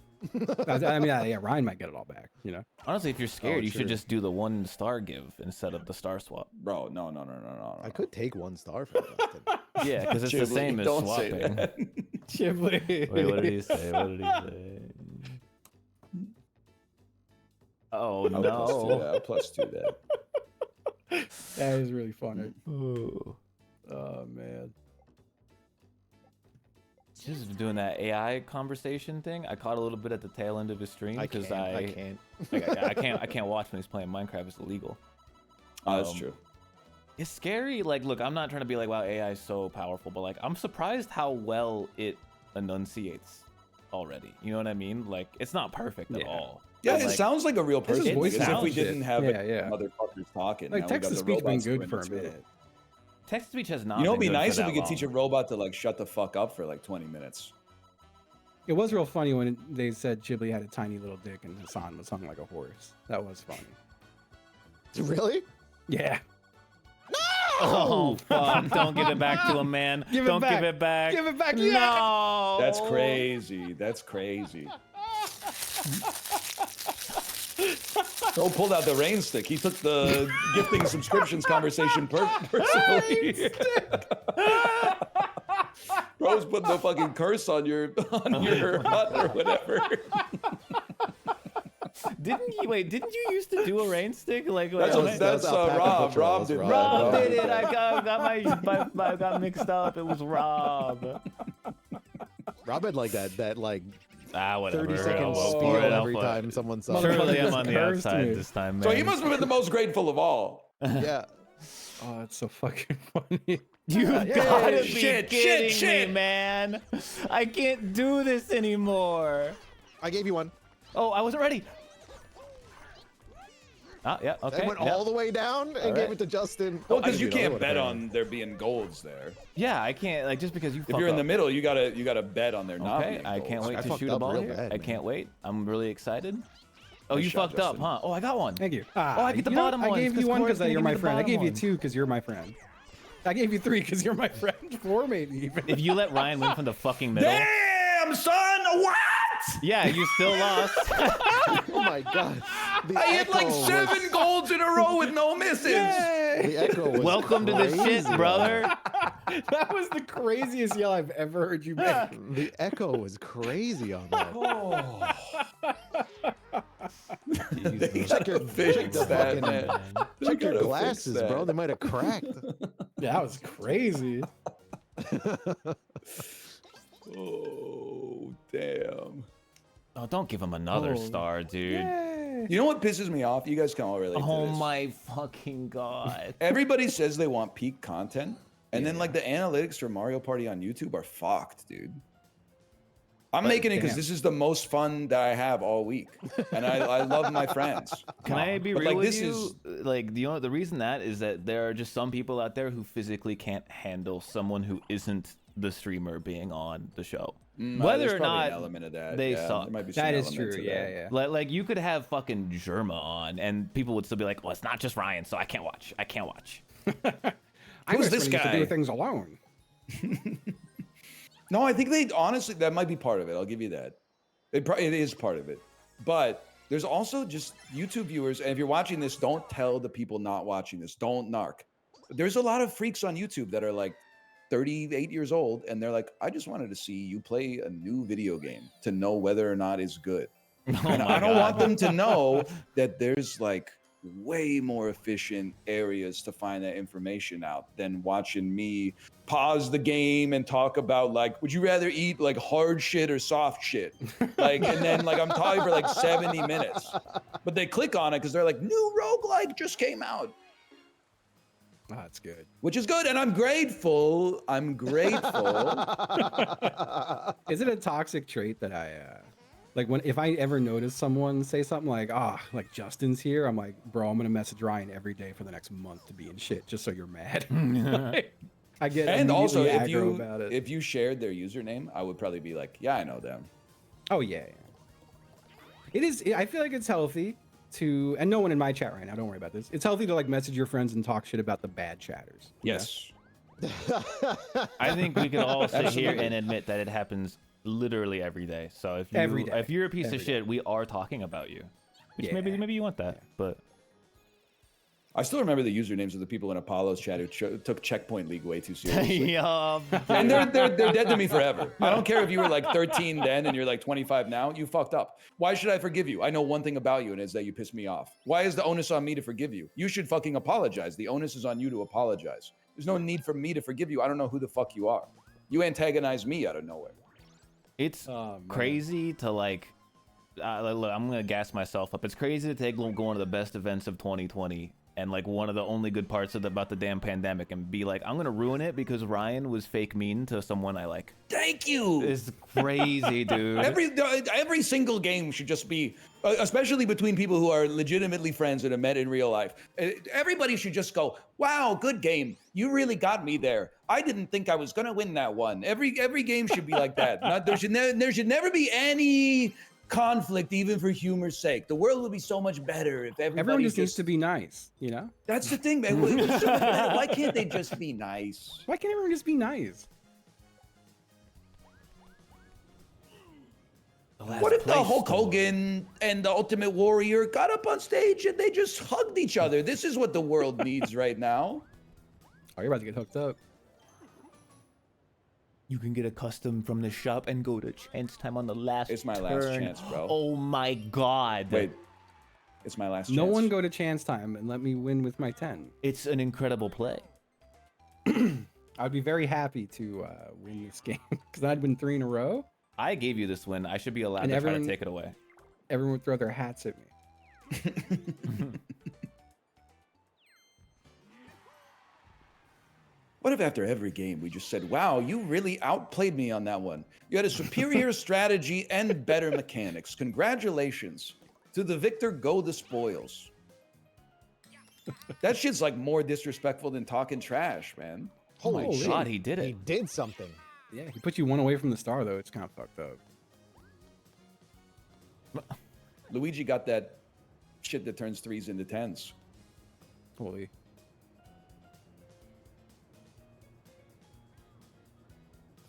D: I mean, yeah, Ryan might get it all back. You know.
A: Honestly, if you're scared, you
C: true.
A: should just do the 1-star give instead of the star swap.
B: Bro, no.
C: I could take 1 star from Justin.
A: Yeah, because it's the
B: Ghibli,
A: same as
B: don't say
A: swapping.
B: that.
D: Ghibli.
A: Wait, what did he say? What did he say? Oh no!
B: Plus two that.
D: That is really funny.
A: Ooh.
D: Oh man.
A: Just doing that AI conversation thing. I caught a little bit at the tail end of his stream because
C: I can't.
A: I can't watch when he's playing Minecraft. It's illegal.
B: Oh, that's true.
A: It's scary. Like, look, I'm not trying to be like, wow, AI is so powerful, but like, I'm surprised how well it enunciates already. You know what I mean? Like, it's not perfect at all.
B: Yeah,
A: But,
B: it
A: like,
B: sounds like a real person.
D: voice
B: As if we
A: sounds
B: didn't
D: it.
B: have
D: Yeah.
B: motherfuckers talking.
D: Like
B: Now we got
D: text to
B: the
D: speech been
B: robots
D: good
B: doing
D: for
B: it
D: a
B: too.
D: minute.
A: Text to speech has not.
B: You know, it'd be
A: been good
B: nice
A: for
B: if we
A: that
B: could teach a
A: long.
B: robot to like shut the fuck up for like 20 minutes.
D: It was real funny when they said Ghibli had a tiny little dick and Hassan was hung like a horse. That was funny.
C: Really?
D: Yeah.
A: Oh fuck! Don't give it back to him, man.
D: Give it
A: Don't
D: back.
A: give it back.
D: Give it back.
A: No.
B: That's crazy. That's crazy. Bro pulled out the rain stick. He took the gifting subscriptions conversation personally. Bro's putting the fucking curse on your hut or whatever.
A: Didn't you used to do a rain stick? Like
B: That's
C: Alpaca
B: Rob.
C: Patrol.
B: Rob
C: That's
B: did.
A: Rob
C: Rob
A: did
C: did
A: it. I got mixed up. It was Rob.
C: Rob had like that like
A: Whatever.
C: 30-second
A: I'll
C: spiel
A: for it, I'll
C: every
A: for it.
C: time someone saw
A: Surely
C: it.
A: I'm on the
D: Cursed
A: outside
D: me.
A: this time, man.
B: So he must have been the most grateful of all.
C: Yeah.
D: Oh, it's so fucking funny.
A: You gotta be
B: Shit,
A: kidding me, man. I can't do this anymore.
C: I gave you one.
A: Oh, I wasn't ready. Ah, yeah, okay.
C: I went
A: yeah.
C: all the way down and gave it to Justin.
B: Well,
C: I
B: because
C: could
B: you
C: do another
B: can't
C: one
B: bet
C: if I
B: on there being golds there.
A: Yeah, I can't, like, just because you
B: If
A: fuck
B: you're in
A: up.
B: the middle, you gotta bet on there not
A: Okay,
B: being
A: I
B: golds.
A: can't wait
C: I
A: to
C: fucked
A: shoot a
C: up
A: ball
C: real
A: here.
C: bad,
A: I
C: man.
A: can't wait. I'm really excited. Oh,
B: Nice
A: you
B: shot,
A: fucked up,
B: Justin.
A: huh? Oh, I got one.
D: Thank you.
A: Oh, I get the
D: you know,
A: bottom
D: I
A: ones,
D: gave
A: 'cause
D: you one
A: Corey's
D: because
A: gonna
D: you're
A: give me
D: my
A: the
D: friend. I
A: bottom
D: gave you
A: ones.
D: 2 because you're my friend. I gave you 3 because you're my friend. 4 maybe even.
A: If you let Ryan win from the fucking middle.
B: Damn, son! What?
A: Yeah, you still lost.
C: Oh my god. The
B: I hit like
C: echo
B: 7 golds in a row with no misses.
C: The echo was
A: Welcome to the shit,
C: crazy.
A: brother.
D: That was the craziest yell I've ever heard you make.
C: The echo was crazy on that.
B: Check your
C: fix
B: that,
C: that,
B: man.
C: Check your
B: gotta fix
C: glasses,
B: that.
C: bro. They might have cracked.
D: Yeah, that was crazy.
B: Oh, damn.
A: Oh, don't give him another star, dude.
B: You know what pisses me off? You guys can all relate
A: Oh
B: to this.
A: my fucking god.
B: Everybody says they want peak content, and then like the analytics for Mario Party on YouTube are fucked, dude. I'm making it because
D: damn.
B: this is the most fun that I have all week, and I love my friends.
A: Can I be
B: But,
A: real
B: like,
A: with
B: this
A: you? Like, you know, the reason that is that there are just some people out there who physically can't handle someone who isn't the streamer being on the show. Whether
B: There's
A: or
B: probably
A: not
B: an element of that.
A: they
B: yeah,
A: suck.
B: there might be some
D: That is
B: element
D: true.
B: to
D: Yeah,
B: that.
D: yeah.
A: Like you could have fucking Germa on, and people would still be like, "Well, it's not just Ryan, so I can't watch. I can't watch."
D: I
B: Who's
D: was
B: this
D: used to
B: guy?
D: do things alone.
B: No, I think they honestly that might be part of it. I'll give you that. It is part of it, but there's also just YouTube viewers. And if you're watching this, don't tell the people not watching this. Don't narc. There's a lot of freaks on YouTube that are like 38 years old, and they're like, I just wanted to see you play a new video game to know whether or not it's good. And I don't want them to know that there's like way more efficient areas to find that information out than watching me pause the game and talk about like, would you rather eat like hard shit or soft shit? Like, and then like I'm talking for like 70 minutes, but they click on it because they're like, new roguelike just came out.
D: Oh, that's good.
B: Which is good, and I'm grateful. I'm grateful.
D: Is it a toxic trait that I like if I ever notice someone say something like, like Justin's here, I'm like, bro, I'm gonna message Ryan every day for the next month to be in shit just so you're mad. I get
B: And also,
D: immediately aggro about it.
B: if you shared their username, I would probably be like, yeah, I know them.
D: Oh yeah. It is. I feel like it's healthy to, and no one in my chat right now. Don't worry about this. It's healthy to like message your friends and talk shit about the bad chatters.
B: Yes.
A: I think we can all sit here
B: Absolutely.
A: and admit that it happens literally every day. So if
D: Every day.
A: if you're a piece
D: Every
A: of shit, we are talking about you. Which
D: Yeah.
A: maybe you want that, but
B: I still remember the usernames of the people in Apollo's chat who took Checkpoint League way too seriously.
A: yeah.
B: And they're dead to me forever. I don't care if you were like 13 then and you're like 25 now. You fucked up. Why should I forgive you? I know one thing about you, and it's that you piss me off. Why is the onus on me to forgive you? You should fucking apologize. The onus is on you to apologize. There's no need for me to forgive you. I don't know who the fuck you are. You antagonize me out of nowhere.
A: It's
D: Oh, man.
A: crazy to like. Look, I'm gonna gas myself up. It's crazy to take going to the best events of 2020 and like one of the only good parts of about the damn pandemic and be like, I'm gonna ruin it because Ryan was fake mean to someone I like.
B: Thank you.
A: It's crazy, dude.
B: Every single game should just be, especially between people who are legitimately friends and have met in real life. Everybody should just go, wow, good game. You really got me there. I didn't think I was gonna win that one. Every game should be like that. There should never be any conflict, even for humor's sake. The world would be so much better if
D: Everyone
B: everybody
D: just needs to be nice, you know?
B: That's the thing, man. It's so much better. Why can't they just be nice?
D: Why can't everyone just be nice?
B: What if the Hulk Hogan and the Ultimate Warrior got up on stage and they just hugged each other? This is what the world needs right now.
D: Oh, you're about to get hooked up.
A: You can get a custom from the shop and go to chance time on the last
B: It's my last
A: turn.
B: chance, bro.
A: Oh my god.
B: Wait, it's my last chance.
D: No one go to chance time and let me win with my 10.
A: It's an incredible play.
D: I'd be very happy to win this game because I'd win 3 in a row.
A: I gave you this win. I should be allowed
D: And
A: to try
D: everyone-
A: to take it away.
D: Everyone would throw their hats at me.
B: What if after every game we just said, wow, you really outplayed me on that one. You had a superior strategy and better mechanics. Congratulations. To the victor go the spoils. That shit's like more disrespectful than talking trash, man.
A: Oh my
C: Holy
A: god,
C: shit.
A: he did
C: He
A: it.
C: did something.
D: Yeah, he put you 1 away from the star, though. It's kind of fucked up.
B: Luigi got that shit that turns 3s into 10s.
D: Holy.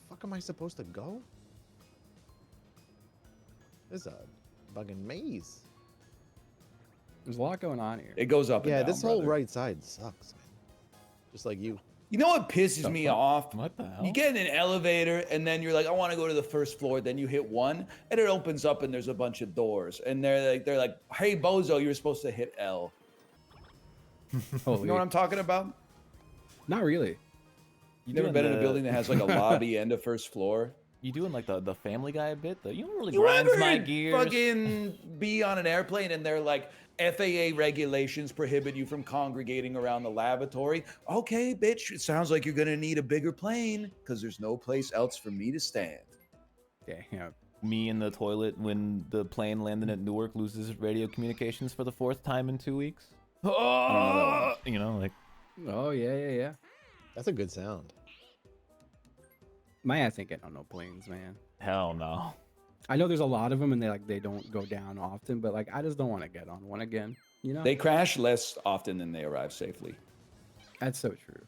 C: Fuck am I supposed to go? This is a bugging maze.
D: There's a lot going on here.
B: It goes up and
C: Yeah,
B: down,
C: this whole
B: brother.
C: right side sucks, man. Just like you.
B: You know what pisses me off?
A: What the hell?
B: You get in an elevator and then you're like, I want to go to the first floor. Then you hit 1 and it opens up and there's a bunch of doors. And they're like, hey, bozo, you're supposed to hit L.
D: Holy.
B: You know what I'm talking about?
D: Not really.
B: You never
A: doing
B: been in a
A: the-
B: building that has like a lobby and a first floor?
A: You doing like the Family Guy bit? You don't really
B: You
A: grinds
B: ever
A: my gears.
B: fucking be on an airplane and they're like, FAA regulations prohibit you from congregating around the lavatory. Okay, bitch, it sounds like you're gonna need a bigger plane because there's no place else for me to stand.
D: Yeah.
A: Me in the toilet when the plane landed at Newark loses radio communications for the 4th time in 2 weeks. Oh, you know, like
D: Oh, yeah.
C: That's a good sound.
D: My ass ain't getting on no planes, man.
A: hell no.
D: I know there's a lot of them and they don't go down often, but like I just don't want to get on one again. You know?
B: They crash less often than they arrive safely.
D: That's so true.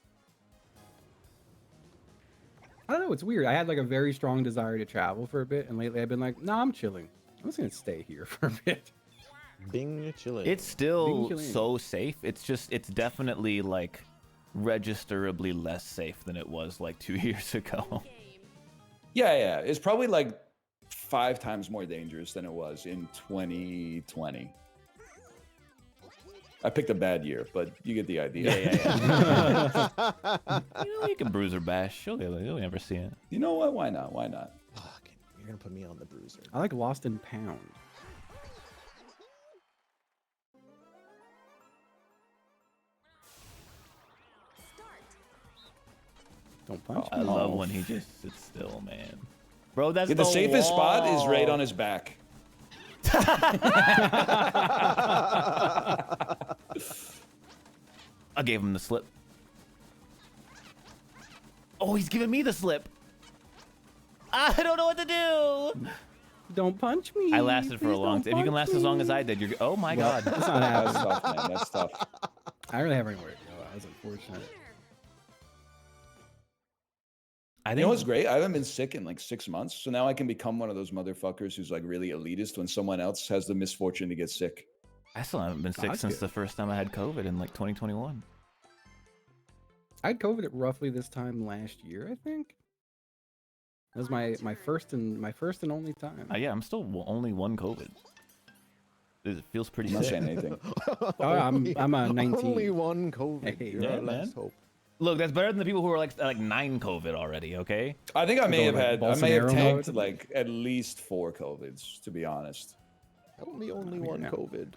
D: I don't know. It's weird. I had like a very strong desire to travel for a bit, and lately I've been like, nah, I'm chilling. I'm just gonna stay here for a bit.
C: Bing chilling.
A: It's still
D: Chilling.
A: so safe. It's definitely like registerably less safe than it was like 2 years ago.
B: Yeah. It's probably like 5 times more dangerous than it was in 2020. I picked a bad year, but you get the idea.
A: Yeah. You know, you can bruise or bash. You'll never see it.
B: You know what? Why not? Why not?
C: Fuck, you're gonna put me on the bruiser.
D: I like Lost and Pound. Don't punch
A: I
D: me.
A: love when he just sits still, man. Bro, that's
B: Yeah, the safest spot is right
A: wall.
B: on his back.
A: I gave him the slip. Oh, he's giving me the slip. I don't know what to do.
D: Don't punch me.
A: I lasted for a
D: Please
A: long
D: don't
A: time. If you can
D: punch
A: last as long as
D: me.
A: I did, you're. Oh my God.
D: That's not
B: That's
D: happening.
B: tough, man. That's tough.
D: I really haven't anywhere to go. That was unfortunate.
A: I
B: You
A: think
B: know what's great? I haven't been sick in like 6 months, so now I can become one of those motherfuckers who's like really elitist when someone else has the misfortune to get sick.
A: I still haven't been sick
D: that's
A: since
D: good.
A: the first time I had COVID in like 2021.
D: I had COVID at roughly this time last year, I think. That was my first and only time.
A: Yeah, I'm still only one COVID. It feels pretty
B: I'm not
A: sick.
B: saying anything.
D: Oh, I'm a 19.
C: Only one COVID.
D: Hey,
C: You're
A: yeah,
C: our last
A: man.
C: hope.
A: Look, that's better than the people who are like 9 COVID already. Okay.
B: I think I may have
D: Going, like,
B: had, I may have
D: Bolsonaro
B: tanked
D: mode?
B: like at least 4 COVIDs, to be honest.
C: Only
D: mean,
C: one
D: no.
C: COVID.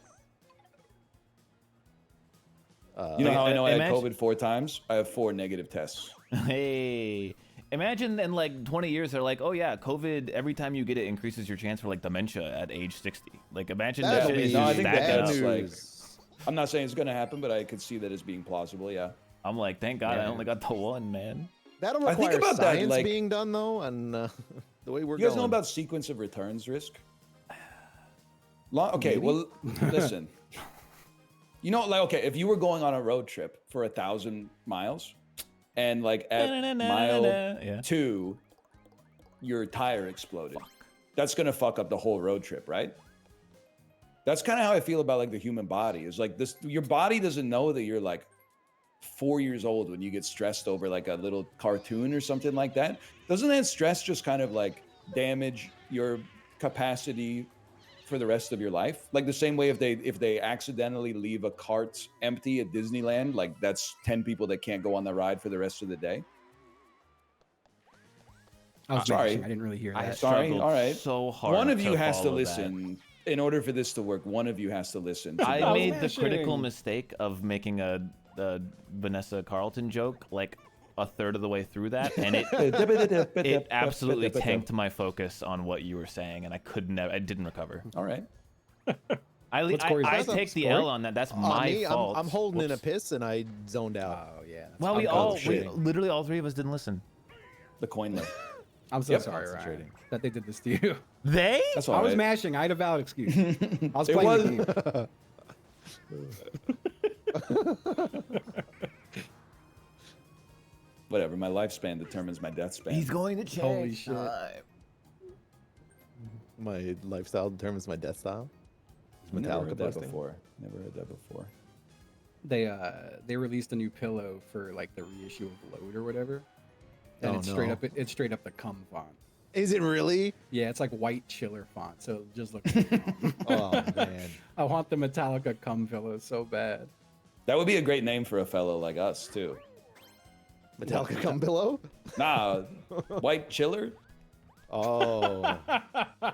B: You know how I know I had
A: imagine-
B: COVID 4 times? I have 4 negative tests.
A: Hey, imagine in like 20 years they're like, oh yeah, COVID. Every time you get it, increases your chance for like dementia at age 60. Like imagine that
C: That'll
A: shit is
C: be
B: no, I
A: just
B: think
A: stacking
B: that's
A: up.
B: like- I'm not saying it's going to happen, but I could see that as being plausible, yeah.
A: I'm like, thank God I
D: Yeah.
A: only got the one, man.
C: That'll
B: I think
C: require
B: about that,
C: science
B: like-
C: being done though, and the way we're
B: You guys
C: going.
B: know about sequence of returns risk? Okay, well, listen. You know, like, okay, if you were going on a road trip for 1,000 miles, and like at mile
A: Yeah.
B: 2, your tire exploded, that's gonna fuck up the whole road trip, right? That's kind of how I feel about like the human body. Is like this: your body doesn't know that you're like 4 years old when you get stressed over like a little cartoon or something like that. Doesn't that stress just kind of like damage your capacity for the rest of your life? Like the same way if they accidentally leave a cart empty at Disneyland, like that's 10 people that can't go on the ride for the rest of the day.
D: I was
B: sorry.
D: mashing. I didn't really hear
A: I
D: that.
B: Sorry,
A: struggled
B: all right.
A: so hard.
B: One of you has to
A: follow that.
B: listen. In order for this to work, one of you has to listen. To
A: I
B: the-
A: made the critical
D: mashing.
A: mistake of making a Vanessa Carlton joke like a third of the way through that, and it absolutely tanked my focus on what you were saying, and I didn't recover.
B: All right.
D: What's Corey's
A: I
D: best?
A: take the
D: Corey?
A: L on that. That's my
C: me,
A: fault.
C: I'm holding in a
A: Whoops.
C: piss and I zoned out.
D: Oh yeah. that's-
A: Well,
B: I'm
A: literally all 3 of us didn't listen.
B: The coin though.
D: I'm so
B: Yep.
D: sorry, Ryan,
C: Concentrating.
D: that they did this to you.
A: They?
B: That's all
D: I was
B: right.
D: mashing. I had a valid excuse. I was
B: It
D: playing
B: was-
D: the game.
B: Whatever. My lifespan determines my death span.
A: going to check.
D: Holy shit.
C: My lifestyle determines my death style.
B: Never
C: Metallica
B: heard that
C: busting.
B: before. Never heard that before.
D: They released a new pillow for like the reissue of Load or whatever, and
C: Oh,
D: it's straight up the cum font.
C: Is it really?
D: Yeah, it's like white chiller font, so it just looks. Like cum.
C: Oh man.
D: I want the Metallica cum pillow so bad.
B: That would be a great name for a fellow like us too.
C: Metallica cum pillow?
B: Nah, white chiller.
C: Oh.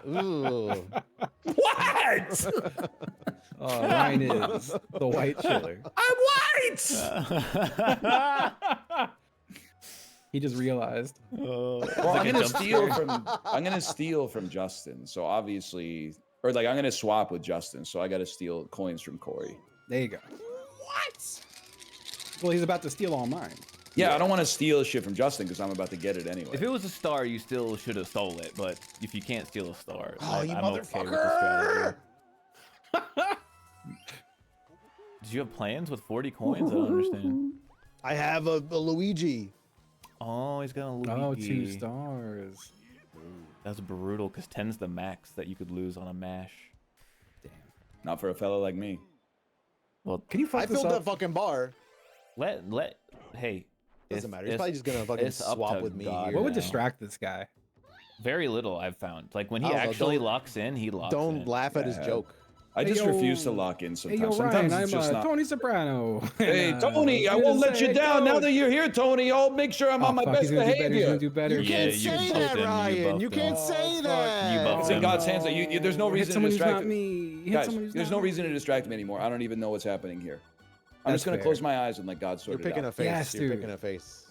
C: Ooh.
B: What?
D: Oh, Ryan is the white chiller.
B: I'm white.
D: He just realized.
B: Well, I'm gonna steal from Justin. So obviously, or like I'm gonna swap with Justin. So I got to steal coins from Corey.
D: There you go. What? Well, he's about to steal all mine.
B: Yeah, I don't want to steal shit from Justin because I'm about to get it anyway.
A: If it was a star, you still should have stole it. But if you can't steal a star,
C: Oh, you
A: I'm okay with the
C: motherfucker!
A: strategy. Did you have plans with 40 coins? I don't understand.
C: I have a Luigi.
A: Oh, he's got a Luigi.
D: Oh, 2 stars.
A: That's brutal, because 10's the max that you could lose on a mash.
D: Damn.
B: Not for a fellow like me.
A: Well,
D: Can you fuck
C: I
D: this
C: filled
D: up?
C: that fucking bar.
A: hey.
C: Doesn't
A: it's-
C: matter. He's
A: it's-
C: probably just gonna fucking
A: it's up
C: swap
A: to
C: with me
A: God.
C: here.
D: What would
A: now.
D: distract this guy?
A: Very little, I've found. Like, when he
C: I don't know,
A: actually
C: don't-
A: locks in, he locks in.
C: Don't laugh at his
B: Yeah.
C: joke.
B: I
D: Hey,
B: just
D: yo.
B: refuse to lock in
D: Hey,
B: sometimes.
D: yo,
B: Sometimes
D: Ryan,
B: it's
D: I'm
B: just not.
D: Tony Soprano.
B: Hey,
D: And,
B: Tony, I
D: here
B: won't
D: to
B: let you
D: say,
B: down. Now
D: go.
B: that you're here, Tony, I'll make sure I'm
D: Oh,
B: on my
D: fuck,
B: best
D: he's gonna do better, he's
B: behavior.
D: gonna do better.
C: You
A: Yeah,
C: can't
A: you
C: say
A: buffed
C: that,
A: him, you
C: Ryan.
A: buffed
C: You can't
A: him.
C: say
A: You
C: that.
A: buffed
B: It's in
A: him.
B: God's hands. There's no
D: Hit
B: reason to
D: someone who's
B: distract
D: not me. Hit
B: Guys,
D: someone who's
B: there's
D: not
B: no
D: me.
B: reason to distract me anymore. I don't even know what's happening here. I'm
D: That's
B: just gonna
D: fair.
B: close my eyes and let God sort
C: You're
B: it
C: picking
B: out.
C: a face.
D: Yes,
C: You're
D: dude.
C: picking a face.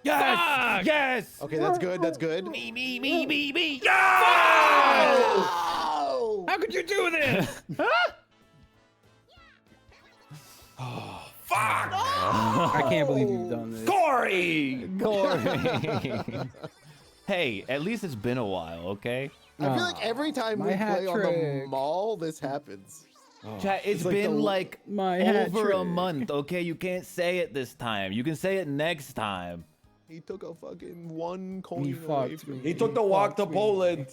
A: Yes! Yes!
C: Okay, that's good. That's good.
A: Me.
D: How could you do this?
B: Fuck!
D: I can't believe you've done this.
B: Corey!
A: Hey, at least it's been a while, okay?
C: I feel like every time
D: my
C: we
D: hat
C: play on the
D: trick.
C: mall, this happens.
A: Chat, it's
C: like
A: been
C: the-
A: like
D: my hat
A: over a
D: trick.
A: month, okay? You can't say it this time. You can say it next time.
C: He took a fucking 1 coin
D: He
C: away
D: fucked
C: from
D: me.
C: me.
B: He took the walk to
D: fucked me.
B: Poland.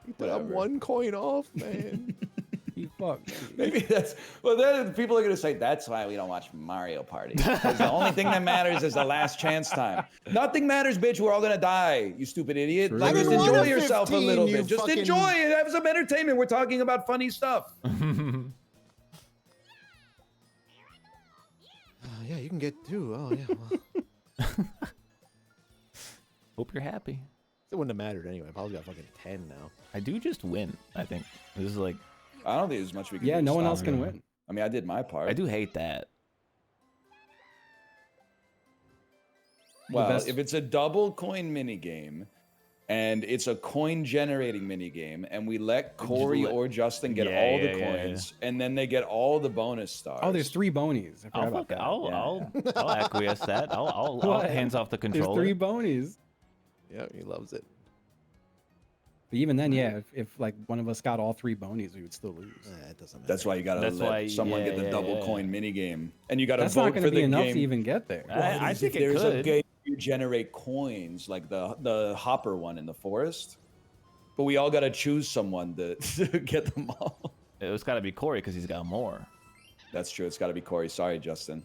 C: He took
B: Whatever.
C: 1 coin off, man.
D: He fucked me.
B: Maybe that's, well, then people are gonna say that's why we don't watch Mario Party. Because the only thing that matters is the last chance time. Nothing matters, bitch. We're all gonna die, you stupid idiot.
D: True.
B: Like,
D: I
B: just
D: didn't
B: enjoy
C: want a
B: yourself a
C: 15,
B: little
C: you
B: bit. Just
C: fucking-
B: enjoy it. Have some entertainment. We're talking about funny stuff.
C: Yeah, you can get 2. Oh, yeah. Well,
A: Hope you're happy.
C: it wouldn't have mattered anyway. I probably got fucking 10 now.
A: I do just win, I think. This is like,
B: I don't think there's much we can do.
D: Yeah,
B: to
D: no one
B: stop
D: else can
B: him.
D: win.
B: I mean, I did my part.
A: I do hate that.
B: Well,
D: best-
B: if it's a double coin mini game, and it's a coin generating mini game, and we let Corey or Justin get
A: Yeah,
B: all
A: yeah,
B: the
A: yeah,
B: coins, and then they get all the bonus stars.
D: Oh, there's 3 bonies. I forgot
A: I'll,
D: about that.
A: I'll acquiesce that. I'll
D: What?
A: hands off the
D: There's
A: controller.
D: 3 bonies.
C: Yeah, he loves it.
D: But even then, yeah, if like one of us got all 3 bonies, we would still lose.
C: It doesn't matter.
B: That's why you gotta
A: That's
B: let
A: why-
B: someone get the
A: yeah,
B: double
A: yeah.
B: coin mini game, and you gotta
D: That's
B: vote
D: not going
B: for
D: to be
B: the
D: enough
B: game.
D: to even get there.
A: I think
B: if
A: it
B: there's a
A: could.
B: game you generate coins like the hopper one in the forest, but we all gotta choose someone to, to get them all.
A: It's got to be Corey because he's got more.
B: That's true. It's got to be Corey. Sorry, Justin.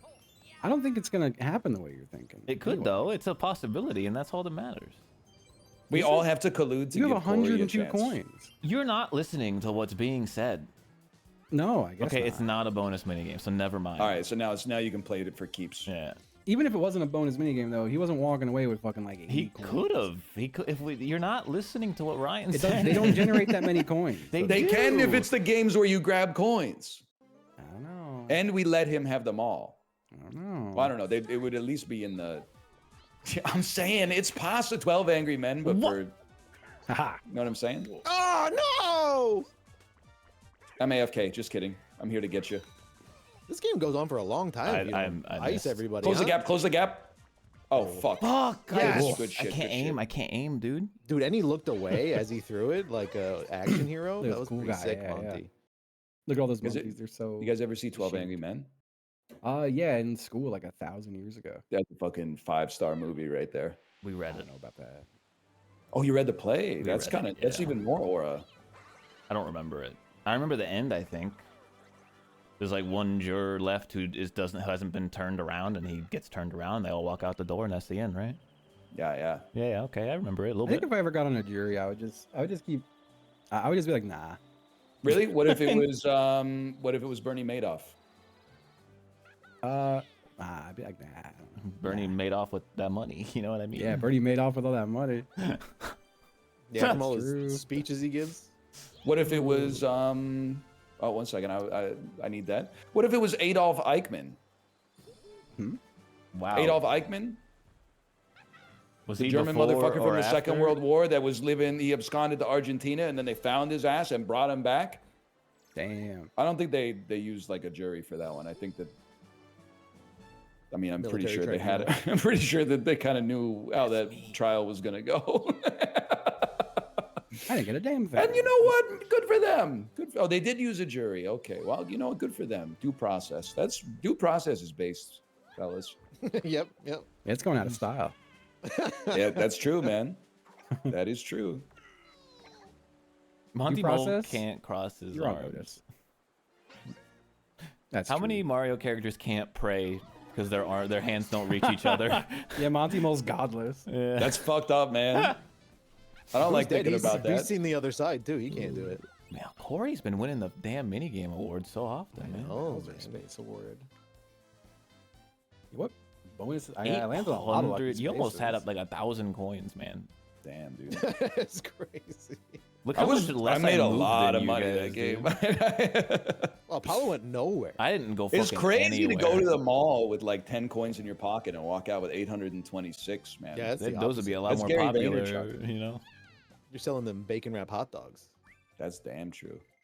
D: I don't think it's going to happen the way you're thinking.
A: It could,
D: Anyway.
A: though. It's a possibility, and that's all that matters.
B: We all have to collude to
D: You
B: give
D: have
B: Corey a
D: 102
B: chance.
D: coins.
A: You're not listening to what's being said.
D: No, I guess
A: Okay,
D: not.
A: it's not a bonus minigame, so never mind.
B: All right, so now you can play it for keeps.
A: Yeah.
D: Even if it wasn't a bonus minigame, though, he wasn't walking away with fucking like 80
A: He
D: coins.
A: could have. He could. If you're not listening to what Ryan
D: It
A: said,
D: doesn't, they don't generate that many coins.
A: They
B: They can if
A: do.
B: it's the games where you grab coins,
D: I don't know.
B: and we let him have them all.
D: I don't know.
B: Well, I don't know. It would at least be in the. I'm saying it's past the 12 Angry Men, but
A: What?
B: for you
D: Haha.
B: know what I'm saying?
C: Oh, no!
B: I'm AFK. Just kidding. I'm here to get you.
C: This game goes on for a long time. if you don't
A: I
C: ice
A: missed.
C: everybody.
B: Close the
C: huh?
B: gap. Close the gap. Oh fuck.
A: Fuck!
C: Yes.
A: I,
B: Good shit,
A: I can't
B: good
A: aim.
B: shit.
A: I can't aim, dude.
C: Dude, and he looked away as he threw it like a action hero.
D: He was
C: That was
D: a cool
C: pretty
D: guy,
C: sick,
D: yeah, yeah.
C: Monty.
D: Look at all those
B: Is it-
D: monkeys. They're so.
B: You guys ever see 12
D: Shit.
B: Angry Men?
D: Yeah, in school like 1,000 years ago.
B: That's a fucking 5-star movie right there.
A: We
D: I
A: read it.
D: don't know about that.
B: Oh, you read the play?
A: We
B: That's
A: read
B: kind of
A: it,
B: that's
A: yeah.
B: even more aura.
A: I don't remember it. I remember the end. I think there's like one juror left who hasn't been turned around, and he gets turned around. They all walk out the door, and that's the end, right?
B: Yeah.
A: Yeah. Okay, I remember it a little
D: I think
A: bit.
D: if I ever got on a jury, I would just keep. I would just be like, nah.
B: Really? What if it was Bernie Madoff?
D: I'd be like, nah.
A: Bernie made off with that money. You know what I mean?
D: Yeah, Bernie made off with all that money.
C: Yeah, from all
D: True.
C: his speeches he gives.
B: What if it was oh, 1 second. I need that. What if it was Adolf Eichmann?
A: Wow.
B: Adolf Eichmann?
A: was
B: The
A: he
B: German
A: before
B: motherfucker
A: or
B: from the Second
A: after?
B: World War that was he absconded to Argentina, and then they found his ass and brought him back?
D: Damn.
B: I don't think they used like a jury for that one. I think that. I mean, I'm pretty
C: Military
B: sure they had it. I'm pretty sure that they kind of knew how that trial was gonna go.
D: I didn't get a damn thing.
B: And you know what? Good for them. Oh, they did use a jury. Okay. Well, you know what? Good for them. Due process. That's due process is based, fellas.
C: Yep.
D: It's going out of style.
B: Yeah, that's true, man. That is true.
A: Monty Mole
D: process?
A: can't cross his
D: You're on
A: arms.
D: notice. That's
A: How
D: true.
A: many Mario characters can't pray because their hands don't reach each other?
D: Yeah, Monty Mole's godless.
A: Yeah.
B: That's fucked up, man. I don't like
C: Who's dead?
B: thinking about
C: He's
B: that.
C: seen the other side too. He can't do it.
A: Man, Corey's been winning the damn minigame award so often, man.
C: Oh,
D: Bowser
C: man.
D: Space Award. What bonus? I landed a lot of lucky
A: 800 You almost had
D: spaces.
A: up like 1,000 coins, man.
B: Damn, dude.
C: It's crazy.
A: Look
B: I
A: how
B: was.
A: much
B: I
A: less
B: made a
A: moved
B: lot
A: than
B: of
A: you
B: money
A: guys
B: that
A: did.
B: game.
C: Well, Apollo went nowhere.
A: I didn't go fucking
B: It's crazy
A: anywhere.
B: to go to the mall with like 10 coins in your pocket and walk out with 826, man.
C: Yeah, that's the
A: Those would be a lot
B: That's
A: more
B: Gary
A: popular,
B: Vaynerchuk.
A: you know?
C: You're selling them bacon wrap hot dogs.
B: That's damn true.